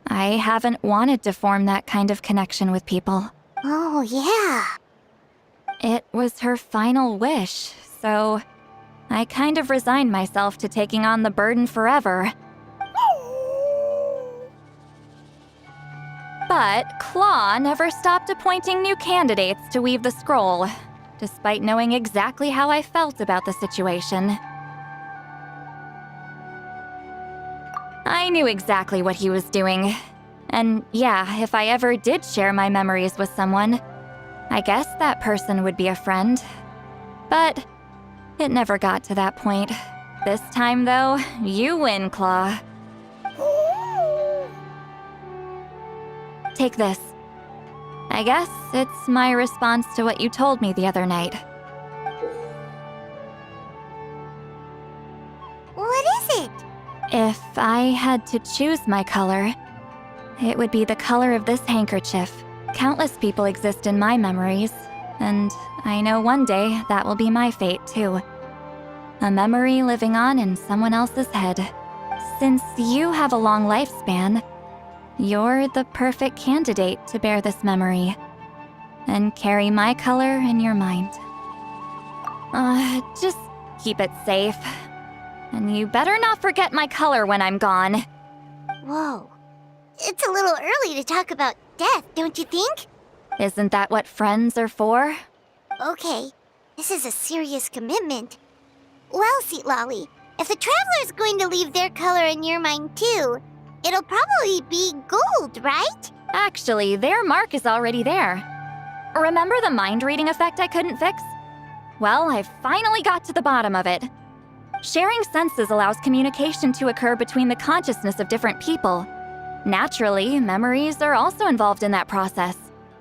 [SPEAKER 7] I haven't wanted to form that kind of connection with people.
[SPEAKER 4] Oh, yeah.
[SPEAKER 7] It was her final wish, so I kind of resigned myself to taking on the burden forever. But Claw never stopped appointing new candidates to weave the scroll, despite knowing exactly how I felt about the situation. I knew exactly what he was doing. And yeah, if I ever did share my memories with someone, I guess that person would be a friend. But it never got to that point. This time, though, you win, Claw. Take this. I guess it's my response to what you told me the other night.
[SPEAKER 4] What is it?
[SPEAKER 7] If I had to choose my color, it would be the color of this handkerchief. Countless people exist in my memories, and I know one day that will be my fate too. A memory living on in someone else's head. Since you have a long lifespan, you're the perfect candidate to bear this memory and carry my color in your mind. Just keep it safe. And you better not forget my color when I'm gone.
[SPEAKER 4] Whoa. It's a little early to talk about death, don't you think?
[SPEAKER 7] Isn't that what friends are for?
[SPEAKER 4] Okay, this is a serious commitment. Well, Seat Lolly, if the Traveler's going to leave their color in your mind too, it'll probably be gold, right?
[SPEAKER 7] Actually, their mark is already there. Remember the mind-reading effect I couldn't fix? Well, I finally got to the bottom of it. Sharing senses allows communication to occur between the consciousness of different people. Naturally, memories are also involved in that process.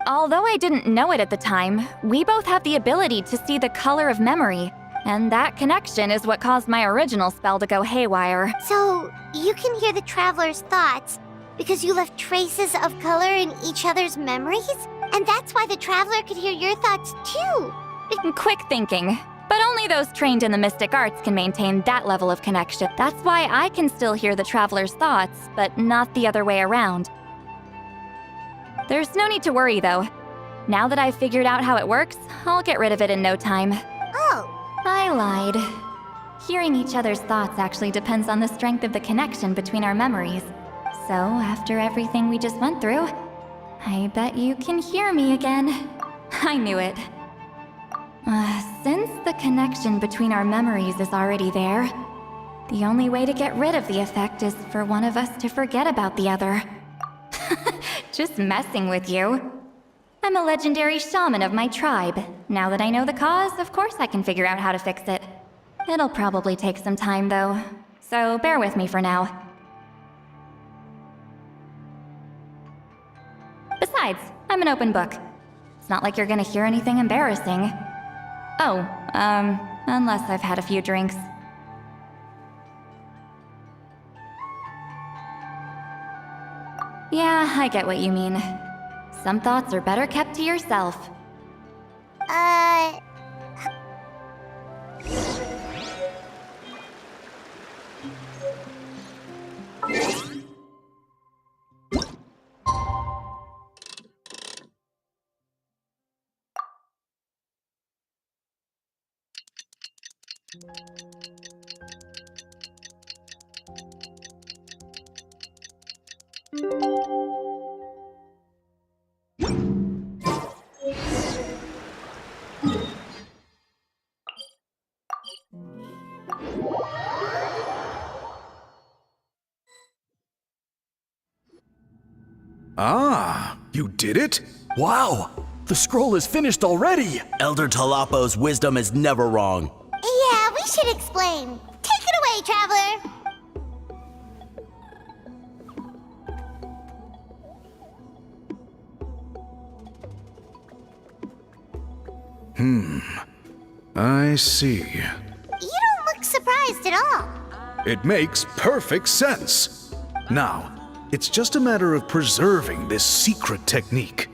[SPEAKER 7] Although I didn't know it at the time, we both have the ability to see the color of memory, and that connection is what caused my original spell to go haywire.
[SPEAKER 4] So, you can hear the Traveler's thoughts because you left traces of color in each other's memories? And that's why the Traveler could hear your thoughts too!
[SPEAKER 7] Quick thinking. But only those trained in the mystic arts can maintain that level of connection. That's why I can still hear the Traveler's thoughts, but not the other way around. There's no need to worry, though. Now that I've figured out how it works, I'll get rid of it in no time.
[SPEAKER 4] Oh!
[SPEAKER 7] I lied. Hearing each other's thoughts actually depends on the strength of the connection between our memories. So, after everything we just went through, I bet you can hear me again. I knew it. Since the connection between our memories is already there, The only way to get rid of the effect is for one of us to forget about the other. Just messing with you. I'm a legendary shaman of my tribe. Now that I know the cause, of course I can figure out how to fix it. It'll probably take some time, though. So bear with me for now. Besides, I'm an open book. It's not like you're gonna hear anything embarrassing. Oh, unless I've had a few drinks. Yeah, I get what you mean. Some thoughts are better kept to yourself.
[SPEAKER 14] Ah, you did it?
[SPEAKER 13] Wow, the scroll is finished already!
[SPEAKER 22] Elder Talapo's wisdom is never wrong.
[SPEAKER 4] Yeah, we should explain. Take it away, Traveler!
[SPEAKER 14] I see.
[SPEAKER 4] You don't look surprised at all.
[SPEAKER 14] It makes perfect sense. Now, it's just a matter of preserving this secret technique.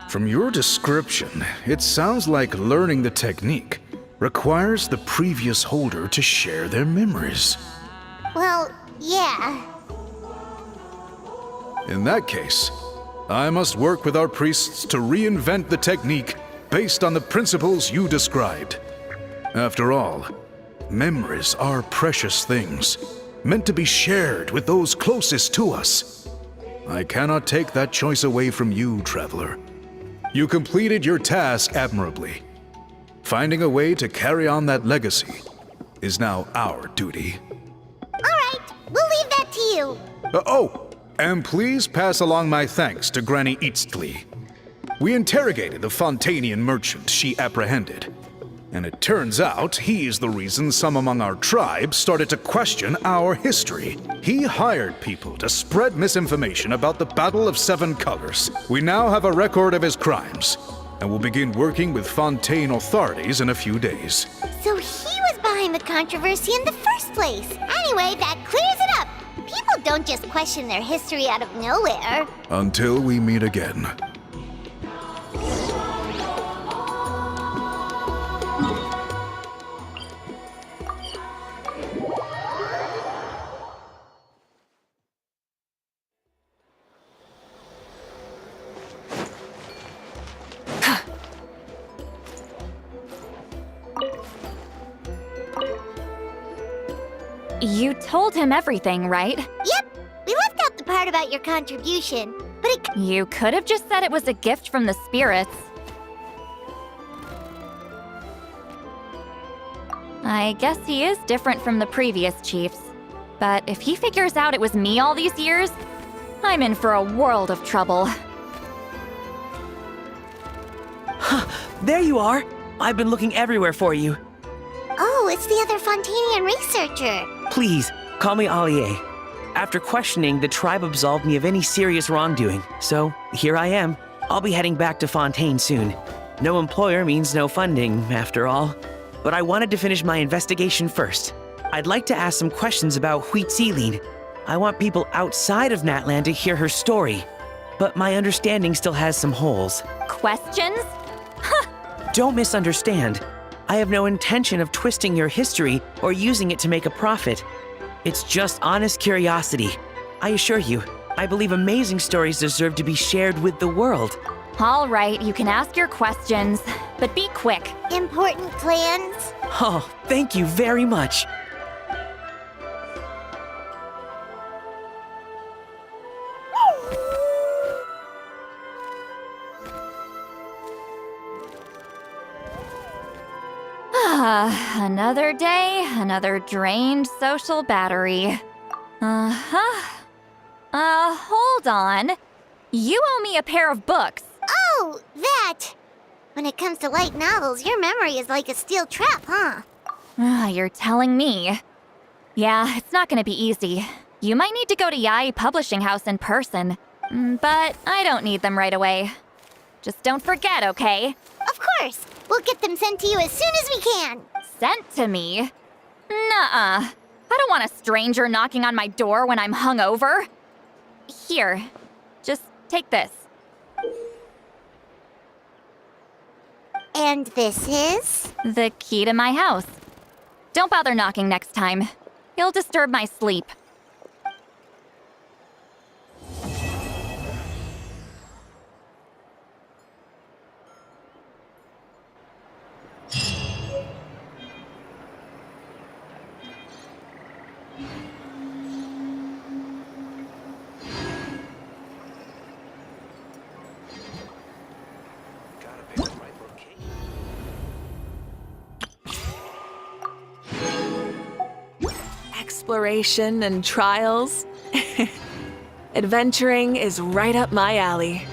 [SPEAKER 14] From your description, it sounds like learning the technique requires the previous holder to share their memories.
[SPEAKER 4] Well, yeah.
[SPEAKER 14] In that case, I must work with our priests to reinvent the technique based on the principles you described. After all, memories are precious things, meant to be shared with those closest to us. I cannot take that choice away from you, Traveler. You completed your task admirably. Finding a way to carry on that legacy is now our duty.
[SPEAKER 4] All right, we'll leave that to you.
[SPEAKER 14] And please pass along my thanks to Granny Eastly. We interrogated the Fontanian merchant she apprehended, and it turns out he's the reason some among our tribe started to question our history. He hired people to spread misinformation about the Battle of Seven Colors. We now have a record of his crimes, and will begin working with Fontaine authorities in a few days.
[SPEAKER 4] So he was behind the controversy in the first place. Anyway, that clears it up. People don't just question their history out of nowhere.
[SPEAKER 14] Until we meet again.
[SPEAKER 7] You told him everything, right?
[SPEAKER 4] Yep, we left out the part about your contribution, but it...
[SPEAKER 7] You could have just said it was a gift from the spirits. I guess he is different from the previous chiefs. But if he figures out it was me all these years, I'm in for a world of trouble.
[SPEAKER 21] There you are! I've been looking everywhere for you.
[SPEAKER 4] Oh, it's the other Fontanian researcher.
[SPEAKER 21] Please, call me Allier. After questioning, the tribe absolved me of any serious wrongdoing, so here I am. I'll be heading back to Fontaine soon. No employer means no funding, after all. But I wanted to finish my investigation first. I'd like to ask some questions about Huitziline. I want people outside of Natlan to hear her story, but my understanding still has some holes.
[SPEAKER 7] Questions?
[SPEAKER 21] Don't misunderstand. I have no intention of twisting your history or using it to make a profit. It's just honest curiosity. I assure you, I believe amazing stories deserve to be shared with the world.
[SPEAKER 7] All right, you can ask your questions, but be quick.
[SPEAKER 4] Important plans?
[SPEAKER 21] Oh, thank you very much.
[SPEAKER 7] Another day, another drained social battery. Hold on. You owe me a pair of books.
[SPEAKER 4] Oh, that! When it comes to light novels, your memory is like a steel trap, huh?
[SPEAKER 7] You're telling me. Yeah, it's not gonna be easy. You might need to go to Yai Publishing House in person. But I don't need them right away. Just don't forget, okay?
[SPEAKER 4] Of course! We'll get them sent to you as soon as we can!
[SPEAKER 7] Sent to me? Nuh-uh. I don't want a stranger knocking on my door when I'm hungover. Here, just take this.
[SPEAKER 4] And this is?
[SPEAKER 7] The key to my house. Don't bother knocking next time. You'll disturb my sleep.
[SPEAKER 5] Exploration and trials. Adventuring is right up my alley.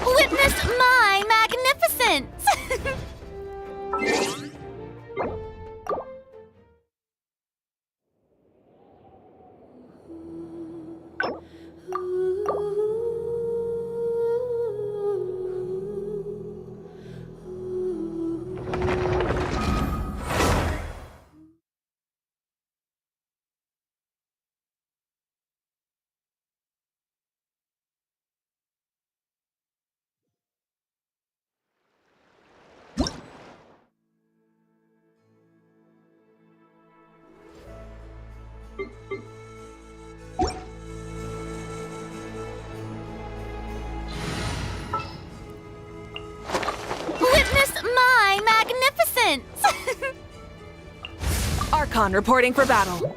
[SPEAKER 2] Witness my magnificence! Witness my magnificence!
[SPEAKER 5] Archon reporting for battle.